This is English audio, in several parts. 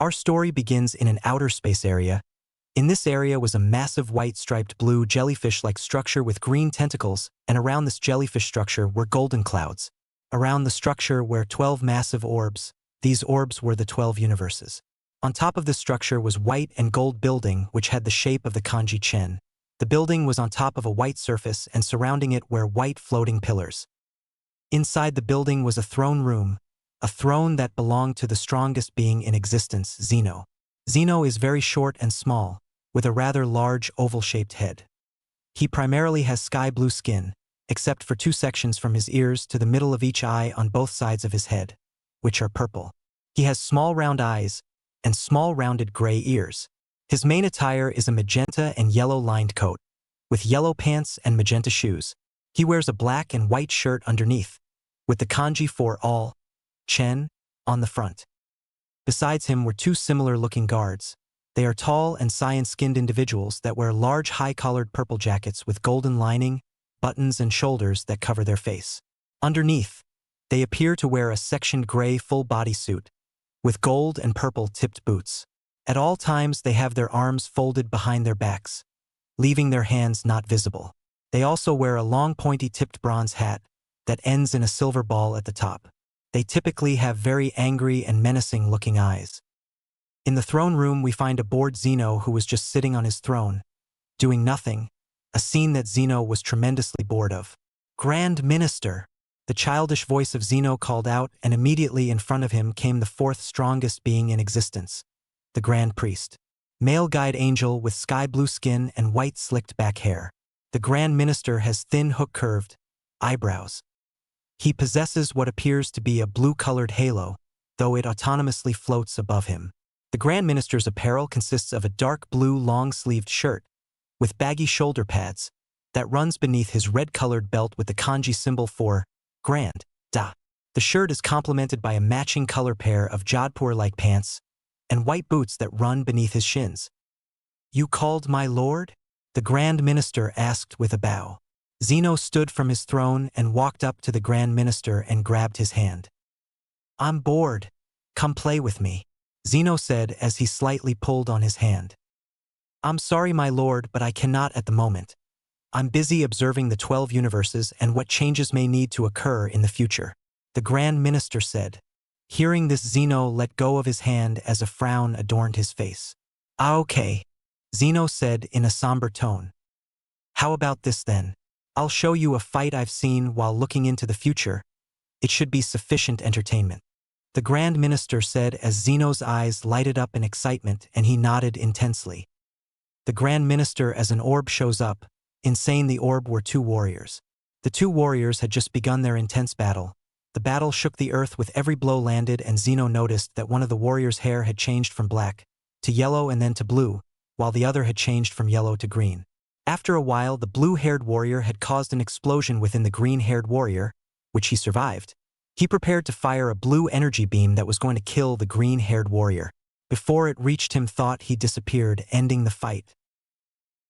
Our story begins in an outer space area. In this area was a massive white striped blue jellyfish-like structure with green tentacles, and around this jellyfish structure were golden clouds. Around the structure were 12 massive orbs. These orbs were the 12 universes. On top of this structure was white and gold building which had the shape of the kanji chen. The building was on top of a white surface and surrounding it were white floating pillars. Inside the building was a throne room, a throne that belonged to the strongest being in existence, Zeno. Zeno is very short and small, with a rather large oval-shaped head. He primarily has sky blue skin, except for 2 sections from his ears to the middle of each eye on both sides of his head, which are purple. He has small round eyes and small rounded gray ears. His main attire is a magenta and yellow-lined coat, with yellow pants and magenta shoes. He wears a black and white shirt underneath, with the kanji for all, Chen, on the front. Besides him were 2 similar-looking guards. They are tall and cyan-skinned individuals that wear large high-collared purple jackets with golden lining, buttons and shoulders that cover their face. Underneath, they appear to wear a sectioned gray full-body suit, with gold and purple tipped boots. At all times they have their arms folded behind their backs, leaving their hands not visible. They also wear a long pointy-tipped bronze hat that ends in a silver ball at the top. They typically have very angry and menacing-looking eyes. In the throne room we find a bored Zeno who was just sitting on his throne, doing nothing, a scene that Zeno was tremendously bored of. "Grand Minister!" The childish voice of Zeno called out, and immediately in front of him came the 4th strongest being in existence, the Grand Priest. Male guide angel with sky blue skin and white slicked back hair. The Grand Minister has thin hook-curved eyebrows. He possesses what appears to be a blue-colored halo, though it autonomously floats above him. The Grand Minister's apparel consists of a dark blue long-sleeved shirt with baggy shoulder pads that runs beneath his red-colored belt with the kanji symbol for Grand, Da. The shirt is complemented by a matching color pair of Jodhpur-like pants and white boots that run beneath his shins. "You called my lord?" the Grand Minister asked with a bow. Zeno stood from his throne and walked up to the Grand Minister and grabbed his hand. "I'm bored. Come play with me," Zeno said as he slightly pulled on his hand. "I'm sorry, my lord, but I cannot at the moment. I'm busy observing the 12 universes and what changes may need to occur in the future," the Grand Minister said. Hearing this, Zeno let go of his hand as a frown adorned his face. "Ah, okay," Zeno said in a somber tone. "How about this then? I'll show you a fight I've seen while looking into the future. It should be sufficient entertainment," the Grand Minister said as Zeno's eyes lighted up in excitement and he nodded intensely. The Grand Minister as an orb shows up. Insane the orb were 2 warriors. The 2 warriors had just begun their intense battle. The battle shook the earth with every blow landed, and Zeno noticed that one of the warriors' hair had changed from black to yellow and then to blue, while the other had changed from yellow to green. After a while, the blue-haired warrior had caused an explosion within the green-haired warrior, which he survived. He prepared to fire a blue energy beam that was going to kill the green-haired warrior. Before it reached him, he disappeared, ending the fight.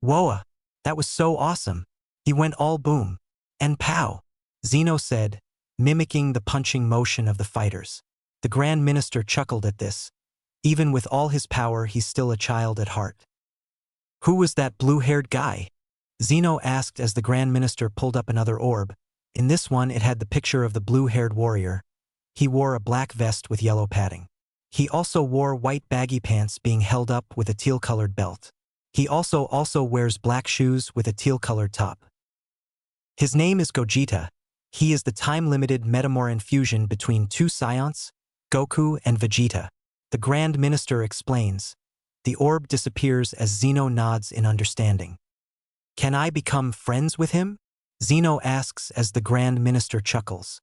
"Whoa, that was so awesome. He went all boom and pow," Zeno said, mimicking the punching motion of the fighters. The Grand Minister chuckled at this. Even with all his power, he's still a child at heart. "Who was that blue-haired guy?" Zeno asked as the Grand Minister pulled up another orb. In this one it had the picture of the blue-haired warrior. He wore a black vest with yellow padding. He also wore white baggy pants being held up with a teal-colored belt. He also wears black shoes with a teal-colored top. His name is Gogeta. He is the time-limited Metamorph fusion between 2 scions, Goku and Vegeta. The Grand Minister explains. The orb disappears as Zeno nods in understanding. "Can I become friends with him?" Zeno asks as the Grand Minister chuckles.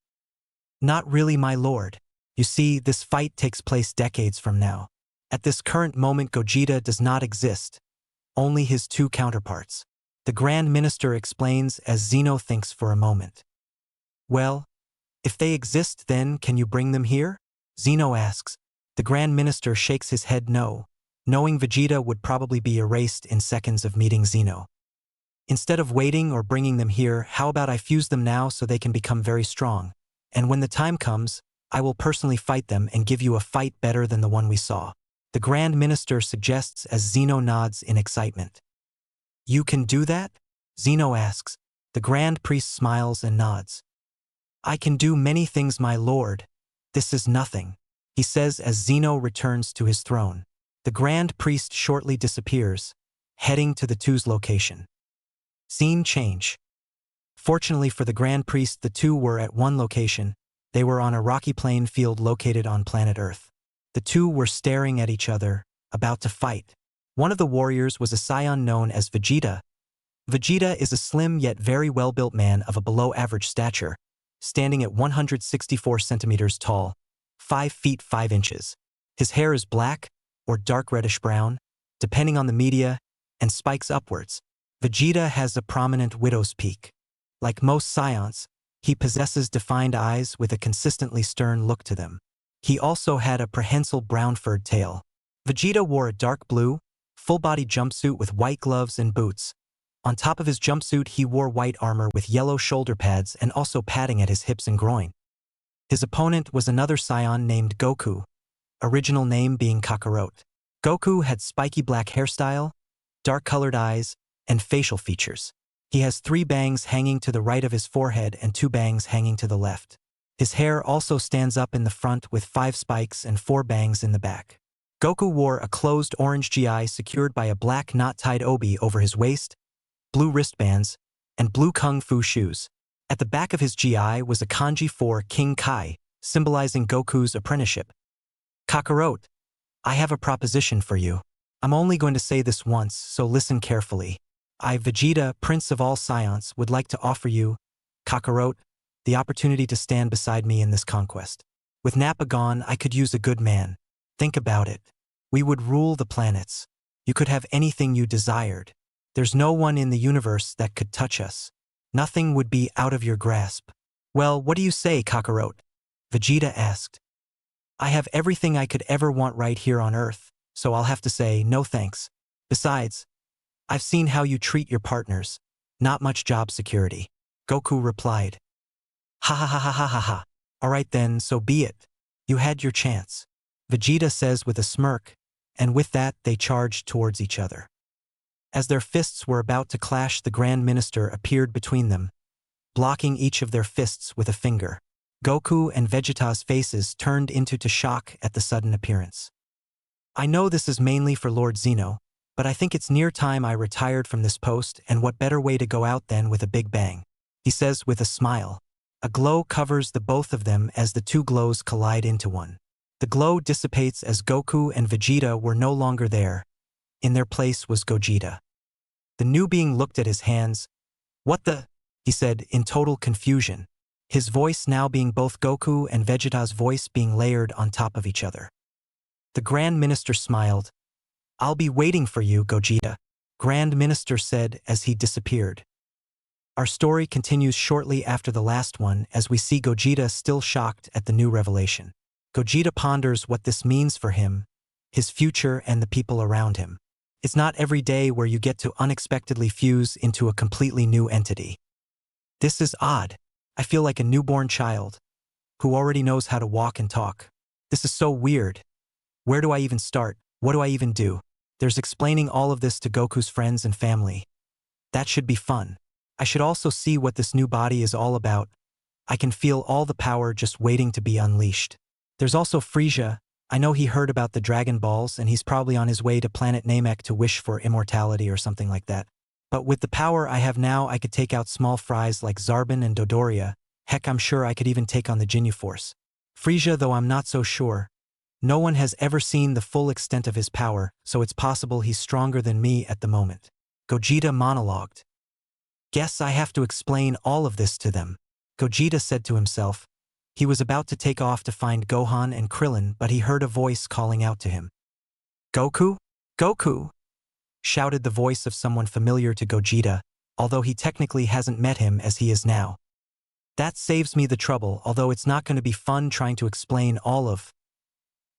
"Not really, my lord. You see, this fight takes place decades from now. At this current moment, Gogeta does not exist. Only his 2 counterparts," the Grand Minister explains as Zeno thinks for a moment. "Well, if they exist, then can you bring them here?" Zeno asks. The Grand Minister shakes his head no, knowing Vegeta would probably be erased in seconds of meeting Zeno. "Instead of waiting or bringing them here, how about I fuse them now so they can become very strong, and when the time comes, I will personally fight them and give you a fight better than the one we saw." The Grand Minister suggests as Zeno nods in excitement. You can do that? Zeno asks. The Grand Priest smiles and nods. I can do many things, my lord. This is nothing, he says as Zeno returns to his throne. The Grand Priest shortly disappears, heading to the two's location. Scene change. Fortunately for the Grand Priest, the two were at one location. They were on a rocky plain field located on planet Earth. The two were staring at each other, about to fight. One of the warriors was a scion known as Vegeta. Vegeta is a slim yet very well-built man of a below-average stature, standing at 164 centimeters tall, 5 feet 5 inches. His hair is black or dark reddish-brown, depending on the media, and spikes upwards. Vegeta has a prominent widow's peak. Like most scions, he possesses defined eyes with a consistently stern look to them. He also had a prehensile brown-furred tail. Vegeta wore a dark blue, full-body jumpsuit with white gloves and boots. On top of his jumpsuit, he wore white armor with yellow shoulder pads and also padding at his hips and groin. His opponent was another scion named Goku, original name being Kakarot. Goku had spiky black hairstyle, dark-colored eyes, and facial features. He has 3 bangs hanging to the right of his forehead and 2 bangs hanging to the left. His hair also stands up in the front with 5 spikes and 4 bangs in the back. Goku wore a closed orange gi secured by a black knot-tied obi over his waist, blue wristbands, and blue kung fu shoes. At the back of his gi was a kanji for King Kai, symbolizing Goku's apprenticeship. Kakarot, I have a proposition for you. I'm only going to say this once, so listen carefully. I, Vegeta, Prince of all Scions, would like to offer you, Kakarot, the opportunity to stand beside me in this conquest. With Nappa gone, I could use a good man. Think about it. We would rule the planets. You could have anything you desired. There's no one in the universe that could touch us. Nothing would be out of your grasp. Well, what do you say, Kakarot? Vegeta asked. I have everything I could ever want right here on Earth, so I'll have to say no thanks. Besides, I've seen how you treat your partners. Not much job security. Goku replied. Ha ha ha ha ha ha ha. All right then, so be it. You had your chance. Vegeta says with a smirk, and with that they charged towards each other. As their fists were about to clash, the Grand Minister appeared between them, blocking each of their fists with a finger. Goku and Vegeta's faces turned into shock at the sudden appearance. I know this is mainly for Lord Zeno, but I think it's near time I retired from this post, and what better way to go out than with a big bang, he says with a smile. A glow covers the both of them as the 2 glows collide into one. The glow dissipates as Goku and Vegeta were no longer there. In their place was Gogeta. The new being looked at his hands. What the? He said in total confusion, his voice now being both Goku and Vegeta's voice being layered on top of each other. The Grand Minister smiled. I'll be waiting for you, Gogeta, Grand Minister said as he disappeared. Our story continues shortly after the last one as we see Gogeta still shocked at the new revelation. Gogeta ponders what this means for him, his future, and the people around him. It's not every day where you get to unexpectedly fuse into a completely new entity. This is odd. I feel like a newborn child who already knows how to walk and talk. This is so weird. Where do I even start? What do I even do? There's explaining all of this to Goku's friends and family. That should be fun. I should also see what this new body is all about. I can feel all the power just waiting to be unleashed. There's also Frieza. I know he heard about the Dragon Balls and he's probably on his way to planet Namek to wish for immortality or something like that. But with the power I have now, I could take out small fries like Zarbon and Dodoria. Heck, I'm sure I could even take on the Ginyu Force. Frieza, though, I'm not so sure. No one has ever seen the full extent of his power, so it's possible he's stronger than me at the moment. Gogeta monologued. Guess I have to explain all of this to them, Gogeta said to himself. He was about to take off to find Gohan and Krillin, but he heard a voice calling out to him. Goku? Goku! Shouted the voice of someone familiar to Gogeta, although he technically hasn't met him as he is now. That saves me the trouble, although it's not going to be fun trying to explain all of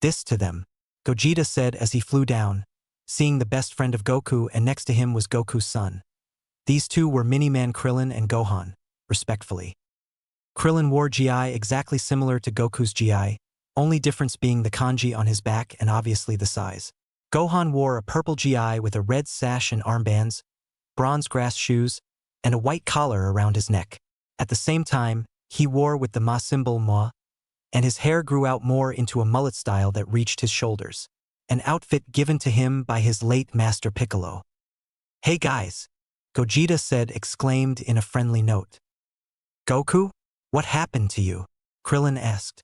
this to them, Gogeta said as he flew down, seeing the best friend of Goku, and next to him was Goku's son. These two were Mini-Man Krillin and Gohan, respectfully. Krillin wore gi exactly similar to Goku's gi, only difference being the kanji on his back and obviously the size. Gohan wore a purple GI with a red sash and armbands, bronze grass shoes, and a white collar around his neck. At the same time, he wore with the Ma symbol Ma, and his hair grew out more into a mullet style that reached his shoulders. An outfit given to him by his late master Piccolo. "Hey guys," Gogeta said, exclaimed in a friendly note. "Goku? What happened to you?" Krillin asked.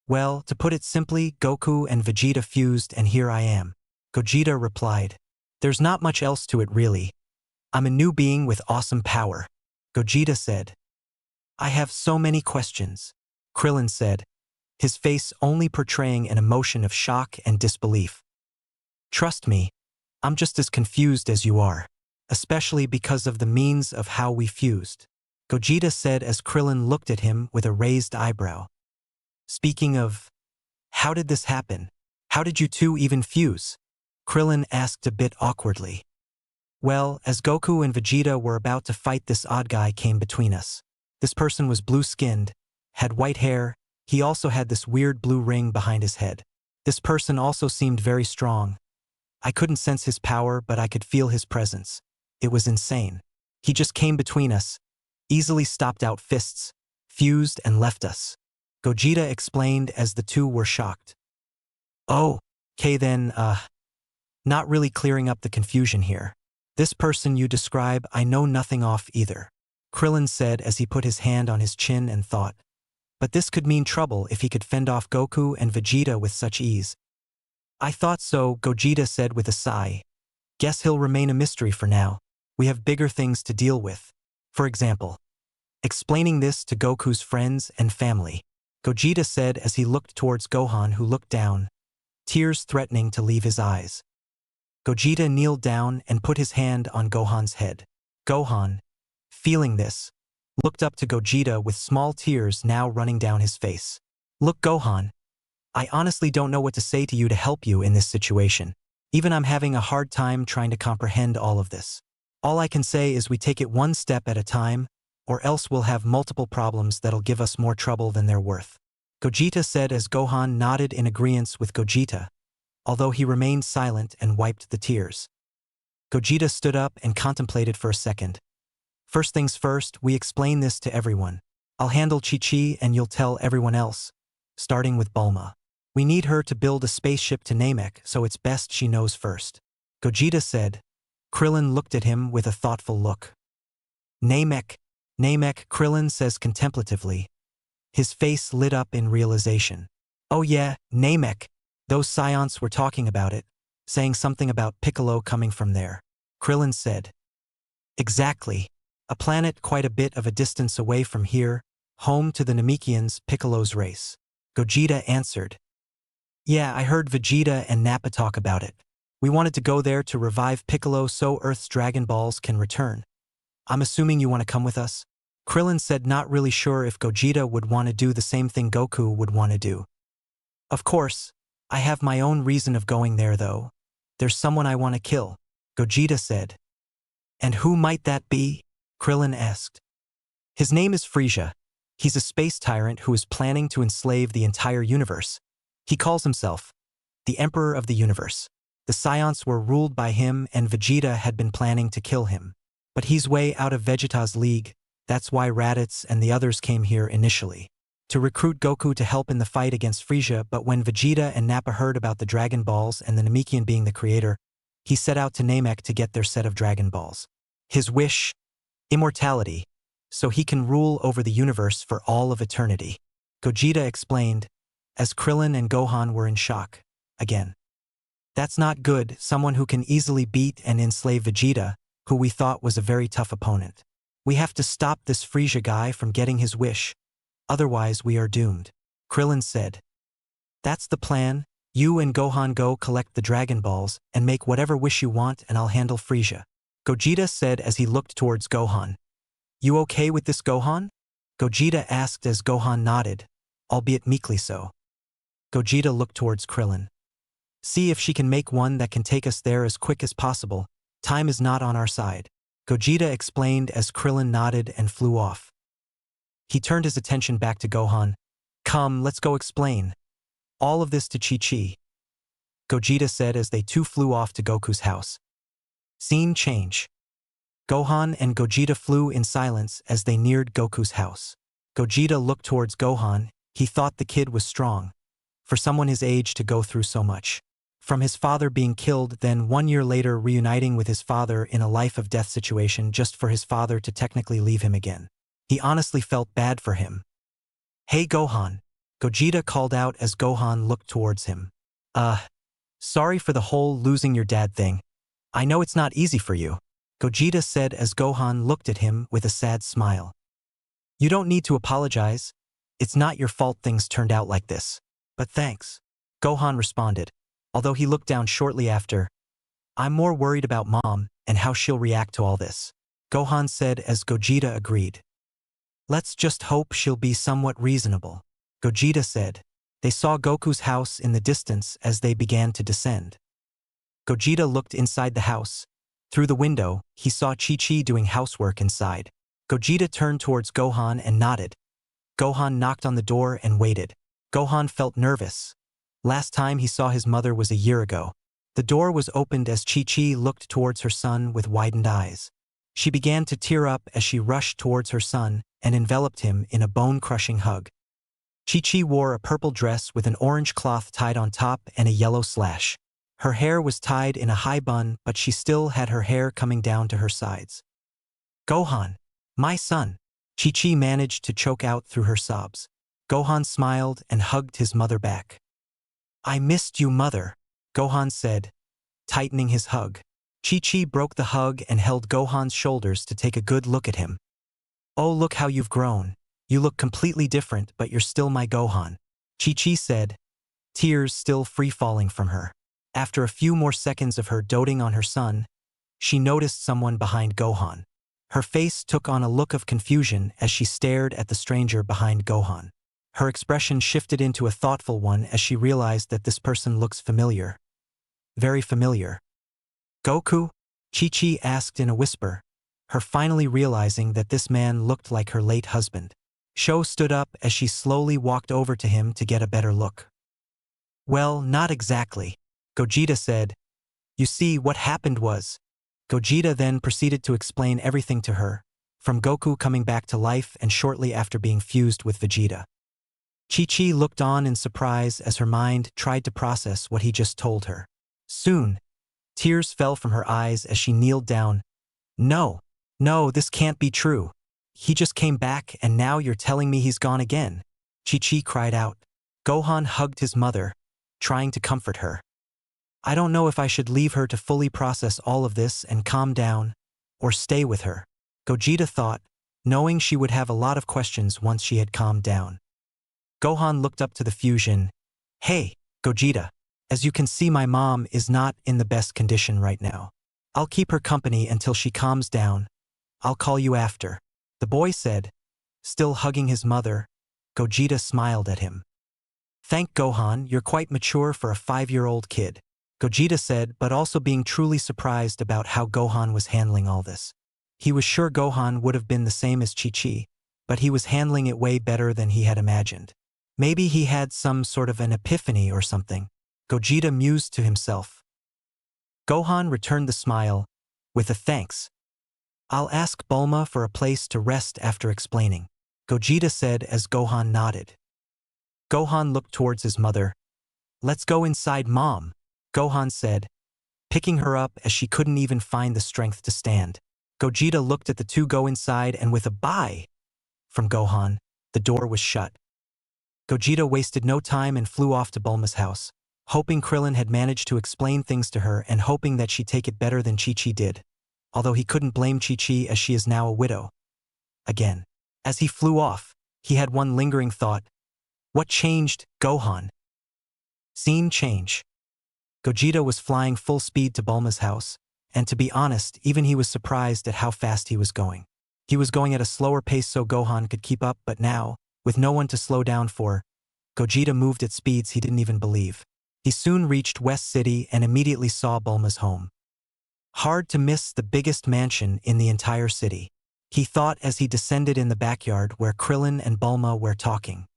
"Well, to put it simply, Goku and Vegeta fused and here I am," Gogeta replied. "There's not much else to it really. I'm a new being with awesome power," Gogeta said. "I have so many questions," Krillin said, his face only portraying an emotion of shock and disbelief. "Trust me, I'm just as confused as you are, especially because of the means of how we fused," Gogeta said as Krillin looked at him with a raised eyebrow. "Speaking of, how did this happen? How did you two even fuse?" Krillin asked a bit awkwardly. "Well, as Goku and Vegeta were about to fight, this odd guy came between us. This person was blue-skinned, had white hair, he also had this weird blue ring behind his head. This person also seemed very strong. I couldn't sense his power, but I could feel his presence. It was insane. He just came between us, easily stopped out fists, fused and left us," Gogeta explained as the two were shocked. "Oh, okay then, not really clearing up the confusion here. This person you describe I know nothing of either," Krillin said as he put his hand on his chin and thought. But this could mean trouble if he could fend off Goku and Vegeta with such ease. "I thought so," Gogeta said with a sigh. "Guess he'll remain a mystery for now. We have bigger things to deal with. For example, explaining this to Goku's friends and family," Gogeta said as he looked towards Gohan, who looked down, tears threatening to leave his eyes. Gogeta kneeled down and put his hand on Gohan's head. Gohan, feeling this, looked up to Gogeta with small tears now running down his face. "Look, Gohan, I honestly don't know what to say to you to help you in this situation. Even I'm having a hard time trying to comprehend all of this. All I can say is we take it one step at a time, or else we'll have multiple problems that'll give us more trouble than they're worth," Gogeta said as Gohan nodded in agreement with Gogeta, although he remained silent and wiped the tears. Gogeta stood up and contemplated for a second. "First things first, we explain this to everyone. I'll handle Chi-Chi and you'll tell everyone else, starting with Bulma. We need her to build a spaceship to Namek, so it's best she knows first," Gogeta said. Krillin looked at him with a thoughtful look. Namek, Krillin says contemplatively. His face lit up in realization. "Oh yeah, Namek. Those Scions were talking about it, saying something about Piccolo coming from there," Krillin said. "Exactly. A planet quite a bit of a distance away from here, home to the Namekians, Piccolo's race," Gogeta answered. "Yeah, I heard Vegeta and Nappa talk about it. We wanted to go there to revive Piccolo so Earth's Dragon Balls can return. I'm assuming you want to come with us?" Krillin said, not really sure if Gogeta would want to do the same thing Goku would want to do. "Of course, I have my own reason of going there though. There's someone I want to kill," Gogeta said. "And who might that be?" Krillin asked. "His name is Frieza. He's a space tyrant who is planning to enslave the entire universe. He calls himself the Emperor of the Universe. The Scions were ruled by him and Vegeta had been planning to kill him. But he's way out of Vegeta's league, that's why Raditz and the others came here initially. To recruit Goku to help in the fight against Frieza, but when Vegeta and Nappa heard about the Dragon Balls and the Namekian being the creator, he set out to Namek to get their set of Dragon Balls. His wish? Immortality, so he can rule over the universe for all of eternity," Gogeta explained, as Krillin and Gohan were in shock. Again. "That's not good, someone who can easily beat and enslave Vegeta, who we thought was a very tough opponent. We have to stop this Frieza guy from getting his wish, otherwise we are doomed," Krillin said. "That's the plan. You and Gohan go collect the Dragon Balls and make whatever wish you want and I'll handle Frieza," Gogeta said as he looked towards Gohan. "You okay with this, Gohan?" Gogeta asked as Gohan nodded, albeit meekly so. Gogeta looked towards Krillin. "See if she can make one that can take us there as quick as possible. Time is not on our side," Gogeta explained as Krillin nodded and flew off. He turned his attention back to Gohan. "Come, let's go explain. All of this to Chi-Chi, Gogeta said as they two flew off to Goku's house. Scene change. Gohan and Gogeta flew in silence as they neared Goku's house. Gogeta looked towards Gohan. He thought the kid was strong. For someone his age to go through so much. From his father being killed, then 1 year later reuniting with his father in a life-of-death situation just for his father to technically leave him again. He honestly felt bad for him. Hey Gohan, Gogeta called out as Gohan looked towards him. Sorry for the whole losing your dad thing. I know it's not easy for you, Gogeta said as Gohan looked at him with a sad smile. You don't need to apologize. It's not your fault things turned out like this. But thanks, Gohan responded, although he looked down shortly after. I'm more worried about Mom and how she'll react to all this, Gohan said as Gogeta agreed. Let's just hope she'll be somewhat reasonable, Gogeta said. They saw Goku's house in the distance as they began to descend. Gogeta looked inside the house. Through the window, he saw Chi-Chi doing housework inside. Gogeta turned towards Gohan and nodded. Gohan knocked on the door and waited. Gohan felt nervous. Last time he saw his mother was a year ago. The door was opened as Chi-Chi looked towards her son with widened eyes. She began to tear up as she rushed towards her son and enveloped him in a bone-crushing hug. Chi-Chi wore a purple dress with an orange cloth tied on top and a yellow slash. Her hair was tied in a high bun, but she still had her hair coming down to her sides. Gohan, my son, Chi-Chi managed to choke out through her sobs. Gohan smiled and hugged his mother back. I missed you, mother, Gohan said, tightening his hug. Chi-Chi broke the hug and held Gohan's shoulders to take a good look at him. Oh, look how you've grown. You look completely different, but you're still my Gohan, Chi-Chi said, tears still free-falling from her. After a few more seconds of her doting on her son, she noticed someone behind Gohan. Her face took on a look of confusion as she stared at the stranger behind Gohan. Her expression shifted into a thoughtful one as she realized that this person looks familiar. Very familiar. Goku? Chi-Chi asked in a whisper, her finally realizing that this man looked like her late husband. Sho stood up as she slowly walked over to him to get a better look. Well, not exactly, Gogeta said. You see, what happened was. Gogeta then proceeded to explain everything to her, from Goku coming back to life and shortly after being fused with Vegeta. Chi-Chi looked on in surprise as her mind tried to process what he just told her. Soon, tears fell from her eyes as she kneeled down. No, this can't be true. He just came back and now you're telling me he's gone again, Chi-Chi cried out. Gohan hugged his mother, trying to comfort her. I don't know if I should leave her to fully process all of this and calm down, or stay with her, Gogeta thought, knowing she would have a lot of questions once she had calmed down. Gohan looked up to the fusion. Hey, Gogeta, as you can see my mom is not in the best condition right now. I'll keep her company until she calms down. I'll call you after, the boy said. Still hugging his mother, Gogeta smiled at him. Thank Gohan, you're quite mature for a 5-year-old kid, Gogeta said, but also being truly surprised about how Gohan was handling all this. He was sure Gohan would have been the same as Chi-Chi, but he was handling it way better than he had imagined. Maybe he had some sort of an epiphany or something, Gogeta mused to himself. Gohan returned the smile, with a thanks. I'll ask Bulma for a place to rest after explaining, Gogeta said as Gohan nodded. Gohan looked towards his mother. Let's go inside, Mom, Gohan said, picking her up as she couldn't even find the strength to stand. Gogeta looked at the two go inside and with a bye from Gohan, the door was shut. Gogeta wasted no time and flew off to Bulma's house, hoping Krillin had managed to explain things to her and hoping that she'd take it better than Chi-Chi did, although he couldn't blame Chi-Chi as she is now a widow. Again. As he flew off, he had one lingering thought. What changed, Gohan? Scene change. Gogeta was flying full speed to Bulma's house, and to be honest, even he was surprised at how fast he was going. He was going at a slower pace so Gohan could keep up, but now, with no one to slow down for, Gogeta moved at speeds he didn't even believe. He soon reached West City and immediately saw Bulma's home. Hard to miss the biggest mansion in the entire city, he thought as he descended in the backyard where Krillin and Bulma were talking.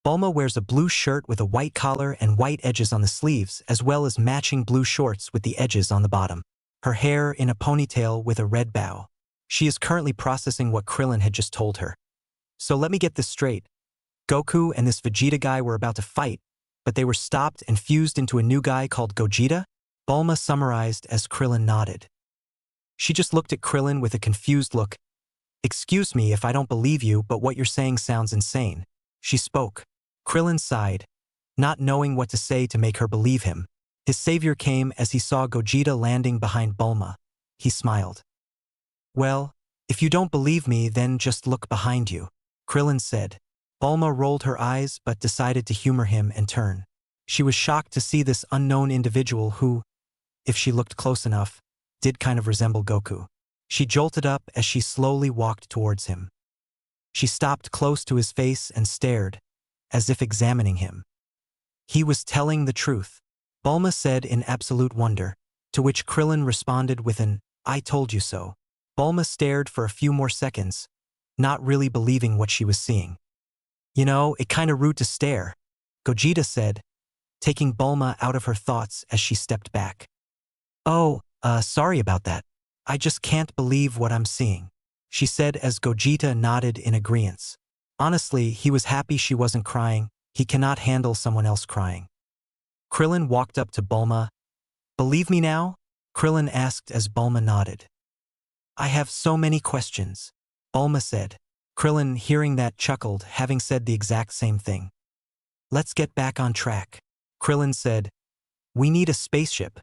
Bulma wears a blue shirt with a white collar and white edges on the sleeves, as well as matching blue shorts with the edges on the bottom. Her hair in a ponytail with a red bow. She is currently processing what Krillin had just told her. So let me get this straight. Goku and this Vegeta guy were about to fight, but they were stopped and fused into a new guy called Gogeta? Bulma summarized as Krillin nodded. She just looked at Krillin with a confused look. Excuse me if I don't believe you, but what you're saying sounds insane. She spoke. Krillin sighed, not knowing what to say to make her believe him. His savior came as he saw Gogeta landing behind Bulma. He smiled. Well, if you don't believe me, then just look behind you, Krillin said. Bulma rolled her eyes but decided to humor him and turn. She was shocked to see this unknown individual who, if she looked close enough, did kind of resemble Goku. She jolted up as she slowly walked towards him. She stopped close to his face and stared, as if examining him. He was telling the truth, Bulma said in absolute wonder, to which Krillin responded with an, I told you so. Bulma stared for a few more seconds, not really believing what she was seeing. You know, it kinda rude to stare, Gogeta said, taking Bulma out of her thoughts as she stepped back. Oh, sorry about that. I just can't believe what I'm seeing, she said as Gogeta nodded in agreement. Honestly, he was happy she wasn't crying. He cannot handle someone else crying. Krillin walked up to Bulma. Believe me now? Krillin asked as Bulma nodded. I have so many questions, Bulma said. Krillin, hearing that, chuckled, having said the exact same thing. Let's get back on track, Krillin said. We need a spaceship.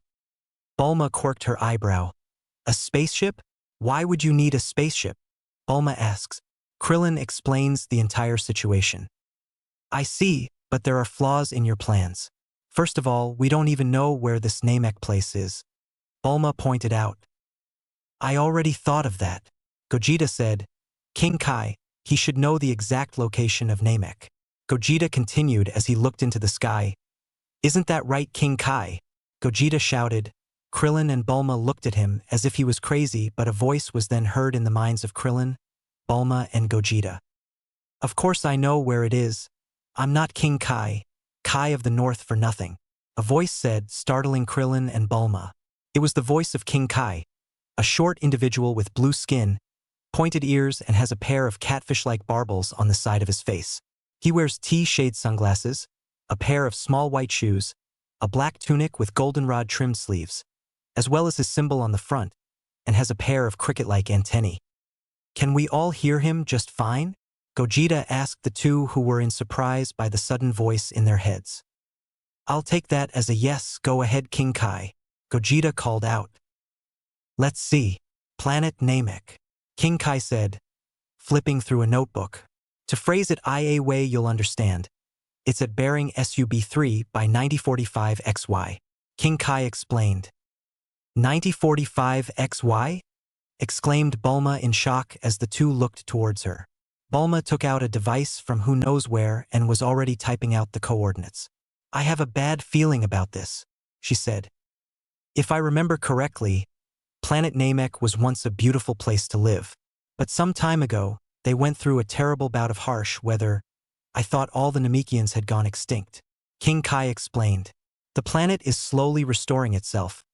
Bulma quirked her eyebrow. A spaceship? Why would you need a spaceship? Bulma asks. Krillin explains the entire situation. I see, but there are flaws in your plans. First of all, we don't even know where this Namek place is, Bulma pointed out. I already thought of that, Gogeta said. King Kai, he should know the exact location of Namek. Gogeta continued as he looked into the sky. Isn't that right, King Kai? Gogeta shouted. Krillin and Bulma looked at him as if he was crazy, but a voice was then heard in the minds of Krillin, Bulma, and Gogeta. Of course I know where it is. I'm not King Kai, Kai of the North for nothing, a voice said, startling Krillin and Bulma. It was the voice of King Kai, a short individual with blue skin, pointed ears, and has a pair of catfish-like barbels on the side of his face. He wears tea-shade sunglasses, a pair of small white shoes, a black tunic with goldenrod trimmed sleeves, as well as his symbol on the front, and has a pair of cricket-like antennae. Can we all hear him just fine? Gogeta asked the two who were in surprise by the sudden voice in their heads. I'll take that as a yes, go ahead King Kai, Gogeta called out. Let's see. Planet Namek, King Kai said, flipping through a notebook. To phrase it a way you'll understand. It's at bearing SUB3 by 9045 XY, King Kai explained. 9045 XY? Exclaimed Bulma in shock as the two looked towards her. Bulma took out a device from who knows where and was already typing out the coordinates. I have a bad feeling about this, she said. If I remember correctly, Planet Namek was once a beautiful place to live. But some time ago, they went through a terrible bout of harsh weather. I thought all the Namekians had gone extinct. King Kai explained. The planet is slowly restoring itself,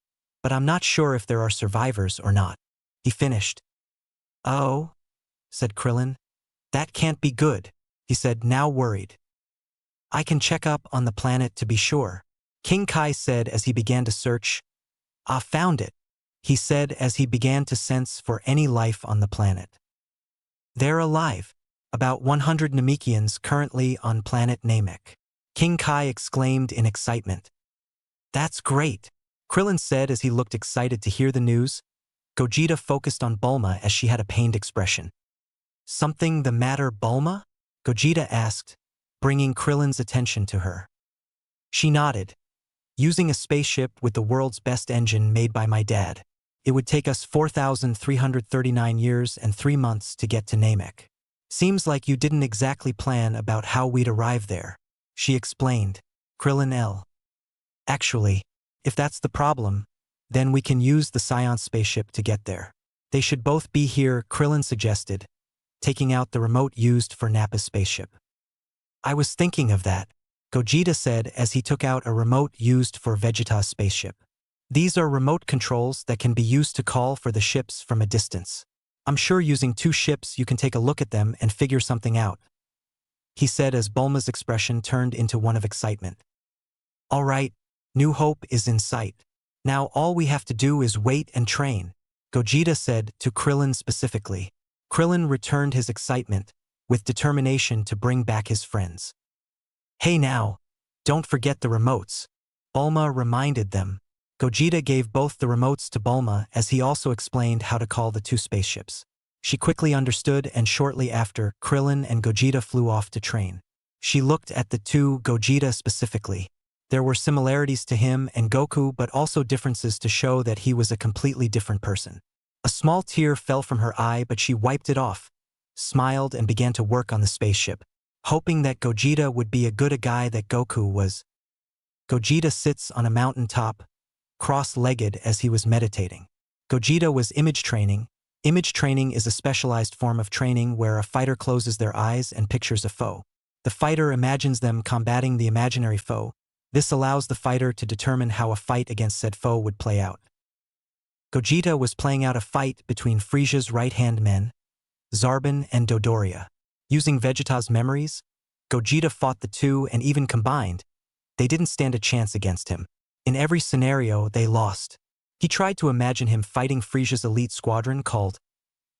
but I'm not sure if there are survivors or not. He finished. Oh, said Krillin. That can't be good, he said, now worried. I can check up on the planet to be sure, King Kai said as he began to search. Ah, found it, he said as he began to sense for any life on the planet. They're alive. About 100 Namekians currently on planet Namek. King Kai exclaimed in excitement. That's great, Krillin said as he looked excited to hear the news. Gogeta focused on Bulma as she had a pained expression. Something the matter, Bulma? Gogeta asked, bringing Krillin's attention to her. She nodded. Using a spaceship with the world's best engine made by my dad, it would take us 4,339 years and 3 months to get to Namek. Seems like you didn't exactly plan about how we'd arrive there, she explained. Krillin L. Actually, if that's the problem, then we can use the Scion spaceship to get there. They should both be here, Krillin suggested, taking out the remote used for Nappa's spaceship. I was thinking of that, Gogeta said as he took out a remote used for Vegeta's spaceship. These are remote controls that can be used to call for the ships from a distance. I'm sure using 2 ships you can take a look at them and figure something out, he said as Bulma's expression turned into one of excitement. All right, New Hope is in sight. Now all we have to do is wait and train, Gogeta said to Krillin specifically. Krillin returned his excitement, with determination to bring back his friends. Hey now, don't forget the remotes, Bulma reminded them. Gogeta gave both the remotes to Bulma as he also explained how to call the 2 spaceships. She quickly understood and shortly after, Krillin and Gogeta flew off to train. She looked at the 2, Gogeta specifically. There were similarities to him and Goku but also differences to show that he was a completely different person. A small tear fell from her eye but she wiped it off, smiled and began to work on the spaceship, hoping that Gogeta would be a good guy that Goku was. Gogeta sits on a mountain top, cross-legged as he was meditating. Gogeta was image training. Image training is a specialized form of training where a fighter closes their eyes and pictures a foe. The fighter imagines them combating the imaginary foe. This allows the fighter to determine how a fight against said foe would play out. Gogeta was playing out a fight between Frieza's right-hand men, Zarbon and Dodoria. Using Vegeta's memories, Gogeta fought the 2 and even combined, they didn't stand a chance against him. In every scenario, they lost. He tried to imagine him fighting Frieza's elite squadron called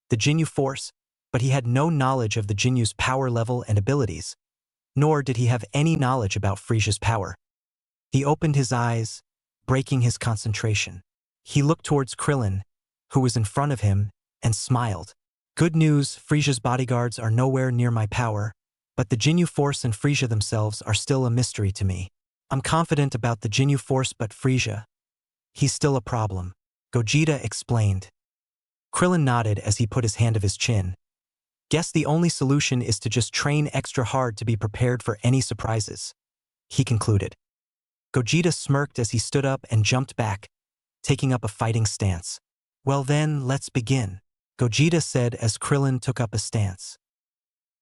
the Ginyu Force, but he had no knowledge of the Ginyu's power level and abilities, nor did he have any knowledge about Frieza's power. He opened his eyes, breaking his concentration. He looked towards Krillin, who was in front of him, and smiled. Good news, Frieza's bodyguards are nowhere near my power, but the Ginyu Force and Frieza themselves are still a mystery to me. I'm confident about the Ginyu Force but Frieza, he's still a problem, Gogeta explained. Krillin nodded as he put his hand of his chin. Guess the only solution is to just train extra hard to be prepared for any surprises, he concluded. Gogeta smirked as he stood up and jumped back, taking up a fighting stance. Well then, let's begin, Gogeta said as Krillin took up a stance.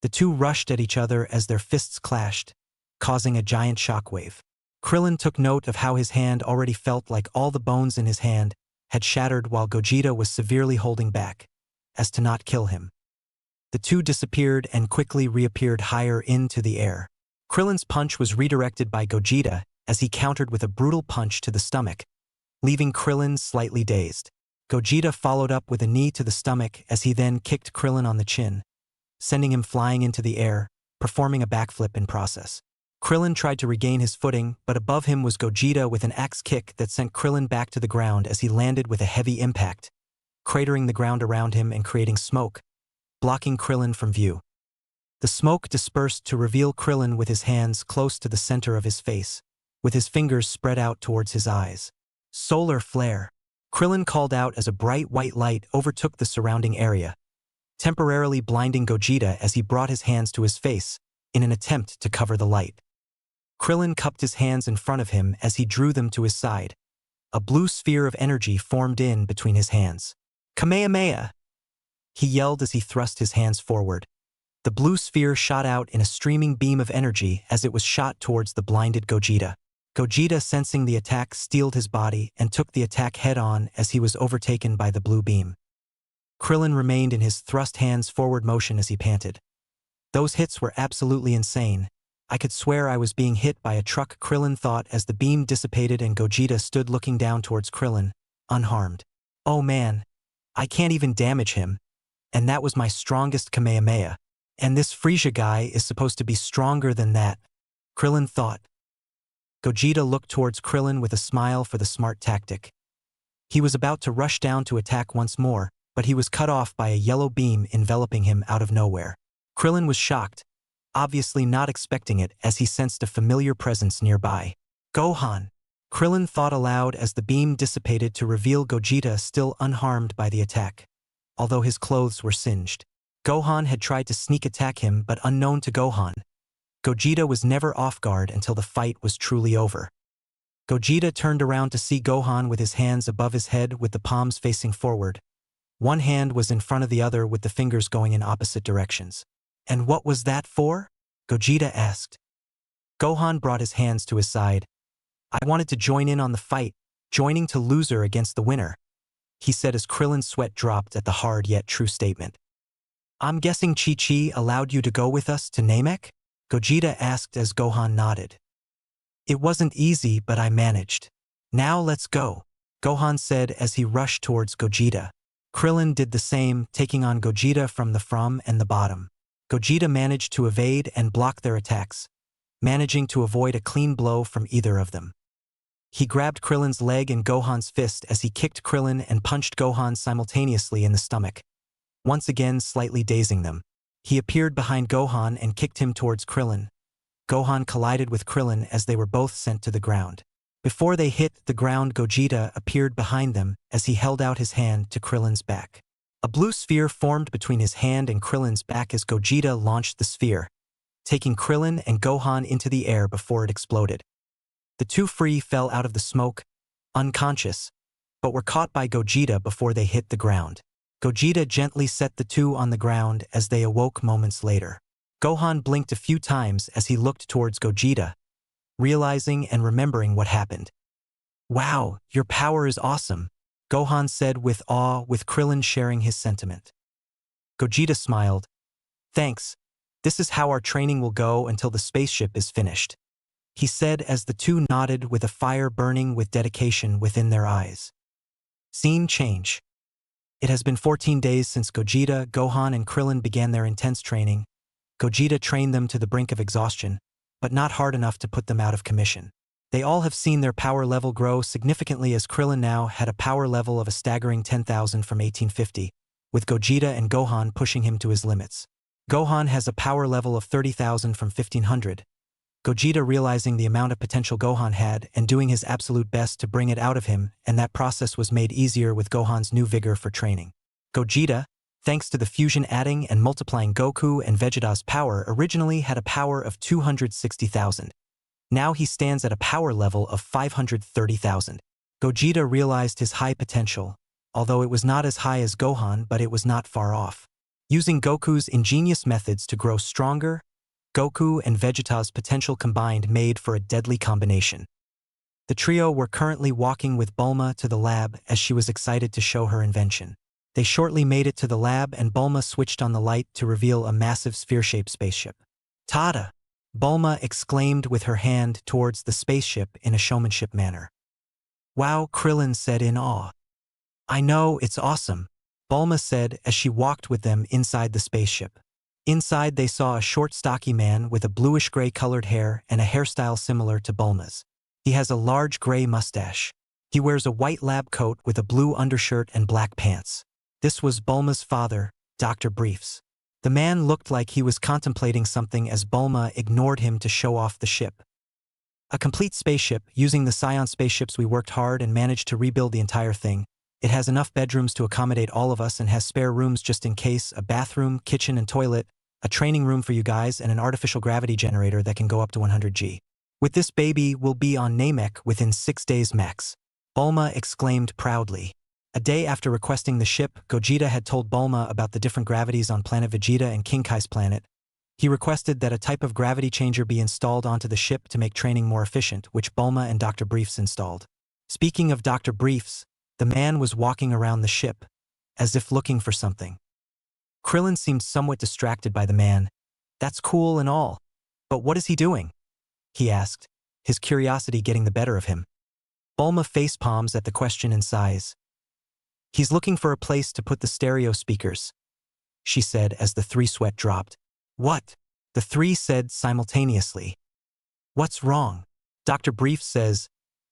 The 2 rushed at each other as their fists clashed, causing a giant shockwave. Krillin took note of how his hand already felt like all the bones in his hand had shattered while Gogeta was severely holding back, as to not kill him. The 2 disappeared and quickly reappeared higher into the air. Krillin's punch was redirected by Gogeta as he countered with a brutal punch to the stomach, leaving Krillin slightly dazed. Gogeta followed up with a knee to the stomach as he then kicked Krillin on the chin, sending him flying into the air, performing a backflip in process. Krillin tried to regain his footing, but above him was Gogeta with an axe kick that sent Krillin back to the ground as he landed with a heavy impact, cratering the ground around him and creating smoke, blocking Krillin from view. The smoke dispersed to reveal Krillin with his hands close to the center of his face, with his fingers spread out towards his eyes. Solar flare, Krillin called out as a bright white light overtook the surrounding area, temporarily blinding Gogeta as he brought his hands to his face in an attempt to cover the light. Krillin cupped his hands in front of him as he drew them to his side. A blue sphere of energy formed in between his hands. Kamehameha! He yelled as he thrust his hands forward. The blue sphere shot out in a streaming beam of energy as it was shot towards the blinded Gogeta. Gogeta, sensing the attack, steeled his body and took the attack head-on as he was overtaken by the blue beam. Krillin remained in his thrust hands forward motion as he panted. Those hits were absolutely insane. I could swear I was being hit by a truck, Krillin thought as the beam dissipated and Gogeta stood looking down towards Krillin, unharmed. Oh man, I can't even damage him. And that was my strongest Kamehameha. And this Frieza guy is supposed to be stronger than that, Krillin thought. Gogeta looked towards Krillin with a smile for the smart tactic. He was about to rush down to attack once more, but he was cut off by a yellow beam enveloping him out of nowhere. Krillin was shocked, obviously not expecting it as he sensed a familiar presence nearby. Gohan! Krillin thought aloud as the beam dissipated to reveal Gogeta still unharmed by the attack, although his clothes were singed. Gohan had tried to sneak attack him, but unknown to Gohan, Gogeta was never off guard until the fight was truly over. Gogeta turned around to see Gohan with his hands above his head with the palms facing forward. One hand was in front of the other with the fingers going in opposite directions. And what was that for? Gogeta asked. Gohan brought his hands to his side. I wanted to join in on the fight, joining to loser against the winner, he said as Krillin's sweat dropped at the hard yet true statement. I'm guessing Chi-Chi allowed you to go with us to Namek? Gogeta asked as Gohan nodded. It wasn't easy, but I managed. Now let's go, Gohan said as he rushed towards Gogeta. Krillin did the same, taking on Gogeta from the front and the bottom. Gogeta managed to evade and block their attacks, managing to avoid a clean blow from either of them. He grabbed Krillin's leg and Gohan's fist as he kicked Krillin and punched Gohan simultaneously in the stomach, once again slightly dazing them. He appeared behind Gohan and kicked him towards Krillin. Gohan collided with Krillin as they were both sent to the ground. Before they hit the ground, Gogeta appeared behind them as he held out his hand to Krillin's back. A blue sphere formed between his hand and Krillin's back as Gogeta launched the sphere, taking Krillin and Gohan into the air before it exploded. The two fell out of the smoke, unconscious, but were caught by Gogeta before they hit the ground. Gogeta gently set the two on the ground as they awoke moments later. Gohan blinked a few times as he looked towards Gogeta, realizing and remembering what happened. Wow, your power is awesome, Gohan said with awe, with Krillin sharing his sentiment. Gogeta smiled. Thanks, this is how our training will go until the spaceship is finished, he said as the two nodded with a fire burning with dedication within their eyes. Scene change. It has been 14 days since Gogeta, Gohan and Krillin began their intense training. Gogeta trained them to the brink of exhaustion, but not hard enough to put them out of commission. They all have seen their power level grow significantly as Krillin now had a power level of a staggering 10,000 from 1850, with Gogeta and Gohan pushing him to his limits. Gohan has a power level of 30,000 from 1500. Gogeta realizing the amount of potential Gohan had and doing his absolute best to bring it out of him, and that process was made easier with Gohan's new vigor for training. Gogeta, thanks to the fusion adding and multiplying Goku and Vegeta's power, originally had a power of 260,000. Now he stands at a power level of 530,000. Gogeta realized his high potential, although it was not as high as Gohan, but it was not far off. Using Goku's ingenious methods to grow stronger, Goku and Vegeta's potential combined made for a deadly combination. The trio were currently walking with Bulma to the lab as she was excited to show her invention. They shortly made it to the lab and Bulma switched on the light to reveal a massive sphere-shaped spaceship. Tada! Bulma exclaimed with her hand towards the spaceship in a showmanship manner. Wow, Krillin said in awe. I know, it's awesome, Bulma said as she walked with them inside the spaceship. Inside they saw a short stocky man with a bluish-gray colored hair and a hairstyle similar to Bulma's. He has a large gray mustache. He wears a white lab coat with a blue undershirt and black pants. This was Bulma's father, Dr. Briefs. The man looked like he was contemplating something as Bulma ignored him to show off the ship. A complete spaceship, using the Scion spaceships we worked hard and managed to rebuild the entire thing. It has enough bedrooms to accommodate all of us and has spare rooms just in case, a bathroom, kitchen and toilet, a training room for you guys and an artificial gravity generator that can go up to 100G. With this baby, we'll be on Namek within 6 days max, Bulma exclaimed proudly. A day after requesting the ship, Gogeta had told Bulma about the different gravities on planet Vegeta and King Kai's planet. He requested that a type of gravity changer be installed onto the ship to make training more efficient, which Bulma and Dr. Briefs installed. Speaking of Dr. Briefs, the man was walking around the ship, as if looking for something. Krillin seemed somewhat distracted by the man. That's cool and all, but what is he doing? He asked, his curiosity getting the better of him. Bulma facepalms at the question and sighs. He's looking for a place to put the stereo speakers, she said as the three sweat dropped. What? The three said simultaneously. What's wrong? Dr. Brief says,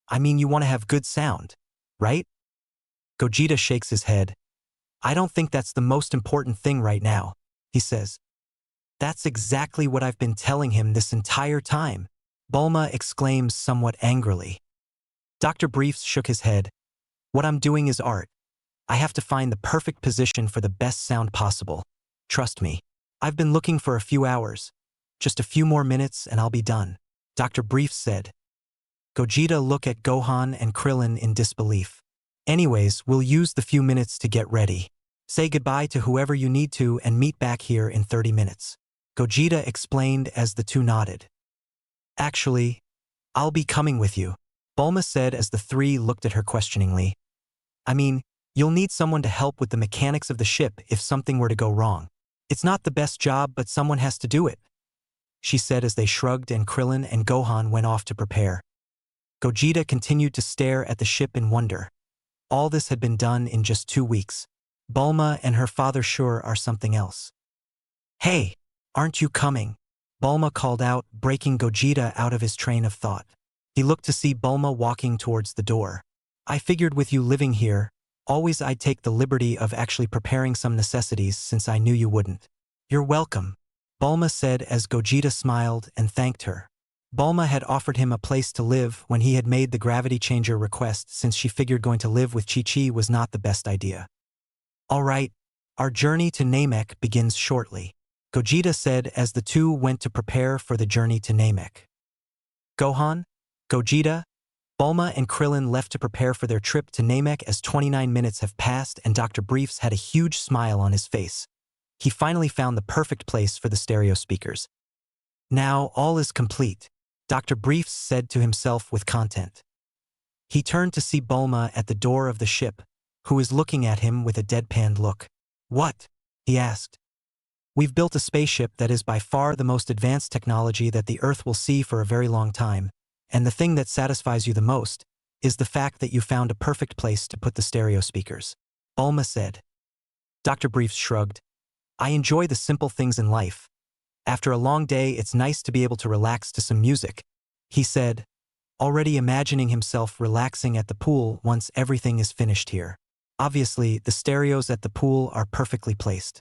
I mean you want to have good sound, right? Gogeta shakes his head. I don't think that's the most important thing right now, he says. That's exactly what I've been telling him this entire time, Bulma exclaims somewhat angrily. Dr. Briefs shook his head. What I'm doing is art. I have to find the perfect position for the best sound possible. Trust me. I've been looking for a few hours. Just a few more minutes and I'll be done, Dr. Briefs said. Gogeta looked at Gohan and Krillin in disbelief. Anyways, we'll use the few minutes to get ready. Say goodbye to whoever you need to and meet back here in 30 minutes. Gogeta explained as the two nodded. Actually, I'll be coming with you, Bulma said as the three looked at her questioningly. I mean, you'll need someone to help with the mechanics of the ship if something were to go wrong. It's not the best job, but someone has to do it, she said as they shrugged and Krillin and Gohan went off to prepare. Gogeta continued to stare at the ship in wonder. All this had been done in just 2 weeks. Bulma and her father sure are something else. Hey, aren't you coming? Bulma called out, breaking Gogeta out of his train of thought. He looked to see Bulma walking towards the door. I figured with you living here, always I'd take the liberty of actually preparing some necessities since I knew you wouldn't. You're welcome, Bulma said as Gogeta smiled and thanked her. Bulma had offered him a place to live when he had made the gravity changer request since she figured going to live with Chi-Chi was not the best idea. All right, our journey to Namek begins shortly, Gogeta said as the two went to prepare for the journey to Namek. Gohan, Gogeta, Bulma and Krillin left to prepare for their trip to Namek as 29 minutes have passed and Dr. Briefs had a huge smile on his face. He finally found the perfect place for the stereo speakers. Now all is complete, Dr. Briefs said to himself with content. He turned to see Bulma at the door of the ship, who was looking at him with a deadpanned look. What? He asked. We've built a spaceship that is by far the most advanced technology that the Earth will see for a very long time, and the thing that satisfies you the most is the fact that you found a perfect place to put the stereo speakers, Bulma said. Dr. Briefs shrugged. I enjoy the simple things in life. After a long day, it's nice to be able to relax to some music, he said, already imagining himself relaxing at the pool once everything is finished here. Obviously, the stereos at the pool are perfectly placed.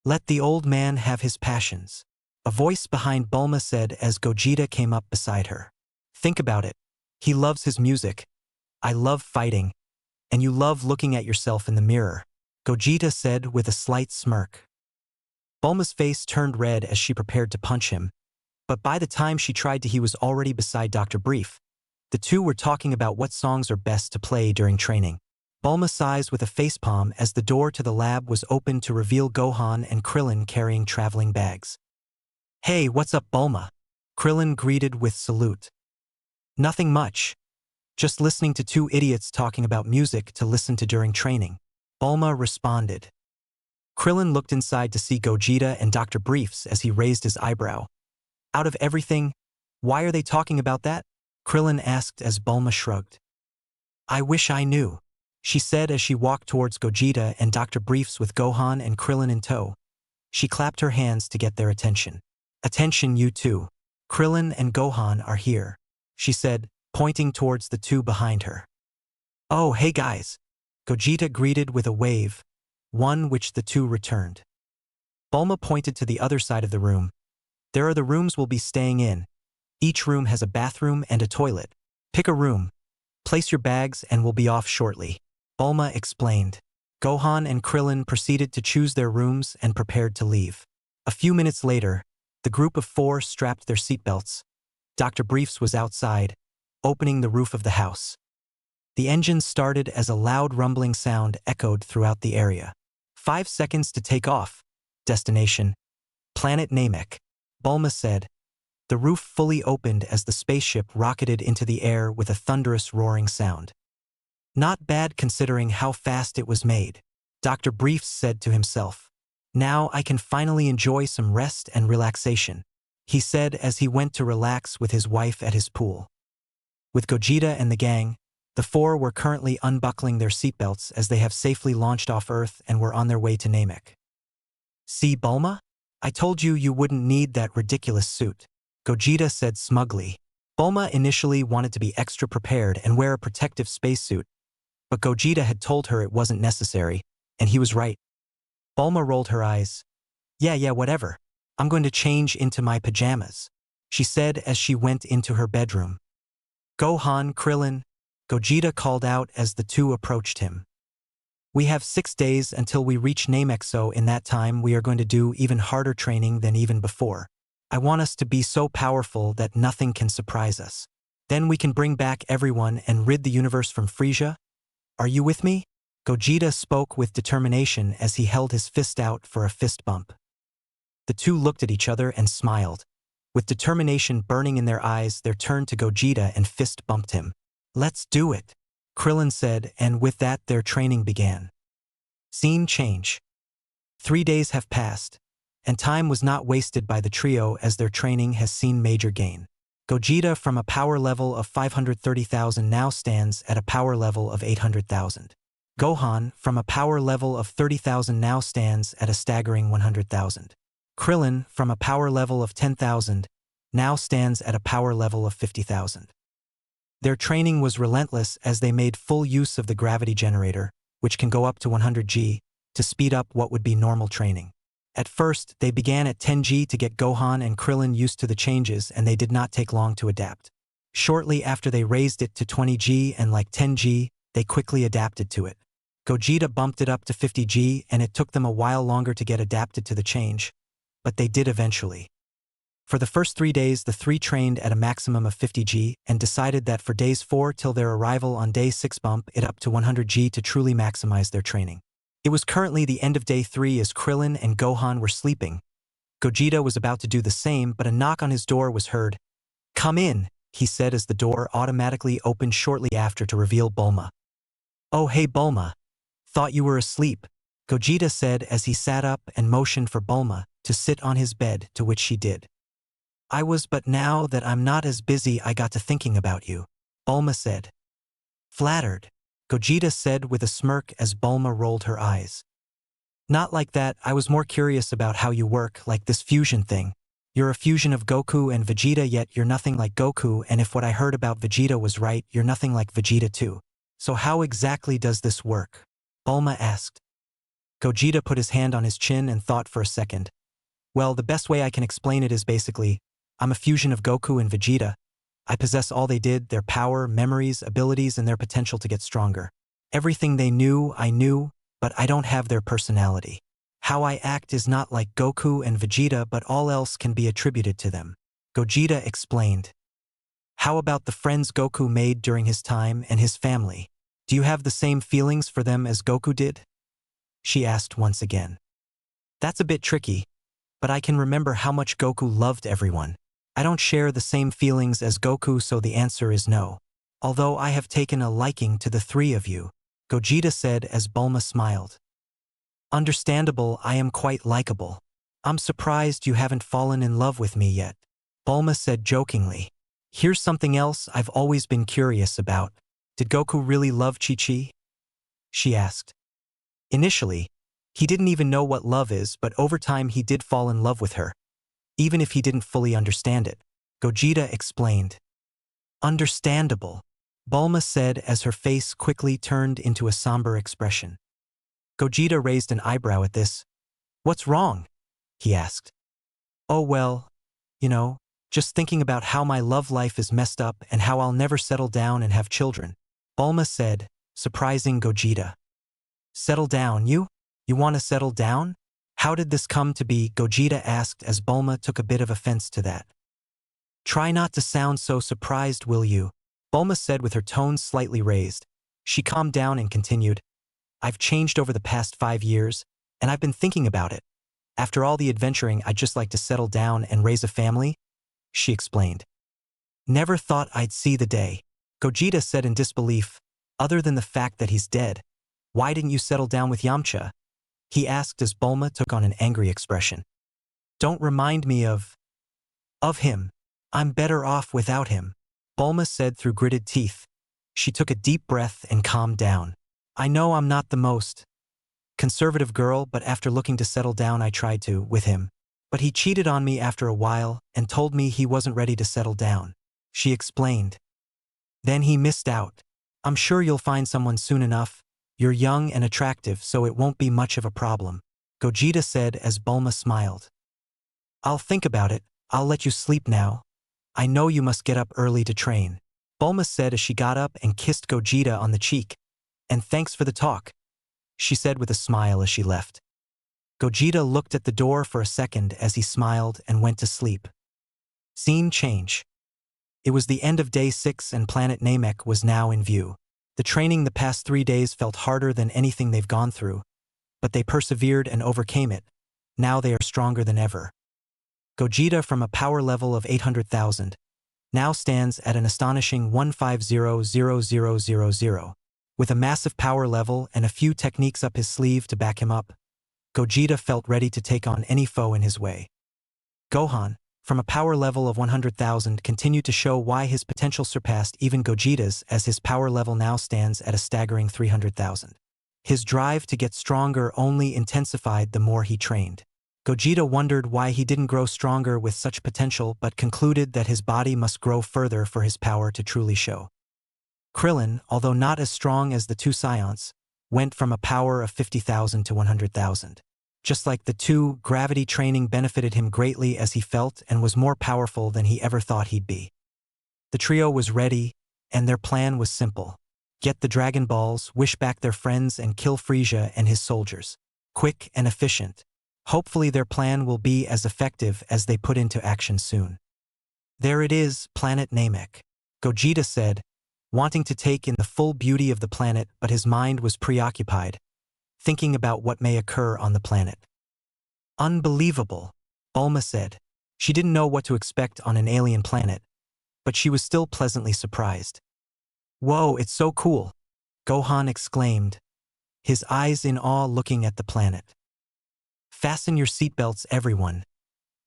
Let the old man have his passions, a voice behind Bulma said as Gogeta came up beside her. Think about it. He loves his music. I love fighting. And you love looking at yourself in the mirror, Gogeta said with a slight smirk. Bulma's face turned red as she prepared to punch him, but by the time she tried to, he was already beside Dr. Brief. The two were talking about what songs are best to play during training. Bulma sighs with a facepalm as the door to the lab was opened to reveal Gohan and Krillin carrying traveling bags. Hey, what's up, Bulma? Krillin greeted with salute. Nothing much. Just listening to two idiots talking about music to listen to during training, Bulma responded. Krillin looked inside to see Gogeta and Dr. Briefs as he raised his eyebrow. Out of everything, why are they talking about that? Krillin asked as Bulma shrugged. I wish I knew, she said as she walked towards Gogeta and Dr. Briefs with Gohan and Krillin in tow. She clapped her hands to get their attention. Attention, you two. Krillin and Gohan are here, she said, pointing towards the two behind her. Oh, hey guys. Gogeta greeted with a wave, one which the two returned. Bulma pointed to the other side of the room. There are the rooms we'll be staying in. Each room has a bathroom and a toilet. Pick a room. Place your bags and we'll be off shortly, Bulma explained. Gohan and Krillin proceeded to choose their rooms and prepared to leave. A few minutes later, the group of 4 strapped their seatbelts. Dr. Briefs was outside, opening the roof of the house. The engine started as a loud rumbling sound echoed throughout the area. 5 seconds to take off. Destination: Planet Namek, Bulma said. The roof fully opened as the spaceship rocketed into the air with a thunderous roaring sound. Not bad considering how fast it was made, Dr. Briefs said to himself. Now I can finally enjoy some rest and relaxation, he said as he went to relax with his wife at his pool. With Gogeta and the gang, the 4 were currently unbuckling their seatbelts as they have safely launched off Earth and were on their way to Namek. See, Bulma? I told you you wouldn't need that ridiculous suit, Gogeta said smugly. Bulma initially wanted to be extra prepared and wear a protective spacesuit, but Gogeta had told her it wasn't necessary, and he was right. Bulma rolled her eyes. Yeah, whatever. I'm going to change into my pajamas, she said as she went into her bedroom. Gohan, Krillin, Gogeta called out as the two approached him. We have 6 days until we reach Namek, so in that time we are going to do even harder training than even before. I want us to be so powerful that nothing can surprise us. Then we can bring back everyone and rid the universe from Frieza. Are you with me? Gogeta spoke with determination as he held his fist out for a fist bump. The two looked at each other and smiled. With determination burning in their eyes, they turned to Gogeta and fist bumped him. "Let's do it," Krillin said, and with that their training began. Scene change. 3 days have passed, and time was not wasted by the trio as their training has seen major gain. Gogeta from a power level of 530,000 now stands at a power level of 800,000. Gohan from a power level of 30,000 now stands at a staggering 100,000. Krillin from a power level of 10,000 now stands at a power level of 50,000. Their training was relentless as they made full use of the gravity generator, which can go up to 100G, to speed up what would be normal training. At first, they began at 10G to get Gohan and Krillin used to the changes, and they did not take long to adapt. Shortly after they raised it to 20G and like 10G, they quickly adapted to it. Gogeta bumped it up to 50G and it took them a while longer to get adapted to the change, but they did eventually. For the first 3 days, the three trained at a maximum of 50G and decided that for days 4 till their arrival on day 6 bump it up to 100G to truly maximize their training. It was currently the end of day 3 as Krillin and Gohan were sleeping. Gogeta was about to do the same, but a knock on his door was heard. "Come in," he said as the door automatically opened shortly after to reveal Bulma. "Oh hey Bulma. Thought you were asleep," Gogeta said as he sat up and motioned for Bulma to sit on his bed, to which she did. "I was, but now that I'm not as busy I got to thinking about you," Bulma said. "Flattered," Gogeta said with a smirk as Bulma rolled her eyes. "Not like that, I was more curious about how you work, like this fusion thing. You're a fusion of Goku and Vegeta, yet you're nothing like Goku, and if what I heard about Vegeta was right, you're nothing like Vegeta too. So how exactly does this work?" Bulma asked. Gogeta put his hand on his chin and thought for a second. "Well, the best way I can explain it is basically, I'm a fusion of Goku and Vegeta. I possess all they did, their power, memories, abilities, and their potential to get stronger. Everything they knew, I knew, but I don't have their personality. How I act is not like Goku and Vegeta, but all else can be attributed to them," Gogeta explained. "How about the friends Goku made during his time and his family? Do you have the same feelings for them as Goku did?" she asked once again. "That's a bit tricky, but I can remember how much Goku loved everyone. I don't share the same feelings as Goku, so the answer is no. Although I have taken a liking to the three of you," Gogeta said as Bulma smiled. "Understandable, I am quite likable. I'm surprised you haven't fallen in love with me yet," Bulma said jokingly. "Here's something else I've always been curious about. Did Goku really love Chi-Chi?" she asked. Initially, he didn't even know what love is, but over time he did fall in love with her, even if he didn't fully understand it, Gogeta explained. "Understandable," Bulma said as her face quickly turned into a somber expression. Gogeta raised an eyebrow at this. "What's wrong?" he asked. "Oh well, just thinking about how my love life is messed up and how I'll never settle down and have children," Bulma said, surprising Gogeta. "Settle down, you? You want to settle down? How did this come to be?" Gogeta asked as Bulma took a bit of offense to that. "Try not to sound so surprised, will you?" Bulma said with her tone slightly raised. She calmed down and continued, "I've changed over the past 5 years, and I've been thinking about it. After all the adventuring, I'd just like to settle down and raise a family," she explained. "Never thought I'd see the day," Gogeta said in disbelief. "Other than the fact that he's dead, why didn't you settle down with Yamcha?" he asked as Bulma took on an angry expression. "Don't remind me of him. I'm better off without him," Bulma said through gritted teeth. She took a deep breath and calmed down. "I know I'm not the most conservative girl, but after looking to settle down I tried to, with him. But he cheated on me after a while and told me he wasn't ready to settle down," she explained. "Then he missed out. I'm sure you'll find someone soon enough. You're young and attractive, so it won't be much of a problem," Gogeta said as Bulma smiled. "I'll think about it. I'll let you sleep now. I know you must get up early to train," Bulma said as she got up and kissed Gogeta on the cheek. "And thanks for the talk," she said with a smile as she left. Gogeta looked at the door for a second as he smiled and went to sleep. Scene change. It was the end of day 6 and planet Namek was now in view. The training the past 3 days felt harder than anything they've gone through, but they persevered and overcame it, Now they are stronger than ever. Gogeta, from a power level of 800,000, now stands at an astonishing 150,000. With a massive power level and a few techniques up his sleeve to back him up, Gogeta felt ready to take on any foe in his way. Gohan, from a power level of 100,000, continued to show why his potential surpassed even Gogeta's, as his power level now stands at a staggering 300,000. His drive to get stronger only intensified the more he trained. Gogeta wondered why he didn't grow stronger with such potential, but concluded that his body must grow further for his power to truly show. Krillin, although not as strong as the two Scions, went from a power of 50,000 to 100,000. Just like the two, gravity training benefited him greatly, as he felt and was more powerful than he ever thought he'd be. The trio was ready, and their plan was simple. Get the Dragon Balls, wish back their friends, and kill Frieza and his soldiers. Quick and efficient. Hopefully their plan will be as effective as they put into action soon. There it is, planet Namek, Gogeta said, wanting to take in the full beauty of the planet, but his mind was preoccupied, thinking about what may occur on the planet. Unbelievable, Bulma said. She didn't know what to expect on an alien planet, but she was still pleasantly surprised. Whoa, it's so cool, Gohan exclaimed, his eyes in awe looking at the planet. Fasten your seatbelts, everyone.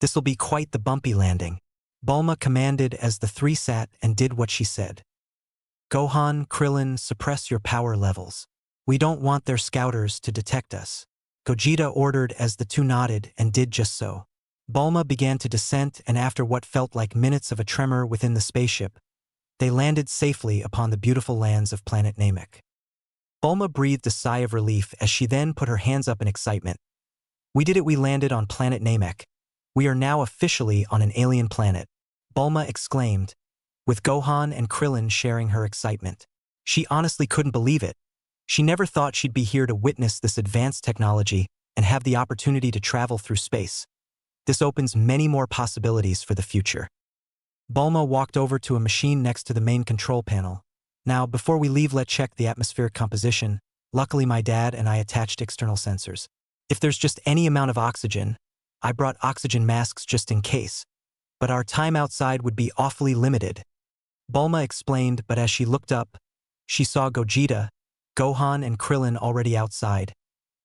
This'll be quite the bumpy landing, Bulma commanded as the three sat and did what she said. Gohan, Krillin, suppress your power levels. We don't want their scouters to detect us, Gogeta ordered as the two nodded and did just so. Bulma began to descent, and after what felt like minutes of a tremor within the spaceship, they landed safely upon the beautiful lands of planet Namek. Bulma breathed a sigh of relief as she then put her hands up in excitement. We did it, we landed on planet Namek. We are now officially on an alien planet, Bulma exclaimed, with Gohan and Krillin sharing her excitement. She honestly couldn't believe it. She never thought she'd be here to witness this advanced technology and have the opportunity to travel through space. This opens many more possibilities for the future. Bulma walked over to a machine next to the main control panel. Now, before we leave, let's check the atmospheric composition. Luckily, my dad and I attached external sensors. If there's just any amount of oxygen, I brought oxygen masks just in case. But our time outside would be awfully limited, Bulma explained, but as she looked up, she saw Gogeta, Gohan and Krillin already outside,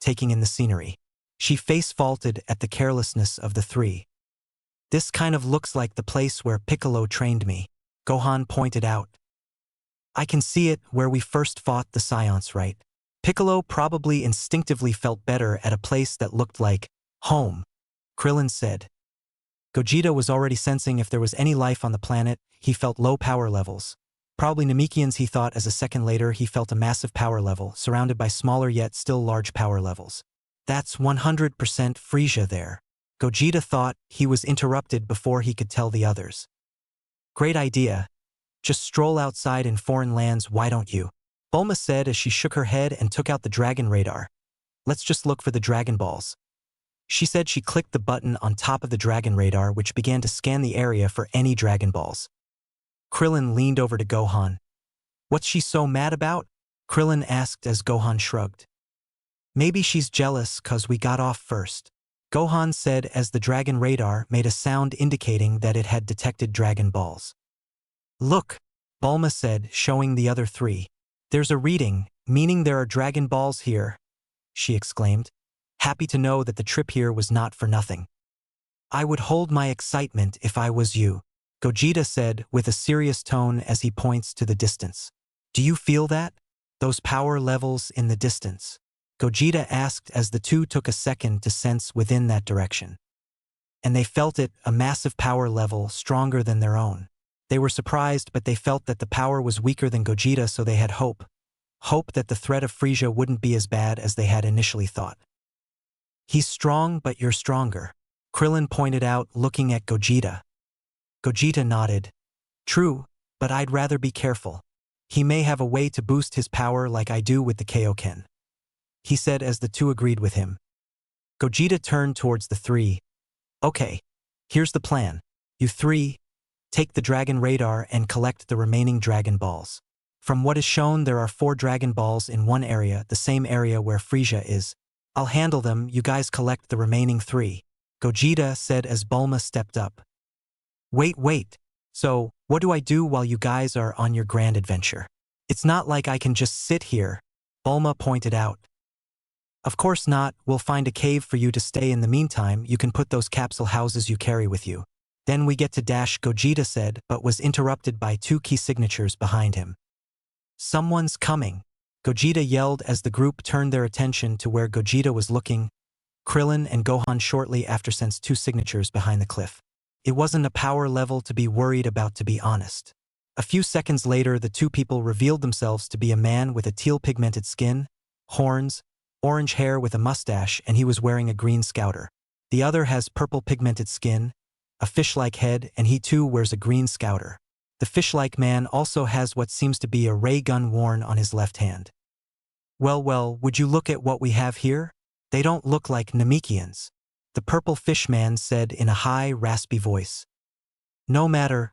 taking in the scenery. She face-faulted at the carelessness of the three. This kind of looks like the place where Piccolo trained me, Gohan pointed out. I can see it, where we first fought the Scions, right? Piccolo probably instinctively felt better at a place that looked like home, Krillin said. Gogeta was already sensing if there was any life on the planet. He felt low power levels. Probably Namekians, he thought, as a second later he felt a massive power level, surrounded by smaller yet still large power levels. That's 100% Frieza there, Gogeta thought. He was interrupted before he could tell the others. Great idea. Just stroll outside in foreign lands, why don't you? Bulma said as she shook her head and took out the dragon radar. Let's just look for the Dragon Balls. She said. She clicked the button on top of the dragon radar, which began to scan the area for any Dragon Balls. Krillin leaned over to Gohan. What's she so mad about? Krillin asked as Gohan shrugged. Maybe she's jealous 'cause we got off first, Gohan said as the dragon radar made a sound indicating that it had detected Dragon Balls. Look, Bulma said, showing the other three. There's a reading, meaning there are Dragon Balls here, she exclaimed, happy to know that the trip here was not for nothing. I would hold my excitement if I was you, Gogeta said with a serious tone as he points to the distance. Do you feel that? Those power levels in the distance? Gogeta asked as the two took a second to sense within that direction. And they felt it, a massive power level stronger than their own. They were surprised, but they felt that the power was weaker than Gogeta, so they had hope. Hope that the threat of Frieza wouldn't be as bad as they had initially thought. He's strong, but you're stronger, Krillin pointed out, looking at Gogeta. Gogeta nodded. True, but I'd rather be careful. He may have a way to boost his power like I do with the Kaioken, he said as the two agreed with him. Gogeta turned towards the three. Okay, here's the plan. You three, take the Dragon Radar and collect the remaining Dragon Balls. From what is shown, there are 4 Dragon Balls in one area, the same area where Frieza is. I'll handle them, you guys collect the remaining 3. Gogeta said as Bulma stepped up. Wait. So, what do I do while you guys are on your grand adventure? It's not like I can just sit here, Bulma pointed out. Of course not, we'll find a cave for you to stay in the meantime, you can put those capsule houses you carry with you. Then we get to dash, Gogeta said, but was interrupted by 2 key signatures behind him. Someone's coming, Gogeta yelled as the group turned their attention to where Gogeta was looking. Krillin and Gohan shortly after sensed 2 signatures behind the cliff. It wasn't a power level to be worried about, to be honest. A few seconds later, the 2 people revealed themselves to be a man with a teal pigmented skin, horns, orange hair with a mustache, and he was wearing a green scouter. The other has purple pigmented skin, a fish-like head, and he too wears a green scouter. The fish-like man also has what seems to be a ray gun worn on his left hand. Well, would you look at what we have here? They don't look like Namekians, the purple fish man said in a high, raspy voice. No matter,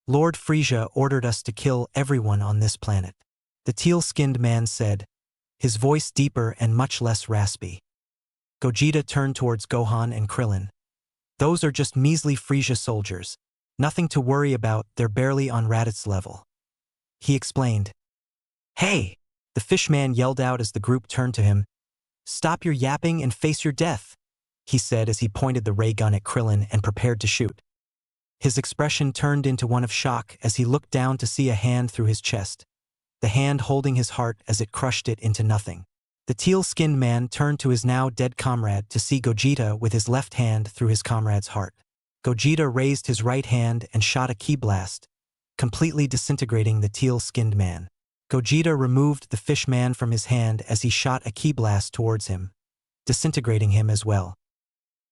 Lord Frieza ordered us to kill everyone on this planet, the teal-skinned man said, his voice deeper and much less raspy. Gogeta turned towards Gohan and Krillin. Those are just measly Frieza soldiers. Nothing to worry about, they're barely on Raditz level. He explained. Hey! The fishman yelled out as the group turned to him. Stop your yapping and face your death, he said as he pointed the ray gun at Krillin and prepared to shoot. His expression turned into one of shock as he looked down to see a hand through his chest, the hand holding his heart as it crushed it into nothing. The teal-skinned man turned to his now dead comrade to see Gogeta with his left hand through his comrade's heart. Gogeta raised his right hand and shot a ki blast, completely disintegrating the teal-skinned man. Gogeta removed the fish man from his hand as he shot a ki blast towards him, disintegrating him as well.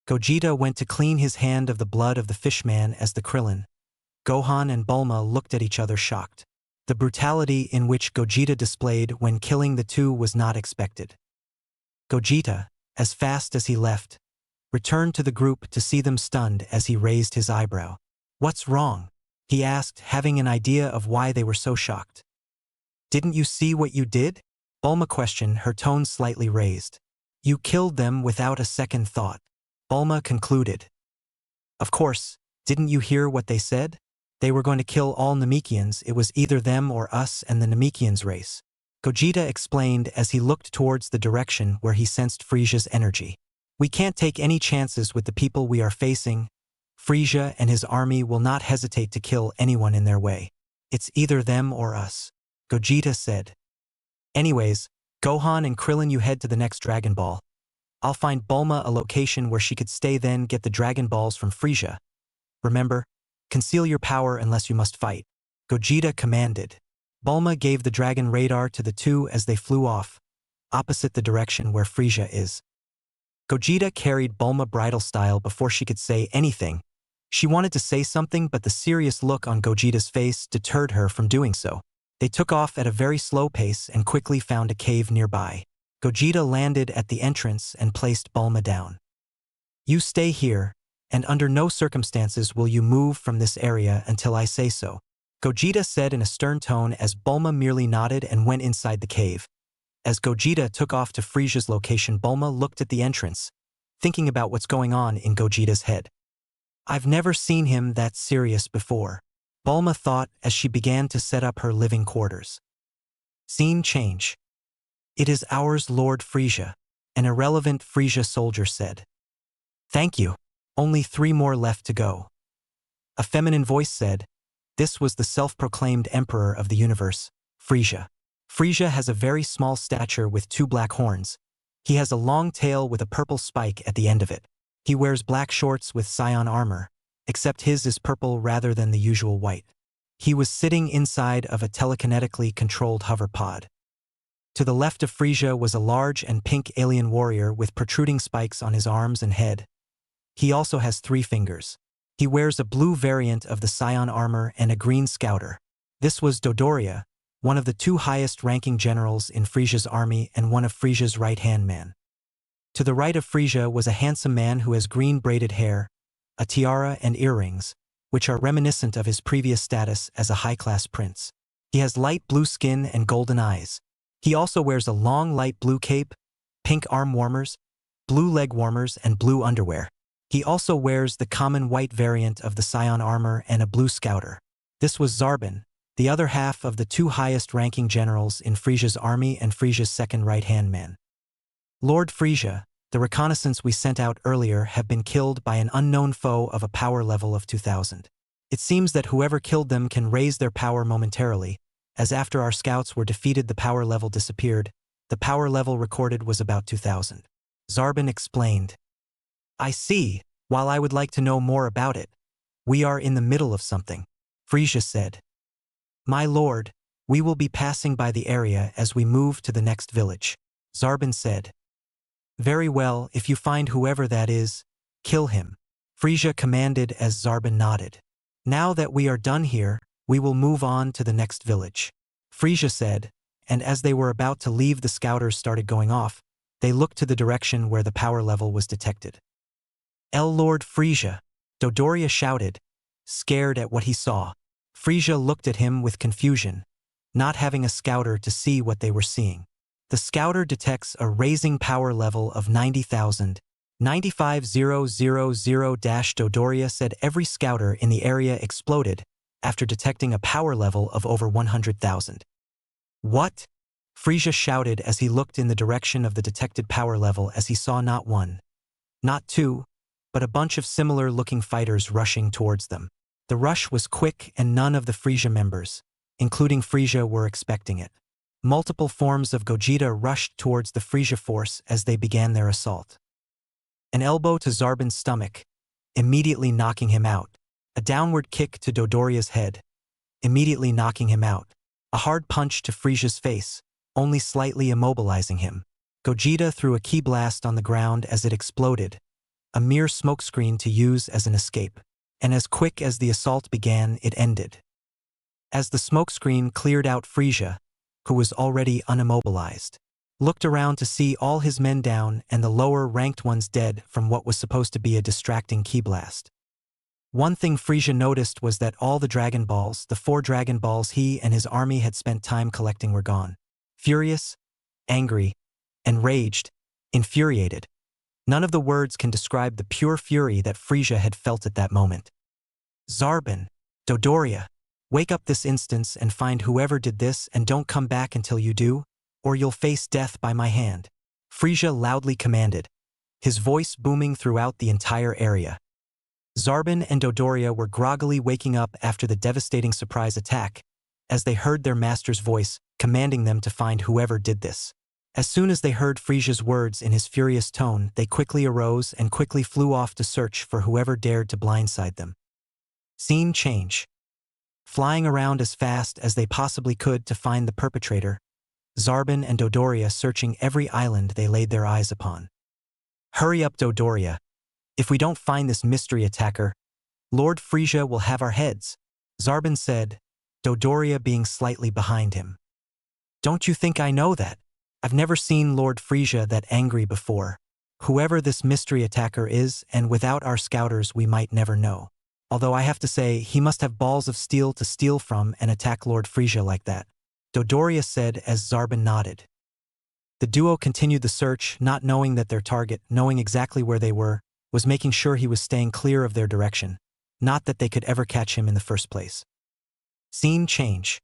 Gogeta went to clean his hand of the blood of the fish man as the Krillin, Gohan and Bulma looked at each other shocked. The brutality in which Gogeta displayed when killing the 2 was not expected. Gogeta, as fast as he left, returned to the group to see them stunned as he raised his eyebrow. What's wrong? He asked, having an idea of why they were so shocked. Didn't you see what you did? Bulma questioned, her tone slightly raised. You killed them without a second thought, Bulma concluded. Of course, didn't you hear what they said? They were going to kill all Namekians, it was either them or us and the Namekians race. Gogeta explained as he looked towards the direction where he sensed Frieza's energy. We can't take any chances with the people we are facing. Frieza and his army will not hesitate to kill anyone in their way. It's either them or us, Gogeta said. Anyways, Gohan and Krillin, you head to the next Dragon Ball. I'll find Bulma a location where she could stay, then get the Dragon Balls from Frieza. Remember, conceal your power unless you must fight, Gogeta commanded. Bulma gave the dragon radar to the 2 as they flew off, opposite the direction where Frieza is. Gogeta carried Bulma bridal style before she could say anything. She wanted to say something, but the serious look on Gogeta's face deterred her from doing so. They took off at a very slow pace and quickly found a cave nearby. Gogeta landed at the entrance and placed Bulma down. You stay here, and under no circumstances will you move from this area until I say so, Gogeta said in a stern tone as Bulma merely nodded and went inside the cave. As Gogeta took off to Frieza's location, Bulma looked at the entrance, thinking about what's going on in Gogeta's head. I've never seen him that serious before, Bulma thought as she began to set up her living quarters. Scene change. It is ours, Lord Frieza, an irrelevant Frieza soldier said. Thank you. Only 3 more left to go. A feminine voice said. This was the self-proclaimed emperor of the universe, Frieza. Frieza has a very small stature with 2 black horns. He has a long tail with a purple spike at the end of it. He wears black shorts with cyan armor, except his is purple rather than the usual white. He was sitting inside of a telekinetically controlled hover pod. To the left of Frieza was a large and pink alien warrior with protruding spikes on his arms and head. He also has 3 fingers. He wears a blue variant of the cyan armor and a green scouter. This was Dodoria, one of the 2 highest-ranking generals in Frieza's army and one of Frieza's right-hand man. To the right of Frieza was a handsome man who has green braided hair, a tiara and earrings, which are reminiscent of his previous status as a high-class prince. He has light blue skin and golden eyes. He also wears a long light blue cape, pink arm warmers, blue leg warmers and blue underwear. He also wears the common white variant of the Scion armor and a blue scouter. This was Zarbon, the other half of the two highest-ranking generals in Frisia's army and Frisia's second right-hand man. Lord Frisia, the reconnaissance we sent out earlier have been killed by an unknown foe of a power level of 2000. It seems that whoever killed them can raise their power momentarily, as after our scouts were defeated the power level disappeared. The power level recorded was about 2000. Zarbon explained. I see. While I would like to know more about it, we are in the middle of something, Frisia said. My lord, we will be passing by the area as we move to the next village, Zarbon said. Very well, if you find whoever that is, kill him, Frisia commanded as Zarbon nodded. Now that we are done here, we will move on to the next village, Frisia said, and as they were about to leave the scouters started going off, they looked to the direction where the power level was detected. Lord Frisia, Dodoria shouted, scared at what he saw. Frisia looked at him with confusion, not having a scouter to see what they were seeing. The scouter detects a raising power level of 90,000. 95,000-Dodoria said every scouter in the area exploded after detecting a power level of over 100,000. What? Frisia shouted as he looked in the direction of the detected power level as he saw not one, not two, but a bunch of similar-looking fighters rushing towards them. The rush was quick and none of the Frisia members, including Frisia, were expecting it. Multiple forms of Gogeta rushed towards the Frisia force as they began their assault. An elbow to Zarbon's stomach, immediately knocking him out. A downward kick to Dodoria's head, immediately knocking him out. A hard punch to Frisia's face, only slightly immobilizing him. Gogeta threw a ki blast on the ground as it exploded, a mere smokescreen to use as an escape. And as quick as the assault began, it ended. As the smokescreen cleared out, Frisia, who was already unimmobilized, looked around to see all his men down and the lower-ranked ones dead from what was supposed to be a distracting ki blast. One thing Frisia noticed was that all the Dragon Balls, the 4 Dragon Balls he and his army had spent time collecting, were gone. Furious, angry, enraged, infuriated. None of the words can describe the pure fury that Frisia had felt at that moment. Zarbon, Dodoria, wake up this instant and find whoever did this and don't come back until you do, or you'll face death by my hand, Frisia loudly commanded, his voice booming throughout the entire area. Zarbon and Dodoria were groggily waking up after the devastating surprise attack, as they heard their master's voice commanding them to find whoever did this. As soon as they heard Frisia's words in his furious tone, they quickly arose and quickly flew off to search for whoever dared to blindside them. Scene change. Flying around as fast as they possibly could to find the perpetrator, Zarbon and Dodoria searching every island they laid their eyes upon. Hurry up, Dodoria. If we don't find this mystery attacker, Lord Frisia will have our heads, Zarbon said, Dodoria being slightly behind him. Don't you think I know that? I've never seen Lord Frisia that angry before. Whoever this mystery attacker is, and without our scouters we might never know. Although I have to say, he must have balls of steel to steal from and attack Lord Frisia like that, Dodoria said as Zarbon nodded. The duo continued the search, not knowing that their target, knowing exactly where they were, was making sure he was staying clear of their direction, not that they could ever catch him in the first place. Scene change.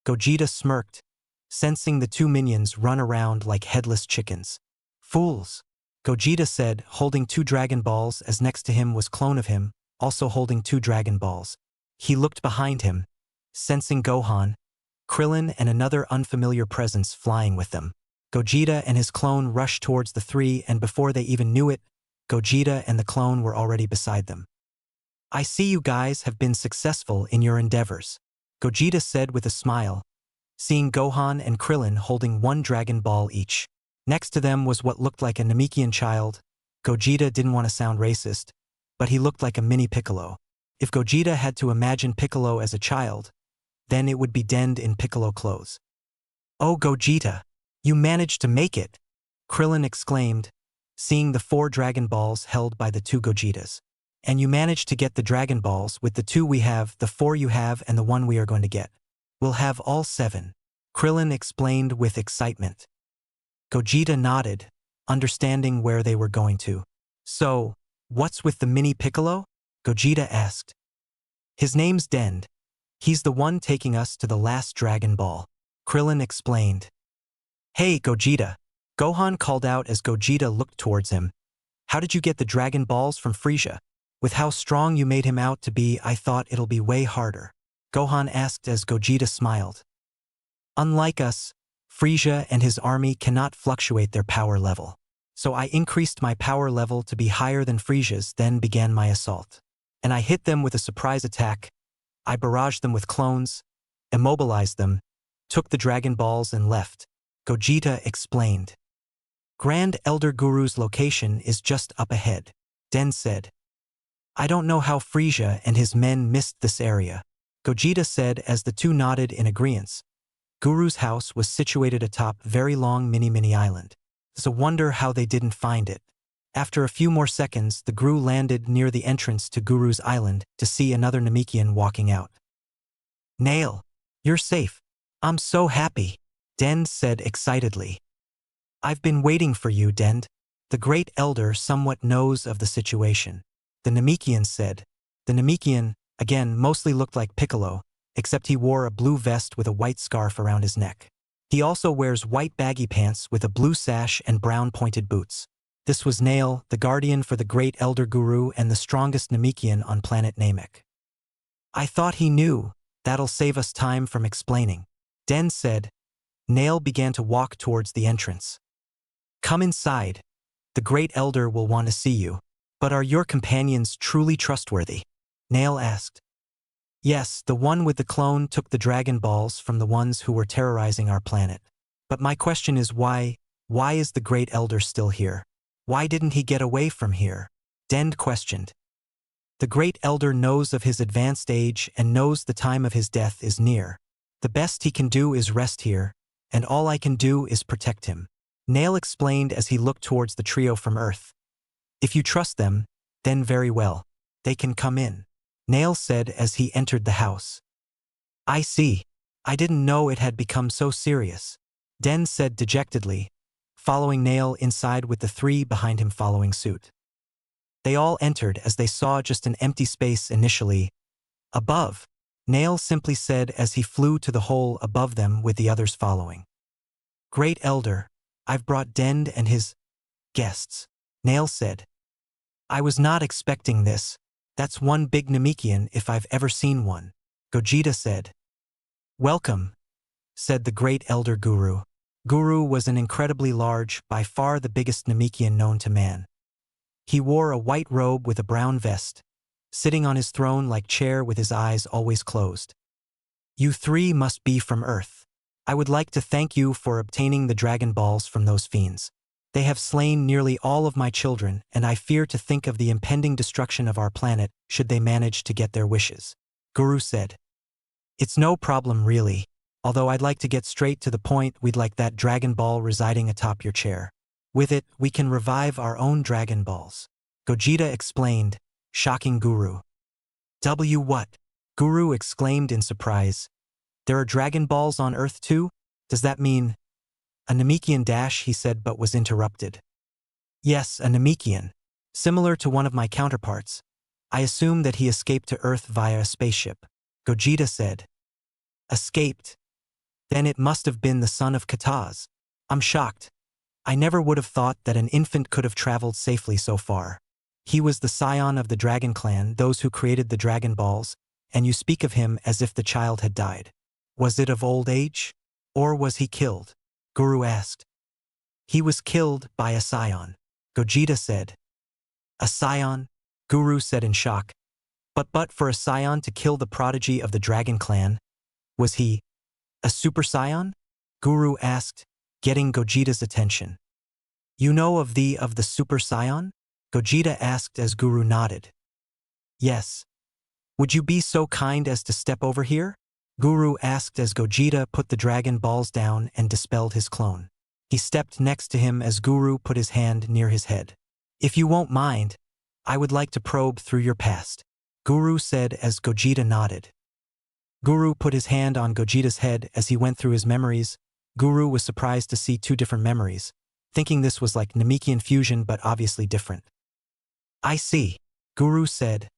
Gogeta smirked, sensing the 2 minions run around like headless chickens. Fools, Gogeta said, holding 2 Dragon Balls, as next to him was clone of him, also holding 2 Dragon Balls. He looked behind him, sensing Gohan, Krillin and another unfamiliar presence flying with them. Gogeta and his clone rushed towards the 3, and before they even knew it, Gogeta and the clone were already beside them. I see you guys have been successful in your endeavors, Gogeta said with a smile, seeing Gohan and Krillin holding 1 Dragon Ball each. Next to them was what looked like a Namekian child. Gogeta didn't want to sound racist, but he looked like a mini Piccolo. If Gogeta had to imagine Piccolo as a child, then it would be denned in Piccolo clothes. Oh Gogeta, you managed to make it, Krillin exclaimed, seeing the 4 Dragon Balls held by the 2 Gogetas. And you managed to get the Dragon Balls with the 2 we have, the 4 you have, and the 1 we are going to get. We'll have all 7, Krillin explained with excitement. Gogeta nodded, understanding where they were going to. So, what's with the mini Piccolo? Gogeta asked. His name's Dend. He's the one taking us to the last Dragon Ball. Krillin explained. Hey, Gogeta. Gohan called out as Gogeta looked towards him. How did you get the Dragon Balls from Frieza? With how strong you made him out to be, I thought it'll be way harder. Gohan asked as Gogeta smiled. Unlike us, Frieza and his army cannot fluctuate their power level. So I increased my power level to be higher than Frieza's, then began my assault. And I hit them with a surprise attack. I barraged them with clones, immobilized them, took the Dragon Balls and left. Gogeta explained. Grand Elder Guru's location is just up ahead, Den said. I don't know how Frieza and his men missed this area, Gogeta said as the two nodded in agreement. Guru's house was situated atop very long mini island. It's a wonder how they didn't find it. After a few more seconds, the Gru landed near the entrance to Guru's island to see another Namekian walking out. Nail, you're safe. I'm so happy, Den said excitedly. I've been waiting for you, Dend. The Great Elder somewhat knows of the situation. The Namekian said. The Namekian, again, mostly looked like Piccolo, except he wore a blue vest with a white scarf around his neck. He also wears white baggy pants with a blue sash and brown pointed boots. This was Nail, the guardian for the Great Elder Guru and the strongest Namekian on planet Namek. I thought he knew. That'll save us time from explaining, Den said. Nail began to walk towards the entrance. Come inside. The Great Elder will want to see you. But are your companions truly trustworthy? Nail asked. Yes, the one with the clone took the Dragon Balls from the ones who were terrorizing our planet. But my question is why is the Great Elder still here? Why didn't he get away from here? Dend questioned. The Great Elder knows of his advanced age and knows the time of his death is near. The best he can do is rest here, and all I can do is protect him. Nail explained as he looked towards the trio from Earth. If you trust them, then very well. They can come in, Nail said as he entered the house. I see. I didn't know it had become so serious, Den said dejectedly, following Nail inside with the three behind him following suit. They all entered as they saw just an empty space initially. Above, Nail simply said as he flew to the hole above them with the others following. Great Elder, I've brought Dend and his guests, Nail said. I was not expecting this. That's one big Namekian if I've ever seen one, Gogeta said. Welcome, said the Great Elder Guru. Guru was an incredibly large, by far the biggest Namekian known to man. He wore a white robe with a brown vest, sitting on his throne-like chair with his eyes always closed. You three must be from Earth. I would like to thank you for obtaining the Dragon Balls from those fiends. They have slain nearly all of my children, and I fear to think of the impending destruction of our planet should they manage to get their wishes, Guru said. It's no problem really, although I'd like to get straight to the point. We'd like that Dragon Ball residing atop your chair. With it, we can revive our own Dragon Balls, Gogeta explained, shocking Guru. What? Guru exclaimed in surprise. There are Dragon Balls on Earth too? Does that mean… A Namekian he said but was interrupted. Yes, a Namekian. Similar to one of my counterparts. I assume that he escaped to Earth via a spaceship, Gogeta said. Escaped? Then it must have been the son of Kataz. I'm shocked. I never would have thought that an infant could have traveled safely so far. He was the scion of the Dragon Clan, those who created the Dragon Balls, and you speak of him as if the child had died. Was it of old age? Or was he killed? Guru asked. He was killed by a scion, Gogeta said. A scion? Guru said in shock. But for a scion to kill the prodigy of the Dragon Clan, was he a super scion? Guru asked, getting Gogeta's attention. You know of the super scion? Gogeta asked as Guru nodded. Yes. Would you be so kind as to step over here? Guru asked as Gogeta put the Dragon Balls down and dispelled his clone. He stepped next to him as Guru put his hand near his head. If you won't mind, I would like to probe through your past, Guru said as Gogeta nodded. Guru put his hand on Gogeta's head as he went through his memories. Guru was surprised to see two different memories. thinking this was like Namekian fusion but obviously different. I see, Guru said,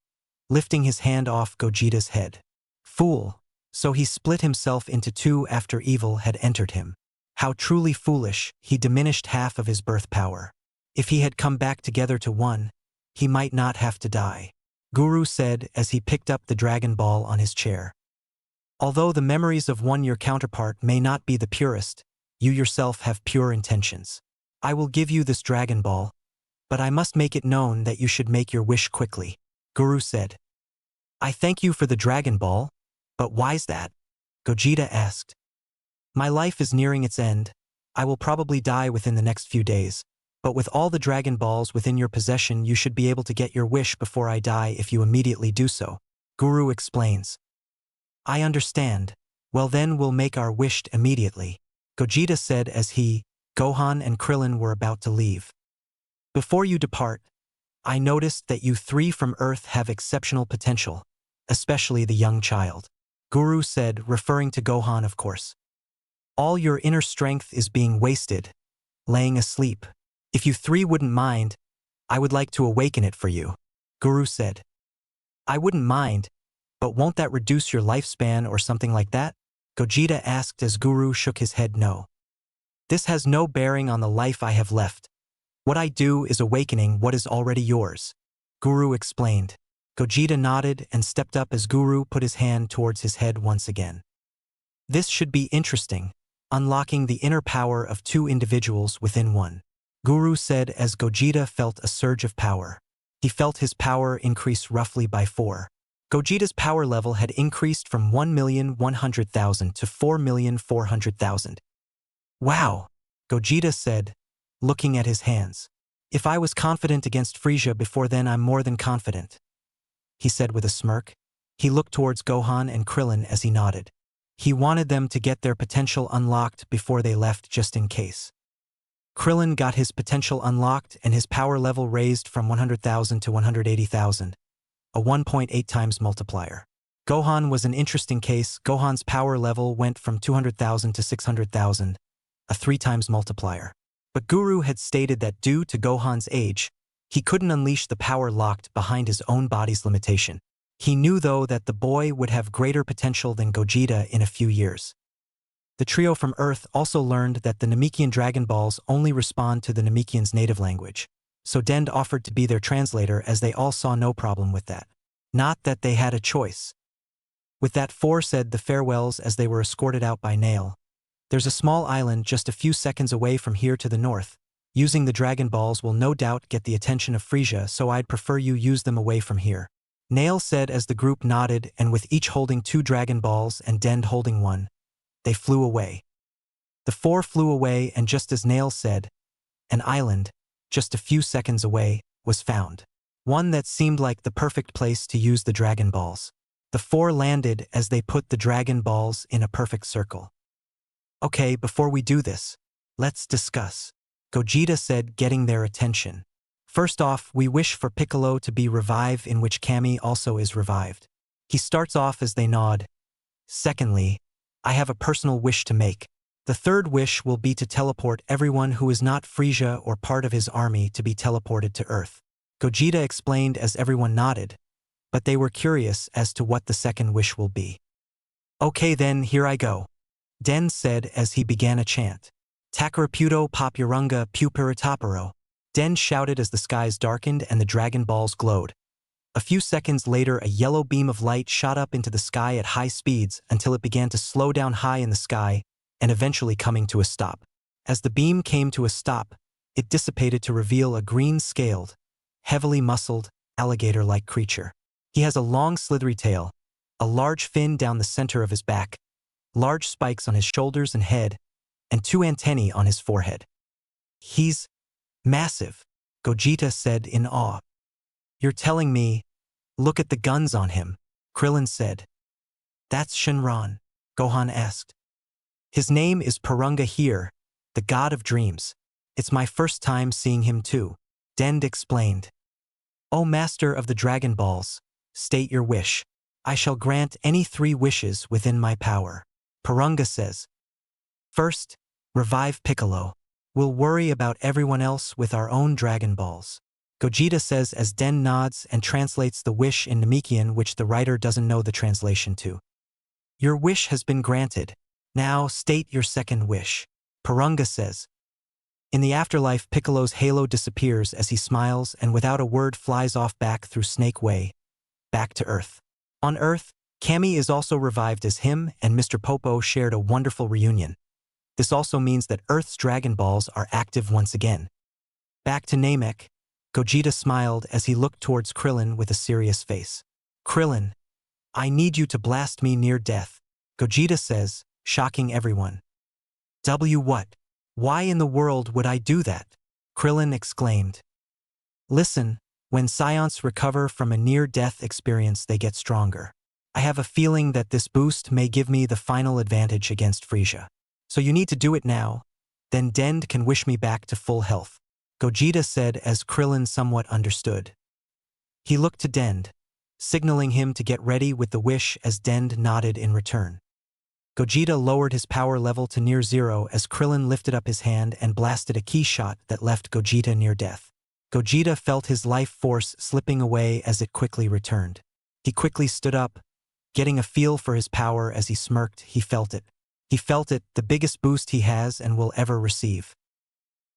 lifting his hand off Gogeta's head. Fool. So he split himself into two after evil had entered him. How truly foolish, he diminished half of his birth power. If he had come back together to one, he might not have to die, Guru said as he picked up the Dragon Ball on his chair. Although the memories of your counterpart may not be the purest, you yourself have pure intentions. I will give you this Dragon Ball, but I must make it known that you should make your wish quickly, Guru said. I thank you for the Dragon Ball, but why's that? Gogeta asked. My life is nearing its end. I will probably die within the next few days, but with all the Dragon Balls within your possession you should be able to get your wish before I die if you immediately do so, Guru explains. I understand. Well then we'll make our wish immediately, Gogeta said as he, Gohan and Krillin were about to leave. Before you depart, I noticed that you three from Earth have exceptional potential, especially the young child, Guru said, referring to Gohan of course. All your inner strength is being wasted, laying asleep. If you three wouldn't mind, I would like to awaken it for you, Guru said. I wouldn't mind, but won't that reduce your lifespan or something like that? Gogeta asked as Guru shook his head no. This has no bearing on the life I have left. What I do is awakening what is already yours, Guru explained. Gogeta nodded and stepped up as Guru put his hand towards his head once again. This should be interesting, unlocking the inner power of two individuals within one, Guru said as Gogeta felt a surge of power. He felt his power increase roughly by 4. Gogeta's power level had increased from 1,100,000 to 4,400,000. Wow, Gogeta said, looking at his hands. If I was confident against Frieza before then I'm more than confident, he said with a smirk. He looked towards Gohan and Krillin as he nodded. He wanted them to get their potential unlocked before they left just in case. Krillin got his potential unlocked and his power level raised from 100,000 to 180,000, a 1.8 times multiplier. Gohan was an interesting case. Gohan's power level went from 200,000 to 600,000, a 3 times multiplier. But Guru had stated that due to Gohan's age, he couldn't unleash the power locked behind his own body's limitation. He knew though that the boy would have greater potential than Gogeta in a few years. The trio from Earth also learned that the Namekian Dragon Balls only respond to the Namekian's native language, so Dend offered to be their translator as they all saw no problem with that. Not that they had a choice. With that 4 said the farewells as they were escorted out by Nail. There's a small island just a few seconds away from here to the north. Using the Dragon Balls will no doubt get the attention of Frieza, so I'd prefer you use them away from here, Nail said as the group nodded, and with each holding 2 Dragon Balls and Dend holding 1, they flew away. The 4 flew away, and just as Nail said, an island, just a few seconds away, was found. One that seemed like the perfect place to use the Dragon Balls. The 4 landed as they put the Dragon Balls in a perfect circle. Okay, before we do this, let's discuss, Gogeta said, getting their attention. First off, we wish for Piccolo to be revived, in which Kami also is revived. He starts off as they nod. Secondly, I have a personal wish to make. The third wish will be to teleport everyone who is not Frieza or part of his army to be teleported to Earth, Gogeta explained as everyone nodded, but they were curious as to what the second wish will be. Okay then, here I go, Den said as he began a chant. Takaraputo Popurunga Pupiritaparo. Den shouted as the skies darkened and the Dragon Balls glowed. A few seconds later, a yellow beam of light shot up into the sky at high speeds until it began to slow down high in the sky and eventually coming to a stop. As the beam came to a stop, it dissipated to reveal a green-scaled, heavily muscled, alligator-like creature. He has a long slithery tail, a large fin down the center of his back, large spikes on his shoulders and head, and 2 antennae on his forehead. He's massive, Gogeta said in awe. You're telling me, look at the guns on him, Krillin said. That's Shenron, Gohan asked. His name is Purunga here, the god of dreams. It's my first time seeing him too, Dend explained. O Master of the Dragon Balls, state your wish. I shall grant any 3 wishes within my power, Purunga says. First, revive Piccolo. We'll worry about everyone else with our own Dragon Balls. Gogeta says as Den nods and translates the wish in Namekian, which the writer doesn't know the translation to. Your wish has been granted. Now state your second wish. Purunga says. In the afterlife, Piccolo's halo disappears as he smiles and without a word flies off back through Snake Way, back to Earth. On Earth, Kami is also revived as him and Mr. Popo shared a wonderful reunion. This also means that Earth's Dragon Balls are active once again. Back to Namek, Gogeta smiled as he looked towards Krillin with a serious face. Krillin, I need you to blast me near death, Gogeta says, shocking everyone. What? Why in the world would I do that? Krillin exclaimed. Listen, when Scions recover from a near-death experience they get stronger. I have a feeling that this boost may give me the final advantage against Frieza. So you need to do it now, then Dend can wish me back to full health, Gogeta said as Krillin somewhat understood. He looked to Dend, signaling him to get ready with the wish as Dend nodded in return. Gogeta lowered his power level to near zero as Krillin lifted up his hand and blasted a key shot that left Gogeta near death. Gogeta felt his life force slipping away as it quickly returned. He quickly stood up, getting a feel for his power as he smirked. He felt it. He felt it, the biggest boost he has and will ever receive.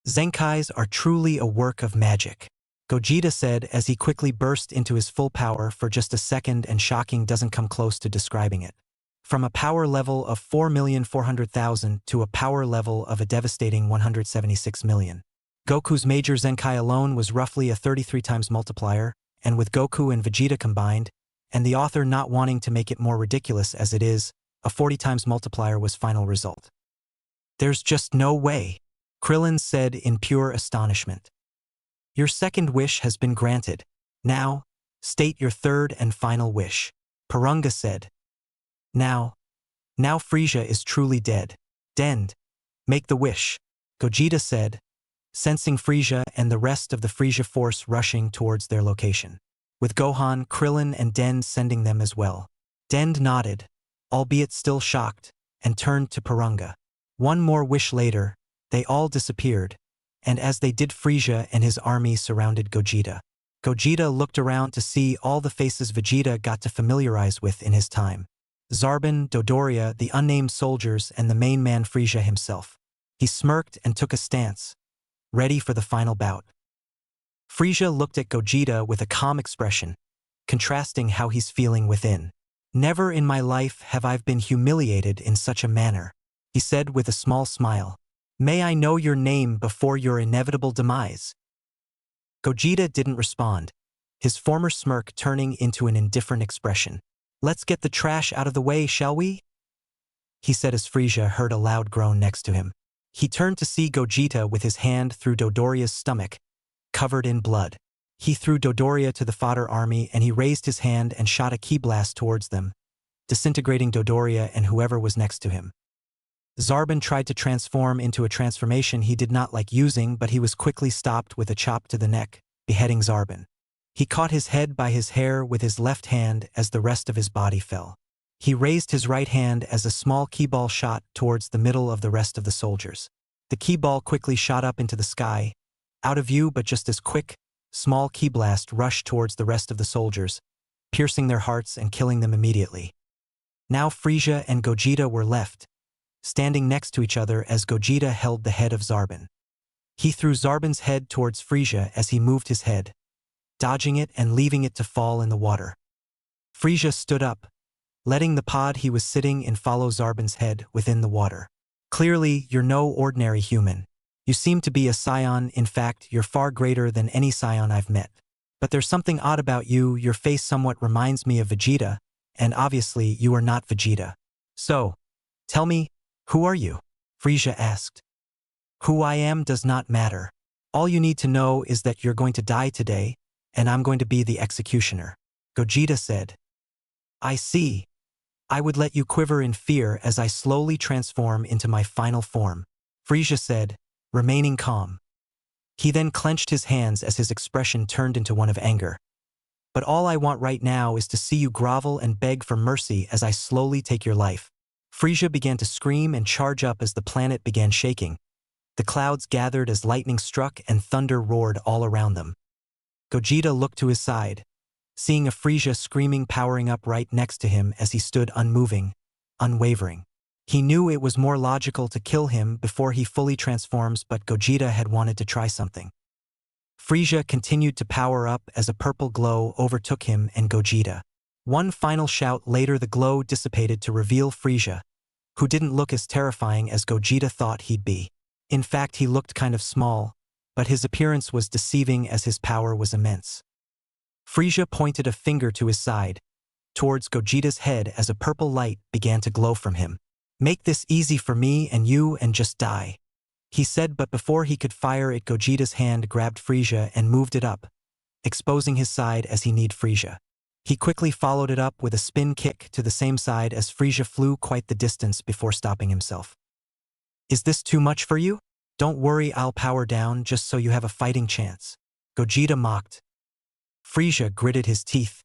Zenkais are truly a work of magic, Gogeta said as he quickly burst into his full power for just a second, and shocking doesn't come close to describing it. From a power level of 4,400,000 to a power level of a devastating 176 million. Goku's major Zenkai alone was roughly a 33 times multiplier, and with Goku and Vegeta combined, and the author not wanting to make it more ridiculous as it is, a 40 times multiplier was final result. There's just no way, Krillin said in pure astonishment. Your second wish has been granted. Now, state your third and final wish, Purunga said. Now Frieza is truly dead. Dend, make the wish, Gogeta said, sensing Frieza and the rest of the Frieza force rushing towards their location, with Gohan, Krillin and Dend sending them as well. Dend nodded, albeit still shocked, and turned to Purunga. One more wish later, they all disappeared, and as they did, Frieza and his army surrounded Gogeta. Gogeta looked around to see all the faces Vegeta got to familiarize with in his time. Zarbon, Dodoria, the unnamed soldiers, and the main man Frieza himself. He smirked and took a stance, ready for the final bout. Frieza looked at Gogeta with a calm expression, contrasting how he's feeling within. Never in my life have I been humiliated in such a manner, he said with a small smile. May I know your name before your inevitable demise? Gogeta didn't respond, his former smirk turning into an indifferent expression. Let's get the trash out of the way, shall we? He said as Frieza heard a loud groan next to him. He turned to see Gogeta with his hand through Dodoria's stomach, covered in blood. He threw Dodoria to the fodder army and he raised his hand and shot a ki blast towards them, disintegrating Dodoria and whoever was next to him. Zarbon tried to transform into a transformation he did not like using, but he was quickly stopped with a chop to the neck, beheading Zarbon. He caught his head by his hair with his left hand as the rest of his body fell. He raised his right hand as a small ki ball shot towards the middle of the rest of the soldiers. The ki ball quickly shot up into the sky, out of view, but just as quick, small ki blast rushed towards the rest of the soldiers, piercing their hearts and killing them immediately. Now Frieza and Gogeta were left, standing next to each other as Gogeta held the head of Zarbon. He threw Zarbon's head towards Frieza as he moved his head, dodging it and leaving it to fall in the water. Frieza stood up, letting the pod he was sitting in follow Zarbon's head within the water. Clearly, you're no ordinary human. You seem to be a Scion. In fact, you're far greater than any Scion I've met. But there's something odd about you. Your face somewhat reminds me of Vegeta, and obviously you are not Vegeta. So, tell me, who are you? Frieza asked. Who I am does not matter. All you need to know is that you're going to die today, and I'm going to be the executioner, Gogeta said. I see. I would let you quiver in fear as I slowly transform into my final form, Frieza said, remaining calm. He then clenched his hands as his expression turned into one of anger. But all I want right now is to see you grovel and beg for mercy as I slowly take your life. Frieza began to scream and charge up as the planet began shaking, The clouds gathered as lightning struck and thunder roared all around them. Gogeta looked to his side, seeing a Frieza screaming powering up right next to him as he stood unmoving, unwavering. He knew it was more logical to kill him before he fully transforms, but Gogeta had wanted to try something. Frieza continued to power up as a purple glow overtook him and Gogeta. One final shout later, the glow dissipated to reveal Frieza, who didn't look as terrifying as Gogeta thought he'd be. In fact, he looked kind of small, but his appearance was deceiving as his power was immense. Frieza pointed a finger to his side, towards Gogeta's head as a purple light began to glow from him. "Make this easy for me and you and just die," he said, but before he could fire it, Gogeta's hand grabbed Frieza and moved it up, exposing his side as he kneed Frieza. He quickly followed it up with a spin kick to the same side as Frieza flew quite the distance before stopping himself. "Is this too much for you? Don't worry, I'll power down just so you have a fighting chance," Gogeta mocked. Frieza gritted his teeth.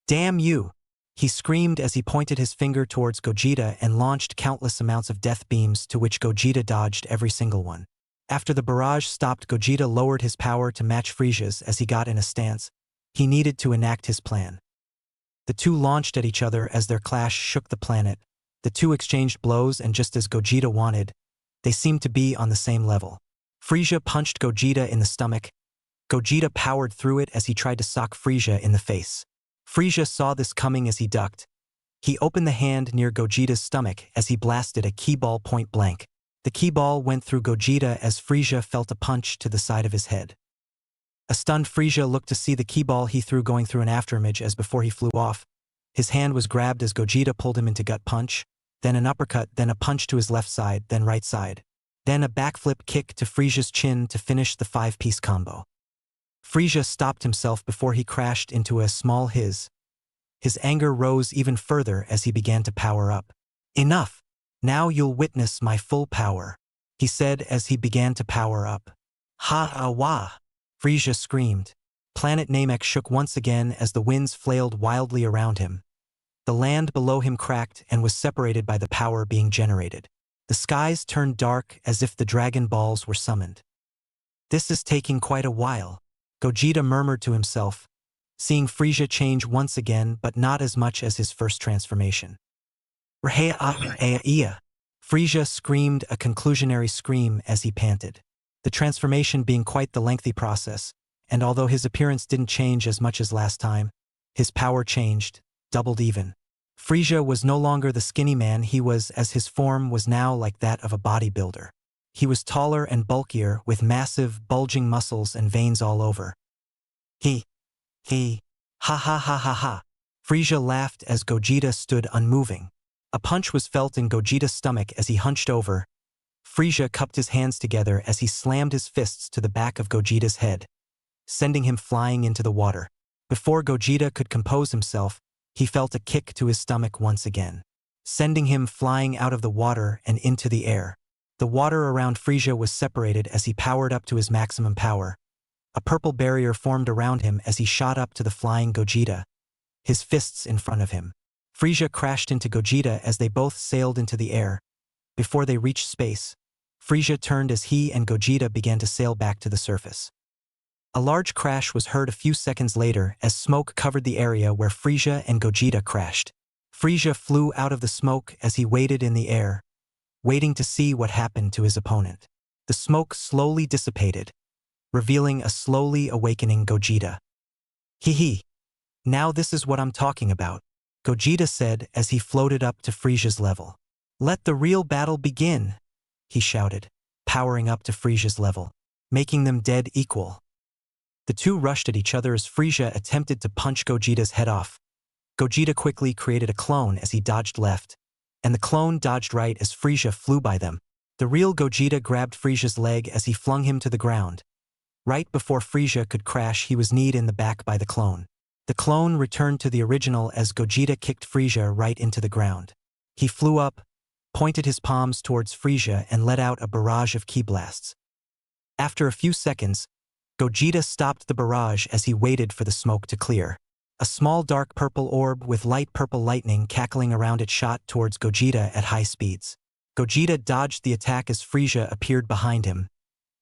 "Damn you!" he screamed as he pointed his finger towards Gogeta and launched countless amounts of death beams to which Gogeta dodged every single one. After the barrage stopped, Gogeta lowered his power to match Frieza's as he got in a stance. He needed to enact his plan. The two launched at each other as their clash shook the planet. The two exchanged blows, and just as Gogeta wanted, they seemed to be on the same level. Frieza punched Gogeta in the stomach. Gogeta powered through it as he tried to sock Frieza in the face. Frieza saw this coming as he ducked. He opened the hand near Gogeta's stomach as he blasted a key ball point blank. The key ball went through Gogeta as Frieza felt a punch to the side of his head. A stunned Frieza looked to see the key ball he threw going through an afterimage as before he flew off. His hand was grabbed as Gogeta pulled him into gut punch, then an uppercut, then a punch to his left side, then right side. Then a backflip kick to Frieza's chin to finish the five-piece combo. Frieza stopped himself before he crashed into a small hiss. His anger rose even further as he began to power up. "Enough! Now you'll witness my full power," he said as he began to power up. "Ha-ah-wah!" Frieza screamed. Planet Namek shook once again as the winds flailed wildly around him. The land below him cracked and was separated by the power being generated. The skies turned dark as if the Dragon Balls were summoned. "This is taking quite a while," Gogeta murmured to himself, seeing Frieza change once again, but not as much as his first transformation. "Rhea-ah-ea-ea!" Frieza screamed a conclusionary scream as he panted. The transformation being quite the lengthy process, and although his appearance didn't change as much as last time, his power changed, doubled even. Frieza was no longer the skinny man he was, as his form was now like that of a bodybuilder. He was taller and bulkier, with massive, bulging muscles and veins all over. He, ha ha ha ha ha. Frieza laughed as Gogeta stood unmoving. A punch was felt in Gogeta's stomach as he hunched over. Frieza cupped his hands together as he slammed his fists to the back of Gogeta's head, sending him flying into the water. Before Gogeta could compose himself, he felt a kick to his stomach once again, sending him flying out of the water and into the air. The water around Frieza was separated as he powered up to his maximum power. A purple barrier formed around him as he shot up to the flying Gogeta, his fists in front of him. Frieza crashed into Gogeta as they both sailed into the air. Before they reached space, Frieza turned as he and Gogeta began to sail back to the surface. A large crash was heard a few seconds later as smoke covered the area where Frieza and Gogeta crashed. Frieza flew out of the smoke as he waited in the air, waiting to see what happened to his opponent. The smoke slowly dissipated, revealing a slowly awakening Gogeta. "Hee. Now this is what I'm talking about," Gogeta said as he floated up to Frieza's level. "Let the real battle begin," he shouted, powering up to Frieza's level, making them dead equal. The two rushed at each other as Frieza attempted to punch Gogeta's head off. Gogeta quickly created a clone as he dodged left, and the clone dodged right as Frieza flew by them. The real Gogeta grabbed Frieza's leg as he flung him to the ground. Right before Frieza could crash, he was kneed in the back by the clone. The clone returned to the original as Gogeta kicked Frieza right into the ground. He flew up, pointed his palms towards Frieza and let out a barrage of ki blasts. After a few seconds, Gogeta stopped the barrage as he waited for the smoke to clear. A small dark purple orb with light purple lightning cackling around it shot towards Gogeta at high speeds. Gogeta dodged the attack as Frieza appeared behind him,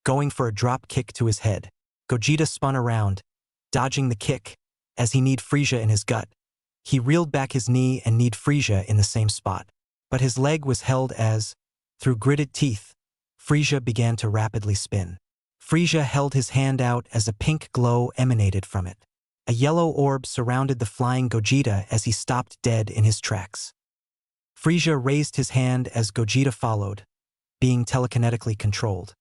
going for a drop kick to his head. Gogeta spun around, dodging the kick, as he kneed Frieza in his gut. He reeled back his knee and kneed Frieza in the same spot. But his leg was held as, through gritted teeth, Frieza began to rapidly spin. Frieza held his hand out as a pink glow emanated from it. A yellow orb surrounded the flying Gogeta as he stopped dead in his tracks. Frieza raised his hand as Gogeta followed, being telekinetically controlled.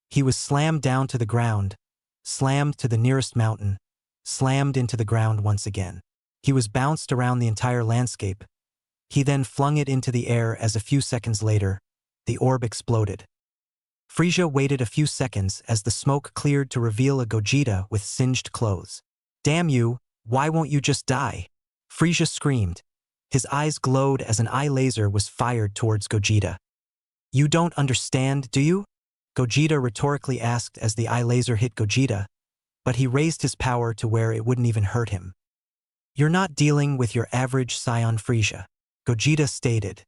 He was slammed down to the ground, slammed to the nearest mountain, slammed into the ground once again. He was bounced around the entire landscape. He then flung it into the air as a few seconds later, the orb exploded. Frieza waited a few seconds as the smoke cleared to reveal a Gogeta with singed clothes. "Damn you, why won't you just die?" Frieza screamed. His eyes glowed as an eye laser was fired towards Gogeta. "You don't understand, do you?" Gogeta rhetorically asked as the eye laser hit Gogeta, but he raised his power to where it wouldn't even hurt him. "You're not dealing with your average Saiyan Frieza," Gogeta stated.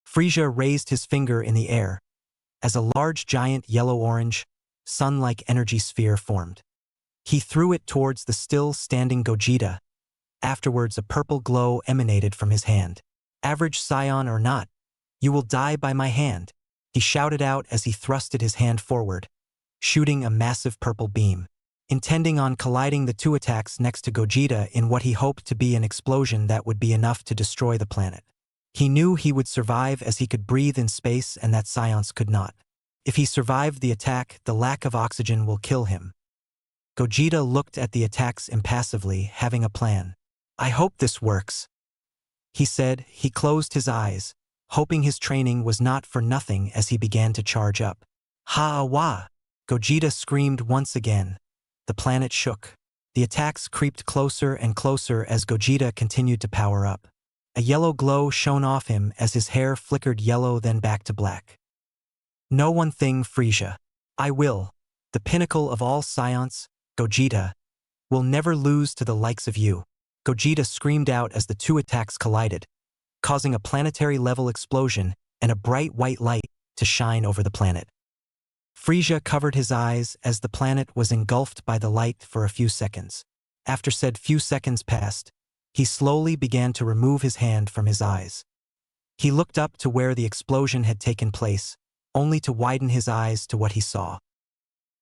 Frieza raised his finger in the air, as a large giant yellow-orange, sun-like energy sphere formed. He threw it towards the still-standing Gogeta. Afterwards, a purple glow emanated from his hand. "Average Saiyan or not, you will die by my hand," he shouted out as he thrusted his hand forward, shooting a massive purple beam, intending on colliding the two attacks next to Gogeta in what he hoped to be an explosion that would be enough to destroy the planet. He knew he would survive as he could breathe in space and that Saiyan's could not. If he survived the attack, the lack of oxygen will kill him. Gogeta looked at the attacks impassively, having a plan. "I hope this works," he said. He closed his eyes, hoping his training was not for nothing as he began to charge up. "Ha-wah!" Gogeta screamed once again. The planet shook. The attacks creeped closer and closer as Gogeta continued to power up. A yellow glow shone off him as his hair flickered yellow then back to black. "No one thing, Frieza. I will, the pinnacle of all Saiyans, Gogeta, will never lose to the likes of you." Gogeta screamed out as the two attacks collided, causing a planetary-level explosion and a bright white light to shine over the planet. Frieza covered his eyes as the planet was engulfed by the light for a few seconds. After said few seconds passed, he slowly began to remove his hand from his eyes. He looked up to where the explosion had taken place, only to widen his eyes to what he saw.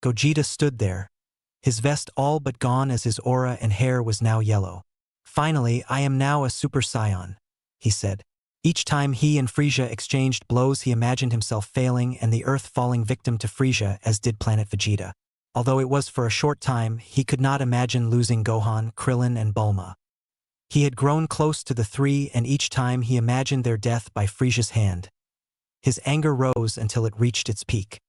Gogeta stood there, his vest all but gone as his aura and hair was now yellow. "Finally, I am now a Super Saiyan," he said. Each time he and Frieza exchanged blows, he imagined himself failing and the Earth falling victim to Frieza, as did Planet Vegeta. Although it was for a short time, he could not imagine losing Gohan, Krillin, and Bulma. He had grown close to the three, and each time he imagined their death by Frieza's hand. His anger rose until it reached its peak.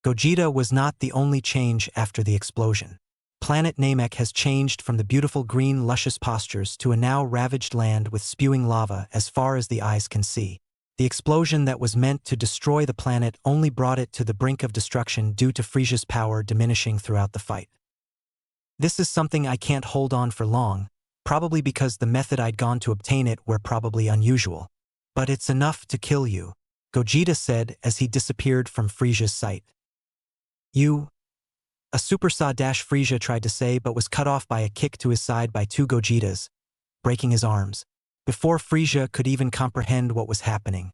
Gogeta was not the only change after the explosion. Planet Namek has changed from the beautiful green luscious pastures to a now ravaged land with spewing lava as far as the eyes can see. The explosion that was meant to destroy the planet only brought it to the brink of destruction due to Frieza's power diminishing throughout the fight. "This is something I can't hold on for long, probably because the method I'd gone to obtain it were probably unusual. But it's enough to kill you," Gogeta said as he disappeared from Frieza's sight. "You..." A Super Frieza tried to say but was cut off by a kick to his side by two Gogetas, breaking his arms. Before Frieza could even comprehend what was happening,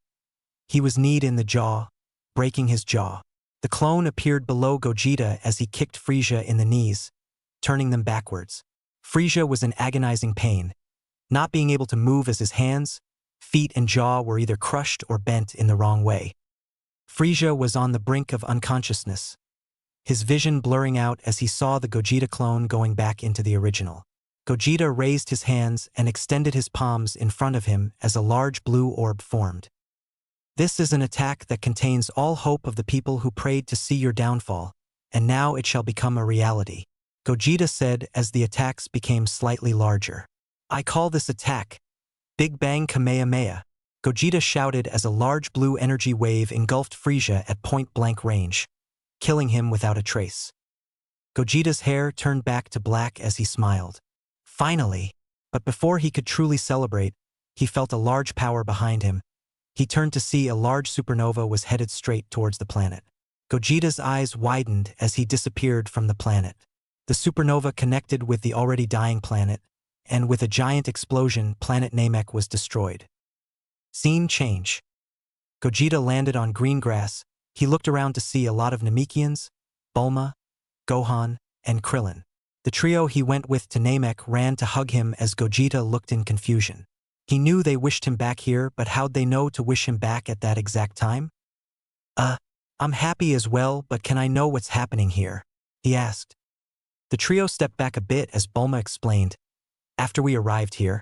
he was kneed in the jaw, breaking his jaw. The clone appeared below Gogeta as he kicked Frieza in the knees, turning them backwards. Frieza was in agonizing pain, not being able to move as his hands, feet, and jaw were either crushed or bent in the wrong way. Frieza was on the brink of unconsciousness, his vision blurring out as he saw the Gogeta clone going back into the original. Gogeta raised his hands and extended his palms in front of him as a large blue orb formed. "This is an attack that contains all hope of the people who prayed to see your downfall, and now it shall become a reality," Gogeta said as the attacks became slightly larger. "I call this attack Big Bang Kamehameha," Gogeta shouted as a large blue energy wave engulfed Frieza at point-blank range, killing him without a trace. Gogeta's hair turned back to black as he smiled. Finally! But before he could truly celebrate, he felt a large power behind him, He turned to see a large supernova was headed straight towards the planet. Gogeta's eyes widened as he disappeared from the planet. The supernova connected with the already dying planet, and with a giant explosion, planet Namek was destroyed. Scene change. Gogeta landed on green grass. He looked around to see a lot of Namekians, Bulma, Gohan, and Krillin. The trio he went with to Namek ran to hug him as Gogeta looked in confusion. He knew they wished him back here, but how'd they know to wish him back at that exact time? I'm happy as well, but can I know what's happening here? He asked. The trio stepped back a bit as Bulma explained. After we arrived here,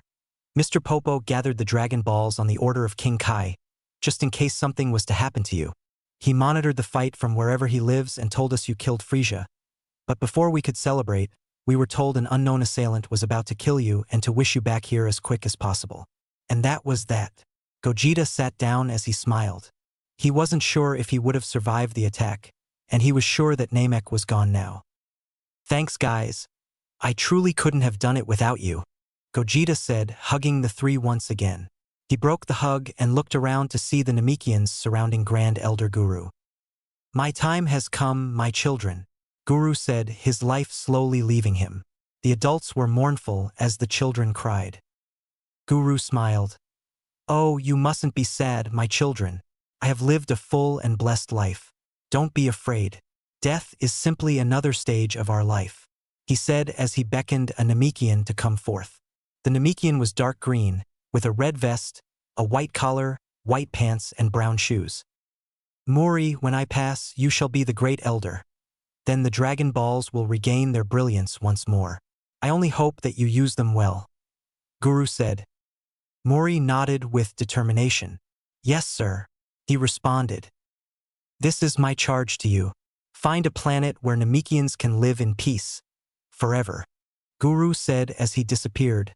Mr. Popo gathered the Dragon Balls on the order of King Kai, just in case something was to happen to you. He monitored the fight from wherever he lives and told us you killed Frieza. But before we could celebrate, we were told an unknown assailant was about to kill you and to wish you back here as quick as possible. And that was that. Gogeta sat down as he smiled. He wasn't sure if he would have survived the attack, and he was sure that Namek was gone now. Thanks, guys. I truly couldn't have done it without you, Gogeta said, hugging the three once again. He broke the hug and looked around to see the Namekians surrounding Grand Elder Guru. My time has come, my children, Guru said, his life slowly leaving him. The adults were mournful as the children cried. Guru smiled. Oh, you mustn't be sad, my children. I have lived a full and blessed life. Don't be afraid. Death is simply another stage of our life, he said as he beckoned a Namekian to come forth. The Namekian was dark green, with a red vest, a white collar, white pants, and brown shoes. Mori, when I pass, you shall be the great elder. Then the Dragon Balls will regain their brilliance once more. I only hope that you use them well, Guru said. Mori nodded with determination. Yes, sir, he responded. This is my charge to you. Find a planet where Namekians can live in peace, forever, Guru said as he disappeared,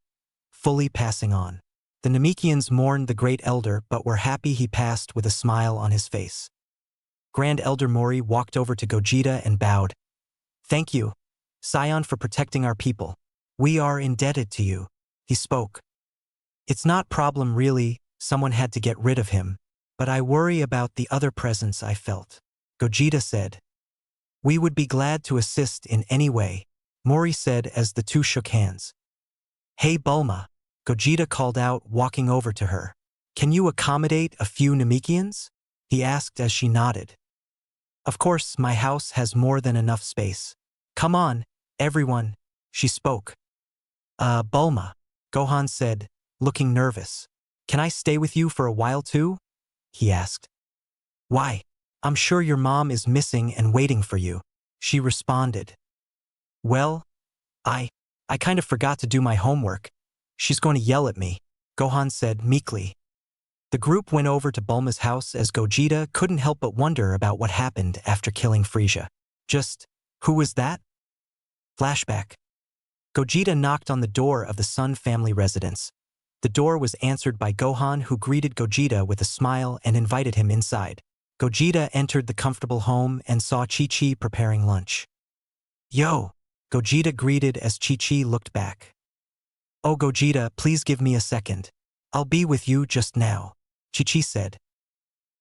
fully passing on. The Namekians mourned the great elder but were happy he passed with a smile on his face. Grand Elder Mori walked over to Gogeta and bowed. Thank you, Scion, for protecting our people. We are indebted to you, he spoke. It's not problem really, someone had to get rid of him, but I worry about the other presence I felt, Gogeta said. We would be glad to assist in any way, Mori said as the two shook hands. Hey Bulma, Gogeta called out, walking over to her. Can you accommodate a few Namekians? He asked as she nodded. Of course, my house has more than enough space. Come on, everyone, she spoke. Bulma, Gohan said, looking nervous. Can I stay with you for a while too? He asked. Why? I'm sure your mom is missing and waiting for you, she responded. Well, I kind of forgot to do my homework. She's going to yell at me, Gohan said meekly. The group went over to Bulma's house as Gogeta couldn't help but wonder about what happened after killing Frieza. Just, who was that? Flashback. Gogeta knocked on the door of the Sun family residence. The door was answered by Gohan, who greeted Gogeta with a smile and invited him inside. Gogeta entered the comfortable home and saw Chi-Chi preparing lunch. Yo, Gogeta greeted as Chi-Chi looked back. Oh Gogeta, please give me a second. I'll be with you just now, Chi-Chi said.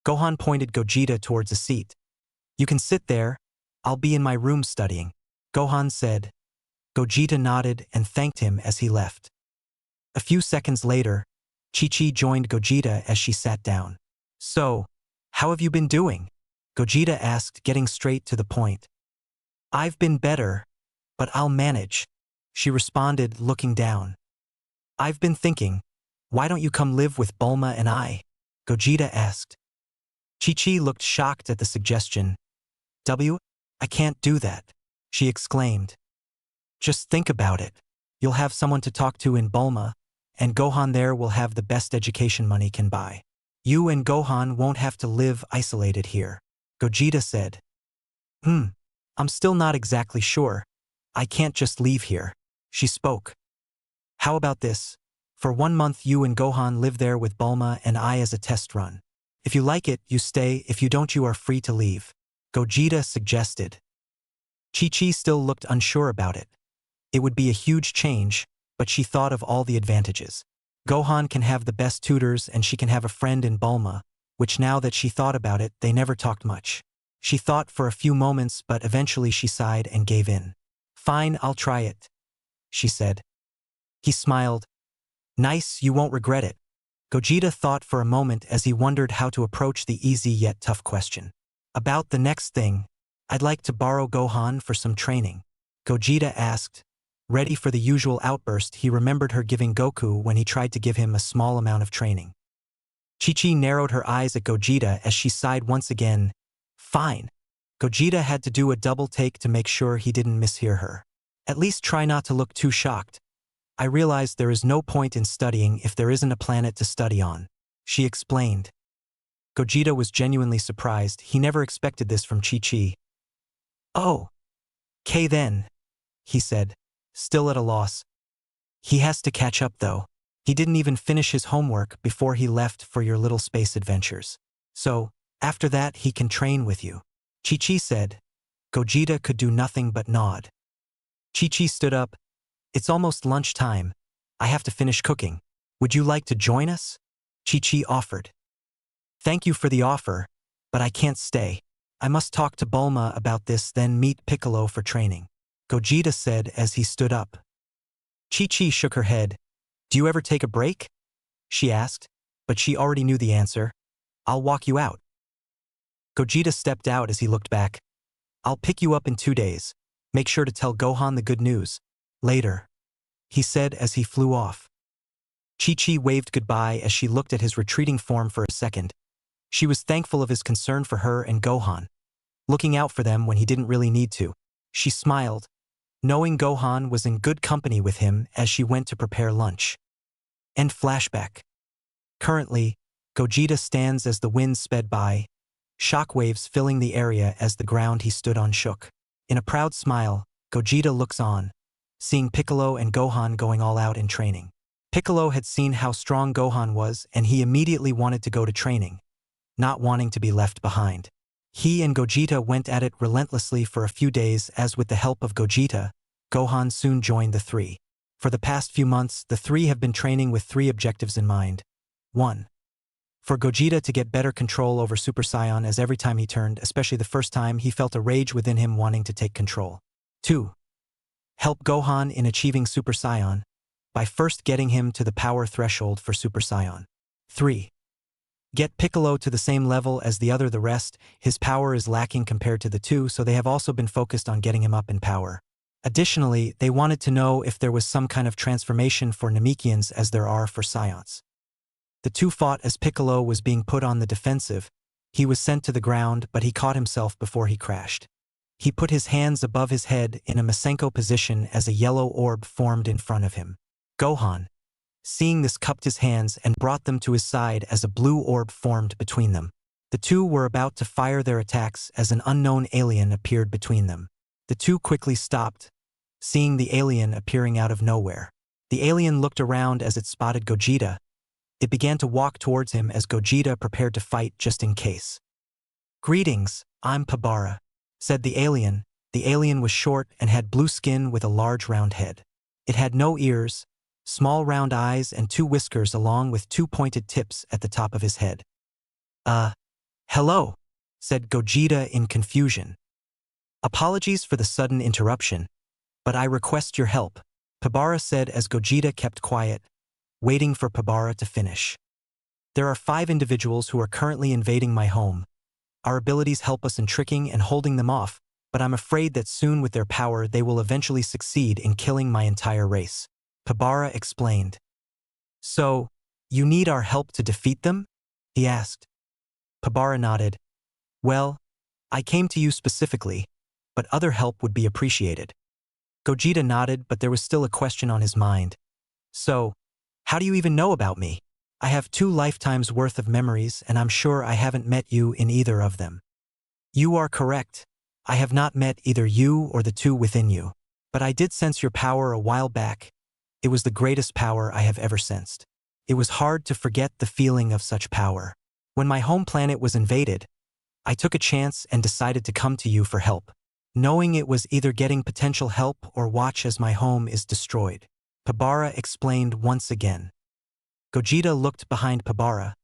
Gohan pointed Gogeta towards a seat. You can sit there, I'll be in my room studying, Gohan said. Gogeta nodded and thanked him as he left. A few seconds later, Chi-Chi joined Gogeta as she sat down. So, how have you been doing? Gogeta asked, getting straight to the point. I've been better, but I'll manage, she responded, looking down. I've been thinking, why don't you come live with Bulma and I? Gogeta asked. Chi-Chi looked shocked at the suggestion. I can't do that, she exclaimed. Just think about it. You'll have someone to talk to in Bulma, and Gohan there will have the best education money can buy. You and Gohan won't have to live isolated here, Gogeta said. I'm still not exactly sure. I can't just leave here, she spoke. How about this? For 1 month you and Gohan live there with Bulma and I as a test run. If you like it, you stay. If you don't, you are free to leave, Gogeta suggested. Chi-Chi still looked unsure about it. It would be a huge change, but she thought of all the advantages. Gohan can have the best tutors and she can have a friend in Bulma, which now that she thought about it, they never talked much. She thought for a few moments, but eventually she sighed and gave in. Fine, I'll try it, she said. He smiled. Nice, you won't regret it. Gogeta thought for a moment as he wondered how to approach the easy yet tough question. About the next thing, I'd like to borrow Gohan for some training, Gogeta asked. Ready for the usual outburst he remembered her giving Goku when he tried to give him a small amount of training. Chi-Chi narrowed her eyes at Gogeta as she sighed once again. Fine. Gogeta had to do a double take to make sure he didn't mishear her. At least try not to look too shocked. I realize there is no point in studying if there isn't a planet to study on, she explained. Gogeta was genuinely surprised. He never expected this from Chi-Chi. Oh. K then, he said, still at a loss. He has to catch up though. He didn't even finish his homework before he left for your little space adventures. So, after that he can train with you, Chi-Chi said. Gogeta could do nothing but nod. Chi-Chi stood up. It's almost lunchtime. I have to finish cooking. Would you like to join us? Chi-Chi offered. Thank you for the offer, but I can't stay. I must talk to Bulma about this, then meet Piccolo for training, Gogeta said as he stood up. Chi-Chi shook her head. Do you ever take a break? She asked, but she already knew the answer. I'll walk you out. Gogeta stepped out as he looked back. I'll pick you up in 2 days. Make sure to tell Gohan the good news. Later, he said as he flew off. Chi-Chi waved goodbye as she looked at his retreating form for a second. She was thankful of his concern for her and Gohan, looking out for them when he didn't really need to. She smiled, knowing Gohan was in good company with him as she went to prepare lunch. End flashback. Currently, Gogeta stands as the wind sped by, shockwaves filling the area as the ground he stood on shook. In a proud smile, Gogeta looks on, seeing Piccolo and Gohan going all out in training. Piccolo had seen how strong Gohan was and he immediately wanted to go to training, not wanting to be left behind. He and Gogeta went at it relentlessly for a few days as with the help of Gogeta, Gohan soon joined the three. For the past few months, the three have been training with 3 objectives in mind. 1. For Gogeta to get better control over Super Saiyan, as every time he turned, especially the first time, he felt a rage within him wanting to take control. 2. Help Gohan in achieving Super Saiyan by first getting him to the power threshold for Super Saiyan. 3. Get Piccolo to the same level as the rest. His power is lacking compared to the 2, so they have also been focused on getting him up in power. Additionally, they wanted to know if there was some kind of transformation for Namekians as there are for Saiyans. The 2 fought as Piccolo was being put on the defensive. He was sent to the ground, but he caught himself before he crashed. He put his hands above his head in a Masenko position as a yellow orb formed in front of him. Gohan, seeing this, cupped his hands and brought them to his side as a blue orb formed between them. The 2 were about to fire their attacks as an unknown alien appeared between them. The 2 quickly stopped, seeing the alien appearing out of nowhere. The alien looked around as it spotted Gogeta. It began to walk towards him as Gogeta prepared to fight just in case. Greetings, I'm Pabara, said the alien. The alien was short and had blue skin with a large round head. It had no ears, small round eyes and 2 whiskers along with 2 pointed tips at the top of his head. Hello, said Gogeta in confusion. Apologies for the sudden interruption, but I request your help, Pabara said as Gogeta kept quiet, waiting for Pabara to finish. There are 5 individuals who are currently invading my home. Our abilities help us in tricking and holding them off, but I'm afraid that soon with their power they will eventually succeed in killing my entire race, Pabara explained. So, you need our help to defeat them? He asked. Pabara nodded. Well, I came to you specifically, but other help would be appreciated. Gogeta nodded, but there was still a question on his mind. So, how do you even know about me? I have 2 lifetimes worth of memories and I'm sure I haven't met you in either of them. You are correct. I have not met either you or the 2 within you. But I did sense your power a while back. It was the greatest power I have ever sensed. It was hard to forget the feeling of such power. When my home planet was invaded, I took a chance and decided to come to you for help, knowing it was either getting potential help or watch as my home is destroyed, Pabara explained once again. Gogeta looked behind Pabara,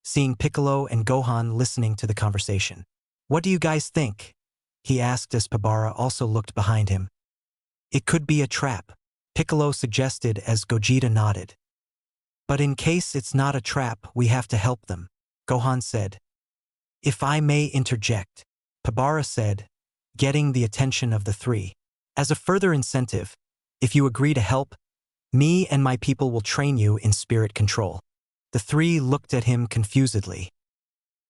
seeing Piccolo and Gohan listening to the conversation. "What do you guys think?" he asked as Pabara also looked behind him. "It could be a trap," Piccolo suggested as Gogeta nodded. "But in case it's not a trap, we have to help them," Gohan said. "If I may interject," Pabara said, getting the attention of the three. "As a further incentive, if you agree to help, me and my people will train you in spirit control." The three looked at him confusedly.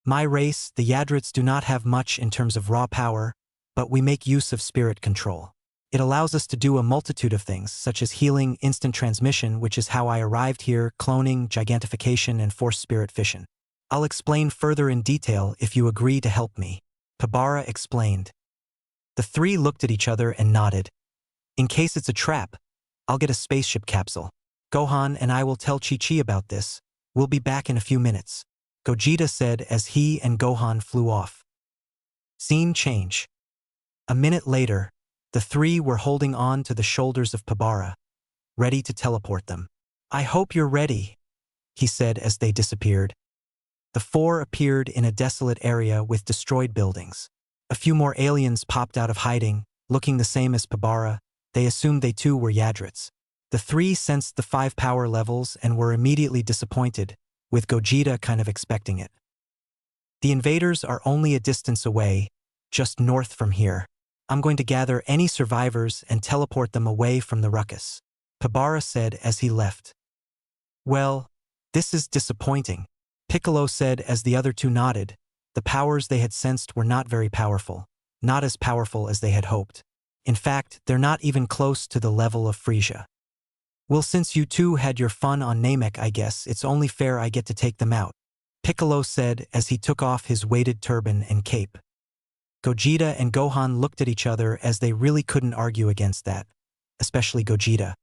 "My race, the Yadrits, do not have much in terms of raw power, but we make use of spirit control. It allows us to do a multitude of things, such as healing, instant transmission, which is how I arrived here, cloning, gigantification, and force spirit fission. I'll explain further in detail if you agree to help me," Pabara explained. The three looked at each other and nodded. "In case it's a trap, I'll get a spaceship capsule. Gohan and I will tell Chi-Chi about this. We'll be back in a few minutes," Gogeta said as he and Gohan flew off. Scene change. A minute later, the three were holding on to the shoulders of Pabara, ready to teleport them. "I hope you're ready," he said as they disappeared. The four appeared in a desolate area with destroyed buildings. A few more aliens popped out of hiding, looking the same as Pabara. They assumed they too were Yadrits. The three sensed the 5 power levels and were immediately disappointed, with Gogeta kind of expecting it. "The invaders are only a distance away, just north from here. I'm going to gather any survivors and teleport them away from the ruckus," Pabara said as he left. "Well, this is disappointing," Piccolo said as the other two nodded. The powers they had sensed were not very powerful, not as powerful as they had hoped. In fact, they're not even close to the level of Frisia. "Well, since you two had your fun on Namek, I guess it's only fair I get to take them out," Piccolo said as he took off his weighted turban and cape. Gogeta and Gohan looked at each other as they really couldn't argue against that, especially Gogeta.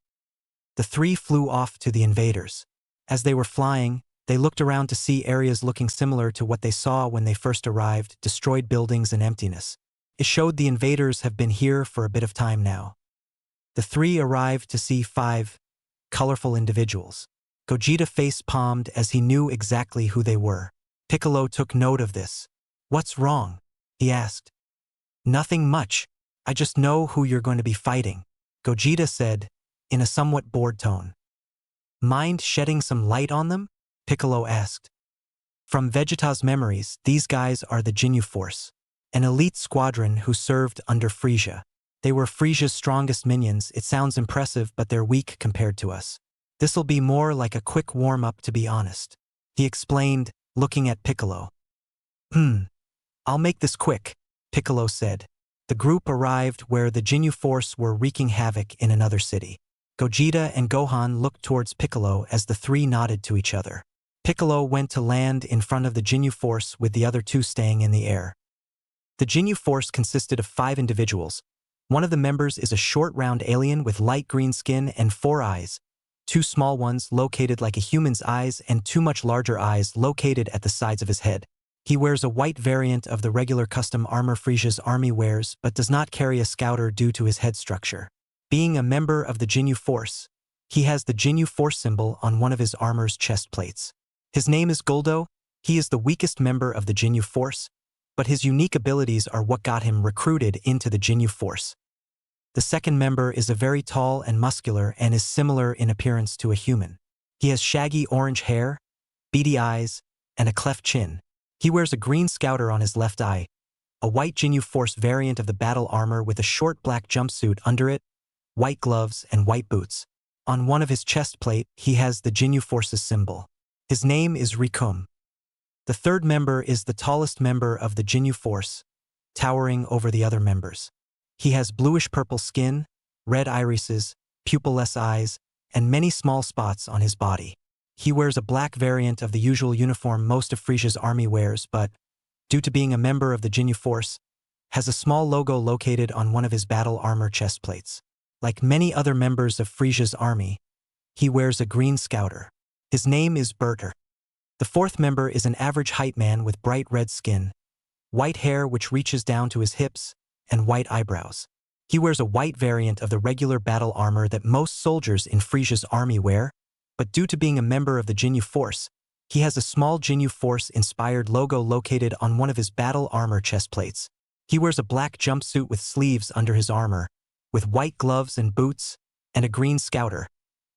The three flew off to the invaders. As they were flying, they looked around to see areas looking similar to what they saw when they first arrived, destroyed buildings and emptiness. It showed the invaders have been here for a bit of time now. The three arrived to see 5 colorful individuals. Gogeta face-palmed as he knew exactly who they were. Piccolo took note of this. "What's wrong?" he asked. "Nothing much. I just know who you're going to be fighting," Gogeta said, in a somewhat bored tone. "Mind shedding some light on them?" Piccolo asked. "From Vegeta's memories, these guys are the Ginyu Force, an elite squadron who served under Frisia. They were Frisia's strongest minions. It sounds impressive, but they're weak compared to us. This'll be more like a quick warm-up, to be honest," he explained, looking at Piccolo. I'll make this quick," Piccolo said. The group arrived where the Ginyu Force were wreaking havoc in another city. Gogeta and Gohan looked towards Piccolo as the three nodded to each other. Piccolo went to land in front of the Ginyu Force with the other two staying in the air. The Ginyu Force consisted of 5 individuals. One of the members is a short round alien with light green skin and 4 eyes, 2 small ones located like a human's eyes and 2 much larger eyes located at the sides of his head. He wears a white variant of the regular custom armor Frisia's army wears but does not carry a scouter due to his head structure. Being a member of the Ginyu Force, he has the Ginyu Force symbol on one of his armor's chest plates. His name is Guldo. He is the weakest member of the Ginyu Force, but his unique abilities are what got him recruited into the Ginyu Force. The second member is a very tall and muscular and is similar in appearance to a human. He has shaggy orange hair, beady eyes, and a cleft chin. He wears a green scouter on his left eye, a white Ginyu Force variant of the battle armor with a short black jumpsuit under it, white gloves, and white boots. On one of his chest plate, he has the Ginyu Force's symbol. His name is Rikum. The third member is the tallest member of the Ginyu Force, towering over the other members. He has bluish-purple skin, red irises, pupilless eyes, and many small spots on his body. He wears a black variant of the usual uniform most of Frisia's army wears, but, due to being a member of the Ginyu Force, has a small logo located on one of his battle armor chest plates. Like many other members of Frisia's army, he wears a green scouter. His name is Berter. The fourth member is an average height man with bright red skin, white hair which reaches down to his hips, and white eyebrows. He wears a white variant of the regular battle armor that most soldiers in Frisia's army wear, but due to being a member of the Jinyu Force, he has a small Jinyu Force-inspired logo located on one of his battle armor chest plates. He wears a black jumpsuit with sleeves under his armor, with white gloves and boots, and a green scouter.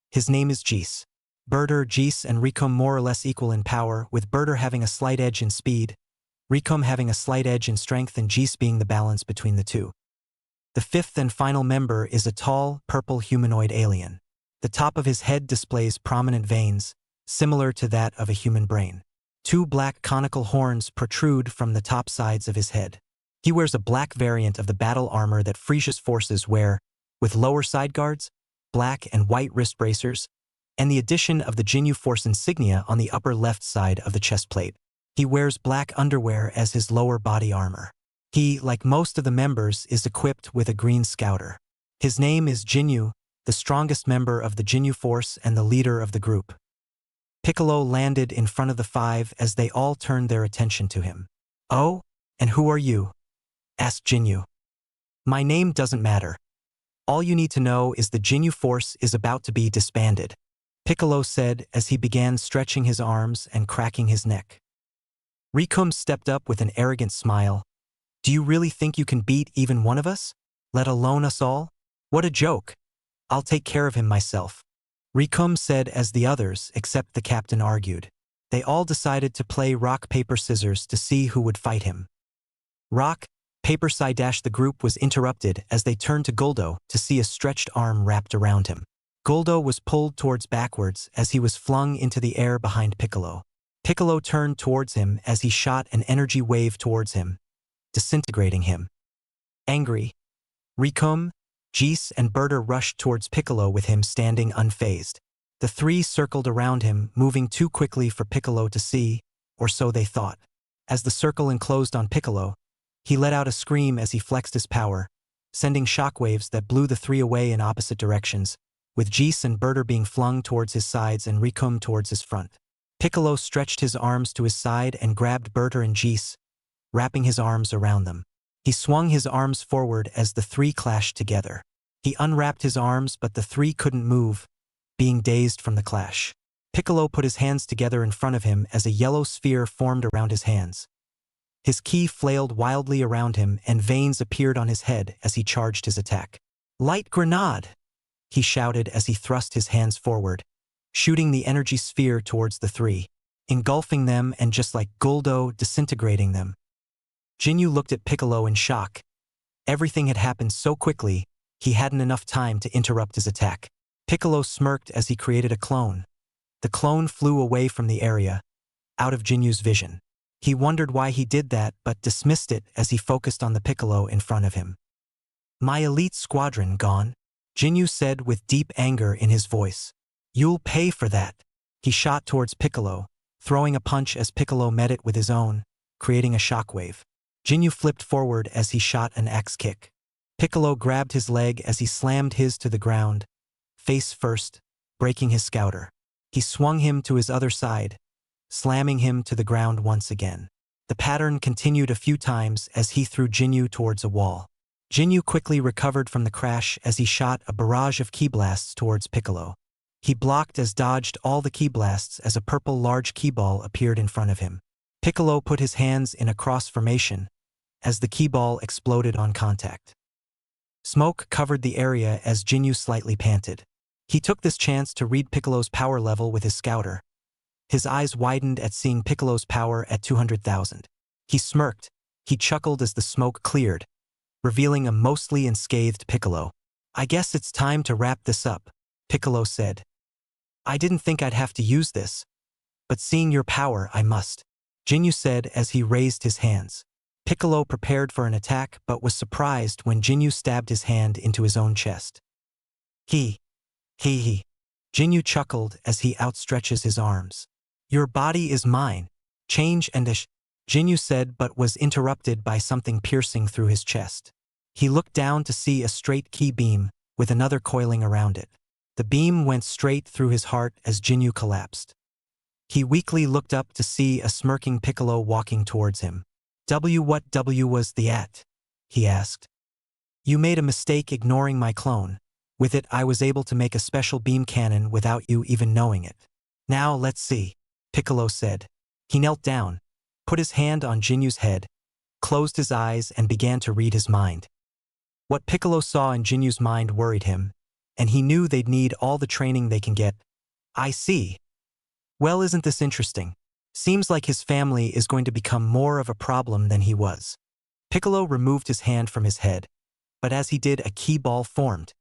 His name is Jis. Birder, Jis, and Rikum more or less equal in power, with Birder having a slight edge in speed, Rikum having a slight edge in strength, and Jis being the balance between the two. The fifth and final member is a tall, purple humanoid alien. The top of his head displays prominent veins, similar to that of a human brain. Two black conical horns protrude from the top sides of his head. He wears a black variant of the battle armor that Frisia's forces wear, with lower side guards, black and white wrist bracers, and the addition of the Jinyu Force insignia on the upper left side of the chest plate. He wears black underwear as his lower body armor. He, like most of the members, is equipped with a green scouter. His name is Jinyu, the strongest member of the Jinyu Force and the leader of the group. Piccolo landed in front of the five as they all turned their attention to him. "Oh, and who are you?" asked Jinyu. "My name doesn't matter. All you need to know is the Jinyu Force is about to be disbanded," Piccolo said as he began stretching his arms and cracking his neck. Rikum stepped up with an arrogant smile. "Do you really think you can beat even one of us? Let alone us all? What a joke. I'll take care of him myself," Rikum said as the others, except the captain, argued. They all decided to play rock, paper, scissors to see who would fight him. Rock, paper, scissors. The group was interrupted as they turned to Guldo to see a stretched arm wrapped around him. Guldo was pulled towards backwards as he was flung into the air behind Piccolo. Piccolo turned towards him as he shot an energy wave towards him, disintegrating him. Angry, Rikum, Jis, and Birder rushed towards Piccolo with him standing unfazed. The three circled around him, moving too quickly for Piccolo to see, or so they thought. As the circle enclosed on Piccolo, he let out a scream as he flexed his power, sending shockwaves that blew the three away in opposite directions, with Jis and Birder being flung towards his sides and Rikum towards his front. Piccolo stretched his arms to his side and grabbed Birder and Jis, wrapping his arms around them. He swung his arms forward as the three clashed together. He unwrapped his arms, but the three couldn't move, being dazed from the clash. Piccolo put his hands together in front of him as a yellow sphere formed around his hands. His ki flailed wildly around him and veins appeared on his head as he charged his attack. "Light grenade!" he shouted as he thrust his hands forward, shooting the energy sphere towards the three, engulfing them and, just like Guldo, disintegrating them. Jinyu looked at Piccolo in shock. Everything had happened so quickly, he hadn't enough time to interrupt his attack. Piccolo smirked as he created a clone. The clone flew away from the area, out of Jinyu's vision. He wondered why he did that, but dismissed it as he focused on the Piccolo in front of him. "My elite squadron gone," Jinyu said with deep anger in his voice. "You'll pay for that." He shot towards Piccolo, throwing a punch as Piccolo met it with his own, creating a shockwave. Jinyu flipped forward as he shot an axe kick. Piccolo grabbed his leg as he slammed his to the ground, face first, breaking his scouter. He swung him to his other side, slamming him to the ground once again. The pattern continued a few times as he threw Jinyu towards a wall. Jinyu quickly recovered from the crash as he shot a barrage of ki blasts towards Piccolo. He blocked as dodged all the ki blasts as a purple large ki ball appeared in front of him. Piccolo put his hands in a cross formation as the ki ball exploded on contact. Smoke covered the area as Jinyu slightly panted. He took this chance to read Piccolo's power level with his scouter. His eyes widened at seeing Piccolo's power at 200,000. He smirked. He chuckled as the smoke cleared, revealing a mostly unscathed Piccolo. "I guess it's time to wrap this up," Piccolo said. "I didn't think I'd have to use this, but seeing your power, I must," Jinyu said as he raised his hands. Piccolo prepared for an attack but was surprised when Jinyu stabbed his hand into his own chest. He. Jinyu chuckled as he outstretches his arms. "Your body is mine. Change and Jinyu said, but was interrupted by something piercing through his chest. He looked down to see a straight ki beam with another coiling around it. The beam went straight through his heart as Jinyu collapsed. He weakly looked up to see a smirking Piccolo walking towards him. What was the at?" he asked. "You made a mistake ignoring my clone. With it, I was able to make a special beam cannon without you even knowing it. Now, let's see, Piccolo said. He knelt down, put his hand on Jinyu's head, closed his eyes, and began to read his mind. What Piccolo saw in Jinyu's mind worried him, and he knew they'd need all the training they can get. I see. Well, isn't this interesting? Seems like his family is going to become more of a problem than he was. Piccolo removed his hand from his head, but as he did, a key ball formed,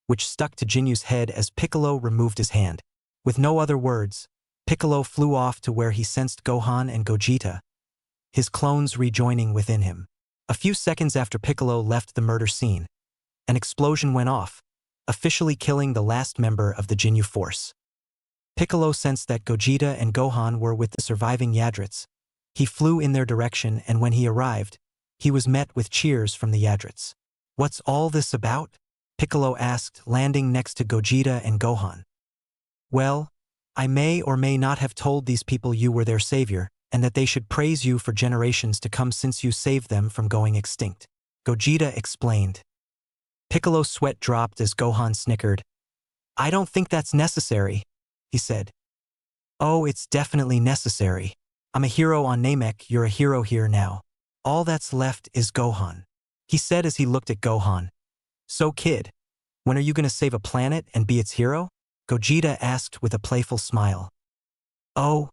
which stuck to Jinyu's head as Piccolo removed his hand. With no other words, Piccolo flew off to where he sensed Gohan and Gogeta, his clones rejoining within him. A few seconds after Piccolo left the murder scene, an explosion went off, officially killing the last member of the Jinyu force. Piccolo sensed that Gogeta and Gohan were with the surviving Yadrits. He flew in their direction, and when he arrived, he was met with cheers from the Yadrits. What's all this about? Piccolo asked, landing next to Gogeta and Gohan. Well, I may or may not have told these people you were their savior, and that they should praise you for generations to come since you saved them from going extinct. Gogeta explained. Piccolo's sweat dropped as Gohan snickered. I don't think that's necessary, he said. Oh, it's definitely necessary. I'm a hero on Namek, you're a hero here now. All that's left is Gohan, he said as he looked at Gohan. So kid, when are you going to save a planet and be its hero? Gogeta asked with a playful smile. Oh,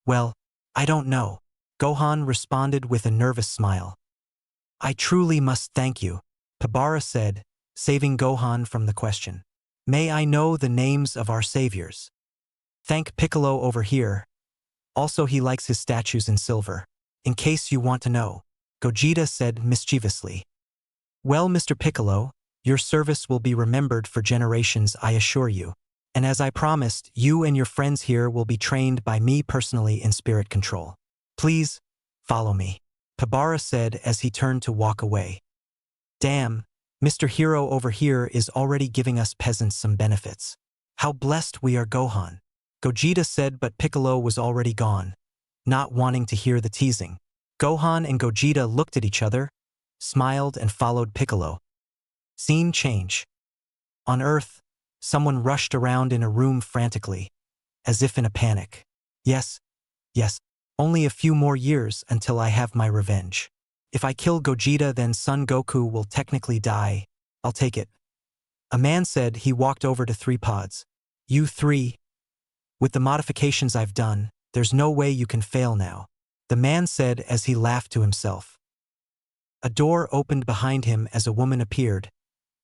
well, I don't know, Gohan responded with a nervous smile. I truly must thank you, Pabara said, saving Gohan from the question. May I know the names of our saviors? Thank Piccolo over here. Also, he likes his statues in silver. In case you want to know, Gogeta said mischievously. Well, Mr. Piccolo, your service will be remembered for generations, I assure you. And as I promised, you and your friends here will be trained by me personally in spirit control. Please, follow me, Pabara said as he turned to walk away. Damn, Mr. Hero over here is already giving us peasants some benefits. How blessed we are, Gohan, Gogeta said, but Piccolo was already gone, not wanting to hear the teasing. Gohan and Gogeta looked at each other, smiled, and followed Piccolo. Scene change. On Earth, someone rushed around in a room frantically, as if in a panic. Yes, only a few more years until I have my revenge. If I kill Gogeta, then Son Goku will technically die. I'll take it. A man said. He walked over to 3 pods. You 3. With the modifications I've done, there's no way you can fail now, the man said as he laughed to himself. A door opened behind him as a woman appeared.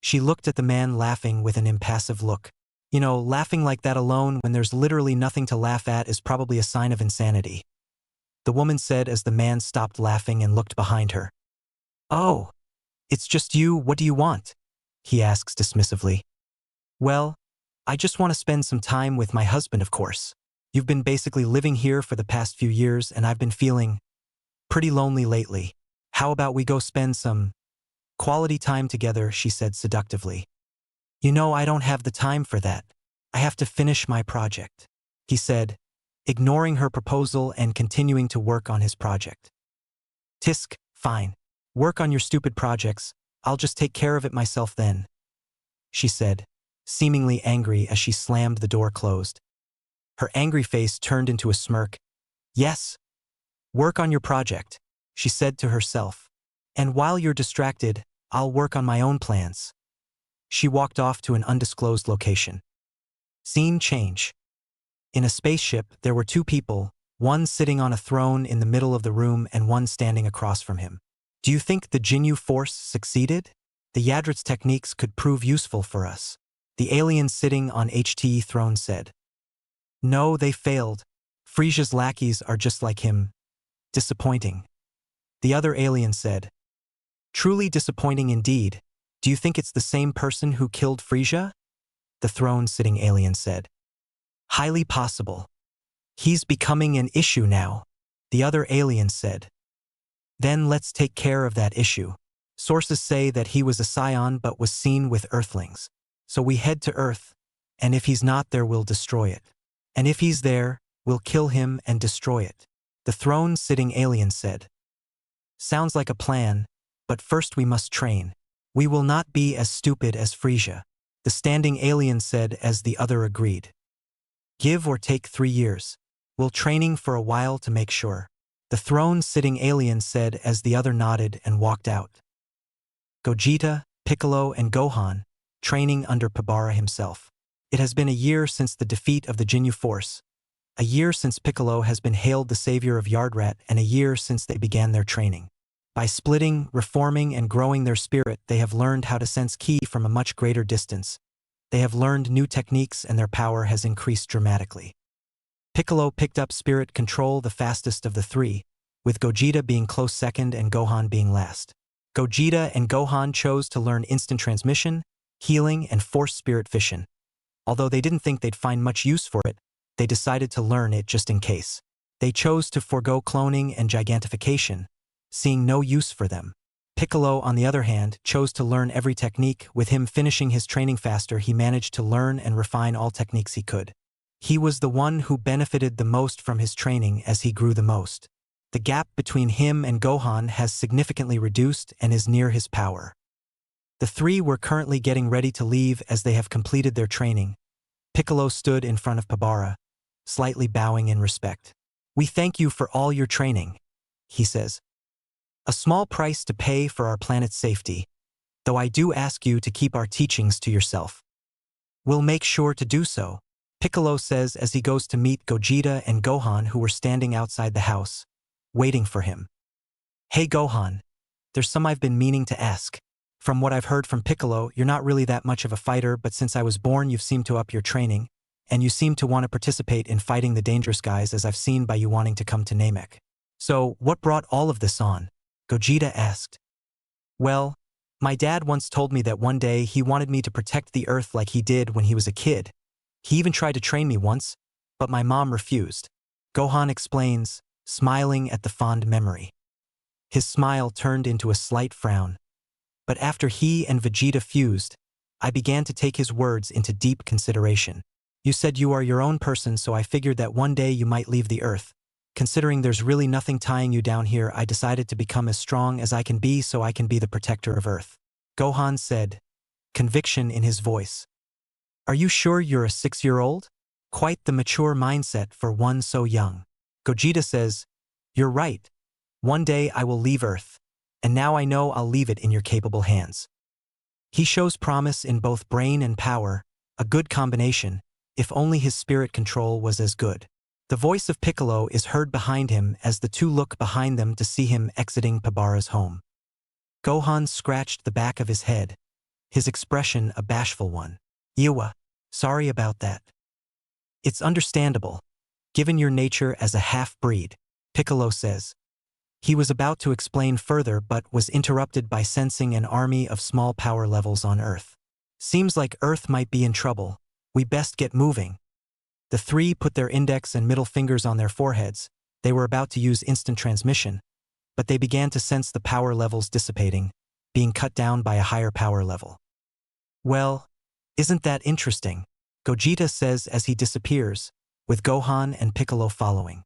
She looked at the man laughing with an impassive look. You know, laughing like that alone when there's literally nothing to laugh at is probably a sign of insanity, the woman said as the man stopped laughing and looked behind her. Oh, it's just you, what do you want? He asks dismissively. Well, I just want to spend some time with my husband, of course. You've been basically living here for the past few years and I've been feeling pretty lonely lately. How about we go spend some quality time together, she said seductively. You know, I don't have the time for that. I have to finish my project, he said, ignoring her proposal and continuing to work on his project. Tisk, fine. Work on your stupid projects. I'll just take care of it myself then, she said, seemingly angry as she slammed the door closed. Her angry face turned into a smirk. Yes, work on your project, she said to herself. And while you're distracted, I'll work on my own plans. She walked off to an undisclosed location. Scene change. In a spaceship, there were 2 people, one sitting on a throne in the middle of the room and one standing across from him. Do you think the Jinyu force succeeded? The Yadrit's techniques could prove useful for us, the alien sitting on HTE throne said. No, they failed. Frisia's lackeys are just like him. Disappointing, the other alien said. Truly disappointing indeed. Do you think it's the same person who killed Frisia? The throne-sitting alien said. Highly possible. He's becoming an issue now, the other alien said. Then let's take care of that issue. Sources say that he was a scion but was seen with Earthlings. So we head to Earth, and if he's not there, we'll destroy it. And if he's there, we'll kill him and destroy it, the throne-sitting alien said. Sounds like a plan, but first we must train. We will not be as stupid as Frisia. the standing alien said as the other agreed. Give or take 3 years. We'll training for a while to make sure. The throne-sitting alien said as the other nodded and walked out. Gogeta, Piccolo, and Gohan, training under Pabara himself. It has been a year since the defeat of the Ginyu Force. A year since Piccolo has been hailed the savior of Yardrat, and a year since they began their training. By splitting, reforming, and growing their spirit, they have learned how to sense ki from a much greater distance. They have learned new techniques and their power has increased dramatically. Piccolo picked up spirit control the fastest of the three, with Gogeta being close second and Gohan being last. Gogeta and Gohan chose to learn instant transmission, healing, and force spirit fission. Although they didn't think they'd find much use for it, they decided to learn it just in case. They chose to forego cloning and gigantification, seeing no use for them. Piccolo, on the other hand, chose to learn every technique. With him finishing his training faster, he managed to learn and refine all techniques he could. He was the one who benefited the most from his training as he grew the most. The gap between him and Gohan has significantly reduced and is near his power. The three were currently getting ready to leave as they have completed their training. Piccolo stood in front of Pabara, slightly bowing in respect. "We thank you for all your training," he says. "A small price to pay for our planet's safety, though I do ask you to keep our teachings to yourself." "We'll make sure to do so," Piccolo says as he goes to meet Gogeta and Gohan, who were standing outside the house, waiting for him. "Hey Gohan, there's some I've been meaning to ask. From what I've heard from Piccolo, you're not really that much of a fighter, but since I was born you've seemed to up your training, and you seem to want to participate in fighting the dangerous guys, as I've seen by you wanting to come to Namek. So, what brought all of this on?" Gogeta asked. "Well, my dad once told me that one day he wanted me to protect the Earth like he did when he was a kid. He even tried to train me once, but my mom refused," Gohan explains, smiling at the fond memory. His smile turned into a slight frown. "But after he and Vegeta fused, I began to take his words into deep consideration. You said you are your own person, so I figured that one day you might leave the Earth. Considering there's really nothing tying you down here, I decided to become as strong as I can be so I can be the protector of Earth," Gohan said, conviction in his voice. "Are you sure you're a 6-year-old? Quite the mature mindset for one so young." Gogeta says, "You're right. One day I will leave Earth, and now I know I'll leave it in your capable hands." He shows promise in both brain and power, a good combination, if only his spirit control was as good. The voice of Piccolo is heard behind him as the two look behind them to see him exiting Pabara's home. Gohan scratched the back of his head, his expression a bashful one. "Iwa, sorry about that. It's understandable, given your nature as a half-breed," Piccolo says. He was about to explain further but was interrupted by sensing an army of small power levels on Earth. "Seems like Earth might be in trouble. We best get moving." The three put their index and middle fingers on their foreheads. They were about to use instant transmission, but they began to sense the power levels dissipating, being cut down by a higher power level. "Well, isn't that interesting?" Gogeta says as he disappears, with Gohan and Piccolo following.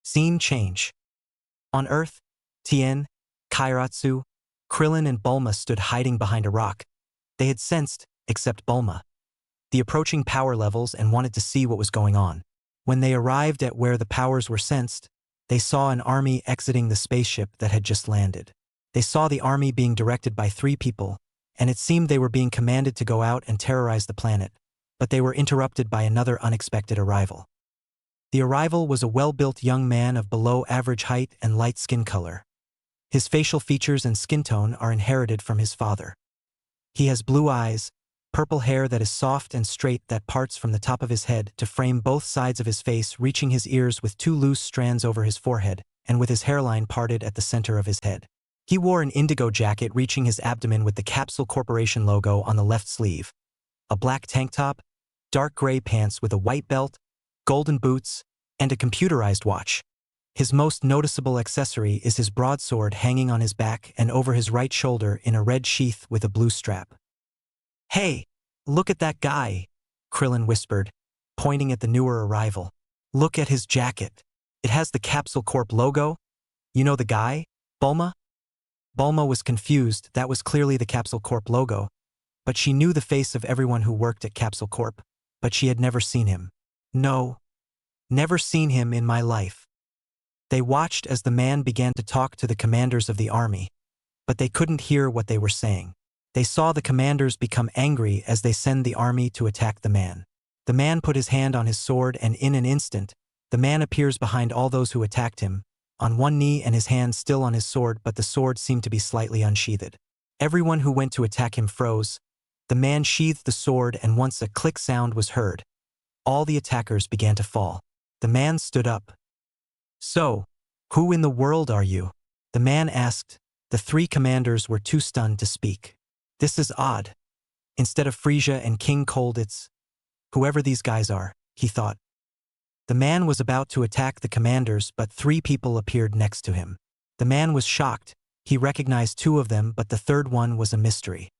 Scene change. On Earth, Tien, Kairatsu, Krillin and Bulma stood hiding behind a rock. They had sensed, except Bulma, the approaching power levels and wanted to see what was going on. When they arrived at where the powers were sensed, they saw an army exiting the spaceship that had just landed. They saw the army being directed by 3 people, and it seemed they were being commanded to go out and terrorize the planet, but they were interrupted by another unexpected arrival. The arrival was a well-built young man of below-average height and light skin color. His facial features and skin tone are inherited from his father. He has blue eyes, purple hair that is soft and straight that parts from the top of his head to frame both sides of his face, reaching his ears with 2 loose strands over his forehead, and with his hairline parted at the center of his head. He wore an indigo jacket reaching his abdomen with the Capsule Corporation logo on the left sleeve, a black tank top, dark gray pants with a white belt, golden boots, and a computerized watch. His most noticeable accessory is his broadsword hanging on his back and over his right shoulder in a red sheath with a blue strap. "Hey, look at that guy," Krillin whispered, pointing at the newer arrival. "Look at his jacket. It has the Capsule Corp logo. You know the guy, Bulma?" Bulma was confused. That was clearly the Capsule Corp logo, but she knew the face of everyone who worked at Capsule Corp, but she had never seen him. No, never seen him in my life. They watched as the man began to talk to the commanders of the army, but they couldn't hear what they were saying. They saw the commanders become angry as they send the army to attack the man. The man put his hand on his sword, and in an instant, the man appears behind all those who attacked him, on one knee and his hand still on his sword, but the sword seemed to be slightly unsheathed. Everyone who went to attack him froze. The man sheathed the sword, and once a click sound was heard, all the attackers began to fall. The man stood up. "So, who in the world are you?" the man asked. The three commanders were too stunned to speak. "This is odd. Instead of Frisia and King Cold, it's whoever these guys are," he thought. The man was about to attack the commanders, but three people appeared next to him. The man was shocked. He recognized two of them, but the third one was a mystery.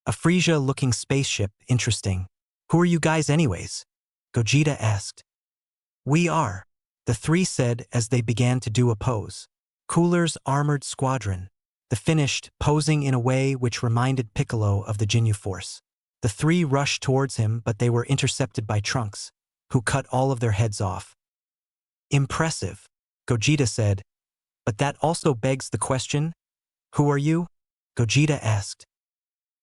"A Frisia-looking spaceship, interesting. Who are you guys anyways?" Gogeta asked. "We are," the three said as they began to do a pose. "Cooler's Armored Squadron." The finished, posing in a way which reminded Piccolo of the Ginyu Force. The three rushed towards him, but they were intercepted by Trunks, who cut all of their heads off. "Impressive," Gogeta said. "But that also begs the question, who are you?" Gogeta asked.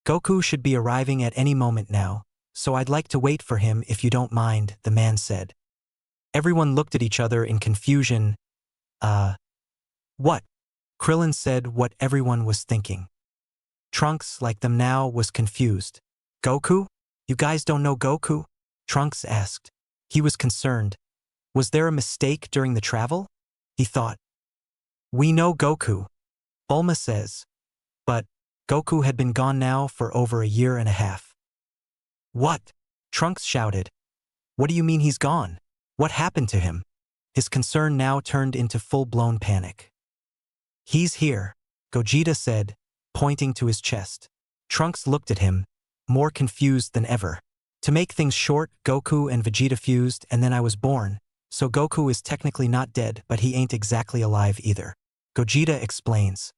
"Goku should be arriving at any moment now, so I'd like to wait for him if you don't mind," the man said. Everyone looked at each other in confusion. What?" Krillin said what everyone was thinking. Trunks, like them now, was confused. "Goku? You guys don't know Goku?" Trunks asked. He was concerned. Was there a mistake during the travel? He thought. "We know Goku," Bulma says. But Goku had been gone now for over a year and a half. "What?" Trunks shouted. "What do you mean he's gone? What happened to him?" His concern now turned into full-blown panic. "He's here," Gogeta said, pointing to his chest. Trunks looked at him, more confused than ever. "To make things short, Goku and Vegeta fused, and then I was born, so Goku is technically not dead, but he ain't exactly alive either," Gogeta explains.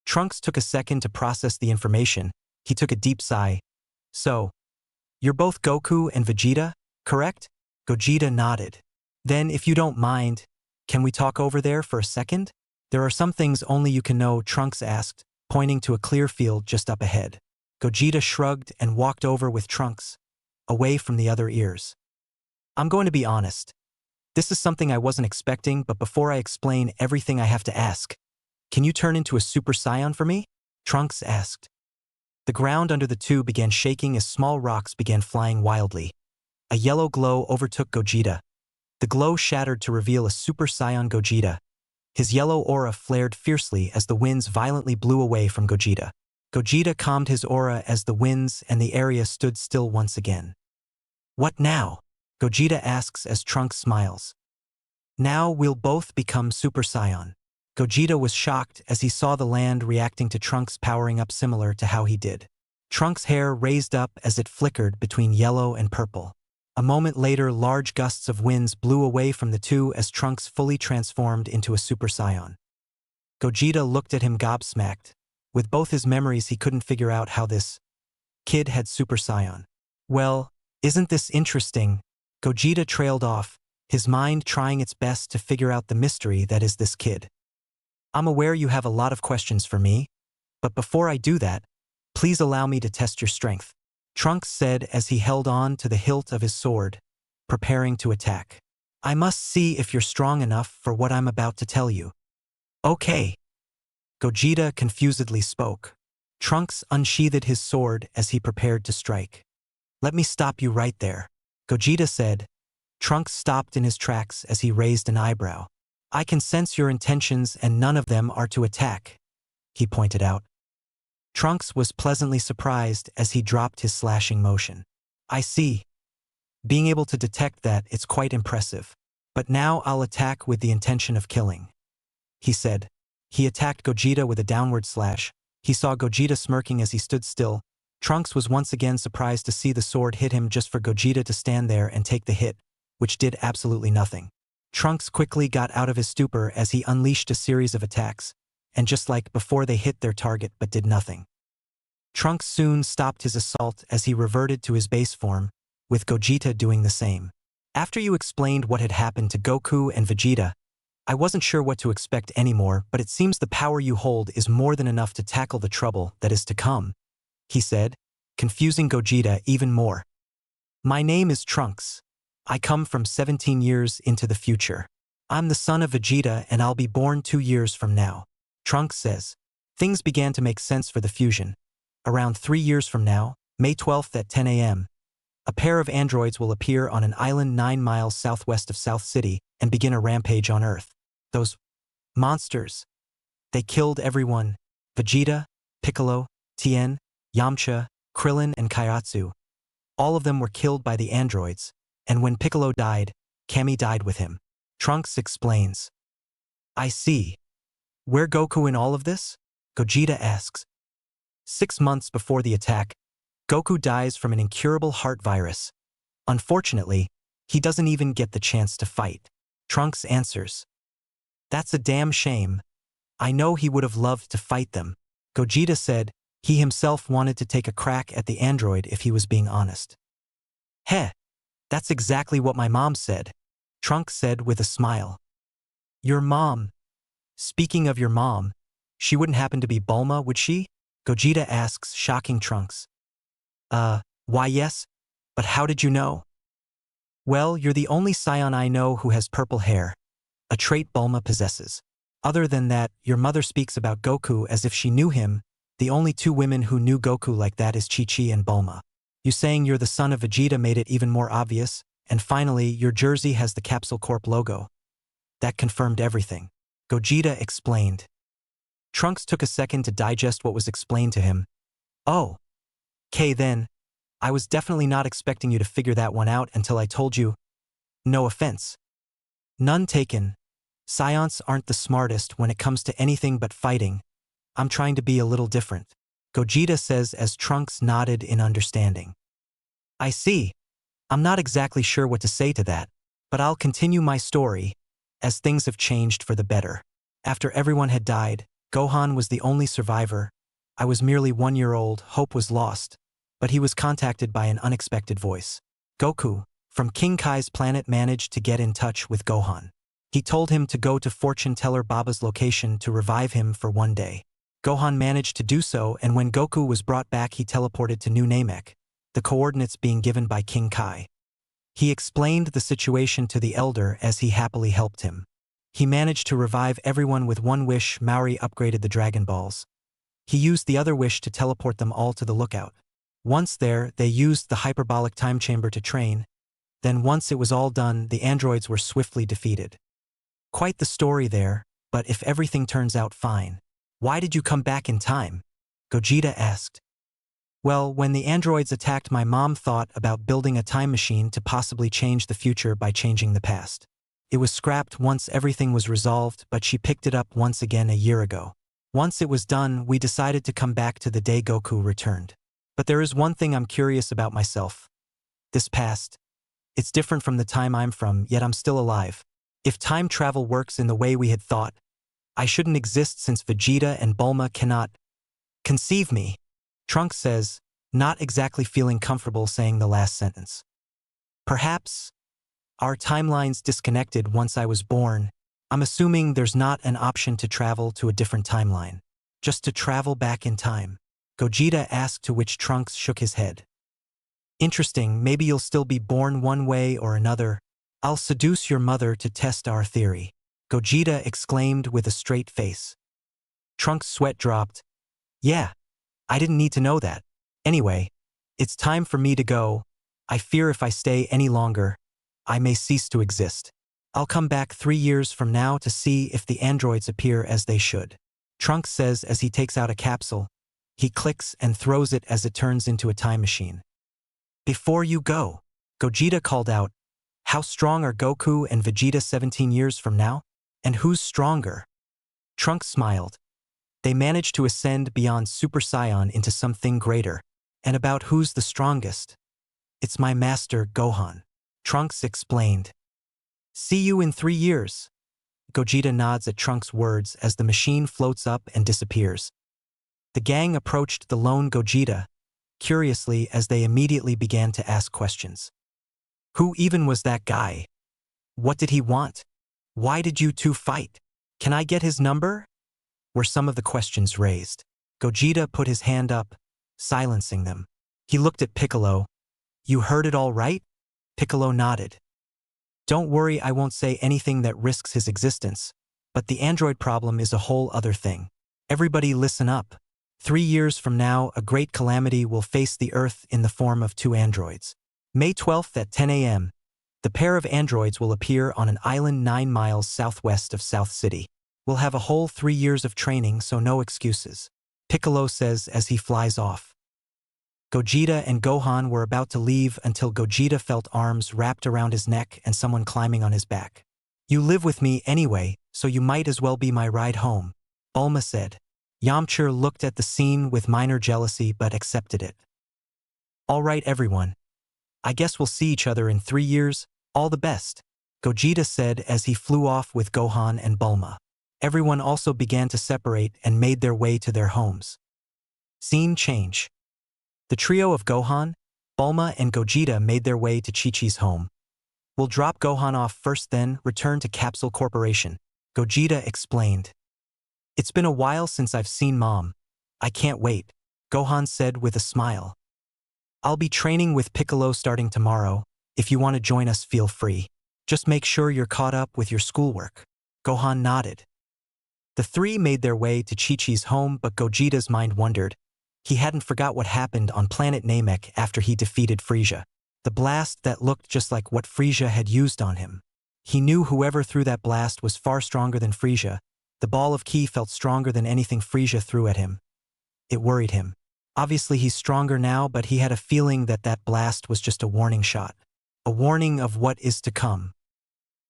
Trunks took a second to process the information. He took a deep sigh. "So, you're both Goku and Vegeta, correct?" Gogeta nodded. "Then, if you don't mind, can we talk over there for a second? There are some things only you can know," Trunks asked, pointing to a clear field just up ahead. Gogeta shrugged and walked over with Trunks, away from the other ears. "I'm going to be honest. This is something I wasn't expecting, but before I explain everything I have to ask, can you turn into a Super Saiyan for me?" Trunks asked. The ground under the two began shaking as small rocks began flying wildly. A yellow glow overtook Gogeta. The glow shattered to reveal a Super Saiyan Gogeta. His yellow aura flared fiercely as the winds violently blew away from Gogeta. Gogeta calmed his aura as the winds and the area stood still once again. "What now?" Gogeta asks as Trunks smiles. "Now we'll both become Super Saiyan." Gogeta was shocked as he saw the land reacting to Trunks powering up similar to how he did. Trunks' hair raised up as it flickered between yellow and purple. A moment later, large gusts of winds blew away from the two as Trunks fully transformed into a Super Saiyan. Gogeta looked at him gobsmacked. With both his memories, he couldn't figure out how this kid had Super Saiyan. "Well, isn't this interesting?" Gogeta trailed off, his mind trying its best to figure out the mystery that is this kid. "I'm aware you have a lot of questions for me, but before I do that, please allow me to test your strength," Trunks said as he held on to the hilt of his sword, preparing to attack. "I must see if you're strong enough for what I'm about to tell you." "Okay," Gogeta confusedly spoke. Trunks unsheathed his sword as he prepared to strike. "Let me stop you right there," Gogeta said. Trunks stopped in his tracks as he raised an eyebrow. "I can sense your intentions and none of them are to attack," he pointed out. Trunks was pleasantly surprised as he dropped his slashing motion. "I see. Being able to detect that, it's quite impressive. But now I'll attack with the intention of killing," he said. He attacked Gogeta with a downward slash. He saw Gogeta smirking as he stood still. Trunks was once again surprised to see the sword hit him just for Gogeta to stand there and take the hit, which did absolutely nothing. Trunks quickly got out of his stupor as he unleashed a series of attacks, and just like before they hit their target but did nothing. Trunks soon stopped his assault as he reverted to his base form, with Gogeta doing the same. After you explained what had happened to Goku and Vegeta, I wasn't sure what to expect anymore, but it seems the power you hold is more than enough to tackle the trouble that is to come, he said, confusing Gogeta even more. My name is Trunks. I come from 17 years into the future. I'm the son of Vegeta and I'll be born 2 years from now. Trunks says. Things began to make sense for the fusion. Around 3 years from now, May 12th at 10 a.m., a pair of androids will appear on an island 9 miles southwest of South City and begin a rampage on Earth. Those monsters. They killed everyone. Vegeta, Piccolo, Tien, Yamcha, Krillin and Kairatsu. All of them were killed by the androids, and when Piccolo died, Kami died with him. Trunks explains. I see. Where Goku in all of this? Gogeta asks. 6 months before the attack, Goku dies from an incurable heart virus. Unfortunately, he doesn't even get the chance to fight. Trunks answers. That's a damn shame. I know he would have loved to fight them. Gogeta said he himself wanted to take a crack at the android if he was being honest. Heh, that's exactly what my mom said, Trunks said with a smile. Your mom. Speaking of your mom, she wouldn't happen to be Bulma, would she? Gogeta asks, shocking Trunks. Why yes, but how did you know? Well, you're the only Saiyan I know who has purple hair, a trait Bulma possesses. Other than that, your mother speaks about Goku as if she knew him. The only 2 women who knew Goku like that is Chi-Chi and Bulma. You saying you're the son of Vegeta made it even more obvious, and finally, your jersey has the Capsule Corp logo. That confirmed everything. Gogeta explained. Trunks took a second to digest what was explained to him. Oh. Okay then. I was definitely not expecting you to figure that one out until I told you. No offense. None taken. Saiyans aren't the smartest when it comes to anything but fighting. I'm trying to be a little different. Gogeta says as Trunks nodded in understanding. I see. I'm not exactly sure what to say to that, but I'll continue my story, as things have changed for the better. After everyone had died, Gohan was the only survivor. I was merely 1 year old, hope was lost, but he was contacted by an unexpected voice. Goku, from King Kai's planet, managed to get in touch with Gohan. He told him to go to fortune teller Baba's location to revive him for 1 day. Gohan managed to do so, and when Goku was brought back he teleported to New Namek, the coordinates being given by King Kai. He explained the situation to the Elder as he happily helped him. He managed to revive everyone with 1 wish. Mauri upgraded the Dragon Balls. He used the other wish to teleport them all to the lookout. Once there, they used the hyperbolic time chamber to train. Then once it was all done, the androids were swiftly defeated. Quite the story there, but if everything turns out fine, why did you come back in time? Gogeta asked. Well, when the androids attacked, my mom thought about building a time machine to possibly change the future by changing the past. It was scrapped once everything was resolved, but she picked it up once again a year ago. Once it was done, we decided to come back to the day Goku returned. But there is one thing I'm curious about myself. This past. It's different from the time I'm from, yet I'm still alive. If time travel works in the way we had thought, I shouldn't exist since Vegeta and Bulma cannot conceive me. Trunks says, not exactly feeling comfortable saying the last sentence. Perhaps our timelines disconnected once I was born. I'm assuming there's not an option to travel to a different timeline, just to travel back in time. Gogeta asked, to which Trunks shook his head. Interesting, maybe you'll still be born one way or another. I'll seduce your mother to test our theory, Gogeta exclaimed with a straight face. Trunks' sweat dropped. Yeah, I didn't need to know that. Anyway, it's time for me to go. I fear if I stay any longer, I may cease to exist. I'll come back 3 years from now to see if the androids appear as they should. Trunks says as he takes out a capsule. He clicks and throws it as it turns into a time machine. Before you go, Gogeta called out, how strong are Goku and Vegeta 17 years from now? And who's stronger? Trunks smiled. They managed to ascend beyond Super Saiyan into something greater. And about who's the strongest? It's my master, Gohan. Trunks explained. See you in 3 years. Gogeta nods at Trunks' words as the machine floats up and disappears. The gang approached the lone Gogeta, curiously as they immediately began to ask questions. Who even was that guy? What did he want? Why did you two fight? Can I get his number? Were some of the questions raised. Gogeta put his hand up, silencing them. He looked at Piccolo. You heard it all right? Piccolo nodded. Don't worry, I won't say anything that risks his existence, but the android problem is a whole other thing. Everybody listen up. 3 years from now, a great calamity will face the Earth in the form of 2 androids. May 12th at 10 a.m., the pair of androids will appear on an island 9 miles southwest of South City. We'll have a whole 3 years of training, so no excuses, Piccolo says as he flies off. Gogeta and Gohan were about to leave until Gogeta felt arms wrapped around his neck and someone climbing on his back. You live with me anyway, so you might as well be my ride home, Bulma said. Yamcha looked at the scene with minor jealousy but accepted it. All right everyone. I guess we'll see each other in 3 years, all the best, Gogeta said as he flew off with Gohan and Bulma. Everyone also began to separate and made their way to their homes. Scene change. The trio of Gohan, Bulma and Gogeta made their way to Chi-Chi's home. We'll drop Gohan off first then return to Capsule Corporation, Gogeta explained. It's been a while since I've seen Mom. I can't wait, Gohan said with a smile. I'll be training with Piccolo starting tomorrow. If you want to join us, feel free. Just make sure you're caught up with your schoolwork. Gohan nodded. The three made their way to Chi-Chi's home, but Gogeta's mind wandered. He hadn't forgot what happened on planet Namek after he defeated Frieza. The blast that looked just like what Frieza had used on him. He knew whoever threw that blast was far stronger than Frieza. The ball of ki felt stronger than anything Frieza threw at him. It worried him. Obviously he's stronger now, but he had a feeling that that blast was just a warning shot. A warning of what is to come.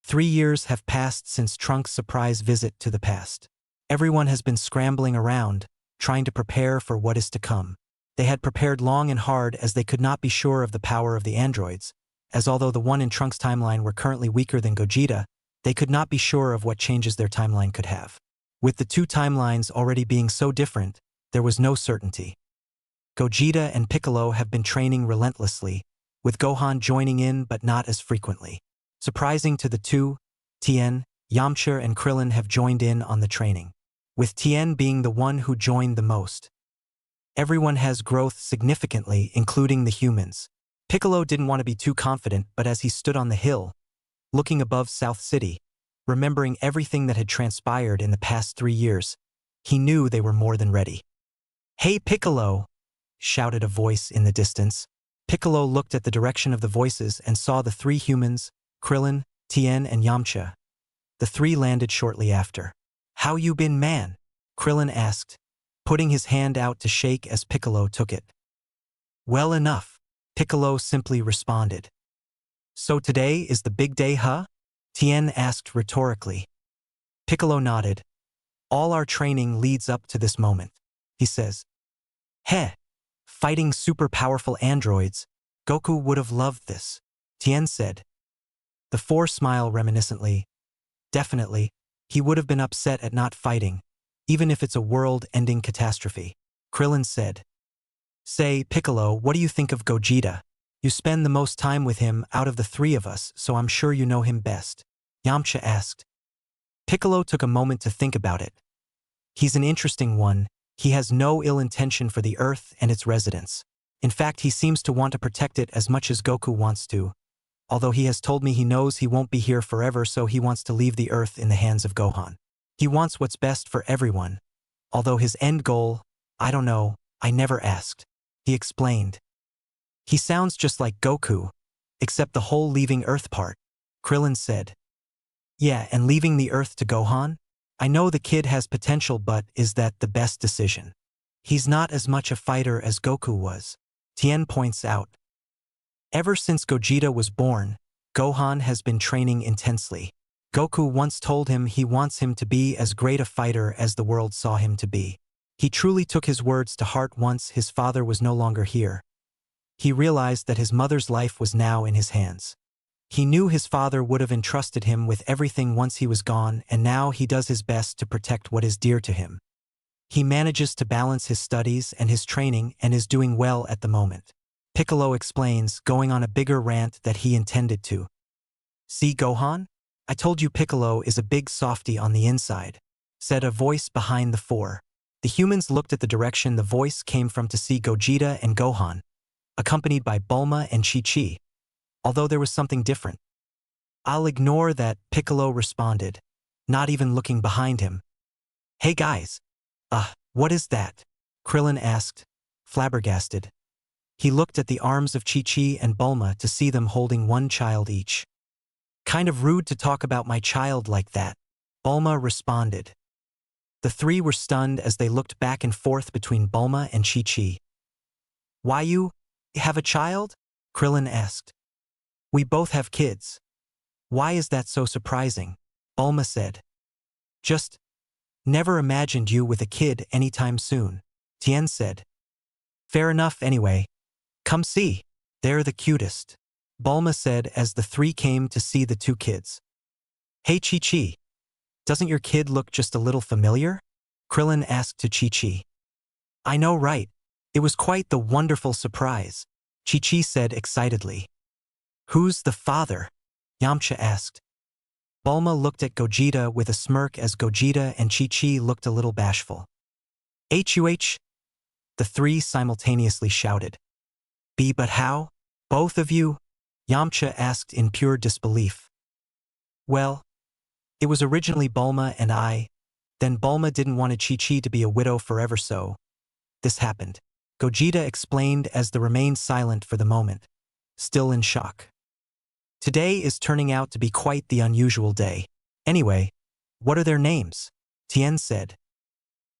3 years have passed since Trunks' surprise visit to the past. Everyone has been scrambling around, trying to prepare for what is to come. They had prepared long and hard as they could not be sure of the power of the androids, as although the one in Trunks' timeline were currently weaker than Gogeta, they could not be sure of what changes their timeline could have. With the 2 timelines already being so different, there was no certainty. Gogeta and Piccolo have been training relentlessly, with Gohan joining in but not as frequently. Surprising to the 2, Tien, Yamcha and Krillin have joined in on the training, with Tien being the one who joined the most. Everyone has growth significantly, including the humans. Piccolo didn't want to be too confident, but as he stood on the hill, looking above South City, remembering everything that had transpired in the past 3 years, he knew they were more than ready. Hey Piccolo! Shouted a voice in the distance. Piccolo looked at the direction of the voices and saw the 3 humans, Krillin, Tien and Yamcha. The 3 landed shortly after. How you been, man? Krillin asked, putting his hand out to shake as Piccolo took it. Well enough, Piccolo simply responded. So today is the big day, huh? Tien asked rhetorically. Piccolo nodded. All our training leads up to this moment, he says. Heh, fighting super powerful androids, Goku would have loved this, Tien said. The 4 smile reminiscently. Definitely, he would have been upset at not fighting, even if it's a world-ending catastrophe. Krillin said. Say, Piccolo, what do you think of Gogeta? You spend the most time with him out of the 3 of us, so I'm sure you know him best, Yamcha asked. Piccolo took a moment to think about it. He's an interesting one. He has no ill intention for the Earth and its residents. In fact, he seems to want to protect it as much as Goku wants to, although he has told me he knows he won't be here forever, so he wants to leave the Earth in the hands of Gohan. He wants what's best for everyone, although his end goal, I don't know, I never asked, he explained. He sounds just like Goku, except the whole leaving Earth part, Krillin said. Yeah, and leaving the Earth to Gohan? I know the kid has potential, but is that the best decision? He's not as much a fighter as Goku was, Tien points out. Ever since Gogeta was born, Gohan has been training intensely. Goku once told him he wants him to be as great a fighter as the world saw him to be. He truly took his words to heart once his father was no longer here. He realized that his mother's life was now in his hands. He knew his father would have entrusted him with everything once he was gone, and now he does his best to protect what is dear to him. He manages to balance his studies and his training and is doing well at the moment. Piccolo explains, going on a bigger rant that he intended to. See, Gohan? I told you Piccolo is a big softy on the inside, said a voice behind the four. The humans looked at the direction the voice came from to see Gogeta and Gohan, accompanied by Bulma and Chi-Chi, although there was something different. I'll ignore that, Piccolo responded, not even looking behind him. Hey guys. What is that? Krillin asked, flabbergasted. He looked at the arms of Chi-Chi and Bulma to see them holding one child each. Kind of rude to talk about my child like that, Bulma responded. The three were stunned as they looked back and forth between Bulma and Chi-Chi. Why you have a child? Krillin asked. We both have kids. Why is that so surprising? Bulma said. Just never imagined you with a kid anytime soon, Tien said. Fair enough anyway. Come see. They're the cutest, Bulma said as the three came to see the two kids. Hey Chi-Chi. Doesn't your kid look just a little familiar? Krillin asked to Chi-Chi. I know, right? It was quite the wonderful surprise, Chi-Chi said excitedly. Who's the father? Yamcha asked. Bulma looked at Gogeta with a smirk as Gogeta and Chi-Chi looked a little bashful. Huh? The three simultaneously shouted. But how? Both of you? Yamcha asked in pure disbelief. Well, it was originally Bulma and I, then Bulma didn't want Chi-Chi to be a widow forever, so this happened, Gogeta explained as they remained silent for the moment, still in shock. Today is turning out to be quite the unusual day. Anyway, what are their names? Tien said.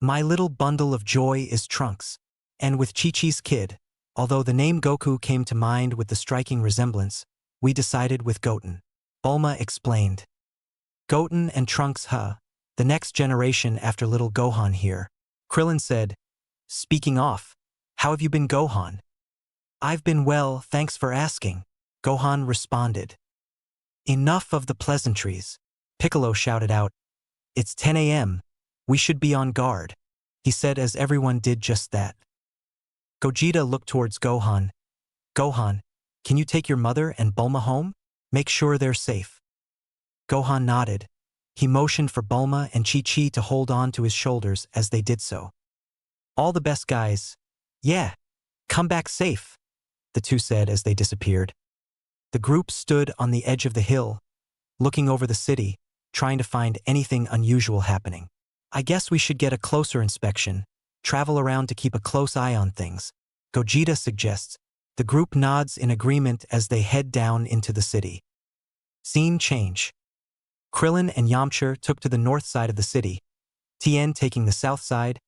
My little bundle of joy is Trunks, and with Chi-Chi's kid, although the name Goku came to mind with the striking resemblance, we decided with Goten, Bulma explained. Goten and Trunks, huh? The next generation after little Gohan here. Krillin said. Speaking off, how have you been, Gohan? I've been well, thanks for asking, Gohan responded. Enough of the pleasantries, Piccolo shouted out. It's 10 a.m. We should be on guard, he said as everyone did just that. Gogeta looked towards Gohan. Gohan, can you take your mother and Bulma home? Make sure they're safe. Gohan nodded. He motioned for Bulma and Chi-Chi to hold on to his shoulders as they did so. All the best, guys. Yeah. Come back safe, the two said as they disappeared. The group stood on the edge of the hill, looking over the city, trying to find anything unusual happening. I guess we should get a closer inspection, travel around to keep a close eye on things, Gogeta suggests. The group nods in agreement as they head down into the city. Scene change. Krillin and Yamcha took to the north side of the city, Tien taking the south side,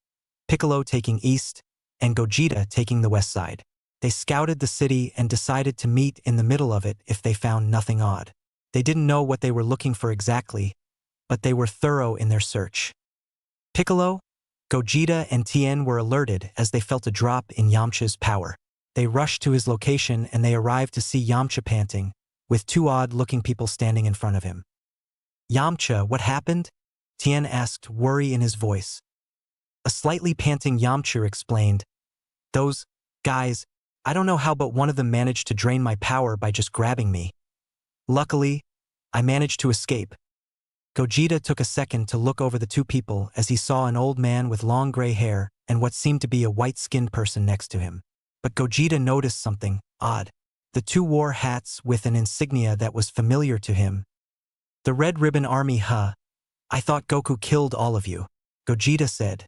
Piccolo taking east, and Gogeta taking the west side. They scouted the city and decided to meet in the middle of it if they found nothing odd. They didn't know what they were looking for exactly, but they were thorough in their search. Piccolo, Gogeta, and Tien were alerted as they felt a drop in Yamcha's power. They rushed to his location and they arrived to see Yamcha panting, with two odd-looking people standing in front of him. Yamcha, what happened? Tien asked, worry in his voice. A slightly panting Yamcha explained. Those guys, I don't know how, but one of them managed to drain my power by just grabbing me. Luckily, I managed to escape. Gogeta took a second to look over the two people as he saw an old man with long gray hair and what seemed to be a white-skinned person next to him. But Gogeta noticed something odd. The two wore hats with an insignia that was familiar to him. The Red Ribbon Army, huh? I thought Goku killed all of you, Gogeta said.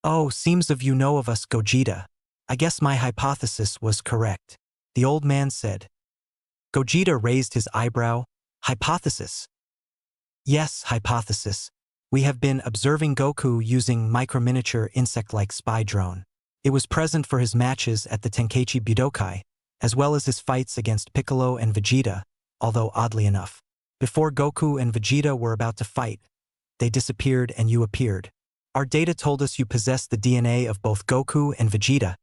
Oh, seems of you know of us, Gogeta. I guess my hypothesis was correct, the old man said. Gogeta raised his eyebrow. Hypothesis? Yes, hypothesis. We have been observing Goku using microminiature insect-like spy drone. It was present for his matches at the Tenkaichi Budokai, as well as his fights against Piccolo and Vegeta, although oddly enough, before Goku and Vegeta were about to fight, they disappeared and you appeared. Our data told us you possessed the DNA of both Goku and Vegeta.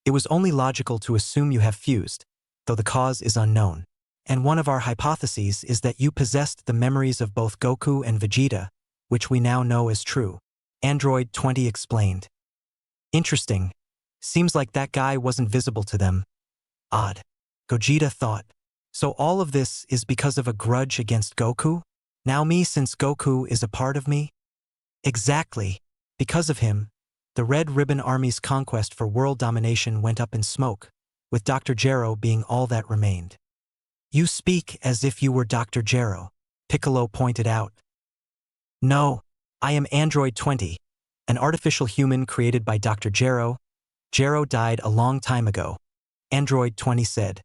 It was only logical to assume you have fused, though the cause is unknown. And one of our hypotheses is that you possessed the memories of both Goku and Vegeta, which we now know is true. Android 20 explained. Interesting. Seems like that guy wasn't visible to them. Odd. Gogeta thought. So all of this is because of a grudge against Goku? Now me, since Goku is a part of me? Exactly. Because of him, the Red Ribbon Army's conquest for world domination went up in smoke, with Dr. Gero being all that remained. You speak as if you were Dr. Gero, Piccolo pointed out. No, I am Android 20, an artificial human created by Dr. Gero. Gero died a long time ago, Android 20 said.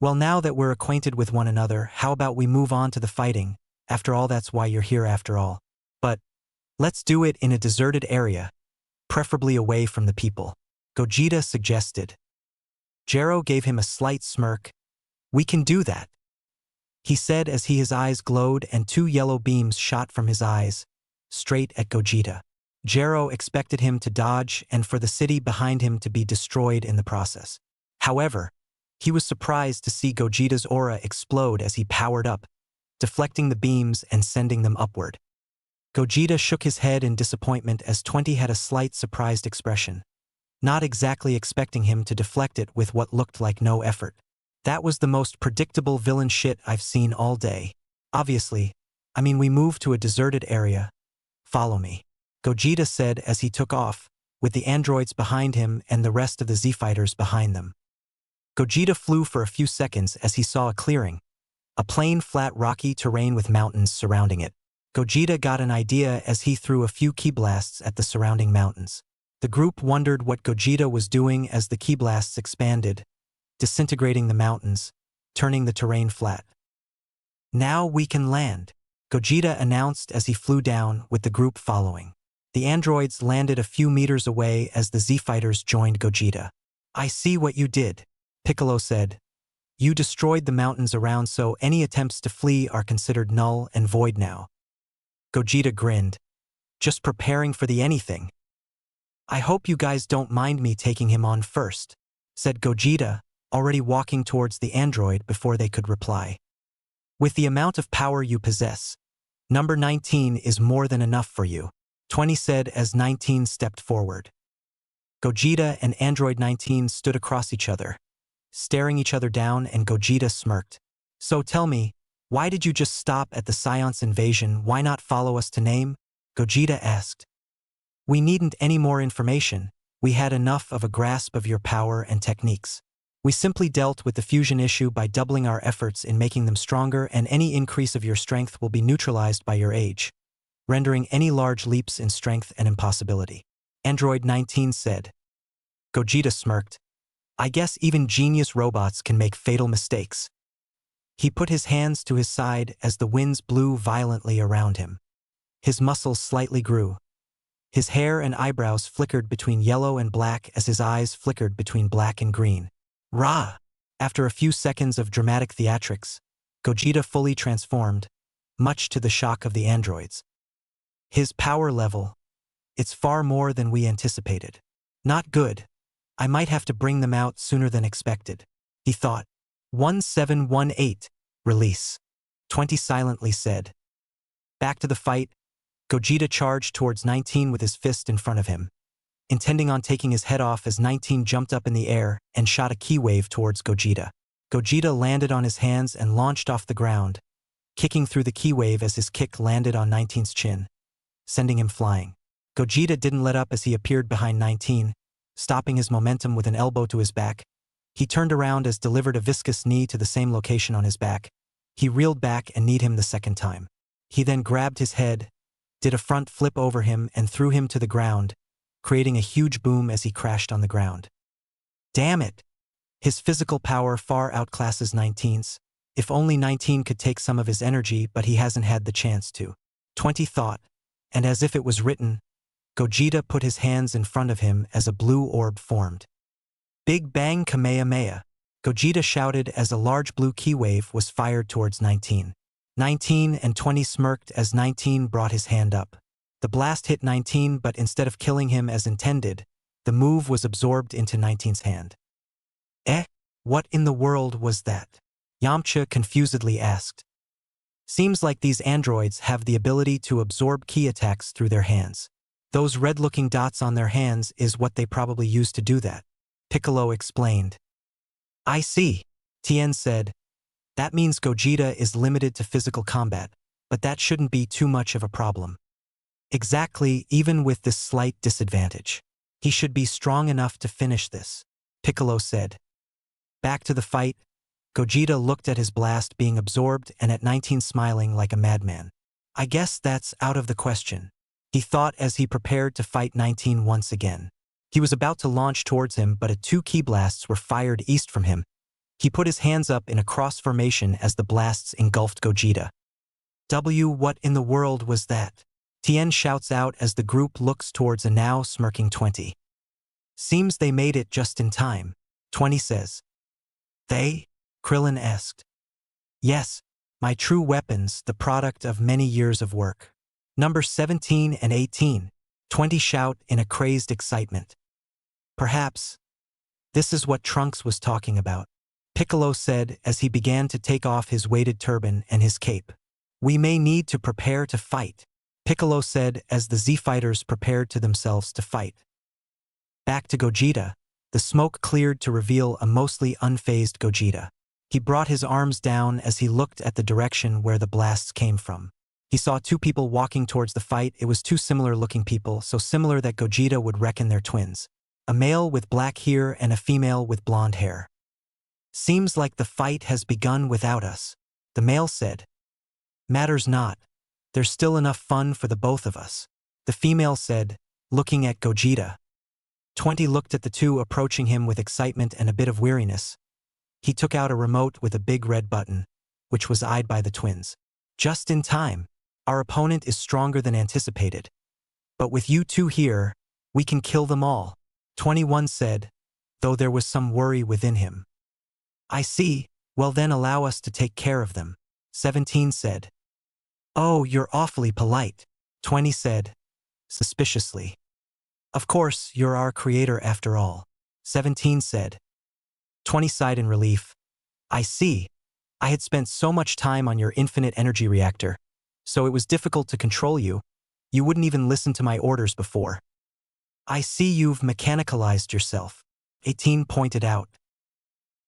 Well, now that we're acquainted with one another, how about we move on to the fighting? After all, that's why you're here after all. But let's do it in a deserted area, preferably away from the people, Gogeta suggested. Gero gave him a slight smirk. We can do that, he said as his eyes glowed and two yellow beams shot from his eyes, straight at Gogeta. Gero expected him to dodge and for the city behind him to be destroyed in the process. However, he was surprised to see Gogeta's aura explode as he powered up, deflecting the beams and sending them upward. Gogeta shook his head in disappointment as 20 had a slight surprised expression, not exactly expecting him to deflect it with what looked like no effort. That was the most predictable villain shit I've seen all day. Obviously, we moved to a deserted area. Follow me, Gogeta said as he took off, with the androids behind him and the rest of the Z-fighters behind them. Gogeta flew for a few seconds as he saw a clearing, a plain flat rocky terrain with mountains surrounding it. Gogeta got an idea as he threw a few ki blasts at the surrounding mountains. The group wondered what Gogeta was doing as the ki blasts expanded, disintegrating the mountains, turning the terrain flat. Now we can land, Gogeta announced as he flew down with the group following. The androids landed a few meters away as the Z-fighters joined Gogeta. I see what you did, Piccolo said. You destroyed the mountains around, so any attempts to flee are considered null and void now. Gogeta grinned. Just preparing for the anything. I hope you guys don't mind me taking him on first, said Gogeta, already walking towards the android before they could reply. With the amount of power you possess, number 19 is more than enough for you, 20 said as 19 stepped forward. Gogeta and Android 19 stood across each other, staring each other down, and Gogeta smirked. So tell me, why did you just stop at the Science invasion? Why not follow us to name? Gogeta asked. We needn't any more information. We had enough of a grasp of your power and techniques. We simply dealt with the fusion issue by doubling our efforts in making them stronger, and any increase of your strength will be neutralized by your age, rendering any large leaps in strength an impossibility, Android 19 said. Gogeta smirked. I guess even genius robots can make fatal mistakes. He put his hands to his side as the winds blew violently around him. His muscles slightly grew. His hair and eyebrows flickered between yellow and black as his eyes flickered between black and green. Rah! After a few seconds of dramatic theatrics, Gogeta fully transformed, much to the shock of the androids. His power level. It's far more than we anticipated. Not good. I might have to bring them out sooner than expected, he thought. 1718, release, 20 silently said. Back to the fight, Gogeta charged towards 19 with his fist in front of him, intending on taking his head off as 19 jumped up in the air and shot a ki wave towards Gogeta. Gogeta landed on his hands and launched off the ground, kicking through the ki wave as his kick landed on 19's chin, sending him flying. Gogeta didn't let up as he appeared behind 19, stopping his momentum with an elbow to his back. He turned around as delivered a viscous knee to the same location on his back. He reeled back and kneed him the second time. He then grabbed his head, did a front flip over him and threw him to the ground, creating a huge boom as he crashed on the ground. Damn it! His physical power far outclasses 19's. If only 19 could take some of his energy, but he hasn't had the chance to. 20 thought, and as if it was written, Gogeta put his hands in front of him as a blue orb formed. Big Bang Kamehameha, Gogeta shouted as a large blue ki wave was fired towards 19. 19 and 20 smirked as 19 brought his hand up. The blast hit 19, but instead of killing him as intended, the move was absorbed into 19's hand. What in the world was that? Yamcha confusedly asked. Seems like these androids have the ability to absorb ki attacks through their hands, Those red-looking dots on their hands is what they probably used to do that, Piccolo explained. I see, Tien said. That means Gogeta is limited to physical combat, but that shouldn't be too much of a problem. Exactly, even with this slight disadvantage. He should be strong enough to finish this, Piccolo said. Back to the fight, Gogeta looked at his blast being absorbed and at 19 smiling like a madman. I guess that's out of the question, he thought as he prepared to fight 19 once again. He was about to launch towards him, but two ki blasts were fired east from him. He put his hands up in a cross formation as the blasts engulfed Gogeta. What in the world was that? Tien shouts out as the group looks towards a now smirking 20. Seems they made it just in time, 20 says. They? Krillin asked. Yes, my true weapons, the product of many years of work. Number 17 and 18, 20 shout in a crazed excitement. Perhaps. This is what Trunks was talking about, Piccolo said as he began to take off his weighted turban and his cape. We may need to prepare to fight, Piccolo said as the Z-fighters prepared to themselves to fight. Back to Gogeta, the smoke cleared to reveal a mostly unfazed Gogeta. He brought his arms down as he looked at the direction where the blasts came from. He saw two people walking towards the fight. It was two similar-looking people, so similar that Gogeta would reckon they're twins. A male with black hair and a female with blonde hair. Seems like the fight has begun without us, the male said. Matters not. There's still enough fun for the both of us, the female said, looking at Gogeta. 20 looked at the two approaching him with excitement and a bit of weariness. He took out a remote with a big red button, which was eyed by the twins. Just in time. Our opponent is stronger than anticipated. But with you two here, we can kill them all, 21 said, though there was some worry within him. I see, well then allow us to take care of them, 17 said. Oh, you're awfully polite, 20 said, suspiciously. Of course, you're our creator after all, 17 said. 20 sighed in relief. I see. I had spent so much time on your infinite energy reactor, so it was difficult to control you. You wouldn't even listen to my orders before. I see you've mechanicalized yourself, 18 pointed out.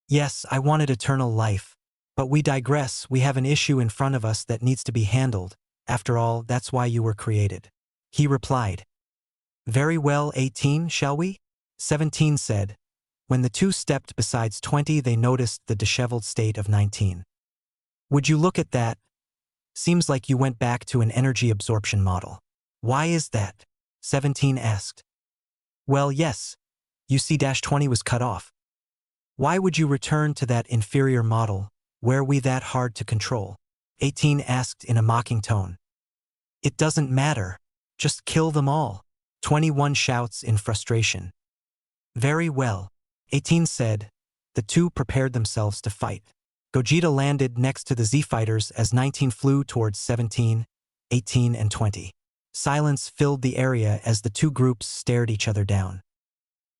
Yes, I wanted eternal life, but we digress. We have an issue in front of us that needs to be handled. After all, that's why you were created, he replied. Very well, 18, shall we? 17 said. When the two stepped beside 20, they noticed the disheveled state of 19. Would you look at that? Seems like you went back to an energy absorption model. Why is that? 17 asked. Well, yes. You see, 20 was cut off. Why would you return to that inferior model? Were we that hard to control? 18 asked in a mocking tone. It doesn't matter. Just kill them all, 21 shouts in frustration. Very well, 18 said. The two prepared themselves to fight. Gogeta landed next to the Z-fighters as 19 flew towards 17, 18 and 20. Silence filled the area as the two groups stared each other down.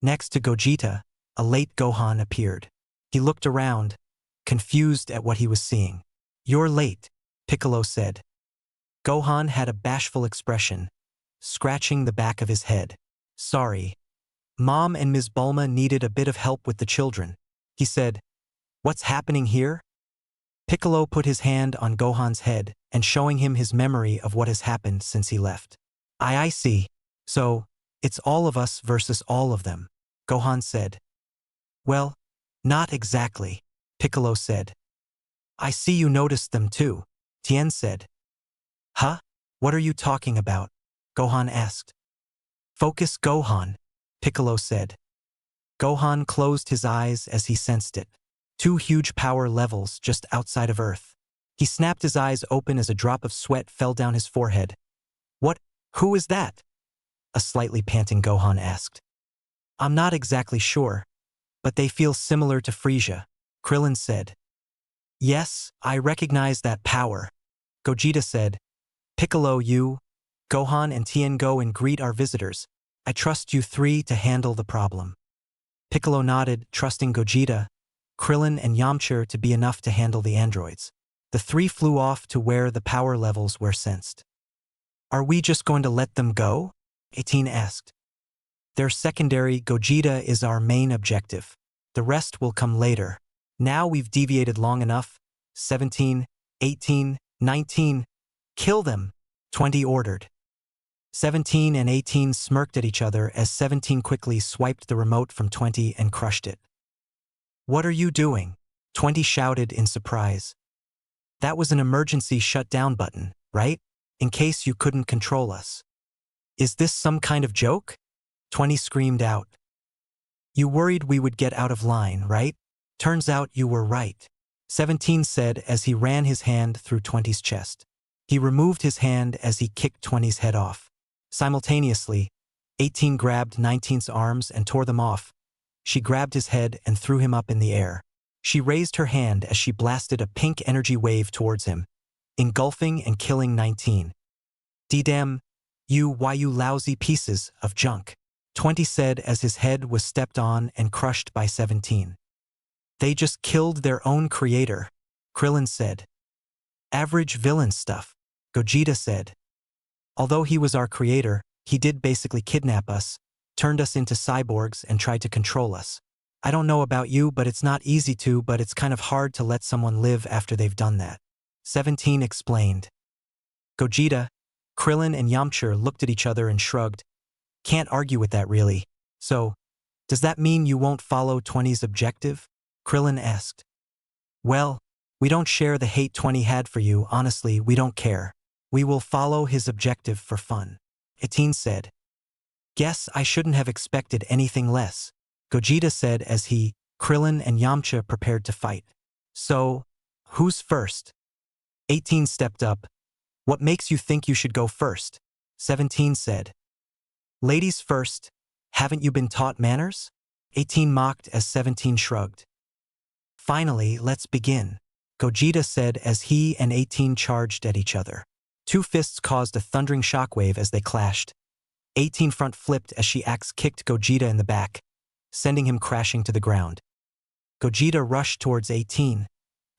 Next to Gogeta, a late Gohan appeared. He looked around, confused at what he was seeing. You're late, Piccolo said. Gohan had a bashful expression, scratching the back of his head. Sorry. Mom and Ms. Bulma needed a bit of help with the children, he said. What's happening here? Piccolo put his hand on Gohan's head and showing him his memory of what has happened since he left. I see. So, it's all of us versus all of them, Gohan said. Well, not exactly, Piccolo said. I see you noticed them too, Tien said. Huh? What are you talking about? Gohan asked. Focus, Gohan, Piccolo said. Gohan closed his eyes as he sensed it. Two huge power levels just outside of Earth. He snapped his eyes open as a drop of sweat fell down his forehead. What? Who is that? A slightly panting Gohan asked. I'm not exactly sure, but they feel similar to Frieza, Krillin said. Yes, I recognize that power, Gogeta said. Piccolo, you, Gohan and Tien go and greet our visitors. I trust you three to handle the problem. Piccolo nodded, trusting Gogeta, Krillin and Yamcha to be enough to handle the androids. The three flew off to where the power levels were sensed. Are we just going to let them go? 18 asked. They're secondary. Gogeta is our main objective. The rest will come later. Now we've deviated long enough. 17, 18, 19. Kill them, 20 ordered. 17 and 18 smirked at each other as 17 quickly swiped the remote from 20 and crushed it. What are you doing? 20 shouted in surprise. That was an emergency shutdown button, right? In case you couldn't control us. Is this some kind of joke? 20 screamed out. You worried we would get out of line, right? Turns out you were right. 17 said as he ran his hand through 20's chest. He removed his hand as he kicked 20's head off. Simultaneously, 18 grabbed 19's arms and tore them off. She grabbed his head and threw him up in the air. She raised her hand as she blasted a pink energy wave towards him, engulfing and killing 19. "D-damn, you lousy pieces of junk," 20 said as his head was stepped on and crushed by 17. They just killed their own creator, Krillin said. Average villain stuff, Gogeta said. Although he was our creator, he did basically kidnap us, turned us into cyborgs and tried to control us. I don't know about you, but it's not easy to, but it's kind of hard to let someone live after they've done that. 17 explained. Gogeta, Krillin and Yamcha looked at each other and shrugged. Can't argue with that really. So, does that mean you won't follow 20's objective? Krillin asked. Well, we don't share the hate 20 had for you, honestly, we don't care. We will follow his objective for fun. 18 said. Guess I shouldn't have expected anything less, Gogeta said as he, Krillin and Yamcha prepared to fight. So, who's first? 18 stepped up. What makes you think you should go first? 17 said. Ladies first, haven't you been taught manners? 18 mocked as 17 shrugged. Finally, let's begin, Gogeta said as he and 18 charged at each other. Two fists caused a thundering shockwave as they clashed. 18 front flipped as she axe kicked Gogeta in the back, sending him crashing to the ground. Gogeta rushed towards 18,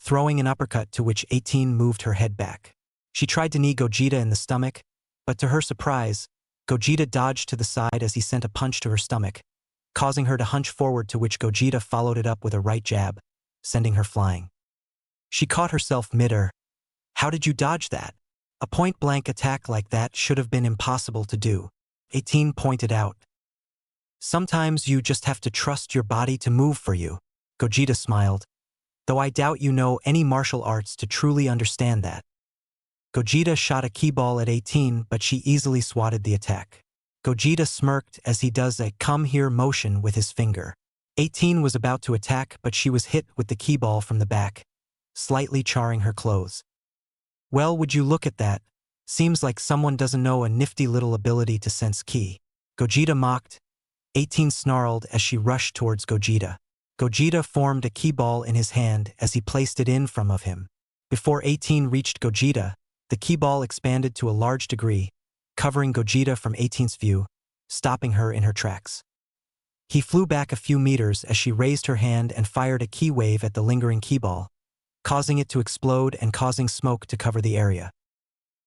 throwing an uppercut to which 18 moved her head back. She tried to knee Gogeta in the stomach, but to her surprise, Gogeta dodged to the side as he sent a punch to her stomach, causing her to hunch forward, to which Gogeta followed it up with a right jab, sending her flying. She caught herself mid-air. How did you dodge that? A point-blank attack like that should have been impossible to do, 18 pointed out. Sometimes you just have to trust your body to move for you, Gogeta smiled, though I doubt you know any martial arts to truly understand that. Gogeta shot a key ball at 18, but she easily swatted the attack. Gogeta smirked as he does a come here motion with his finger. 18 was about to attack, but she was hit with the key ball from the back, slightly charring her clothes. Well, would you look at that? Seems like someone doesn't know a nifty little ability to sense ki, Gogeta mocked. 18 snarled as she rushed towards Gogeta. Gogeta formed a key ball in his hand as he placed it in front of him. Before 18 reached Gogeta, the key ball expanded to a large degree, covering Gogeta from 18's view, stopping her in her tracks. He flew back a few meters as she raised her hand and fired a key wave at the lingering key ball, causing it to explode and causing smoke to cover the area.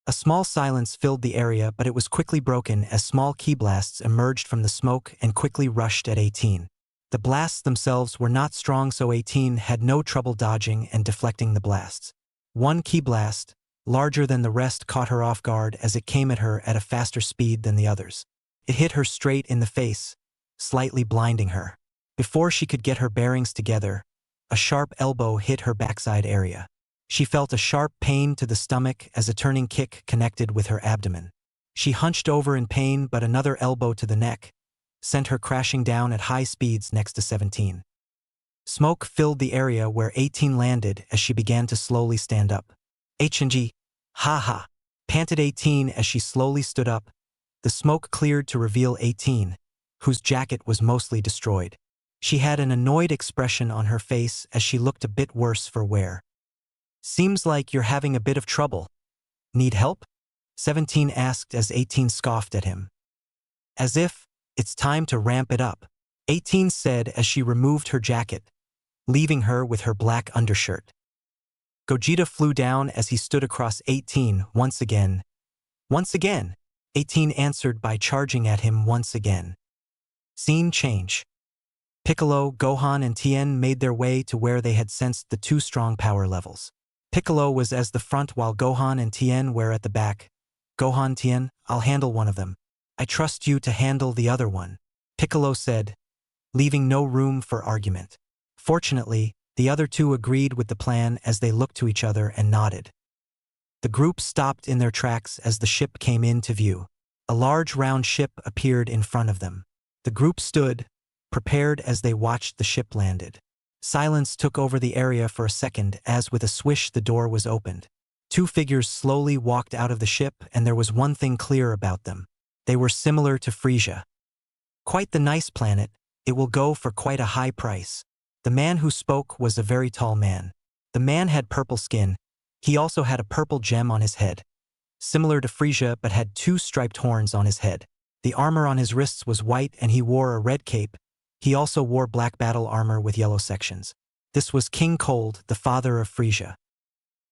A small silence filled the area, but it was quickly broken as small key blasts emerged from the smoke and quickly rushed at 18. The blasts themselves were not strong, so 18 had no trouble dodging and deflecting the blasts. One key blast, larger than the rest, caught her off guard as it came at her at a faster speed than the others. It hit her straight in the face, slightly blinding her. Before she could get her bearings together, a sharp elbow hit her backside area. She felt a sharp pain to the stomach as a turning kick connected with her abdomen. She hunched over in pain, but another elbow to the neck sent her crashing down at high speeds next to 17. Smoke filled the area where 18 landed as she began to slowly stand up. H&G, ha, panted 18 as she slowly stood up. The smoke cleared to reveal 18, whose jacket was mostly destroyed. She had an annoyed expression on her face as she looked a bit worse for wear. Seems like you're having a bit of trouble. Need help? 17 asked as 18 scoffed at him. As if, it's time to ramp it up, 18 said as she removed her jacket, leaving her with her black undershirt. Gogeta flew down as he stood across 18 once again. Once again, 18 answered by charging at him once again. Scene change. Piccolo, Gohan, and Tien made their way to where they had sensed the two strong power levels. Piccolo was as the front while Gohan and Tien were at the back. Gohan, Tien, I'll handle one of them. I trust you to handle the other one, Piccolo said, leaving no room for argument. Fortunately, the other two agreed with the plan as they looked to each other and nodded. The group stopped in their tracks as the ship came into view. A large round ship appeared in front of them. The group stood, prepared as they watched the ship landed. Silence took over the area for a second as with a swish the door was opened. Two figures slowly walked out of the ship, and there was one thing clear about them. They were similar to Frisia. Quite the nice planet, it will go for quite a high price. The man who spoke was a very tall man. The man had purple skin. He also had a purple gem on his head, similar to Frisia but had two striped horns on his head. The armor on his wrists was white and he wore a red cape. He also wore black battle armor with yellow sections. This was King Cold, the father of Frisia.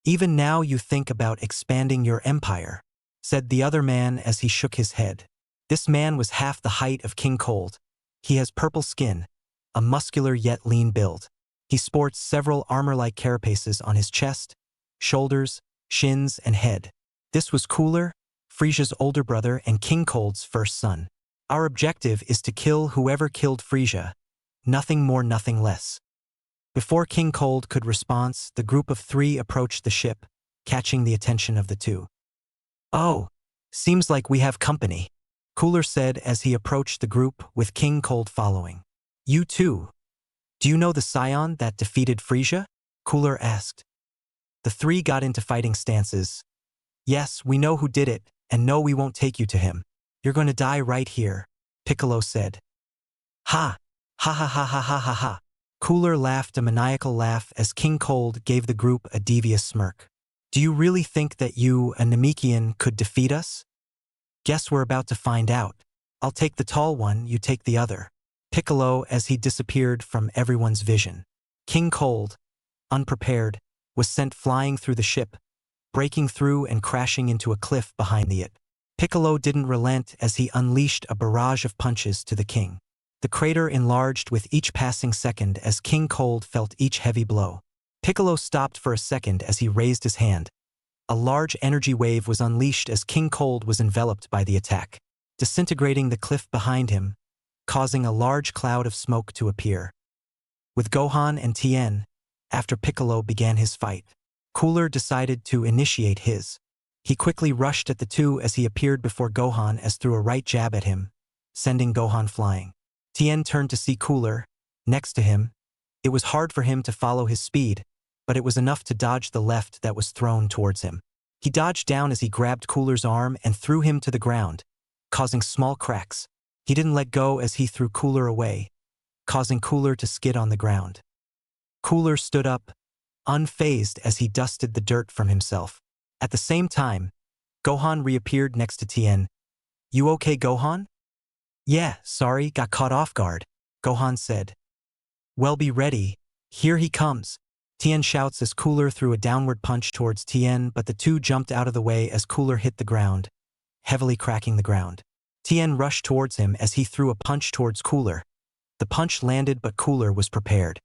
Even now you think about expanding your empire, said the other man as he shook his head. This man was half the height of King Cold. He has purple skin, a muscular yet lean build. He sports several armor-like carapaces on his chest, shoulders, shins, and head. This was Cooler, Frisia's older brother and King Cold's first son. Our objective is to kill whoever killed Frisia. Nothing more, nothing less. Before King Cold could respond, the group of three approached the ship, catching the attention of the two. Oh, seems like we have company, Cooler said as he approached the group with King Cold following. You too. Do you know the scion that defeated Frisia? Cooler asked. The three got into fighting stances. Yes, we know who did it, and no, we won't take you to him. You're going to die right here, Piccolo said. Ha! Ha ha ha ha ha ha ha. Cooler laughed a maniacal laugh as King Cold gave the group a devious smirk. Do you really think that you, a Namekian, could defeat us? Guess we're about to find out. I'll take the tall one, you take the other. Piccolo as he disappeared from everyone's vision. King Cold, unprepared, was sent flying through the ship, breaking through and crashing into a cliff behind it. Piccolo didn't relent as he unleashed a barrage of punches to the king. The crater enlarged with each passing second as King Cold felt each heavy blow. Piccolo stopped for a second as he raised his hand. A large energy wave was unleashed as King Cold was enveloped by the attack, disintegrating the cliff behind him, causing a large cloud of smoke to appear. With Gohan and Tien, after Piccolo began his fight, Cooler decided to initiate his. He quickly rushed at the two as he appeared before Gohan as threw a right jab at him, sending Gohan flying. Tien turned to see Cooler next to him. It was hard for him to follow his speed, but it was enough to dodge the left that was thrown towards him. He dodged down as he grabbed Cooler's arm and threw him to the ground, causing small cracks. He didn't let go as he threw Cooler away, causing Cooler to skid on the ground. Cooler stood up, unfazed as he dusted the dirt from himself. At the same time, Gohan reappeared next to Tien. You okay, Gohan? Yeah, sorry, got caught off guard, Gohan said. Well, be ready. Here he comes. Tien shouts as Cooler threw a downward punch towards Tien, but the two jumped out of the way as Cooler hit the ground, heavily cracking the ground. Tien rushed towards him as he threw a punch towards Cooler. The punch landed, but Cooler was prepared.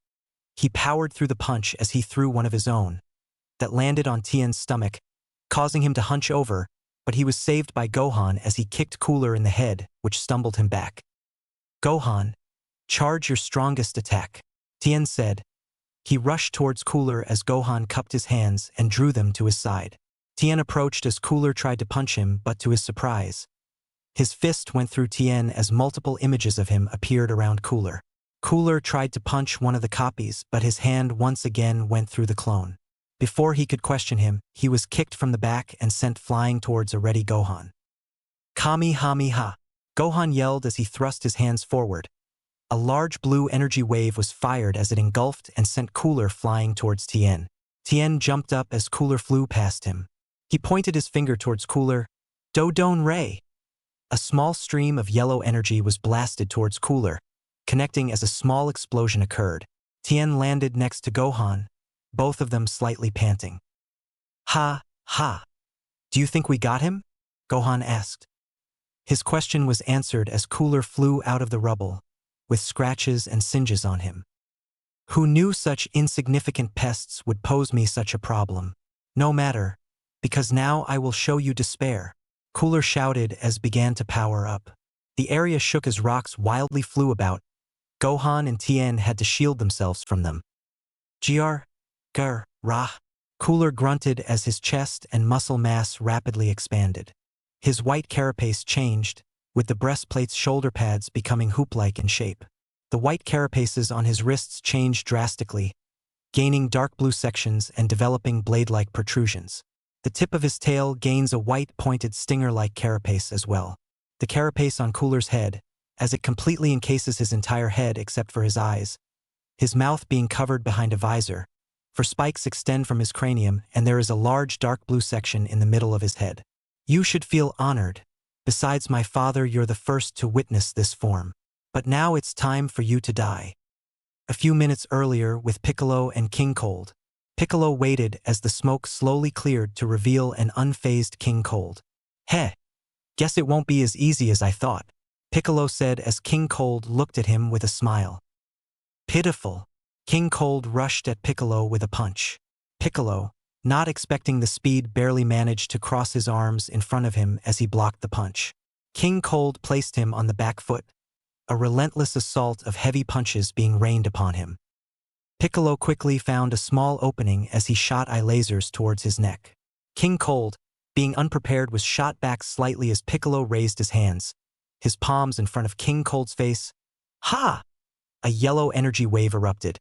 He powered through the punch as he threw one of his own, that landed on Tien's stomach, causing him to hunch over, but he was saved by Gohan as he kicked Cooler in the head, which stumbled him back. Gohan, charge your strongest attack, Tien said. He rushed towards Cooler as Gohan cupped his hands and drew them to his side. Tien approached as Cooler tried to punch him, but to his surprise, his fist went through Tien as multiple images of him appeared around Cooler. Cooler tried to punch one of the copies, but his hand once again went through the clone. Before he could question him, he was kicked from the back and sent flying towards a ready Gohan. Kamehameha! Gohan yelled as he thrust his hands forward. A large blue energy wave was fired as it engulfed and sent Cooler flying towards Tien. Tien jumped up as Cooler flew past him. He pointed his finger towards Cooler. Dodon Ray! A small stream of yellow energy was blasted towards Cooler, connecting as a small explosion occurred. Tien landed next to Gohan, both of them slightly panting. Ha, ha. Do you think we got him? Gohan asked. His question was answered as Cooler flew out of the rubble, with scratches and singes on him. Who knew such insignificant pests would pose me such a problem? No matter, because now I will show you despair. Cooler shouted as began to power up. The area shook as rocks wildly flew about. Gohan and Tien had to shield themselves from them. Gr. Rah. Cooler grunted as his chest and muscle mass rapidly expanded. His white carapace changed, with the breastplate's shoulder pads becoming hoop-like in shape. The white carapaces on his wrists changed drastically, gaining dark blue sections and developing blade-like protrusions. The tip of his tail gains a white pointed stinger-like carapace as well. The carapace on Cooler's head, as it completely encases his entire head except for his eyes, his mouth being covered behind a visor, for spikes extend from his cranium and there is a large dark blue section in the middle of his head. You should feel honored. Besides my father, you're the first to witness this form. But now it's time for you to die. A few minutes earlier, with Piccolo and King Cold, Piccolo waited as the smoke slowly cleared to reveal an unfazed King Cold. Heh, guess it won't be as easy as I thought, Piccolo said as King Cold looked at him with a smile. Pitiful. King Cold rushed at Piccolo with a punch. Piccolo, not expecting the speed, barely managed to cross his arms in front of him as he blocked the punch. King Cold placed him on the back foot, a relentless assault of heavy punches being rained upon him. Piccolo quickly found a small opening as he shot eye lasers towards his neck. King Cold, being unprepared, was shot back slightly as Piccolo raised his hands, his palms in front of King Cold's face. Ha! A yellow energy wave erupted,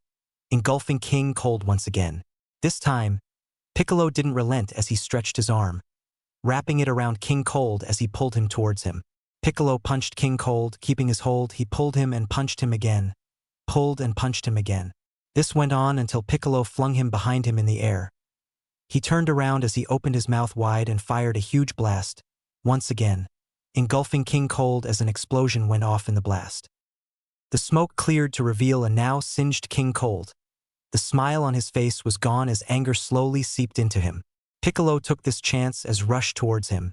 engulfing King Cold once again. This time, Piccolo didn't relent as he stretched his arm, wrapping it around King Cold as he pulled him towards him. Piccolo punched King Cold, keeping his hold. He pulled him and punched him again, pulled and punched him again. This went on until Piccolo flung him behind him in the air. He turned around as he opened his mouth wide and fired a huge blast, once again, engulfing King Cold as an explosion went off in the blast. The smoke cleared to reveal a now singed King Cold. The smile on his face was gone as anger slowly seeped into him. Piccolo took this chance as rushed towards him,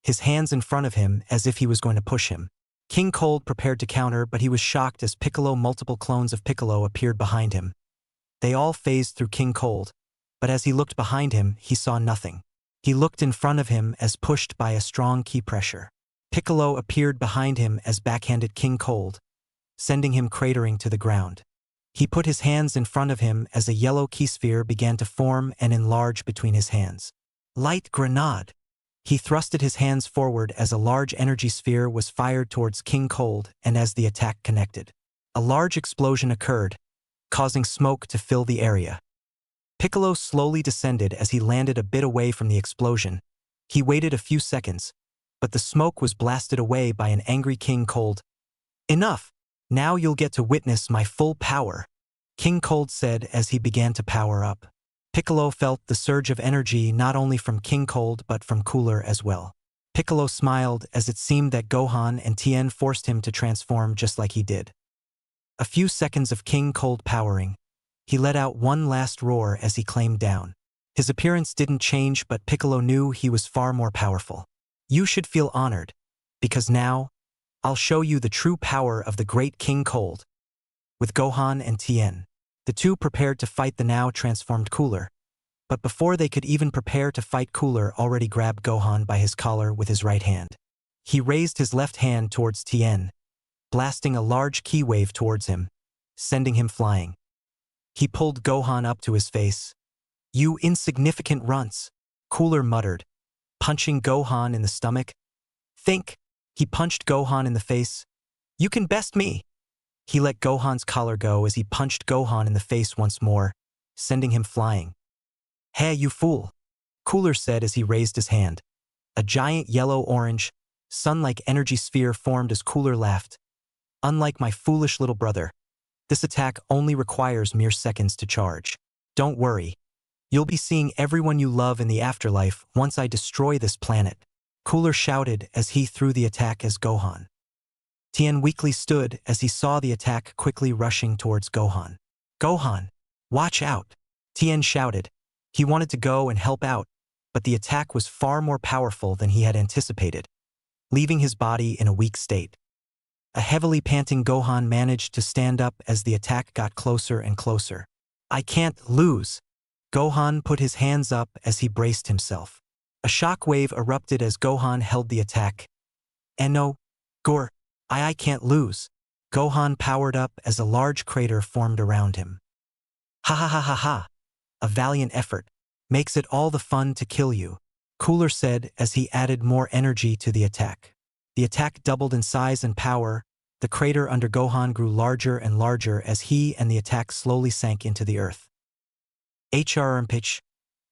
his hands in front of him as if he was going to push him. King Cold prepared to counter, but he was shocked as multiple clones of Piccolo appeared behind him. They all phased through King Cold, but as he looked behind him, he saw nothing. He looked in front of him as pushed by a strong key pressure. Piccolo appeared behind him as backhanded King Cold, sending him cratering to the ground. He put his hands in front of him as a yellow key sphere began to form and enlarge between his hands. Light grenade. He thrusted his hands forward as a large energy sphere was fired towards King Cold, and as the attack connected, a large explosion occurred, causing smoke to fill the area. Piccolo slowly descended as he landed a bit away from the explosion. He waited a few seconds, but the smoke was blasted away by an angry King Cold. Enough! Now you'll get to witness my full power, King Cold said as he began to power up. Piccolo felt the surge of energy not only from King Cold but from Cooler as well. Piccolo smiled as it seemed that Gohan and Tien forced him to transform just like he did. A few seconds of King Cold powering, he let out one last roar as he claimed down. His appearance didn't change, but Piccolo knew he was far more powerful. You should feel honored, because now, I'll show you the true power of the great King Cold. With Gohan and Tien, the two prepared to fight the now transformed Cooler. But before they could even prepare to fight, Cooler already grabbed Gohan by his collar with his right hand. He raised his left hand towards Tien, blasting a large ki wave towards him, sending him flying. He pulled Gohan up to his face. You insignificant runts, Cooler muttered, punching Gohan in the stomach. Think. He punched Gohan in the face. You can best me. He let Gohan's collar go as he punched Gohan in the face once more, sending him flying. Hey, you fool, Cooler said as he raised his hand. A giant yellow-orange, sun-like energy sphere formed as Cooler laughed. Unlike my foolish little brother, this attack only requires mere seconds to charge. Don't worry. You'll be seeing everyone you love in the afterlife once I destroy this planet, Cooler shouted as he threw the attack as Gohan. Tien weakly stood as he saw the attack quickly rushing towards Gohan. Gohan, watch out, Tien shouted. He wanted to go and help out, but the attack was far more powerful than he had anticipated. leaving his body in a weak state. A heavily panting Gohan managed to stand up as the attack got closer and closer. I can't lose. Gohan put his hands up as he braced himself. A shockwave erupted as Gohan held the attack. And no, Gore, I can't lose. Gohan powered up as a large crater formed around him. Ha ha ha ha ha. A valiant effort. Makes it all the fun to kill you, Cooler said as he added more energy to the attack. The attack doubled in size and power. The crater under Gohan grew larger and larger as he and the attack slowly sank into the earth. Pitch.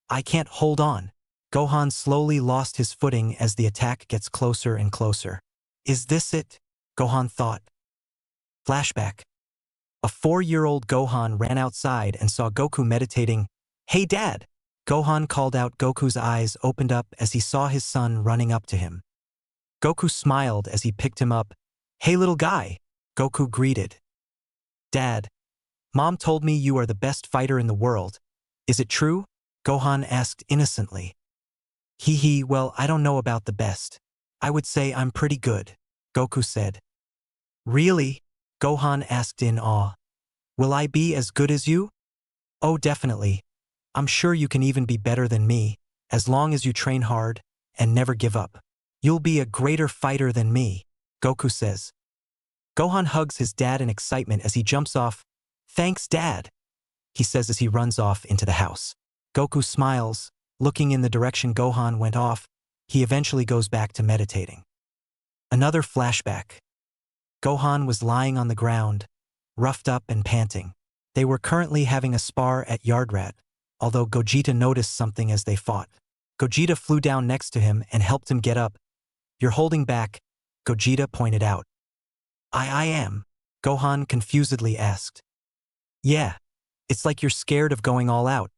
I can't hold on. Gohan slowly lost his footing as the attack gets closer and closer. Is this it? Gohan thought. Flashback. A 4-year-old Gohan ran outside and saw Goku meditating. Hey Dad! Gohan called out. Goku's eyes opened up as he saw his son running up to him. Goku smiled as he picked him up. Hey little guy! Goku greeted. Dad, Mom told me you are the best fighter in the world. Is it true? Gohan asked innocently. Well, I don't know about the best. I would say I'm pretty good, Goku said. Really? Gohan asked in awe. Will I be as good as you? Oh, definitely. I'm sure you can even be better than me, as long as you train hard and never give up. You'll be a greater fighter than me, Goku says. Gohan hugs his dad in excitement as he jumps off. Thanks, Dad, he says as he runs off into the house. Goku smiles, looking in the direction Gohan went off. He eventually goes back to meditating. Another flashback. Gohan was lying on the ground, roughed up and panting. They were currently having a spar at Yardrat, although Gogeta noticed something as they fought. Gogeta flew down next to him and helped him get up. You're holding back, Gogeta pointed out. I am, Gohan confusedly asked. Yeah, it's like you're scared of going all out,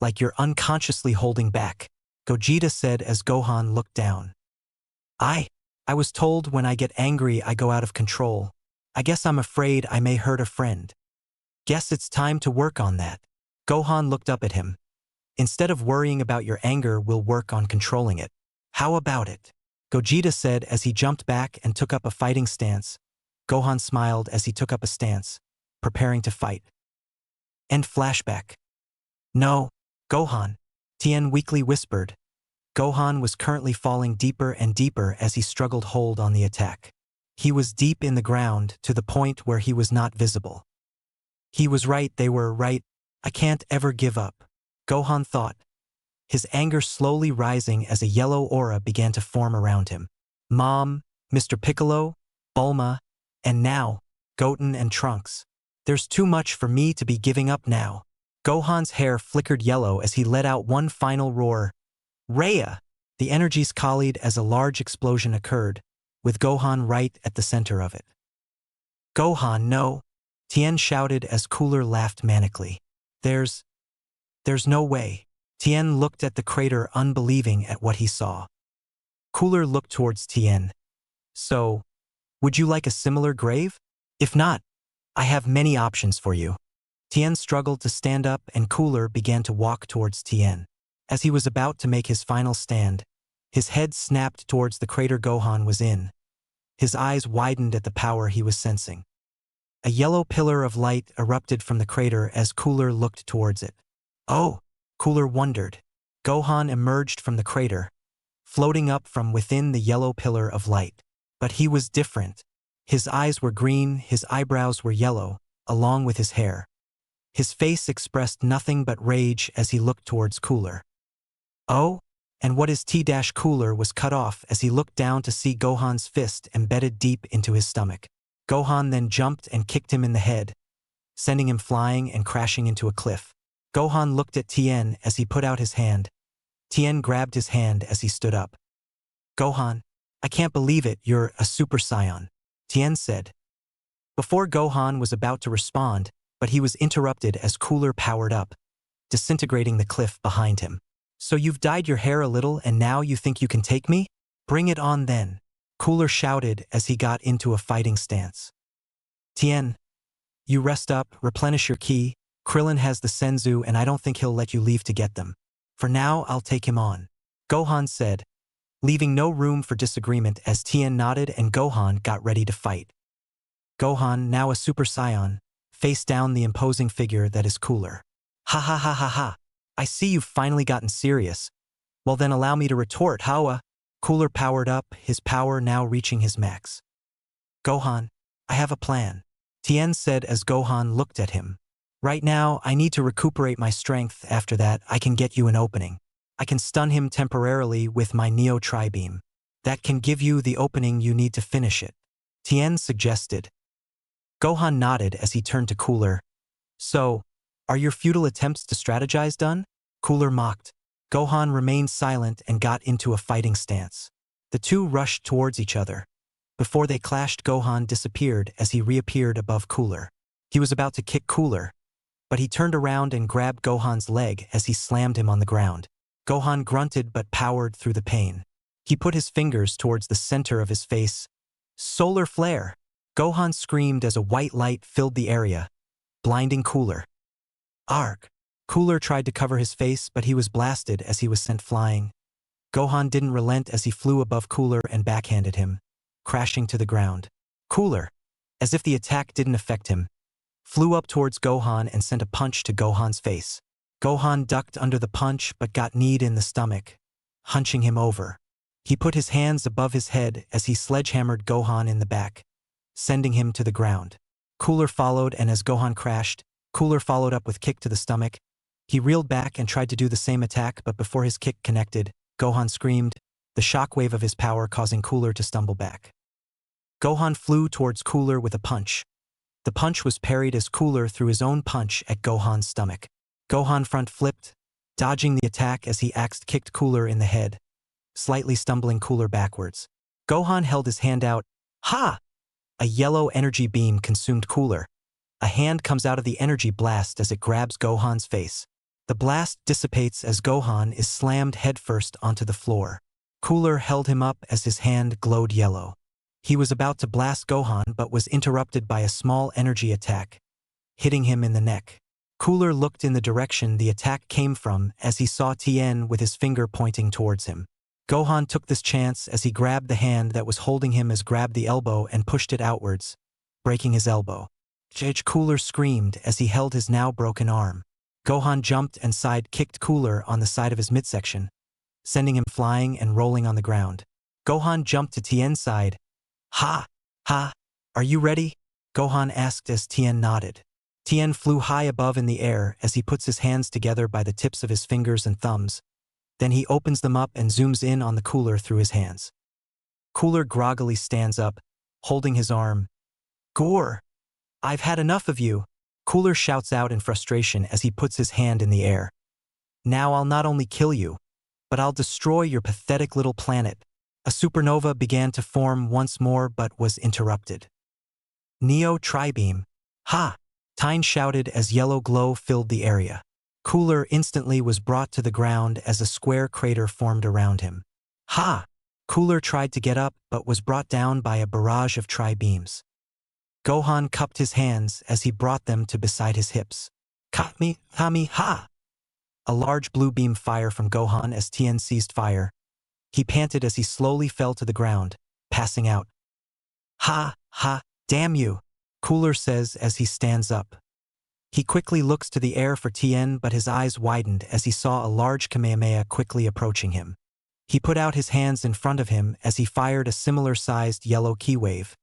like you're unconsciously holding back, Gogeta said as Gohan looked down. I was told when I get angry I go out of control. I guess I'm afraid I may hurt a friend. Guess it's time to work on that. Gohan looked up at him. Instead of worrying about your anger, we'll work on controlling it. How about it? Gogeta said as he jumped back and took up a fighting stance. Gohan smiled as he took up a stance, preparing to fight. End flashback. No, Gohan, Tien weakly whispered. Gohan was currently falling deeper and deeper as he struggled hold on the attack. He was deep in the ground to the point where he was not visible. He was right, they were right. I can't ever give up, Gohan thought, his anger slowly rising as a yellow aura began to form around him. Mom, Mr. Piccolo, Bulma, and now, Goten and Trunks. There's too much for me to be giving up now. Gohan's hair flickered yellow as he let out one final roar. Raya! The energies collided as a large explosion occurred, with Gohan right at the center of it. Gohan, no! Tien shouted as Cooler laughed manically. There's no way. Tien looked at the crater unbelieving at what he saw. Cooler looked towards Tien. So, would you like a similar grave? If not, I have many options for you. Tien struggled to stand up and Cooler began to walk towards Tien. As he was about to make his final stand, his head snapped towards the crater Gohan was in. His eyes widened at the power he was sensing. A yellow pillar of light erupted from the crater as Cooler looked towards it. Oh, Cooler wondered. Gohan emerged from the crater, floating up from within the yellow pillar of light. But he was different. His eyes were green, his eyebrows were yellow, along with his hair. His face expressed nothing but rage as he looked towards Cooler. Oh, and what is Cooler was cut off as he looked down to see Gohan's fist embedded deep into his stomach. Gohan then jumped and kicked him in the head, sending him flying and crashing into a cliff. Gohan looked at Tien as he put out his hand. Tien grabbed his hand as he stood up. Gohan, I can't believe it, you're a Super Saiyan, Tien said. Before Gohan was about to respond, but he was interrupted as Cooler powered up, disintegrating the cliff behind him. So you've dyed your hair a little and now you think you can take me? Bring it on then, Cooler shouted as he got into a fighting stance. Tien, you rest up, replenish your ki. Krillin has the Senzu and I don't think he'll let you leave to get them. For now, I'll take him on, Gohan said, leaving no room for disagreement as Tien nodded and Gohan got ready to fight. Gohan, now a Super Saiyan, faced down the imposing figure that is Cooler. Ha ha ha ha ha. I see you've finally gotten serious. Well then allow me to retort, Hawa. Cooler powered up, his power now reaching his max. Gohan, I have a plan, Tien said as Gohan looked at him. Right now, I need to recuperate my strength. After that, I can get you an opening. I can stun him temporarily with my Neo Tri-Beam. That can give you the opening you need to finish it, Tien suggested. Gohan nodded as he turned to Cooler. So, are your futile attempts to strategize done? Cooler mocked. Gohan remained silent and got into a fighting stance. The two rushed towards each other. Before they clashed, Gohan disappeared as he reappeared above Cooler. He was about to kick Cooler, but he turned around and grabbed Gohan's leg as he slammed him on the ground. Gohan grunted but powered through the pain. He put his fingers towards the center of his face. Solar flare! Gohan screamed as a white light filled the area, blinding Cooler. Arg! Cooler tried to cover his face, but he was blasted as he was sent flying. Gohan didn't relent as he flew above Cooler and backhanded him, crashing to the ground. Cooler, as if the attack didn't affect him, flew up towards Gohan and sent a punch to Gohan's face. Gohan ducked under the punch but got kneed in the stomach, hunching him over. He put his hands above his head as he sledgehammered Gohan in the back, sending him to the ground. Cooler followed, and as Gohan crashed, Cooler followed up with kick to the stomach. He reeled back and tried to do the same attack, but before his kick connected, Gohan screamed, the shockwave of his power causing Cooler to stumble back. Gohan flew towards Cooler with a punch. The punch was parried as Cooler threw his own punch at Gohan's stomach. Gohan front flipped, dodging the attack as he axe-kicked Cooler in the head, slightly stumbling Cooler backwards. Gohan held his hand out. Ha! A yellow energy beam consumed Cooler. A hand comes out of the energy blast as it grabs Gohan's face. The blast dissipates as Gohan is slammed headfirst onto the floor. Cooler held him up as his hand glowed yellow. He was about to blast Gohan but was interrupted by a small energy attack, hitting him in the neck. Cooler looked in the direction the attack came from as he saw Tien with his finger pointing towards him. Gohan took this chance as he grabbed the hand that was holding him as grabbed the elbow and pushed it outwards, breaking his elbow. Cooler screamed as he held his now broken arm. Gohan jumped and side-kicked Cooler on the side of his midsection, sending him flying and rolling on the ground. Gohan jumped to Tien's side. Ha! Ha! Are you ready? Gohan asked as Tien nodded. Tien flew high above in the air as he puts his hands together by the tips of his fingers and thumbs. Then he opens them up and zooms in on the Cooler through his hands. Cooler groggily stands up, holding his arm. Gore! I've had enough of you! Cooler shouts out in frustration as he puts his hand in the air. Now I'll not only kill you, but I'll destroy your pathetic little planet. A supernova began to form once more but was interrupted. Neo Tri-Beam. Ha! Tien shouted as yellow glow filled the area. Cooler instantly was brought to the ground as a square crater formed around him. Ha! Cooler tried to get up but was brought down by a barrage of Tri-Beams. Gohan cupped his hands as he brought them to beside his hips. Kami, ha! A large blue beam fire from Gohan as Tien seized fire. He panted as he slowly fell to the ground, passing out. Ha! Ha! Damn you! Cooler says as he stands up. He quickly looks to the air for Tien, but his eyes widened as he saw a large Kamehameha quickly approaching him. He put out his hands in front of him as he fired a similar-sized yellow ki wave,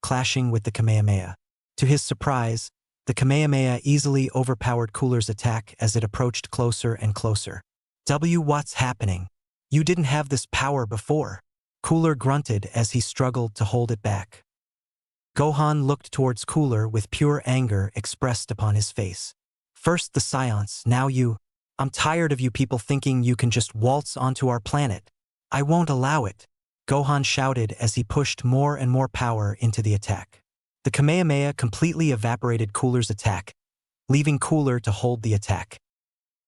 clashing with the Kamehameha. To his surprise, the Kamehameha easily overpowered Cooler's attack as it approached closer and closer. What's happening? You didn't have this power before. Cooler grunted as he struggled to hold it back. Gohan looked towards Cooler with pure anger expressed upon his face. First the Science, now you. I'm tired of you people thinking you can just waltz onto our planet. I won't allow it. Gohan shouted as he pushed more and more power into the attack. The Kamehameha completely evaporated Cooler's attack, leaving Cooler to hold the attack.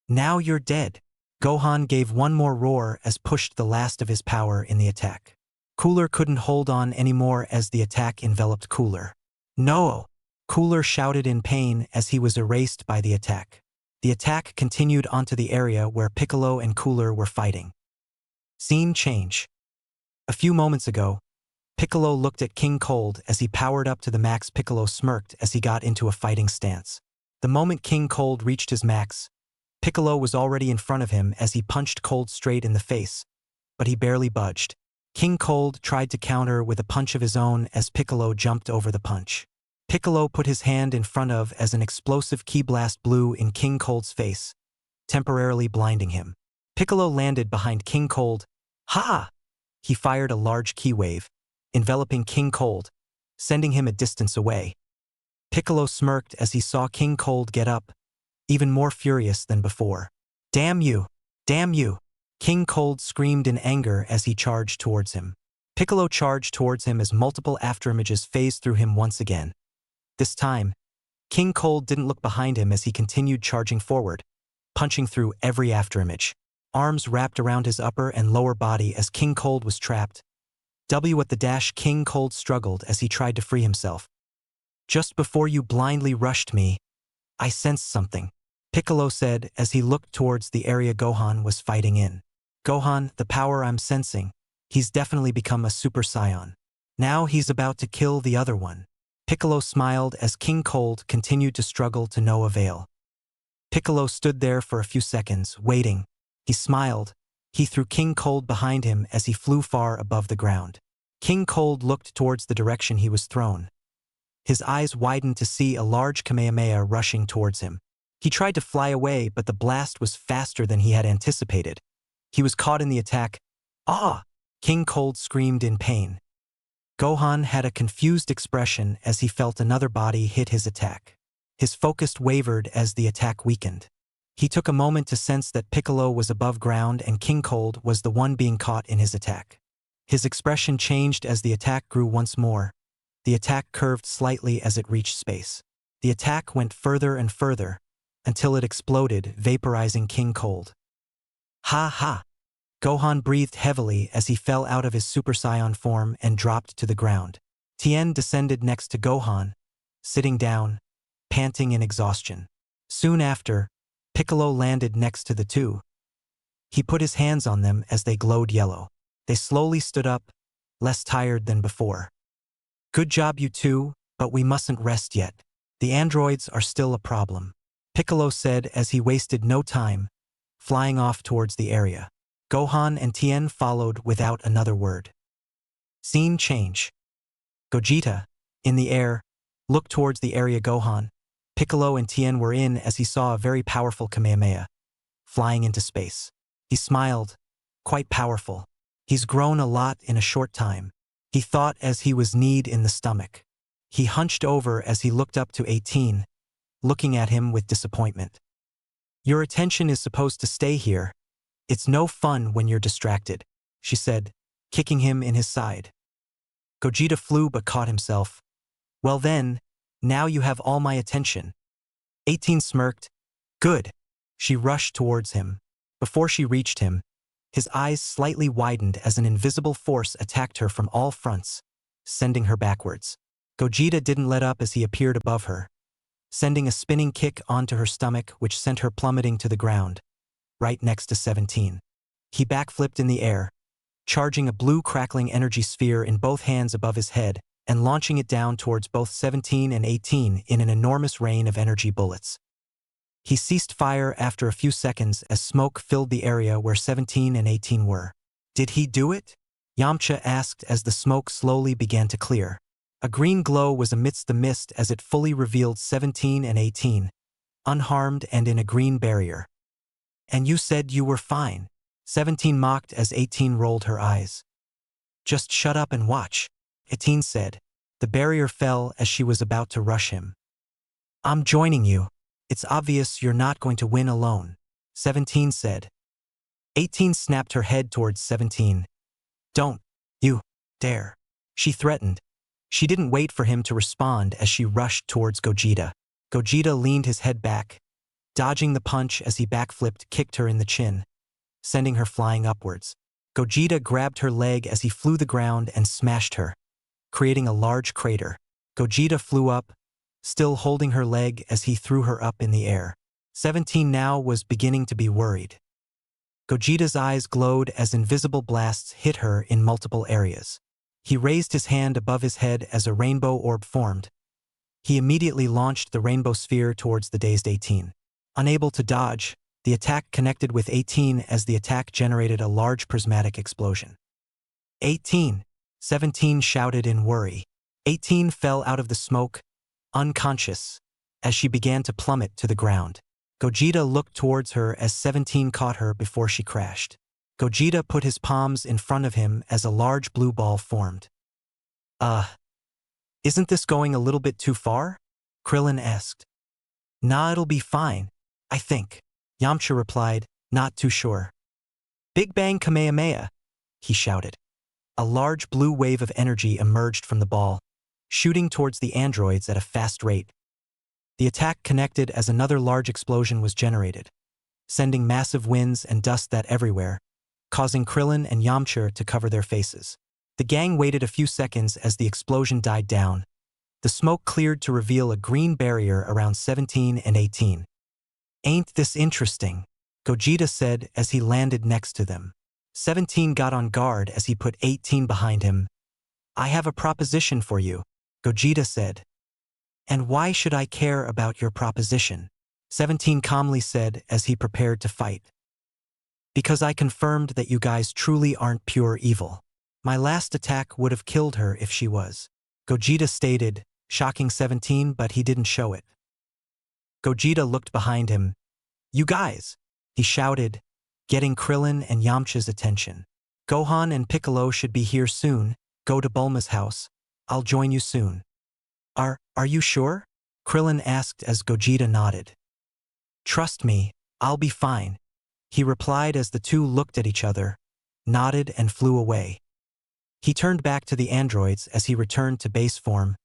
Now you're dead. Gohan gave one more roar as pushed the last of his power in the attack. Cooler couldn't hold on anymore as the attack enveloped Cooler. No! Cooler shouted in pain as he was erased by the attack. The attack continued onto the area where Piccolo and Cooler were fighting. Scene change. A few moments ago, Piccolo looked at King Cold as he powered up to the max. Piccolo smirked as he got into a fighting stance. The moment King Cold reached his max, Piccolo was already in front of him as he punched Cold straight in the face, but he barely budged. King Cold tried to counter with a punch of his own as Piccolo jumped over the punch. Piccolo put his hand in front of as an explosive ki blast blew in King Cold's face, temporarily blinding him. Piccolo landed behind King Cold. Ha! He fired a large ki wave, enveloping King Cold, sending him a distance away. Piccolo smirked as he saw King Cold get up, even more furious than before. Damn you! Damn you! King Cold screamed in anger as he charged towards him. Piccolo charged towards him as multiple afterimages phased through him once again. This time, King Cold didn't look behind him as he continued charging forward, punching through every afterimage. Arms wrapped around his upper and lower body as King Cold was trapped. W at the dash. King Cold struggled as he tried to free himself. Just before you blindly rushed me, I sensed something, Piccolo said as he looked towards the area Gohan was fighting in. Gohan, the power I'm sensing, he's definitely become a Super Saiyan. Now he's about to kill the other one. Piccolo smiled as King Cold continued to struggle to no avail. Piccolo stood there for a few seconds, waiting. He smiled. He threw King Cold behind him as he flew far above the ground. King Cold looked towards the direction he was thrown. His eyes widened to see a large Kamehameha rushing towards him. He tried to fly away, but the blast was faster than he had anticipated. He was caught in the attack. Ah! King Cold screamed in pain. Gohan had a confused expression as he felt another body hit his attack. His focus wavered as the attack weakened. He took a moment to sense that Piccolo was above ground and King Cold was the one being caught in his attack. His expression changed as the attack grew once more. The attack curved slightly as it reached space. The attack went further and further, until it exploded, vaporizing King Cold. Ha ha! Gohan breathed heavily as he fell out of his Super Saiyan form and dropped to the ground. Tien descended next to Gohan, sitting down, panting in exhaustion. Soon after, Piccolo landed next to the two. He put his hands on them as they glowed yellow. They slowly stood up, less tired than before. Good job you two, but we mustn't rest yet. The androids are still a problem, Piccolo said as he wasted no time, flying off towards the area. Gohan and Tien followed without another word. Scene change. Gogeta, in the air, looked towards the area Gohan, Piccolo and Tien were in as he saw a very powerful Kamehameha, flying into space. He smiled, quite powerful. He's grown a lot in a short time, he thought as he was kneed in the stomach. He hunched over as he looked up to 18, looking at him with disappointment. Your attention is supposed to stay here. It's no fun when you're distracted, she said, kicking him in his side. Gogeta flew but caught himself. Well then, now you have all my attention. 18 smirked. Good. She rushed towards him. Before she reached him, his eyes slightly widened as an invisible force attacked her from all fronts, sending her backwards. Gogeta didn't let up as he appeared above her, sending a spinning kick onto her stomach which sent her plummeting to the ground, right next to 17. He backflipped in the air, charging a blue crackling energy sphere in both hands above his head and launching it down towards both 17 and 18 in an enormous rain of energy bullets. He ceased fire after a few seconds as smoke filled the area where 17 and 18 were. Did he do it? Yamcha asked as the smoke slowly began to clear. A green glow was amidst the mist as it fully revealed 17 and 18, unharmed and in a green barrier. And you said you were fine, 17 mocked as 18 rolled her eyes. Just shut up and watch, 18 said. The barrier fell as she was about to rush him. I'm joining you. It's obvious you're not going to win alone, 17 said. 18 snapped her head towards 17. Don't you dare, she threatened. She didn't wait for him to respond as she rushed towards Gogeta. Gogeta leaned his head back, dodging the punch as he backflipped, kicked her in the chin, sending her flying upwards. Gogeta grabbed her leg as he flew the ground and smashed her, creating a large crater. Gogeta flew up, still holding her leg as he threw her up in the air. 17 now was beginning to be worried. Gogeta's eyes glowed as invisible blasts hit her in multiple areas. He raised his hand above his head as a rainbow orb formed. He immediately launched the rainbow sphere towards the dazed 18. Unable to dodge, the attack connected with 18 as the attack generated a large prismatic explosion. 18! 17 shouted in worry. 18 fell out of the smoke, unconscious, as she began to plummet to the ground. Gogeta looked towards her as 17 caught her before she crashed. Gogeta put his palms in front of him as a large blue ball formed. Isn't this going a little bit too far? Krillin asked. Nah, it'll be fine, I think. Yamcha replied, not too sure. Big Bang Kamehameha, he shouted. A large blue wave of energy emerged from the ball, shooting towards the androids at a fast rate. The attack connected as another large explosion was generated, sending massive winds and dust that everywhere, causing Krillin and Yamcha to cover their faces. The gang waited a few seconds as the explosion died down. The smoke cleared to reveal a green barrier around 17 and 18. Ain't this interesting? Gogeta said as he landed next to them. 17 got on guard as he put 18 behind him. I have a proposition for you, Gogeta said. And why should I care about your proposition? 17 calmly said as he prepared to fight. Because I confirmed that you guys truly aren't pure evil. My last attack would have killed her if she was. Gogeta stated, shocking 17, but he didn't show it. Gogeta looked behind him. You guys, he shouted, getting Krillin and Yamcha's attention. Gohan and Piccolo should be here soon. Go to Bulma's house. I'll join you soon. Are you sure? Krillin asked as Gogeta nodded. Trust me, I'll be fine, he replied as the two looked at each other, nodded and flew away. He turned back to the androids as he returned to base form.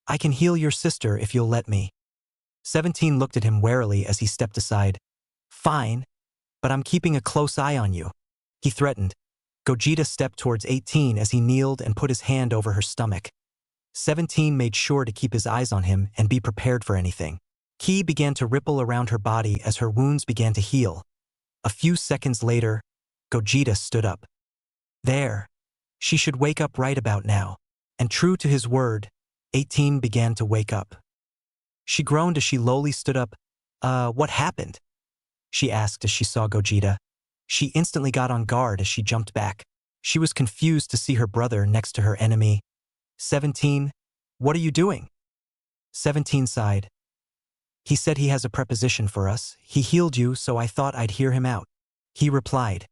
I can heal your sister if you'll let me. 17 looked at him warily as he stepped aside. Fine, but I'm keeping a close eye on you, he threatened. Gogeta stepped towards 18 as he kneeled and put his hand over her stomach. 17 made sure to keep his eyes on him and be prepared for anything. Ki began to ripple around her body as her wounds began to heal. A few seconds later, Gogeta stood up. There. She should wake up right about now. And true to his word, 18 began to wake up. She groaned as she lowly stood up. What happened? She asked as she saw Gogeta. She instantly got on guard as she jumped back. She was confused to see her brother next to her enemy. 17, what are you doing? 17 sighed. He said he has a preposition for us. He healed you, so I thought I'd hear him out. He replied.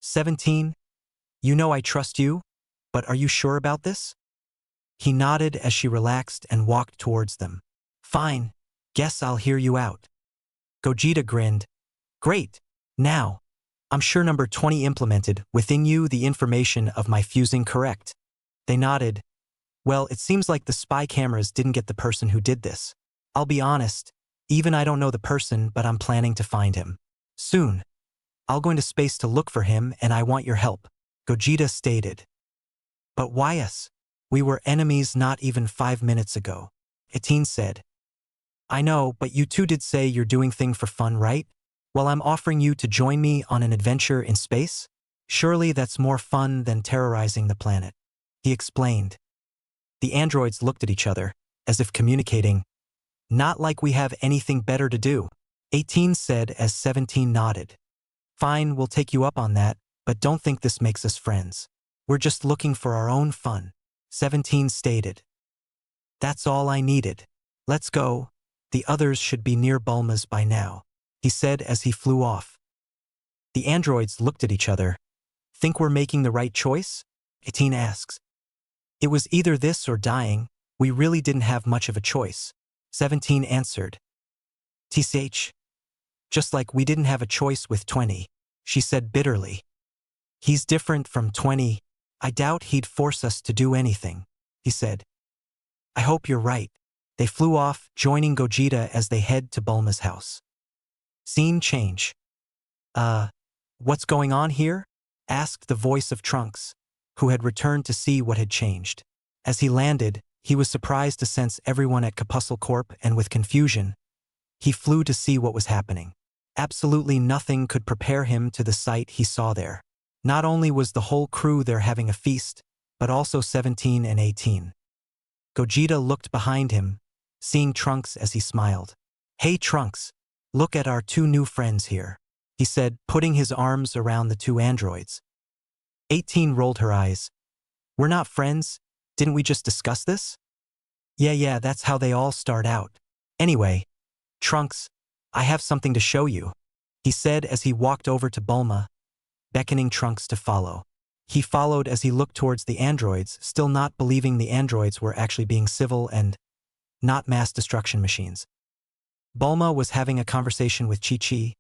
17, you know I trust you, but are you sure about this? He nodded as she relaxed and walked towards them. Fine, guess I'll hear you out. Gogeta grinned. Great, now, I'm sure number 20 implemented within you the information of my fusing correct. They nodded. Well, it seems like the spy cameras didn't get the person who did this. I'll be honest, even I don't know the person, but I'm planning to find him. Soon. I'll go into space to look for him and I want your help, Gogeta stated. But why us? We were enemies not even 5 minutes ago, 18 said. I know, but you two did say you're doing things for fun, right? Well, I'm offering you to join me on an adventure in space? Surely that's more fun than terrorizing the planet, he explained. The androids looked at each other, as if communicating. Not like we have anything better to do, 18 said as 17 nodded. Fine, we'll take you up on that, but don't think this makes us friends. We're just looking for our own fun, 17 stated. That's all I needed. Let's go. The others should be near Bulma's by now, he said as he flew off. The androids looked at each other. Think we're making the right choice? 18 asks. It was either this or dying. We really didn't have much of a choice, 17 answered. TCH. Just like we didn't have a choice with 20, she said bitterly. He's different from 20. I doubt he'd force us to do anything, he said. I hope you're right. They flew off, joining Gogeta as they head to Bulma's house. Scene change. What's going on here? Asked the voice of Trunks, who had returned to see what had changed. As he landed, he was surprised to sense everyone at Corpuscle Corp, and with confusion, he flew to see what was happening. Absolutely nothing could prepare him to the sight he saw there. Not only was the whole crew there having a feast, but also 17 and 18. Gogeta looked behind him, seeing Trunks as he smiled. "Hey Trunks, look at our two new friends here," he said, putting his arms around the two androids. 18 rolled her eyes. "We're not friends? Didn't we just discuss this?" Yeah, that's how they all start out. "Anyway, Trunks, I have something to show you," he said as he walked over to Bulma, beckoning Trunks to follow. He followed as he looked towards the androids, still not believing the androids were actually being civil and not mass destruction machines. Bulma was having a conversation with Chi-Chi,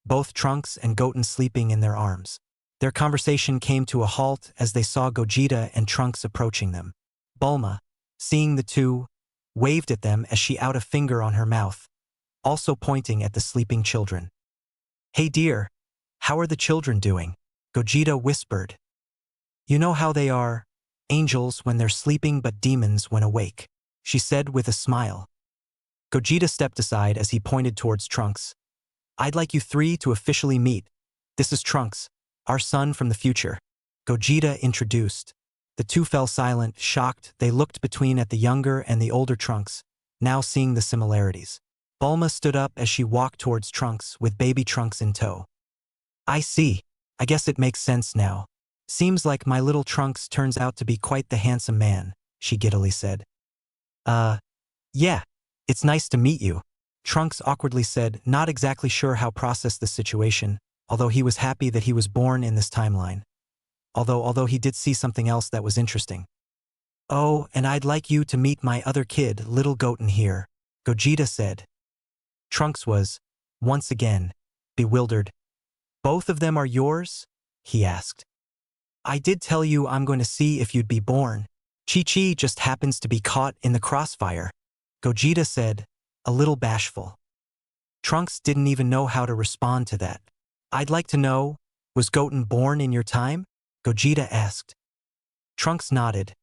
both Trunks and Goten sleeping in their arms. Their conversation came to a halt as they saw Gogeta and Trunks approaching them. Bulma, seeing the two, waved at them as she out a finger on her mouth, also pointing at the sleeping children. "Hey dear, how are the children doing?" Gogeta whispered. "You know how they are, angels when they're sleeping but demons when awake," she said with a smile. Gogeta stepped aside as he pointed towards Trunks. "I'd like you three to officially meet. This is Trunks, our son from the future," Gogeta introduced. The two fell silent, shocked. They looked between at the younger and the older Trunks, now seeing the similarities. Bulma stood up as she walked towards Trunks with baby Trunks in tow. "I see. I guess it makes sense now. Seems like my little Trunks turns out to be quite the handsome man," she giddily said. Yeah, it's nice to meet you," Trunks awkwardly said, not exactly sure how to process the situation, although he was happy that he was born in this timeline. Although he did see something else that was interesting. "Oh, and I'd like you to meet my other kid, little Goten here," Gogeta said. Trunks was, once again, bewildered. "Both of them are yours?" he asked. "I did tell you I'm going to see if you'd be born. Chi-Chi just happens to be caught in the crossfire," Gogeta said, a little bashful. Trunks didn't even know how to respond to that. "I'd like to know, was Goten born in your time?" Gogeta asked. Trunks nodded.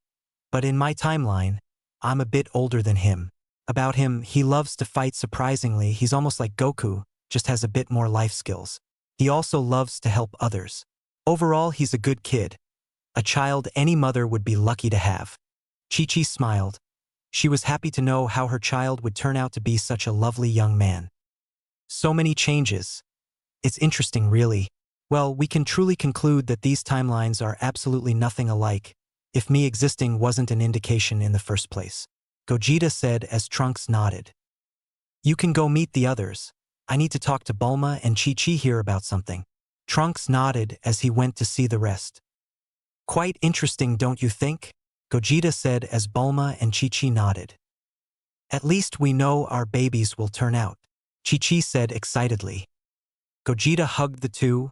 "But in my timeline, I'm a bit older than him. About him, he loves to fight surprisingly. He's almost like Goku, just has a bit more life skills. He also loves to help others. Overall, he's a good kid. A child any mother would be lucky to have." Chi-Chi smiled. She was happy to know how her child would turn out to be such a lovely young man. "So many changes. It's interesting, really. Well, we can truly conclude that these timelines are absolutely nothing alike, if me existing wasn't an indication in the first place," Gogeta said as Trunks nodded. "You can go meet the others. I need to talk to Bulma and Chi-Chi here about something." Trunks nodded as he went to see the rest. "Quite interesting, don't you think?" Gogeta said as Bulma and Chi-Chi nodded. "At least we know our babies will turn out," Chi-Chi said excitedly. Gogeta hugged the two,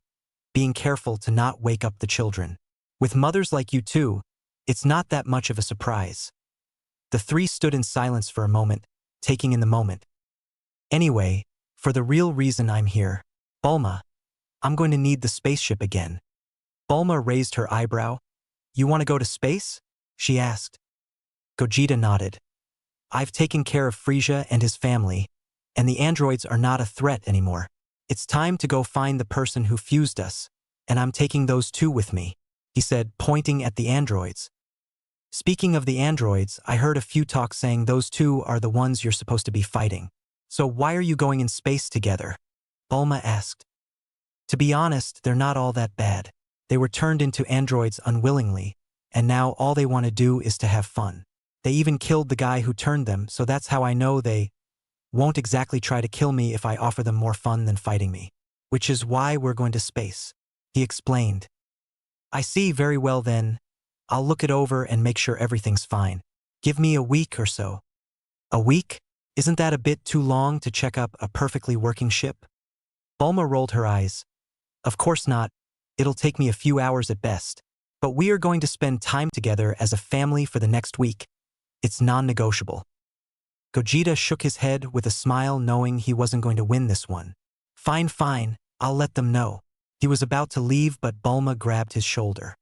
being careful to not wake up the children. "With mothers like you two, it's not that much of a surprise." The three stood in silence for a moment, taking in the moment. "Anyway, for the real reason I'm here, Bulma, I'm going to need the spaceship again." Bulma raised her eyebrow. "You want to go to space?" she asked. Gogeta nodded. "I've taken care of Frieza and his family, and the androids are not a threat anymore. It's time to go find the person who fused us, and I'm taking those two with me," he said, pointing at the androids. "Speaking of the androids, I heard a few talks saying those two are the ones you're supposed to be fighting. So why are you going in space together?" Bulma asked. "To be honest, they're not all that bad. They were turned into androids unwillingly, and now all they want to do is to have fun. They even killed the guy who turned them, so that's how I know they won't exactly try to kill me if I offer them more fun than fighting me. Which is why we're going to space," he explained. "I see, very well then. I'll look it over and make sure everything's fine. Give me a week or so." "A week? Isn't that a bit too long to check up a perfectly working ship?" Bulma rolled her eyes. "Of course not. It'll take me a few hours at best. But we are going to spend time together as a family for the next week. It's non-negotiable." Gogeta shook his head with a smile, knowing he wasn't going to win this one. Fine, I'll let them know." He was about to leave, but Bulma grabbed his shoulder.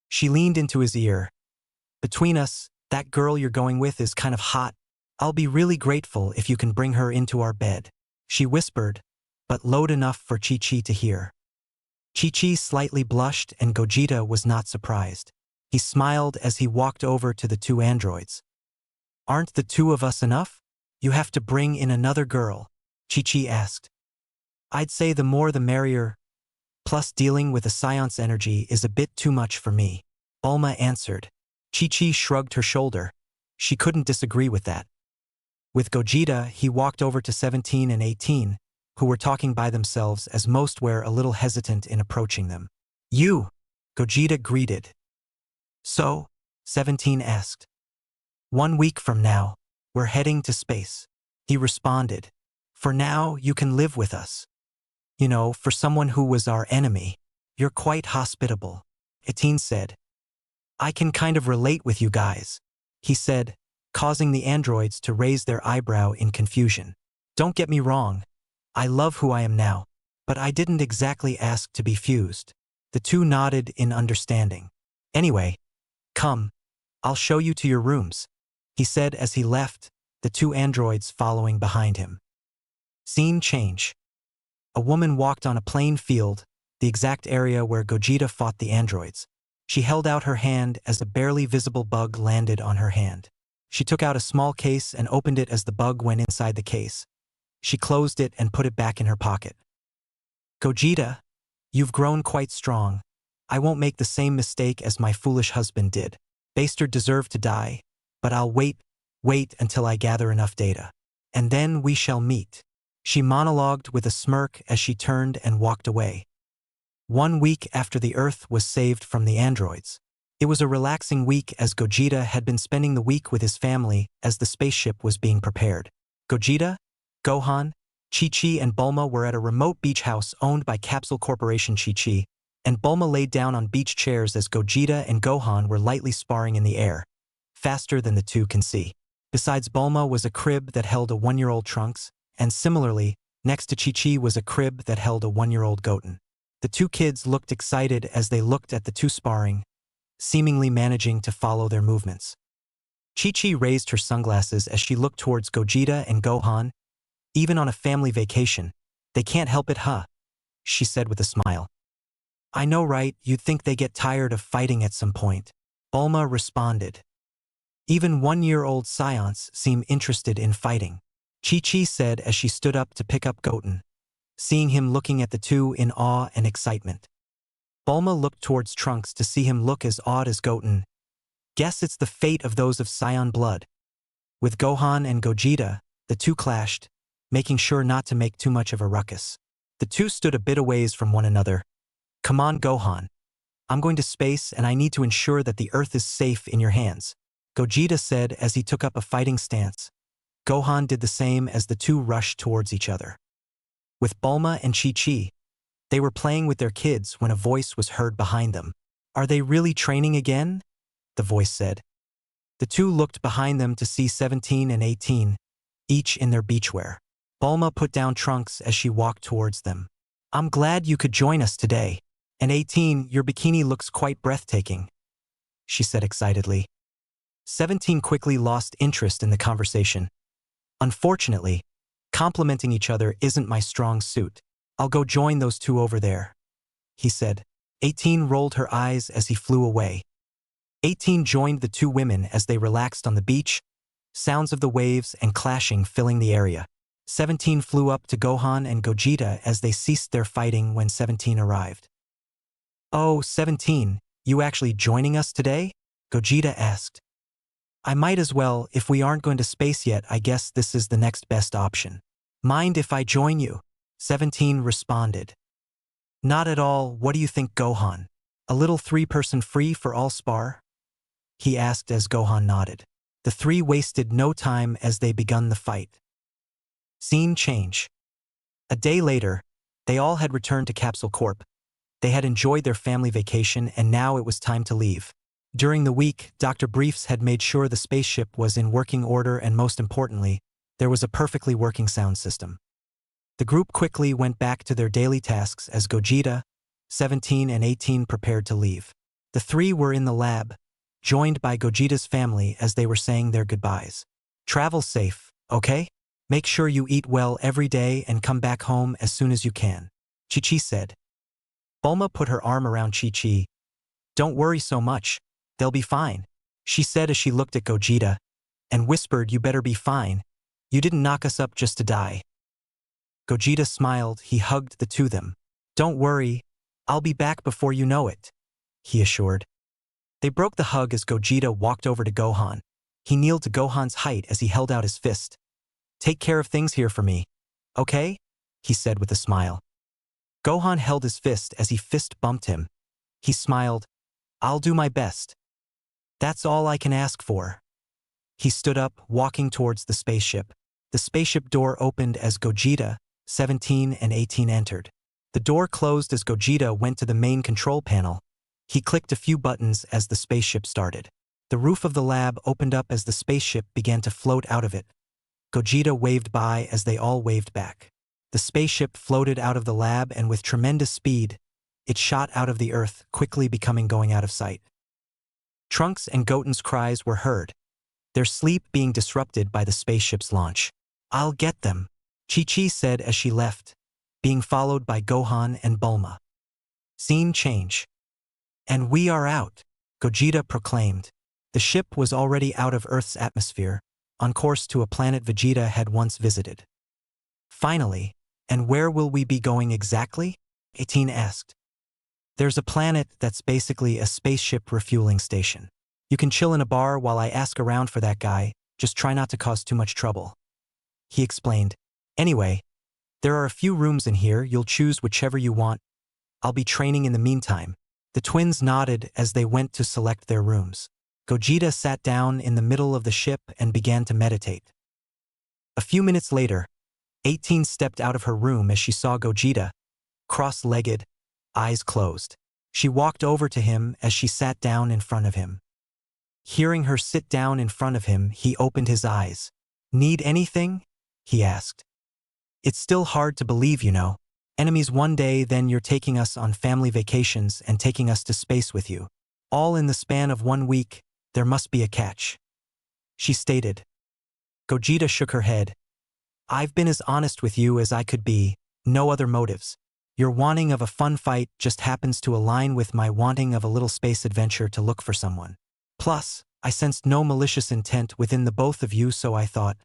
She leaned into his ear. "Between us, that girl you're going with is kind of hot. I'll be really grateful if you can bring her into our bed," she whispered, but loud enough for Chi-Chi to hear. Chi-Chi slightly blushed and Gogeta was not surprised. He smiled as he walked over to the two androids. "Aren't the two of us enough? You have to bring in another girl," Chi-Chi asked. "I'd say the more the merrier. Plus dealing with a Scion's energy is a bit too much for me," Bulma answered. Chi-Chi shrugged her shoulder. She couldn't disagree with that. With Gogeta, he walked over to 17 and 18, who were talking by themselves as most were a little hesitant in approaching them. "You," Gogeta greeted. "So?" 17 asked. "1 week from now, we're heading to space," he responded. "For now, you can live with us. You know, for someone who was our enemy, you're quite hospitable," 18 said. "I can kind of relate with you guys," he said, causing the androids to raise their eyebrow in confusion. "Don't get me wrong, I love who I am now, but I didn't exactly ask to be fused." The two nodded in understanding. "Anyway, come, I'll show you to your rooms," he said as he left, the two androids following behind him. Scene change. A woman walked on a plain field, the exact area where Gogeta fought the androids. She held out her hand as a barely visible bug landed on her hand. She took out a small case and opened it as the bug went inside the case. She closed it and put it back in her pocket. "Gogeta, you've grown quite strong. I won't make the same mistake as my foolish husband did. Bastard deserved to die, but I'll wait until I gather enough data. And then we shall meet," she monologued with a smirk as she turned and walked away. 1 week after the Earth was saved from the androids. It was a relaxing week as Gogeta had been spending the week with his family as the spaceship was being prepared. Gogeta, Gohan, Chi-Chi and Bulma were at a remote beach house owned by Capsule Corporation. Chi-Chi and Bulma laid down on beach chairs as Gogeta and Gohan were lightly sparring in the air, faster than the two can see. Besides Bulma was a crib that held a 1-year-old Trunks, and similarly, next to Chi-Chi was a crib that held a 1-year-old Goten. The two kids looked excited as they looked at the two sparring, seemingly managing to follow their movements. Chi-Chi raised her sunglasses as she looked towards Gogeta and Gohan. "Even on a family vacation, they can't help it, huh?" she said with a smile. "I know, right? You'd think they get tired of fighting at some point," Bulma responded. "Even 1-year-old Scions seem interested in fighting," Chi-Chi said as she stood up to pick up Goten, seeing him looking at the two in awe and excitement. Bulma looked towards Trunks to see him look as awed as Goten. "Guess it's the fate of those of Scion blood." With Gohan and Gogeta, the two clashed, making sure not to make too much of a ruckus. The two stood a bit aways from one another. "Come on, Gohan. I'm going to space and I need to ensure that the Earth is safe in your hands," Gogeta said as he took up a fighting stance. Gohan did the same as the two rushed towards each other. With Bulma and Chi-Chi, they were playing with their kids when a voice was heard behind them. "Are they really training again?" the voice said. The two looked behind them to see 17 and 18, each in their beachwear. Bulma put down Trunks as she walked towards them. "I'm glad you could join us today. And 18, your bikini looks quite breathtaking," she said excitedly. 17 quickly lost interest in the conversation. "Unfortunately, complimenting each other isn't my strong suit. I'll go join those two over there," he said. 18 rolled her eyes as he flew away. 18 joined the two women as they relaxed on the beach, sounds of the waves and clashing filling the area. 17 flew up to Gohan and Gogeta as they ceased their fighting when 17 arrived. "Oh, 17, you actually joining us today?" Gogeta asked. "I might as well. If we aren't going to space yet, I guess this is the next best option." "Mind if I join you?" 17 responded. "Not at all. What do you think, Gohan? A little 3-person free for all spar?" he asked as Gohan nodded. The three wasted no time as they begun the fight. Scene change. A day later, they all had returned to Capsule Corp. They had enjoyed their family vacation and now it was time to leave. During the week, Dr. Briefs had made sure the spaceship was in working order and most importantly, there was a perfectly working sound system. The group quickly went back to their daily tasks as Gogeta, 17 and 18 prepared to leave. The three were in the lab, joined by Gogeta's family as they were saying their goodbyes. "Travel safe, okay?" Make sure you eat well every day and come back home as soon as you can, Chi-Chi said. Bulma put her arm around Chi-Chi. Don't worry so much. They'll be fine, she said as she looked at Gogeta, and whispered, you better be fine. You didn't knock us up just to die. Gogeta smiled. He hugged the two of them. Don't worry, I'll be back before you know it, he assured. They broke the hug as Gogeta walked over to Gohan. He kneeled to Gohan's height as he held out his fist. Take care of things here for me, okay? He said with a smile. Gohan held his fist as he fist bumped him. He smiled. I'll do my best. That's all I can ask for. He stood up, walking towards the spaceship. The spaceship door opened as Gogeta, 17 and 18 entered. The door closed as Gogeta went to the main control panel. He clicked a few buttons as the spaceship started. The roof of the lab opened up as the spaceship began to float out of it. Gogeta waved by as they all waved back. The spaceship floated out of the lab and with tremendous speed, it shot out of the earth, quickly becoming going out of sight. Trunks and Goten's cries were heard, their sleep being disrupted by the spaceship's launch. I'll get them, Chi-Chi said as she left, being followed by Gohan and Bulma. Scene change. And we are out, Gogeta proclaimed. The ship was already out of Earth's atmosphere, on course to a planet Vegeta had once visited. Finally, and where will we be going exactly? 18 asked. There's a planet that's basically a spaceship refueling station. You can chill in a bar while I ask around for that guy, just try not to cause too much trouble, he explained. Anyway, there are a few rooms in here, you'll choose whichever you want. I'll be training in the meantime. The twins nodded as they went to select their rooms. Gogeta sat down in the middle of the ship and began to meditate. A few minutes later, 18 stepped out of her room as she saw Gogeta, cross-legged, eyes closed. She walked over to him as she sat down in front of him. Hearing her sit down in front of him, he opened his eyes. Need anything? He asked. It's still hard to believe, you know. Enemies one day, then you're taking us on family vacations and taking us to space with you. All in the span of 1 week, there must be a catch, she stated. Gogeta shook her head. I've been as honest with you as I could be, no other motives. Your wanting of a fun fight just happens to align with my wanting of a little space adventure to look for someone. Plus, I sensed no malicious intent within the both of you, so I thought,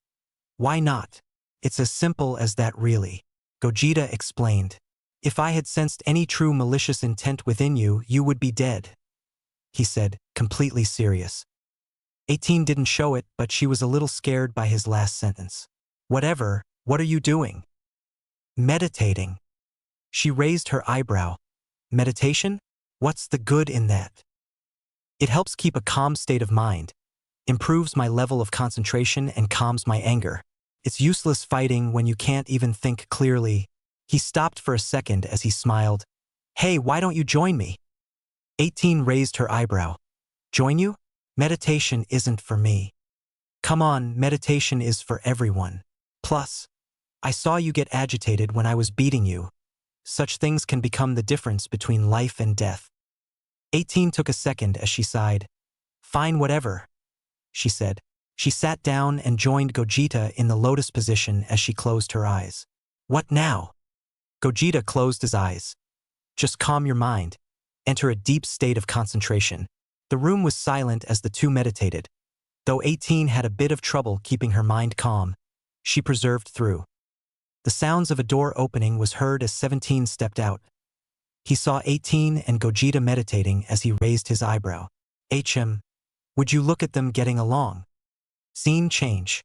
why not? It's as simple as that, really, Gogeta explained. If I had sensed any true malicious intent within you, you would be dead, he said, completely serious. 18 didn't show it, but she was a little scared by his last sentence. Whatever, what are you doing? Meditating. She raised her eyebrow. Meditation? What's the good in that? It helps keep a calm state of mind, improves my level of concentration and calms my anger. It's useless fighting when you can't even think clearly. He stopped for a second as he smiled. Hey, why don't you join me? 18 raised her eyebrow. Join you? Meditation isn't for me. Come on, meditation is for everyone. Plus, I saw you get agitated when I was beating you. Such things can become the difference between life and death. 18 took a second as she sighed. Fine, whatever, she said. She sat down and joined Gogeta in the lotus position as she closed her eyes. What now? Gogeta closed his eyes. Just calm your mind. Enter a deep state of concentration. The room was silent as the two meditated. Though 18 had a bit of trouble keeping her mind calm, she persevered through. The sounds of a door opening was heard as 17 stepped out. He saw 18 and Gogeta meditating as he raised his eyebrow. Would you look at them getting along? Scene change.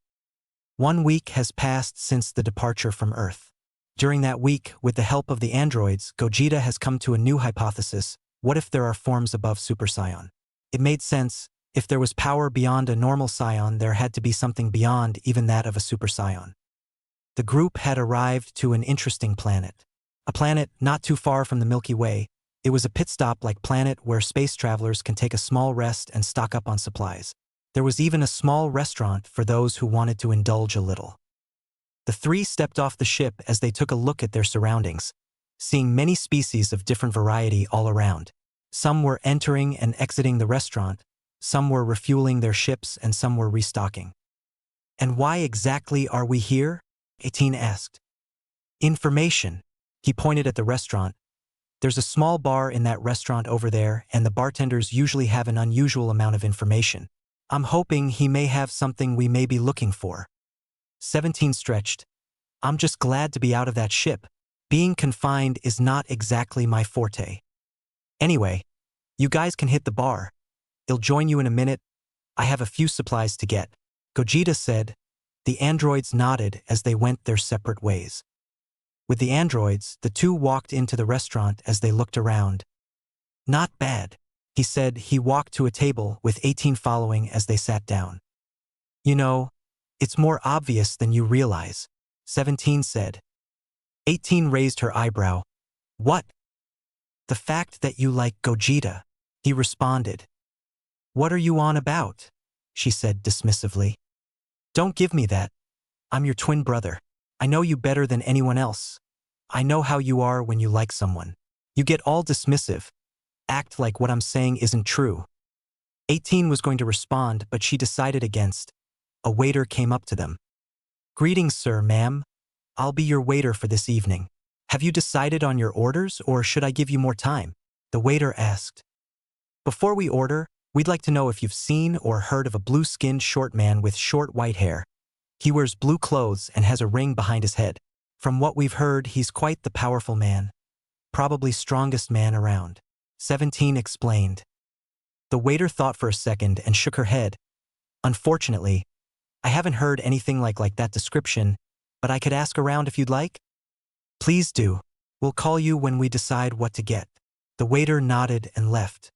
1 week has passed since the departure from Earth. During that week, with the help of the androids, Gogeta has come to a new hypothesis. What if there are forms above Super Saiyan? It made sense. If there was power beyond a normal Saiyan, there had to be something beyond even that of a Super Saiyan. The group had arrived to an interesting planet. A planet not too far from the Milky Way. It was a pit stop-like planet where space travelers can take a small rest and stock up on supplies. There was even a small restaurant for those who wanted to indulge a little. The three stepped off the ship as they took a look at their surroundings, seeing many species of different variety all around. Some were entering and exiting the restaurant, some were refueling their ships, and some were restocking. And why exactly are we here? 18 asked. Information. He pointed at the restaurant. There's a small bar in that restaurant over there, and the bartenders usually have an unusual amount of information. I'm hoping he may have something we may be looking for. 17 stretched. I'm just glad to be out of that ship. Being confined is not exactly my forte. Anyway, you guys can hit the bar. I'll join you in a minute. I have a few supplies to get. Gogeta said. The androids nodded as they went their separate ways. With the androids, the two walked into the restaurant as they looked around. Not bad, he said. He walked to a table with 18 following as they sat down. You know, it's more obvious than you realize, 17 said. 18 raised her eyebrow. What? The fact that you like Gogeta, he responded. What are you on about? She said dismissively. Don't give me that. I'm your twin brother. I know you better than anyone else. I know how you are when you like someone. You get all dismissive. Act like what I'm saying isn't true. 18 was going to respond, but she decided against. A waiter came up to them. Greetings, sir, ma'am. I'll be your waiter for this evening. Have you decided on your orders, or should I give you more time? The waiter asked. Before we order, we'd like to know if you've seen or heard of a blue-skinned short man with short white hair. He wears blue clothes and has a ring behind his head. From what we've heard, he's quite the powerful man. Probably strongest man around. 17 explained. The waiter thought for a second and shook her head. Unfortunately, I haven't heard anything like that description, but I could ask around if you'd like. Please do. We'll call you when we decide what to get. The waiter nodded and left.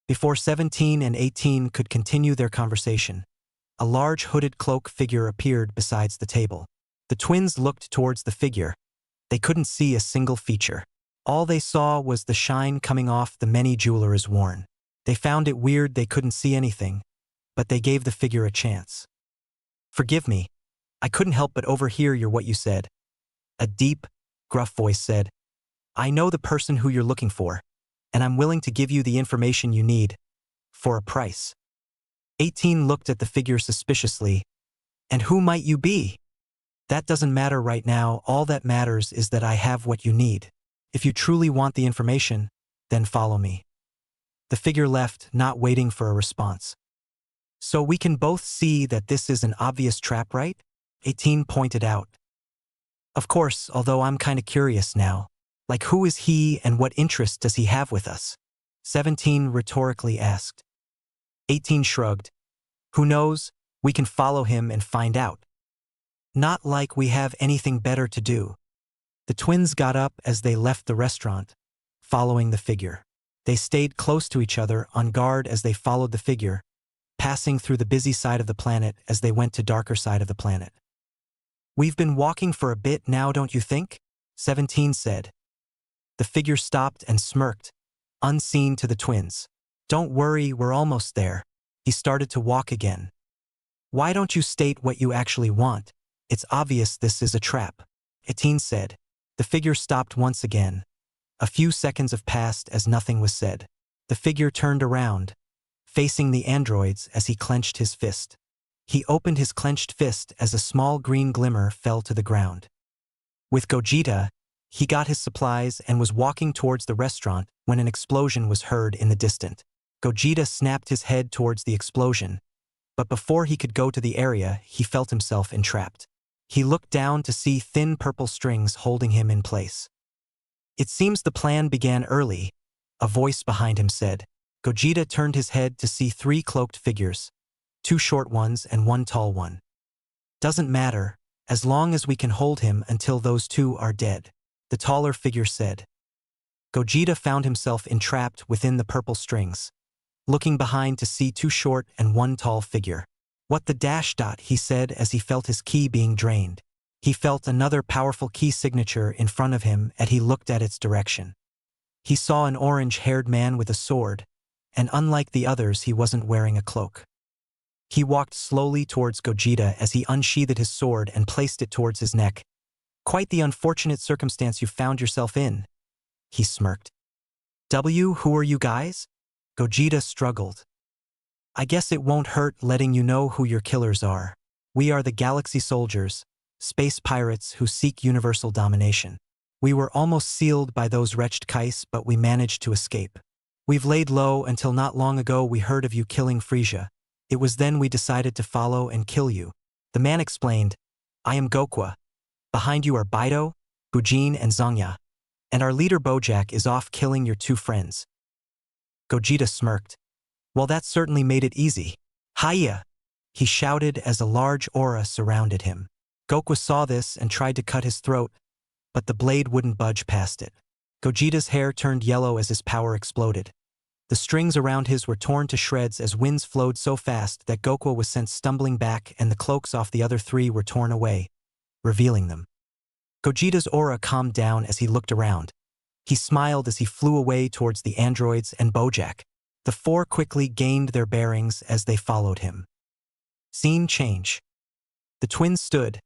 Before 17 and 18 could continue their conversation, a large hooded cloak figure appeared beside the table. The twins looked towards the figure. They couldn't see a single feature. All they saw was the shine coming off the many jewelers worn. They found it weird they couldn't see anything, but they gave the figure a chance. Forgive me. I couldn't help but overhear what you said. A deep, gruff voice said, I know the person who you're looking for, and I'm willing to give you the information you need, for a price. 18 looked at the figure suspiciously. And who might you be? That doesn't matter right now. All that matters is that I have what you need. If you truly want the information, then follow me. The figure left, not waiting for a response. So we can both see that this is an obvious trap, right? 18 pointed out. Of course, although I'm kinda curious now. Like, who is he and what interest does he have with us? 17 rhetorically asked. 18 shrugged. Who knows? We can follow him and find out. Not like we have anything better to do. The twins got up as they left the restaurant, following the figure. They stayed close to each other, on guard as they followed the figure, passing through the busy side of the planet as they went to darker side of the planet. We've been walking for a bit now, don't you think? 17 said. The figure stopped and smirked, unseen to the twins. Don't worry, we're almost there. He started to walk again. Why don't you state what you actually want? It's obvious this is a trap, 18 said. The figure stopped once again. A few seconds have passed as nothing was said. The figure turned around, facing the androids as he clenched his fist. He opened his clenched fist as a small green glimmer fell to the ground. With Gogeta, he got his supplies and was walking towards the restaurant when an explosion was heard in the distance. Gogeta snapped his head towards the explosion, but before he could go to the area, he felt himself entrapped. He looked down to see thin purple strings holding him in place. It seems the plan began early, a voice behind him said. Gogeta turned his head to see 3 cloaked figures, 2 short ones and 1 tall one. Doesn't matter, as long as we can hold him until those 2 are dead, the taller figure said. Gogeta found himself entrapped within the purple strings, looking behind to see 2 short and 1 tall figure. What the dash dot, he said as he felt his ki being drained. He felt another powerful ki signature in front of him as he looked at its direction. He saw an orange-haired man with a sword, and unlike the others, he wasn't wearing a cloak. He walked slowly towards Gogeta as he unsheathed his sword and placed it towards his neck. Quite the unfortunate circumstance you found yourself in, he smirked. Who are you guys? Gogeta struggled. I guess it won't hurt letting you know who your killers are. We are the Galaxy Soldiers, Space pirates who seek universal domination. We were almost sealed by those wretched Kais, but we managed to escape. We've laid low until not long ago we heard of you killing Frisia. It was then we decided to follow and kill you. The man explained, I am Goku. Behind you are Baido, Bujin and Zongya. And our leader Bojack is off killing your two friends. Gogeta smirked. Well, that certainly made it easy. Hiya! He shouted as a large aura surrounded him. Goku saw this and tried to cut his throat, but the blade wouldn't budge past it. Gogeta's hair turned yellow as his power exploded. The strings around his were torn to shreds as winds flowed so fast that Goku was sent stumbling back and the cloaks off the other three were torn away, revealing them. Gogeta's aura calmed down as he looked around. He smiled as he flew away towards the androids and Bojack. The four quickly gained their bearings as they followed him. Scene change. The twins stood,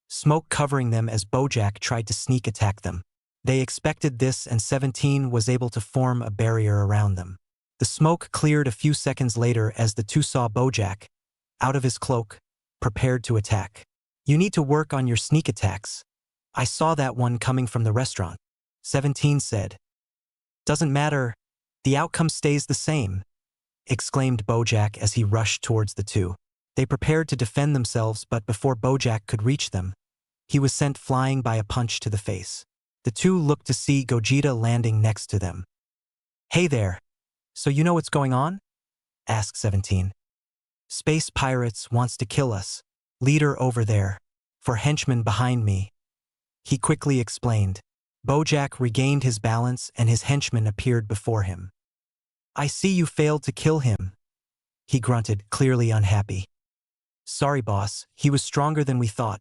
smoke covering them as Bojack tried to sneak attack them. They expected this and 17 was able to form a barrier around them. The smoke cleared a few seconds later as the two saw Bojack, out of his cloak, prepared to attack. You need to work on your sneak attacks. I saw that one coming from the restaurant, 17 said. Doesn't matter, the outcome stays the same, exclaimed Bojack as he rushed towards the two. They prepared to defend themselves, but before Bojack could reach them, he was sent flying by a punch to the face. The two looked to see Gogeta landing next to them. Hey there, so you know what's going on? Asked 17. Space pirates wants to kill us. Leader over there, for henchman behind me. He quickly explained. Bojack regained his balance and his henchman appeared before him. I see you failed to kill him, he grunted, clearly unhappy. Sorry boss, he was stronger than we thought.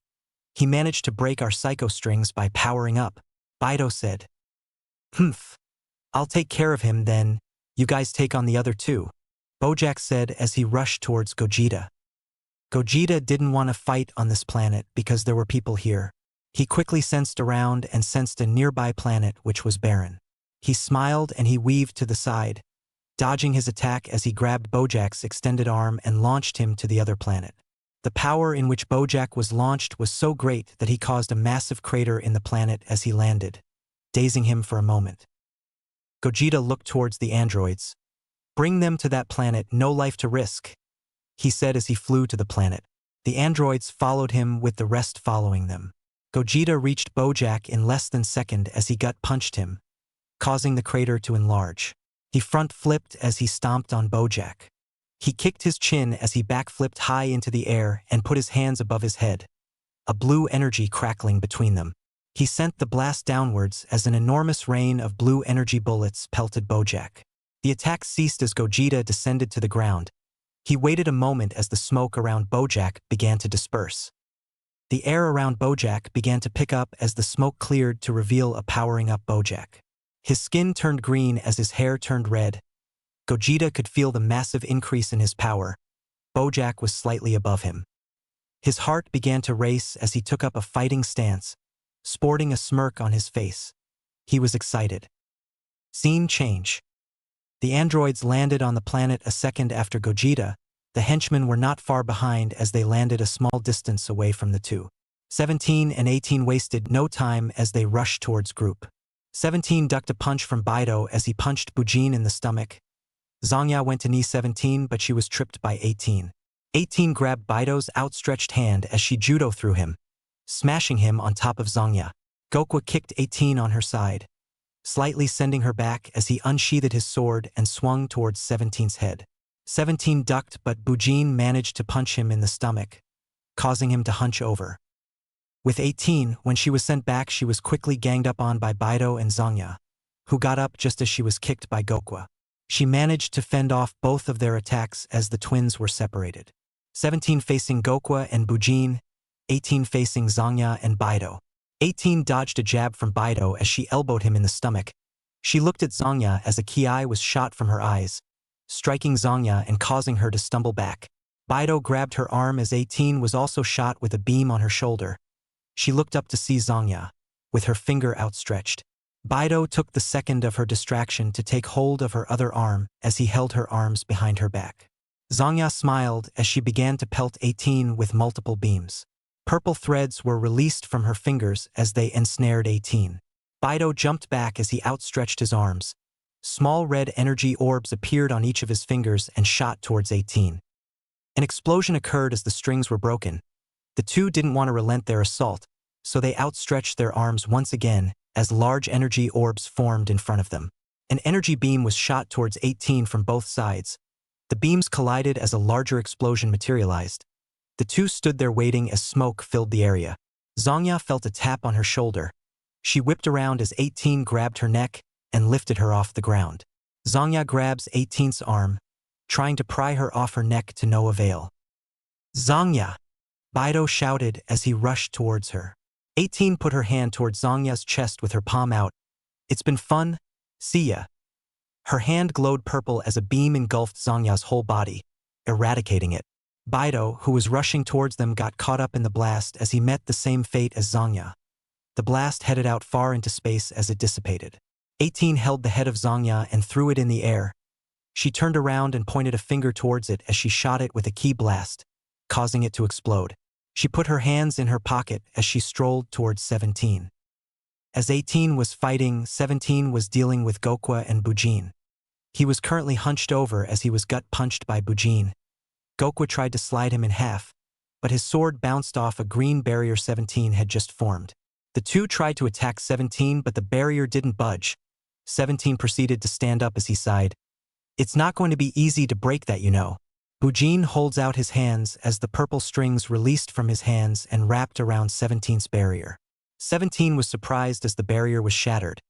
He managed to break our psycho strings by powering up, Baido said. Humph. I'll take care of him then, you guys take on the other two, Bojack said as he rushed towards Gogeta. Gogeta didn't want to fight on this planet because there were people here. He quickly sensed around and sensed a nearby planet which was barren. He smiled and he weaved to the side, dodging his attack as he grabbed Bojack's extended arm and launched him to the other planet. The power in which Bojack was launched was so great that he caused a massive crater in the planet as he landed, dazing him for a moment. Gogeta looked towards the androids. Bring them to that planet, no life to risk, he said as he flew to the planet. The androids followed him with the rest following them. Gogeta reached Bojack in less than a second as he gut-punched him, causing the crater to enlarge. He front-flipped as he stomped on Bojack. He kicked his chin as he back-flipped high into the air and put his hands above his head, a blue energy crackling between them. He sent the blast downwards as an enormous rain of blue energy bullets pelted Bojack. The attack ceased as Gogeta descended to the ground. He waited a moment as the smoke around Bojack began to disperse. The air around Bojack began to pick up as the smoke cleared to reveal a powering-up Bojack. His skin turned green as his hair turned red. Gogeta could feel the massive increase in his power. Bojack was slightly above him. His heart began to race as he took up a fighting stance, sporting a smirk on his face. He was excited. Scene change. The androids landed on the planet a second after Gogeta. The henchmen were not far behind as they landed a small distance away from the two. 17 and 18 wasted no time as they rushed towards group. 17 ducked a punch from Baido as he punched Bujin in the stomach. Zongya went to knee 17 but she was tripped by 18. 18 grabbed Baido's outstretched hand as she judo threw him, smashing him on top of Zongya. Goku kicked 18 on her side, slightly sending her back as he unsheathed his sword and swung towards 17's head. 17 ducked but Bujin managed to punch him in the stomach, causing him to hunch over. With 18, when she was sent back she was quickly ganged up on by Baido and Zongya, who got up just as she was kicked by Goku. She managed to fend off both of their attacks as the twins were separated. 17 facing Goku and Bujin, 18 facing Zongya and Baido. 18 dodged a jab from Baido as she elbowed him in the stomach. She looked at Zongya as a ki was shot from her eyes, striking Zongya and causing her to stumble back. Baido grabbed her arm as 18 was also shot with a beam on her shoulder. She looked up to see Zongya, with her finger outstretched. Baido took the second of her distraction to take hold of her other arm as he held her arms behind her back. Zongya smiled as she began to pelt 18 with multiple beams. Purple threads were released from her fingers as they ensnared 18. Bido jumped back as he outstretched his arms. Small red energy orbs appeared on each of his fingers and shot towards 18. An explosion occurred as the strings were broken. The two didn't want to relent their assault, so they outstretched their arms once again as large energy orbs formed in front of them. An energy beam was shot towards 18 from both sides. The beams collided as a larger explosion materialized. The two stood there waiting as smoke filled the area. Zongya felt a tap on her shoulder. She whipped around as 18 grabbed her neck and lifted her off the ground. Zongya grabs 18's arm, trying to pry her off her neck to no avail. "Zongya!" Bido shouted as he rushed towards her. 18 put her hand towards Zongya's chest with her palm out. "It's been fun. See ya." Her hand glowed purple as a beam engulfed Zongya's whole body, eradicating it. Bido, who was rushing towards them, got caught up in the blast as he met the same fate as Zongya. The blast headed out far into space as it dissipated. 18 held the head of Zongya and threw it in the air. She turned around and pointed a finger towards it as she shot it with a ki blast, causing it to explode. She put her hands in her pocket as she strolled towards 17. As 18 was fighting, 17 was dealing with Goku and Vegeta. He was currently hunched over as he was gut-punched by Vegeta. Goku tried to slide him in half, but his sword bounced off a green barrier 17 had just formed. The two tried to attack 17, but the barrier didn't budge. 17 proceeded to stand up as he sighed. "It's not going to be easy to break that, you know." Vegeta holds out his hands as the purple strings released from his hands and wrapped around 17's barrier. 17 was surprised as the barrier was shattered.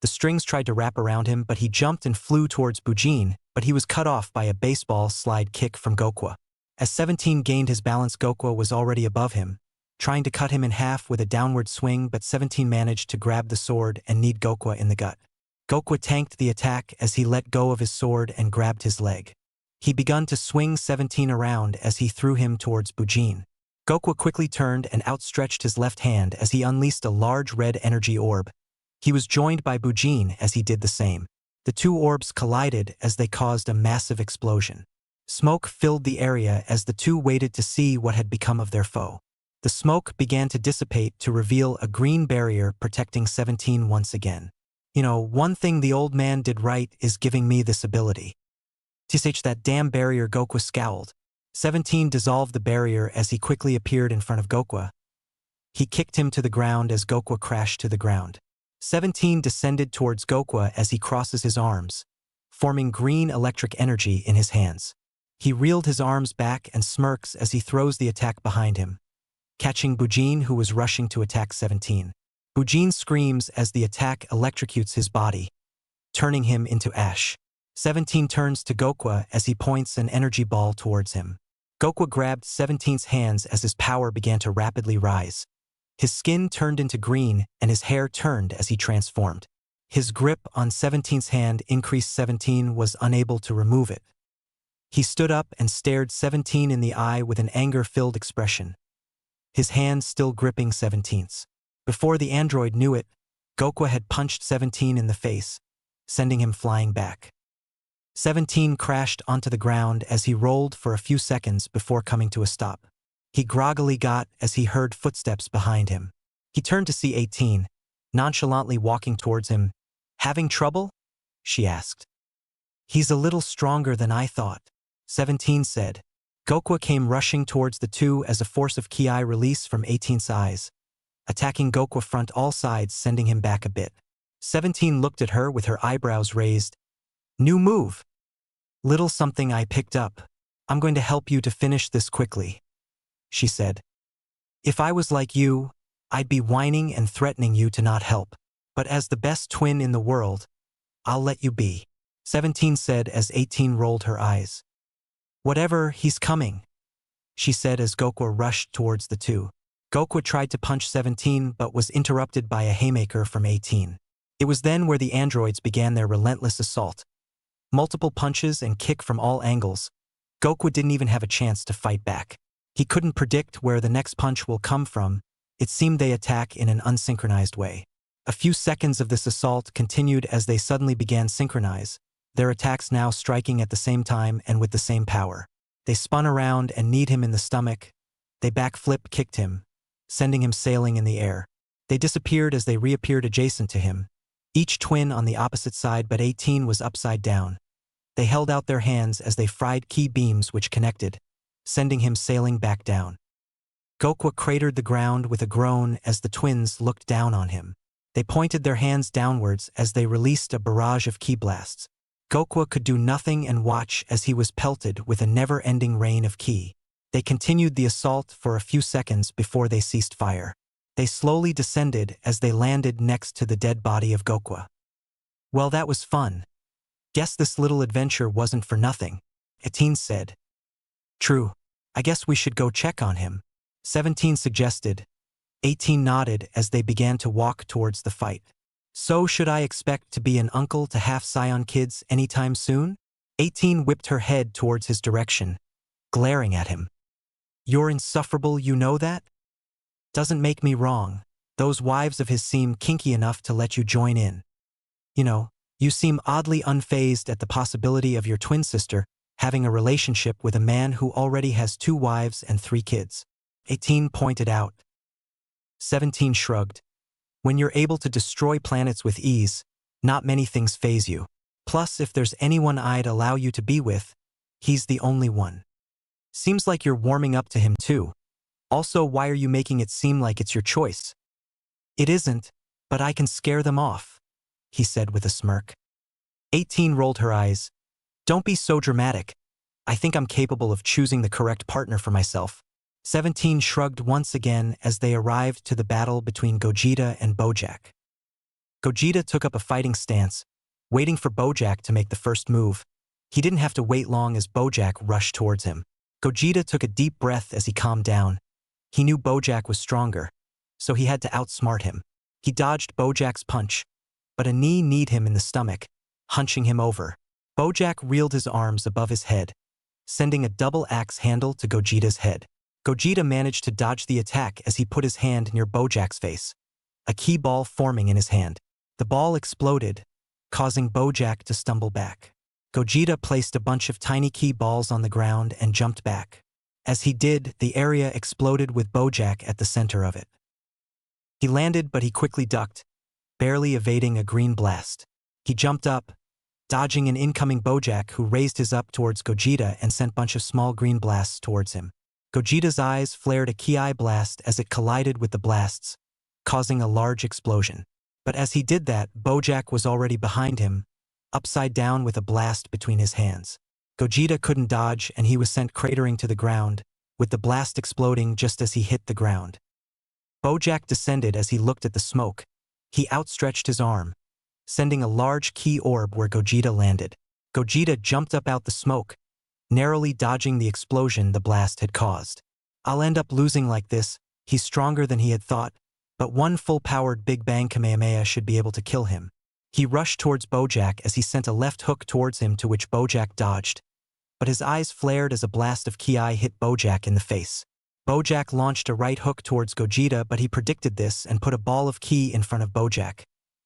The strings tried to wrap around him, but he jumped and flew towards Vegeta, but he was cut off by a baseball slide kick from Goku. As 17 gained his balance, Goku was already above him, trying to cut him in half with a downward swing, but 17 managed to grab the sword and kneed Goku in the gut. Goku tanked the attack as he let go of his sword and grabbed his leg. He began to swing 17 around as he threw him towards Vegeta. Goku quickly turned and outstretched his left hand as he unleashed a large red energy orb. He was joined by Vegeta as he did the same. The two orbs collided as they caused a massive explosion. Smoke filled the area as the two waited to see what had become of their foe. The smoke began to dissipate to reveal a green barrier protecting 17 once again. "You know, one thing the old man did right is giving me this ability." "Tsh, that damn barrier," Goku scowled. 17 dissolved the barrier as he quickly appeared in front of Goku. He kicked him to the ground as Goku crashed to the ground. 17 descended towards Goku as he crosses his arms, forming green electric energy in his hands. He reeled his arms back and smirks as he throws the attack behind him, catching Vegeta, who was rushing to attack 17. Vegeta screams as the attack electrocutes his body, turning him into ash. 17 turns to Goku as he points an energy ball towards him. Goku grabbed 17's hands as his power began to rapidly rise. His skin turned into green and his hair turned as he transformed. His grip on 17's hand increased. 17 was unable to remove it. He stood up and stared 17 in the eye with an anger-filled expression, his hand still gripping 17's. Before the android knew it, Goku had punched 17 in the face, sending him flying back. 17 crashed onto the ground as he rolled for a few seconds before coming to a stop. He groggily got as he heard footsteps behind him. He turned to see 18, nonchalantly walking towards him. "Having trouble?" she asked. "He's a little stronger than I thought," 17 said. Goku came rushing towards the two as a force of ki released from 18's eyes, attacking Goku front all sides, sending him back a bit. 17 looked at her with her eyebrows raised. "New move. Little something I picked up. I'm going to help you to finish this quickly," she said. "If I was like you, I'd be whining and threatening you to not help. But as the best twin in the world, I'll let you be," 17 said as 18 rolled her eyes. "Whatever, he's coming," she said as Goku rushed towards the two. Goku tried to punch 17 but was interrupted by a haymaker from 18. It was then where the androids began their relentless assault. Multiple punches and kick from all angles. Goku didn't even have a chance to fight back. He couldn't predict where the next punch will come from. It seemed they attack in an unsynchronized way. A few seconds of this assault continued as they suddenly began synchronize, their attacks now striking at the same time and with the same power. They spun around and kneed him in the stomach. They backflip kicked him, sending him sailing in the air. They disappeared as they reappeared adjacent to him, each twin on the opposite side, but 18 was upside down. They held out their hands as they fried key beams which connected, sending him sailing back down. Goku cratered the ground with a groan as the twins looked down on him. They pointed their hands downwards as they released a barrage of ki blasts. Goku could do nothing and watch as he was pelted with a never-ending rain of ki. They continued the assault for a few seconds before they ceased fire. They slowly descended as they landed next to the dead body of Goku. Well, that was fun. Guess this little adventure wasn't for nothing, 18 said. True. I guess we should go check on him, 17 suggested. 18 nodded as they began to walk towards the fight. So should I expect to be an uncle to half-scion kids anytime soon? 18 whipped her head towards his direction, glaring at him. You're insufferable, you know that? Doesn't make me wrong. Those wives of his seem kinky enough to let you join in. You know, you seem oddly unfazed at the possibility of your twin sister having a relationship with a man who already has 2 wives and 3 kids, 18 pointed out. 17 shrugged. When you're able to destroy planets with ease, not many things faze you. Plus, if there's anyone I'd allow you to be with, he's the only one. Seems like you're warming up to him too. Also, why are you making it seem like it's your choice? It isn't, but I can scare them off, he said with a smirk. 18 rolled her eyes. Don't be so dramatic. I think I'm capable of choosing the correct partner for myself. 17 shrugged once again as they arrived to the battle between Gogeta and Bojack. Gogeta took up a fighting stance, waiting for Bojack to make the first move. He didn't have to wait long as Bojack rushed towards him. Gogeta took a deep breath as he calmed down. He knew Bojack was stronger, so he had to outsmart him. He dodged Bojack's punch, but a knee kneed him in the stomach, hunching him over. Bojack reeled his arms above his head, sending a double axe handle to Gogeta's head. Gogeta managed to dodge the attack as he put his hand near Bojack's face, a key ball forming in his hand. The ball exploded, causing Bojack to stumble back. Gogeta placed a bunch of tiny key balls on the ground and jumped back. As he did, the area exploded with Bojack at the center of it. He landed, but he quickly ducked, barely evading a green blast. He jumped up, dodging an incoming Bojack who raised his up towards Gogeta and sent a bunch of small green blasts towards him. Gogeta's eyes flared a ki blast as it collided with the blasts, causing a large explosion. But as he did that, Bojack was already behind him, upside down with a blast between his hands. Gogeta couldn't dodge and he was sent cratering to the ground, with the blast exploding just as he hit the ground. Bojack descended as he looked at the smoke. He outstretched his arm, sending a large ki orb where Gogeta landed. Gogeta jumped up out the smoke, narrowly dodging the explosion the blast had caused. I'll end up losing like this. He's stronger than he had thought, but one full-powered Big Bang Kamehameha should be able to kill him. He rushed towards Bojack as he sent a left hook towards him, to which Bojack dodged, but his eyes flared as a blast of ki hit Bojack in the face. Bojack launched a right hook towards Gogeta, but he predicted this and put a ball of ki in front of Bojack,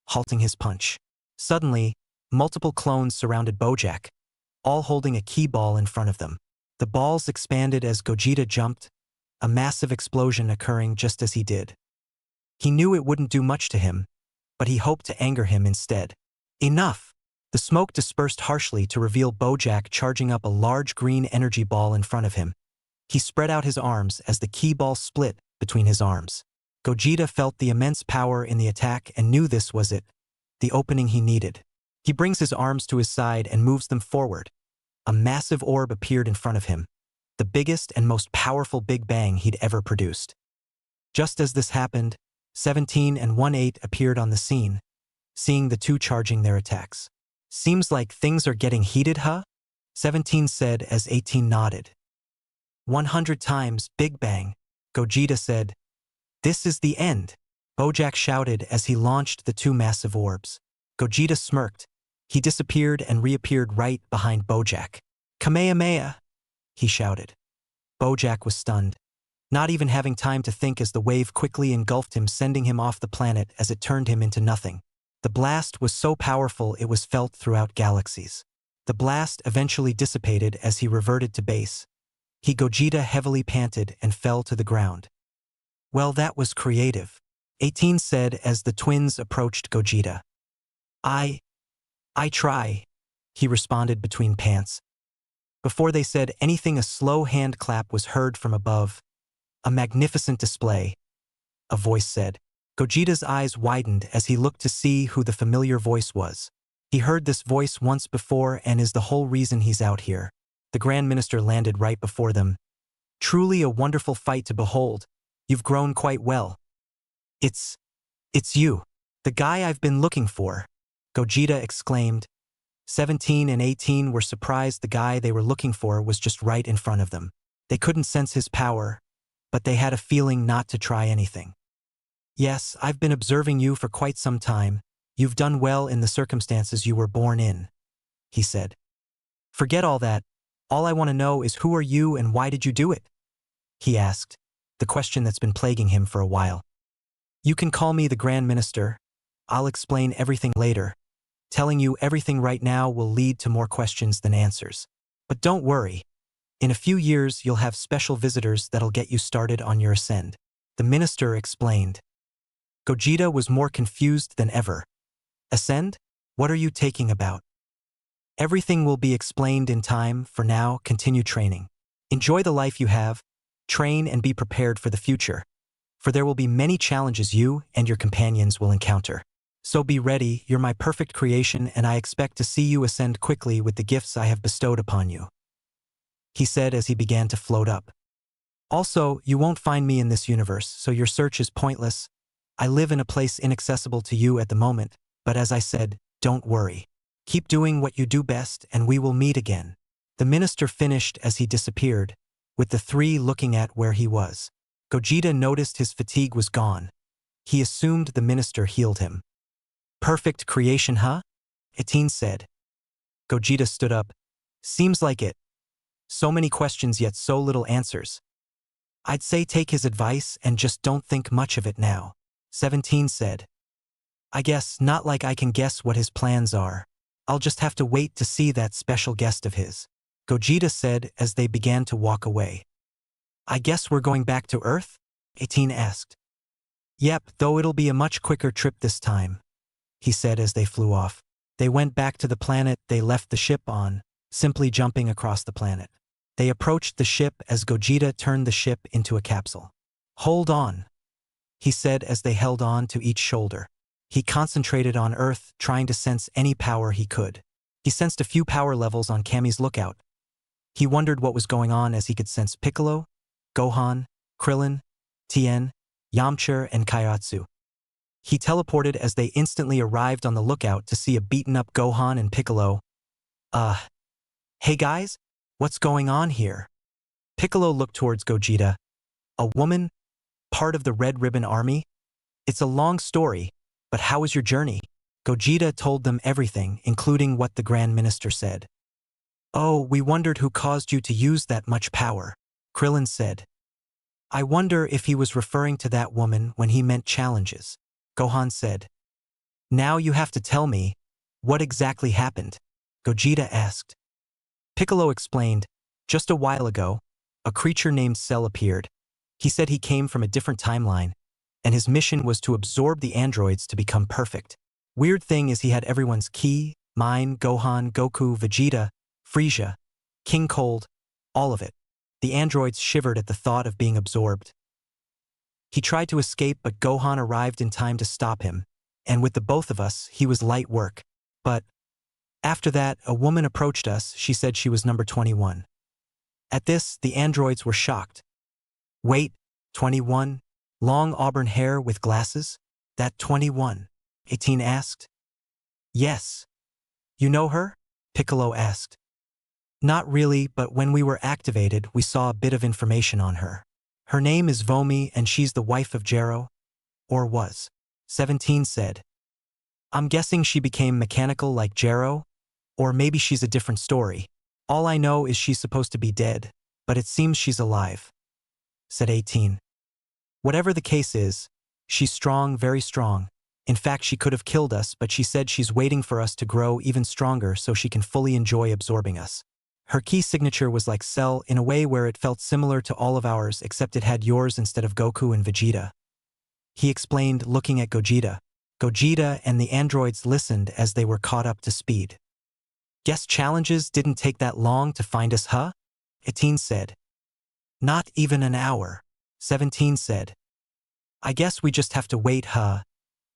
halting his punch. Suddenly, multiple clones surrounded Bojack, all holding a ki ball in front of them. The balls expanded as Gogeta jumped, a massive explosion occurring just as he did. He knew it wouldn't do much to him, but he hoped to anger him instead. Enough! The smoke dispersed harshly to reveal Bojack charging up a large green energy ball in front of him. He spread out his arms as the ki ball split between his arms. Gogeta felt the immense power in the attack and knew this was it, the opening he needed. He brings his arms to his side and moves them forward. A massive orb appeared in front of him, the biggest and most powerful Big Bang he'd ever produced. Just as this happened, 17 and 18 appeared on the scene, seeing the two charging their attacks. Seems like things are getting heated, huh? 17 said as 18 nodded. 100 times Big Bang, Gogeta said. This is the end, Bojack shouted as he launched the two massive orbs. Gogeta smirked. He disappeared and reappeared right behind Bojack. Kamehameha, he shouted. Bojack was stunned, not even having time to think as the wave quickly engulfed him, sending him off the planet as it turned him into nothing. The blast was so powerful it was felt throughout galaxies. The blast eventually dissipated as he reverted to base. Gogeta heavily panted and fell to the ground. Well, that was creative, 18 said as the twins approached Gogeta. I try, he responded between pants. Before they said anything, a slow hand clap was heard from above. A magnificent display, a voice said. Gogeta's eyes widened as he looked to see who the familiar voice was. He heard this voice once before and is the whole reason he's out here. The Grand Minister landed right before them. Truly a wonderful fight to behold. You've grown quite well. It's you. The guy I've been looking for, Gogeta exclaimed. 17 and 18 were surprised the guy they were looking for was just right in front of them. They couldn't sense his power, but they had a feeling not to try anything. Yes, I've been observing you for quite some time. You've done well in the circumstances you were born in, he said. Forget all that. All I want to know is who are you and why did you do it? He asked, the question that's been plaguing him for a while. You can call me the Grand Minister. I'll explain everything later. Telling you everything right now will lead to more questions than answers. But don't worry. In a few years, you'll have special visitors that'll get you started on your ascend. The minister explained. Gogeta was more confused than ever. Ascend? What are you taking about? Everything will be explained in time. For now, continue training. Enjoy the life you have. Train and be prepared for the future. For there will be many challenges you and your companions will encounter. So be ready, you're my perfect creation and I expect to see you ascend quickly with the gifts I have bestowed upon you, he said as he began to float up. Also, you won't find me in this universe, so your search is pointless. I live in a place inaccessible to you at the moment, but as I said, don't worry. Keep doing what you do best and we will meet again. The minister finished as he disappeared, with the three looking at where he was. Gogeta noticed his fatigue was gone. He assumed the minister healed him. Perfect creation, huh? 18 said. Gogeta stood up. Seems like it. So many questions yet so little answers. I'd say take his advice and just don't think much of it now, 17 said. I guess not like I can guess what his plans are. I'll just have to wait to see that special guest of his, Gogeta said as they began to walk away. I guess we're going back to Earth? 18 asked. Yep, though it'll be a much quicker trip this time, he said as they flew off. They went back to the planet they left the ship on, simply jumping across the planet. They approached the ship as Gogeta turned the ship into a capsule. Hold on, he said as they held on to each shoulder. He concentrated on Earth, trying to sense any power he could. He sensed a few power levels on Kami's lookout. He wondered what was going on as he could sense Piccolo, Gohan, Krillin, Tien, Yamcha, and Kairatsu. He teleported as they instantly arrived on the lookout to see a beaten-up Gohan and Piccolo. Hey guys, what's going on here? Piccolo looked towards Gogeta. A woman? Part of the Red Ribbon Army? It's a long story, but how was your journey? Gogeta told them everything, including what the Grand Minister said. Oh, we wondered who caused you to use that much power, Krillin said. I wonder if he was referring to that woman when he meant challenges, Gohan said. Now you have to tell me, what exactly happened? Gogeta asked. Piccolo explained, just a while ago, a creature named Cell appeared. He said he came from a different timeline, and his mission was to absorb the androids to become perfect. Weird thing is he had everyone's ki, mine, Gohan, Goku, Vegeta, Frieza, King Cold, all of it. The androids shivered at the thought of being absorbed. He tried to escape, but Gohan arrived in time to stop him, and with the both of us, he was light work. But after that, a woman approached us. She said she was number 21. At this, the androids were shocked. Wait, 21? Long auburn hair with glasses? That 21? 18 asked. Yes. You know her? Piccolo asked. Not really, but when we were activated, we saw a bit of information on her. Her name is Vomi and she's the wife of Jero. Or was. 17 said. I'm guessing she became mechanical like Jero? Or maybe she's a different story. All I know is she's supposed to be dead, but it seems she's alive, said 18. Whatever the case is, she's strong, very strong. In fact, she could have killed us, but she said she's waiting for us to grow even stronger so she can fully enjoy absorbing us. Her key signature was like Cell in a way where it felt similar to all of ours except it had yours instead of Goku and Vegeta. He explained, looking at Gogeta. Gogeta and the androids listened as they were caught up to speed. Guess challenges didn't take that long to find us, huh? 18 said. Not even an hour. 17 said. I guess we just have to wait, huh?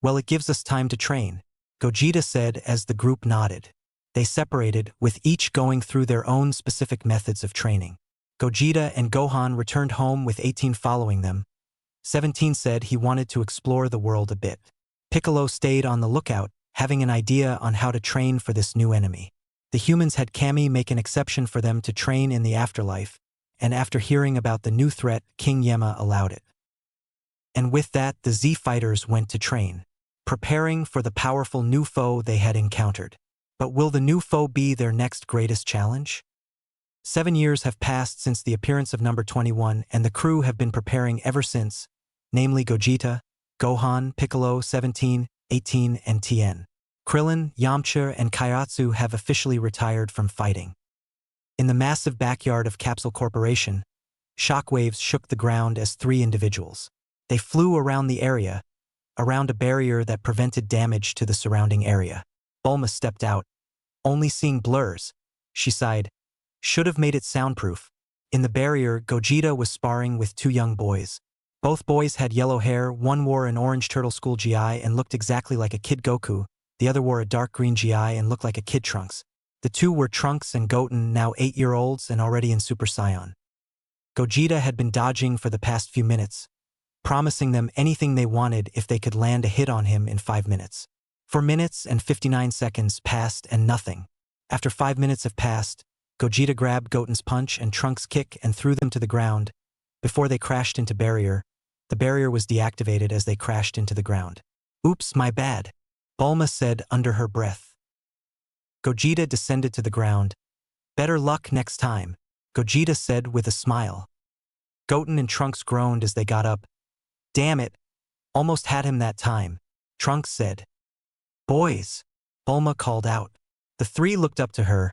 Well, it gives us time to train, Gogeta said as the group nodded. They separated, with each going through their own specific methods of training. Gogeta and Gohan returned home with 18 following them. 17 said he wanted to explore the world a bit. Piccolo stayed on the lookout, having an idea on how to train for this new enemy. The humans had Kami make an exception for them to train in the afterlife, and after hearing about the new threat, King Yema allowed it. And with that, the Z fighters went to train, preparing for the powerful new foe they had encountered. But will the new foe be their next greatest challenge? 7 years have passed since the appearance of number 21, and the crew have been preparing ever since, namely Gogeta, Gohan, Piccolo, 17, 18, and Tien. Krillin, Yamcha, and Kairatsu have officially retired from fighting. In the massive backyard of Capsule Corporation, shockwaves shook the ground as 3 individuals. They flew around the area, around a barrier that prevented damage to the surrounding area. Bulma stepped out, only seeing blurs. She sighed. Should have made it soundproof. In the barrier, Gogeta was sparring with 2 young boys. Both boys had yellow hair, one wore an orange Turtle School GI and looked exactly like a Kid Goku, the other wore a dark green GI and looked like a Kid Trunks. The 2 were Trunks and Goten, now 8-year-olds and already in Super Saiyan. Gogeta had been dodging for the past few minutes, promising them anything they wanted if they could land a hit on him in 5 minutes. 4 minutes and 59 seconds passed and nothing. After 5 minutes have passed, Gogeta grabbed Goten's punch and Trunks' kick and threw them to the ground. Before they crashed into barrier, the barrier was deactivated as they crashed into the ground. Oops, my bad, Bulma said under her breath. Gogeta descended to the ground. Better luck next time, Gogeta said with a smile. Goten and Trunks groaned as they got up. Damn it, almost had him that time, Trunks said. Boys, Bulma called out. The 3 looked up to her.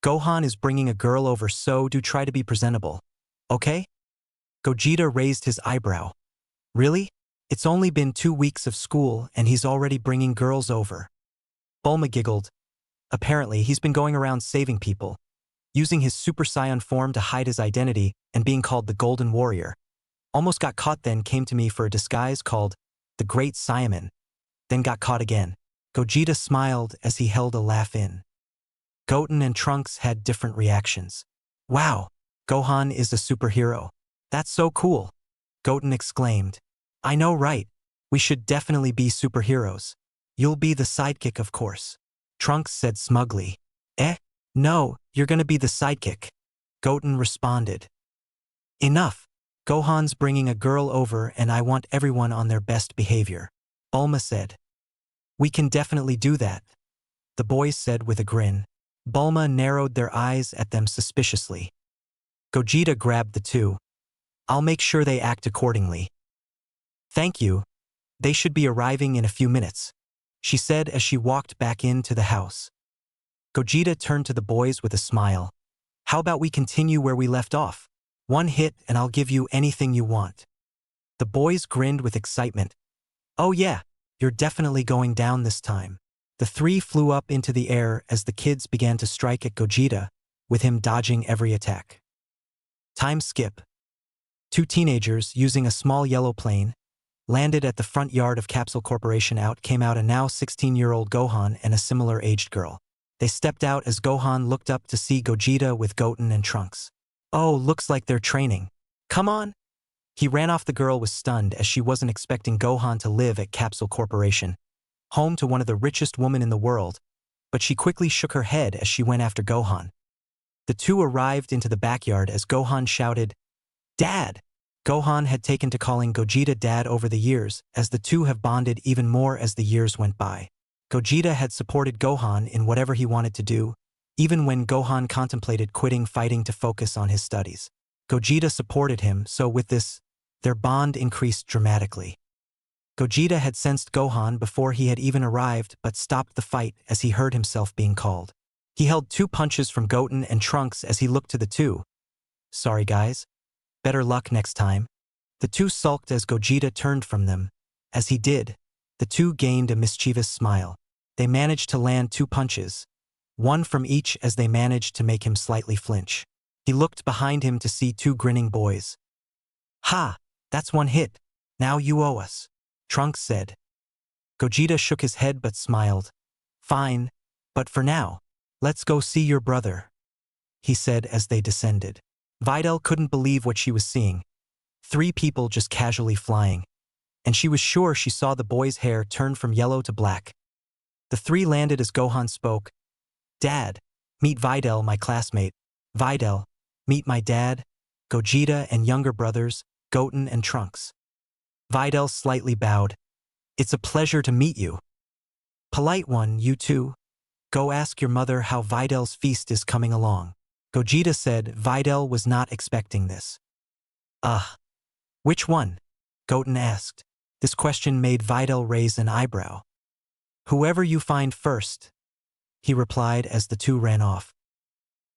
Gohan is bringing a girl over, so do try to be presentable. Okay? Gogeta raised his eyebrow. Really? It's only been 2 weeks of school and he's already bringing girls over. Bulma giggled. Apparently, he's been going around saving people, using his Super Saiyan form to hide his identity and being called the Golden Warrior. Almost got caught, then came to me for a disguise called the Great Saiyaman, then got caught again. Gogeta smiled as he held a laugh in. Goten and Trunks had different reactions. Wow, Gohan is a superhero. That's so cool, Goten exclaimed. I know, right? We should definitely be superheroes. You'll be the sidekick, of course, Trunks said smugly. No, you're gonna be the sidekick, Goten responded. Enough. Gohan's bringing a girl over and I want everyone on their best behavior, Bulma said. We can definitely do that, the boys said with a grin. Bulma narrowed their eyes at them suspiciously. Gogeta grabbed the 2. I'll make sure they act accordingly. Thank you. They should be arriving in a few minutes, she said as she walked back into the house. Gogeta turned to the boys with a smile. How about we continue where we left off? 1 hit and I'll give you anything you want. The boys grinned with excitement. Oh yeah, you're definitely going down this time. The 3 flew up into the air as the kids began to strike at Gogeta, with him dodging every attack. Time skip. 2 teenagers, using a small yellow plane, landed at the front yard of Capsule Corporation. Out came out a now 16-year-old Gohan and a similar-aged girl. They stepped out as Gohan looked up to see Gogeta with Goten and Trunks. Oh, looks like they're training. Come on. He ran off. The girl was stunned as she wasn't expecting Gohan to live at Capsule Corporation, home to one of the richest women in the world, but she quickly shook her head as she went after Gohan. The 2 arrived into the backyard as Gohan shouted, Dad! Gohan had taken to calling Gogeta Dad over the years, as the 2 have bonded even more as the years went by. Gogeta had supported Gohan in whatever he wanted to do, even when Gohan contemplated quitting fighting to focus on his studies. Gogeta supported him, so with this, their bond increased dramatically. Gogeta had sensed Gohan before he had even arrived but stopped the fight as he heard himself being called. He held 2 punches from Goten and Trunks as he looked to the two. Sorry guys. Better luck next time. The two sulked as Gogeta turned from them. As he did, the two gained a mischievous smile. They managed to land 2 punches, one from each as they managed to make him slightly flinch. He looked behind him to see 2 grinning boys. Ha! That's 1 hit. Now you owe us, Trunks said. Gogeta shook his head but smiled. Fine, but for now, let's go see your brother, he said as they descended. Videl couldn't believe what she was seeing. 3 people just casually flying. And she was sure she saw the boy's hair turn from yellow to black. The 3 landed as Gohan spoke. Dad, meet Videl, my classmate. Videl, meet my dad, Gogeta and younger brothers, Goten and Trunks. Videl slightly bowed. It's a pleasure to meet you. Polite one, you two. Go ask your mother how Videl's feast is coming along. Gogeta said Videl was not expecting this. Which one? Goten asked. This question made Videl raise an eyebrow. Whoever you find first, he replied as the 2 ran off.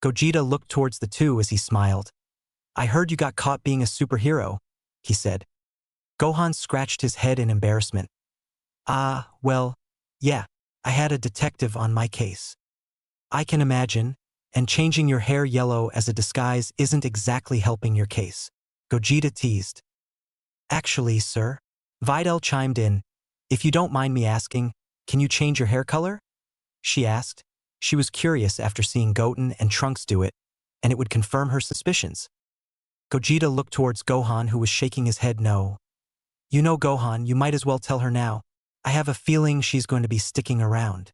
Gogeta looked towards the 2 as he smiled. I heard you got caught being a superhero, he said. Gohan scratched his head in embarrassment. Well, yeah, I had a detective on my case. I can imagine, and changing your hair yellow as a disguise isn't exactly helping your case, Gogeta teased. Actually, sir, Videl chimed in, if you don't mind me asking, can you change your hair color? She asked. She was curious after seeing Goten and Trunks do it, and it would confirm her suspicions. Gogeta looked towards Gohan, who was shaking his head no. You know, Gohan, you might as well tell her now. I have a feeling she's going to be sticking around.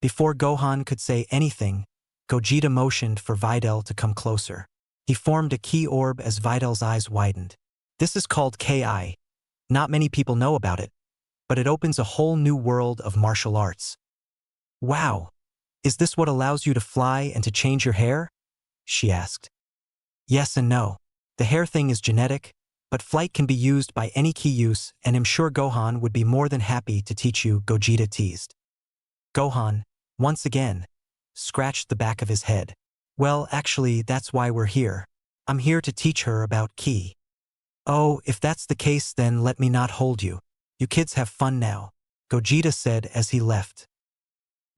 Before Gohan could say anything, Gogeta motioned for Videl to come closer. He formed a key orb as Videl's eyes widened. This is called Ki. Not many people know about it, but it opens a whole new world of martial arts. Wow! Is this what allows you to fly and to change your hair? She asked. Yes and no. The hair thing is genetic, but flight can be used by any key use, and I'm sure Gohan would be more than happy to teach you, Gogeta teased. Gohan, once again, scratched the back of his head. Well, actually, that's why we're here. I'm here to teach her about ki. Oh, if that's the case, then let me not hold you. You kids have fun now, Gogeta said as he left.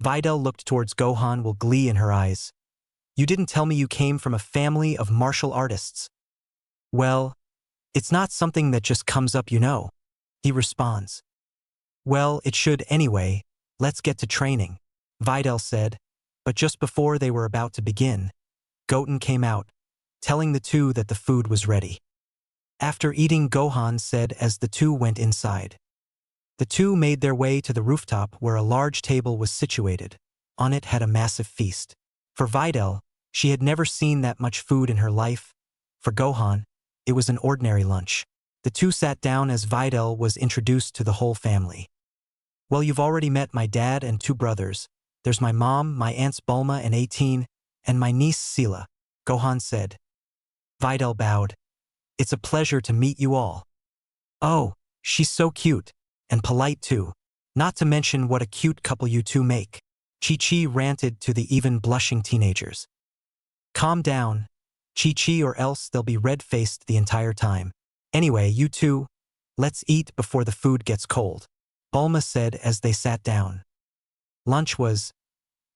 Videl looked towards Gohan with glee in her eyes. You didn't tell me you came from a family of martial artists. Well, it's not something that just comes up, you know, he responds. Well, it should anyway. Let's get to training, Videl said, but just before they were about to begin, Goten came out, telling the 2 that the food was ready. After eating, Gohan said as the 2 went inside. The 2 made their way to the rooftop where a large table was situated. On it had a massive feast. For Videl, she had never seen that much food in her life. For Gohan, it was an ordinary lunch. The 2 sat down as Videl was introduced to the whole family. Well, you've already met my dad and 2 brothers. There's my mom, my aunts Bulma and 18, and my niece Sela, Gohan said. Videl bowed. It's a pleasure to meet you all. Oh, she's so cute, and polite too. Not to mention what a cute couple you 2 make, Chi-Chi ranted to the even blushing teenagers. Calm down, Chi-Chi, or else they'll be red-faced the entire time. Anyway, you 2, let's eat before the food gets cold, Bulma said as they sat down. Lunch was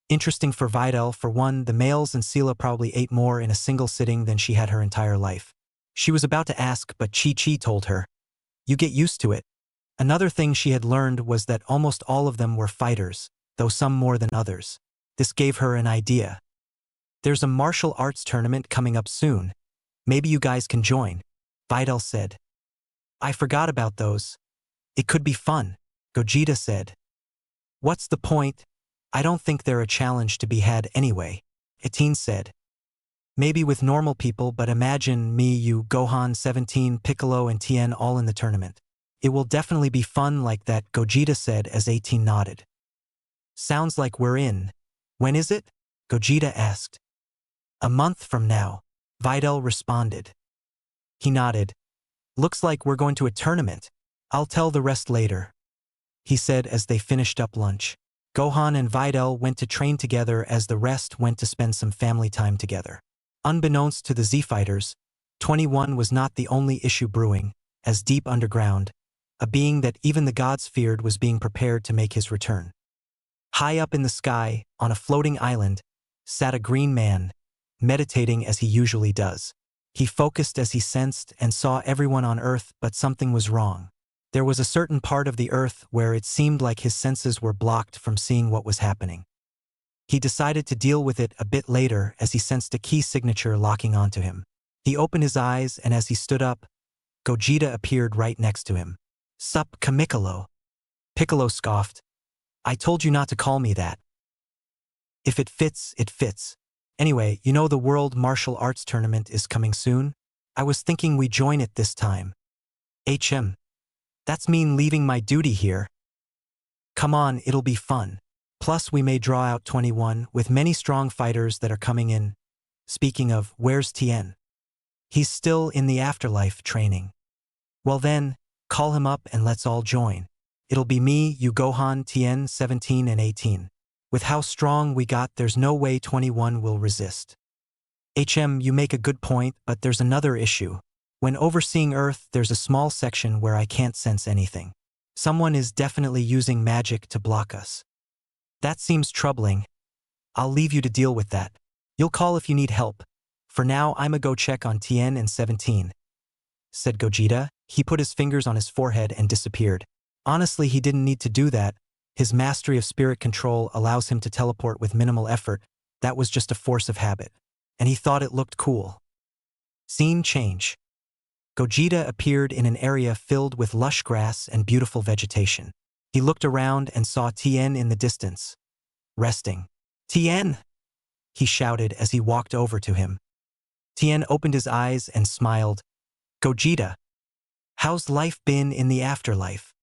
interesting for Videl. For one, the males and Sela probably ate more in a single sitting than she had her entire life. She was about to ask, but Chi-Chi told her, you get used to it. Another thing she had learned was that almost all of them were fighters, though some more than others. This gave her an idea. There's a martial arts tournament coming up soon. Maybe you guys can join, Videl said. I forgot about those. It could be fun, Gogeta said. What's the point? I don't think they're a challenge to be had anyway, Etin said. Maybe with normal people, but imagine me, you, Gohan, 17, Piccolo and Tien all in the tournament. It will definitely be fun like that, Gogeta said as 18 nodded. Sounds like we're in. When is it? Gogeta asked. A month from now, Videl responded. He nodded. Looks like we're going to a tournament. I'll tell the rest later, he said as they finished up lunch. Gohan and Videl went to train together as the rest went to spend some family time together. Unbeknownst to the Z-Fighters, 21 was not the only issue brewing, as deep underground, a being that even the gods feared was being prepared to make his return. High up in the sky, on a floating island, sat a green man, meditating as he usually does. He focused as he sensed and saw everyone on Earth, but something was wrong. There was a certain part of the Earth where it seemed like his senses were blocked from seeing what was happening. He decided to deal with it a bit later as he sensed a key signature locking onto him. He opened his eyes, and as he stood up, Gogeta appeared right next to him. "Sup, Kamikolo?" Piccolo scoffed. "I told you not to call me that. If it fits, it fits. Anyway, you know the World Martial Arts Tournament is coming soon? I was thinking we join it this time." That's mean leaving my duty here." "Come on, it'll be fun. Plus we may draw out 21 with many strong fighters that are coming in. Speaking of, where's Tien?" "He's still in the afterlife training." "Well then, call him up and let's all join. It'll be me, you, Gohan, Tien, 17 and 18. With how strong we got, there's no way 21 will resist." You make a good point, but there's another issue. When overseeing Earth, there's a small section where I can't sense anything. Someone is definitely using magic to block us." "That seems troubling. I'll leave you to deal with that. You'll call if you need help. For now, I'ma go check on Tien and 17. Said Gogeta. He put his fingers on his forehead and disappeared. Honestly, he didn't need to do that. His mastery of spirit control allows him to teleport with minimal effort. That was just a force of habit. And he thought it looked cool. Scene change. Gogeta appeared in an area filled with lush grass and beautiful vegetation. He looked around and saw Tien in the distance, resting. "Tien!" he shouted as he walked over to him. Tien opened his eyes and smiled. "Gogeta, how's life been in the afterlife?"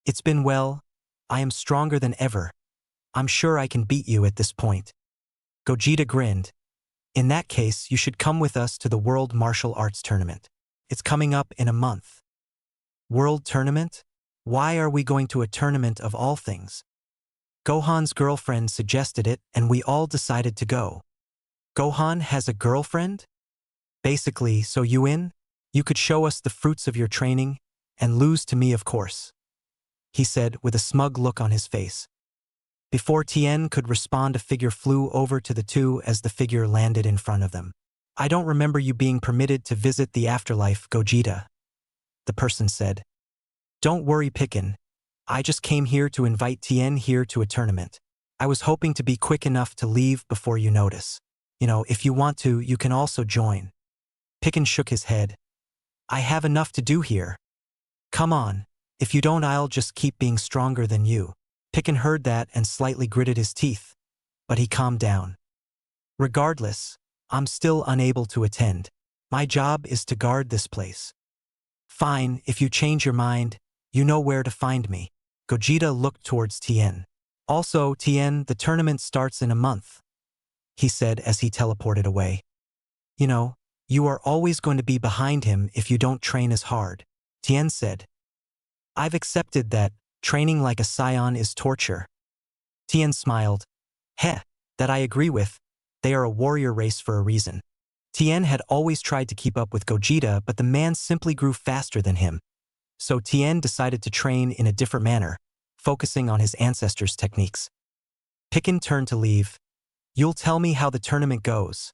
"It's been well. I am stronger than ever. I'm sure I can beat you at this point." Gogeta grinned. "In that case, you should come with us to the World Martial Arts Tournament. It's coming up in a month." "World Tournament? Why are we going to a tournament of all things?" "Gohan's girlfriend suggested it, and we all decided to go." "Gohan has a girlfriend?" "Basically, so you in? You could show us the fruits of your training, and lose to me, of course," he said with a smug look on his face. Before Tien could respond, a figure flew over to the two as the figure landed in front of them. "I don't remember you being permitted to visit the afterlife, Gogeta," the person said. "Don't worry, Picken. I just came here to invite Tien here to a tournament. I was hoping to be quick enough to leave before you notice. You know, if you want to, you can also join." Picken shook his head. "I have enough to do here. Come on. If you don't, I'll just keep being stronger than you." Picken heard that and slightly gritted his teeth, but he calmed down. "Regardless, I'm still unable to attend. My job is to guard this place." "Fine, if you change your mind, you know where to find me." Gogeta looked towards Tien. "Also, Tien, the tournament starts in a month," he said as he teleported away. "You know, you are always going to be behind him if you don't train as hard," Tien said. "I've accepted that. Training like a scion is torture." Tien smiled. "Heh, that I agree with. They are a warrior race for a reason." Tien had always tried to keep up with Gogeta, but the man simply grew faster than him. So Tien decided to train in a different manner, focusing on his ancestors' techniques. Picken turned to leave. "You'll tell me how the tournament goes,"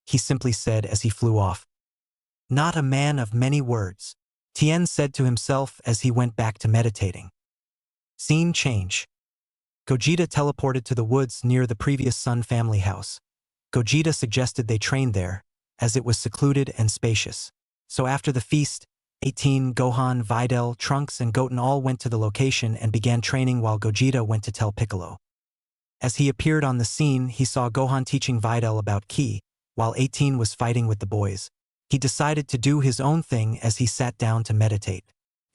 he simply said as he flew off. "Not a man of many words," Tien said to himself as he went back to meditating. Scene change. Gogeta teleported to the woods near the previous Sun family house. Gogeta suggested they train there, as it was secluded and spacious. So after the feast, 18, Gohan, Videl, Trunks, and Goten all went to the location and began training while Gogeta went to tell Piccolo. As he appeared on the scene, he saw Gohan teaching Videl about Ki, while 18 was fighting with the boys. He decided to do his own thing as he sat down to meditate.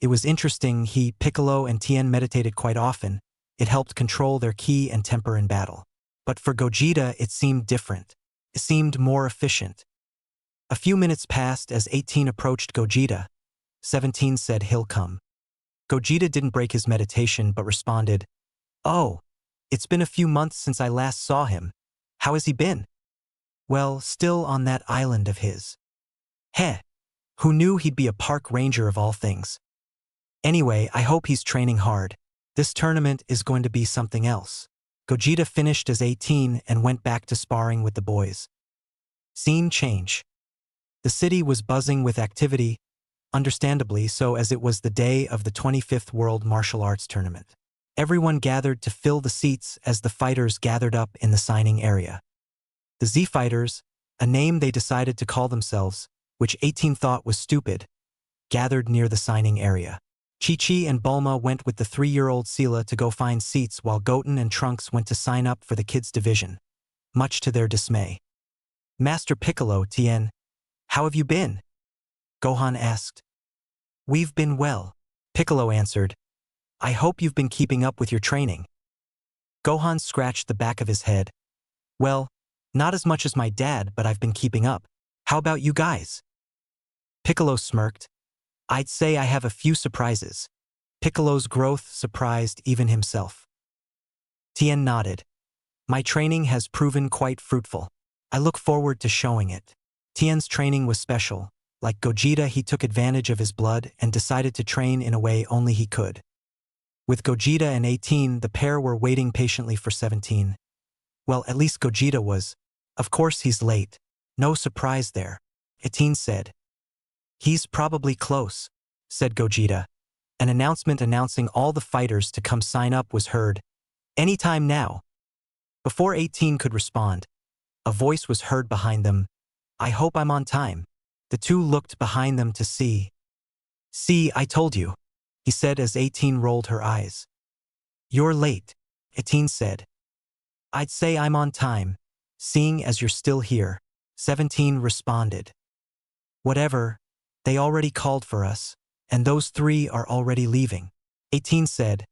It was interesting. Piccolo, and Tien meditated quite often. It helped control their ki and temper in battle. But for Gogeta, it seemed different. It seemed more efficient. A few minutes passed as 18 approached Gogeta. 17 said he'll come. Gogeta didn't break his meditation but responded, "Oh, It's been a few months since I last saw him. How has he been? Well, still on that island of his. Heh. Who knew he'd be a park ranger of all things? Anyway, I hope he's training hard. This tournament is going to be something else. Gogeta finished as 18 and went back to sparring with the boys. Scene change. The city was buzzing with activity, understandably so, as it was the day of the 25th World Martial Arts Tournament. Everyone gathered to fill the seats as the fighters gathered up in the signing area. The Z Fighters, a name they decided to call themselves, which 18 thought was stupid, gathered near the signing area. Chi-Chi and Bulma went with the 3-year-old Sela to go find seats, while Goten and Trunks went to sign up for the kids' division, much to their dismay. Master Piccolo, Tien, how have you been? Gohan asked. We've been well, Piccolo answered. I hope you've been keeping up with your training. Gohan scratched the back of his head. Well, not as much as my dad, but I've been keeping up. How about you guys? Piccolo smirked. I'd say I have a few surprises. Piccolo's growth surprised even himself. Tien nodded. My training has proven quite fruitful. I look forward to showing it. Tien's training was special. Like Gogeta, he took advantage of his blood and decided to train in a way only he could. With Gogeta and 18, the pair were waiting patiently for 17. Well, at least Gogeta was. Of course he's late. No surprise there, 18 said. He's probably close, said Gogeta. An announcement announcing all the fighters to come sign up was heard. Anytime now. Before 18 could respond, a voice was heard behind them. I hope I'm on time. The two looked behind them to see. See, I told you, he said as 18 rolled her eyes. You're late, 18 said. I'd say I'm on time, seeing as you're still here, 17 responded. Whatever, they already called for us, and those 3 are already leaving, 18 said,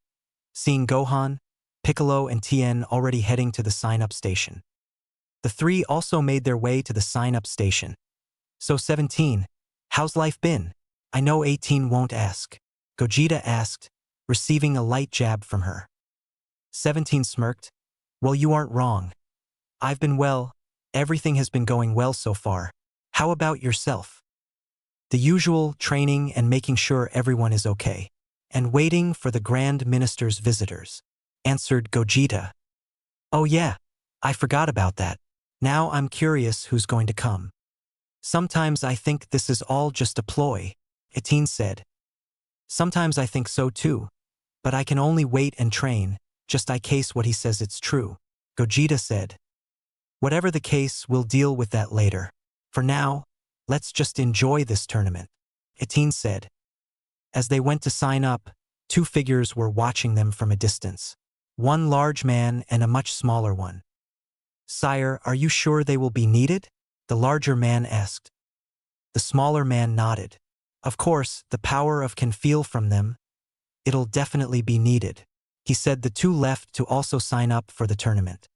seeing Gohan, Piccolo and Tien already heading to the sign-up station. The 3 also made their way to the sign-up station. So 17, how's life been? I know 18 won't ask, Gogeta asked, receiving a light jab from her. 17 smirked. Well, you aren't wrong. I've been well. Everything has been going well so far. How about yourself? The usual, training and making sure everyone is okay. And waiting for the Grand Minister's visitors, answered Gogeta. Oh yeah, I forgot about that. Now I'm curious who's going to come. Sometimes I think this is all just a ploy, 18 said. Sometimes I think so too, but I can only wait and train, just in case what he says it's true, Gogeta said. Whatever the case, we'll deal with that later. For now, let's just enjoy this tournament, 18 said. As they went to sign up, 2 figures were watching them from a distance. One large man and a much smaller one. Sire, are you sure they will be needed? The larger man asked. The smaller man nodded. Of course, the power of can feel from them. It'll definitely be needed. He said the 2 left to also sign up for the tournament.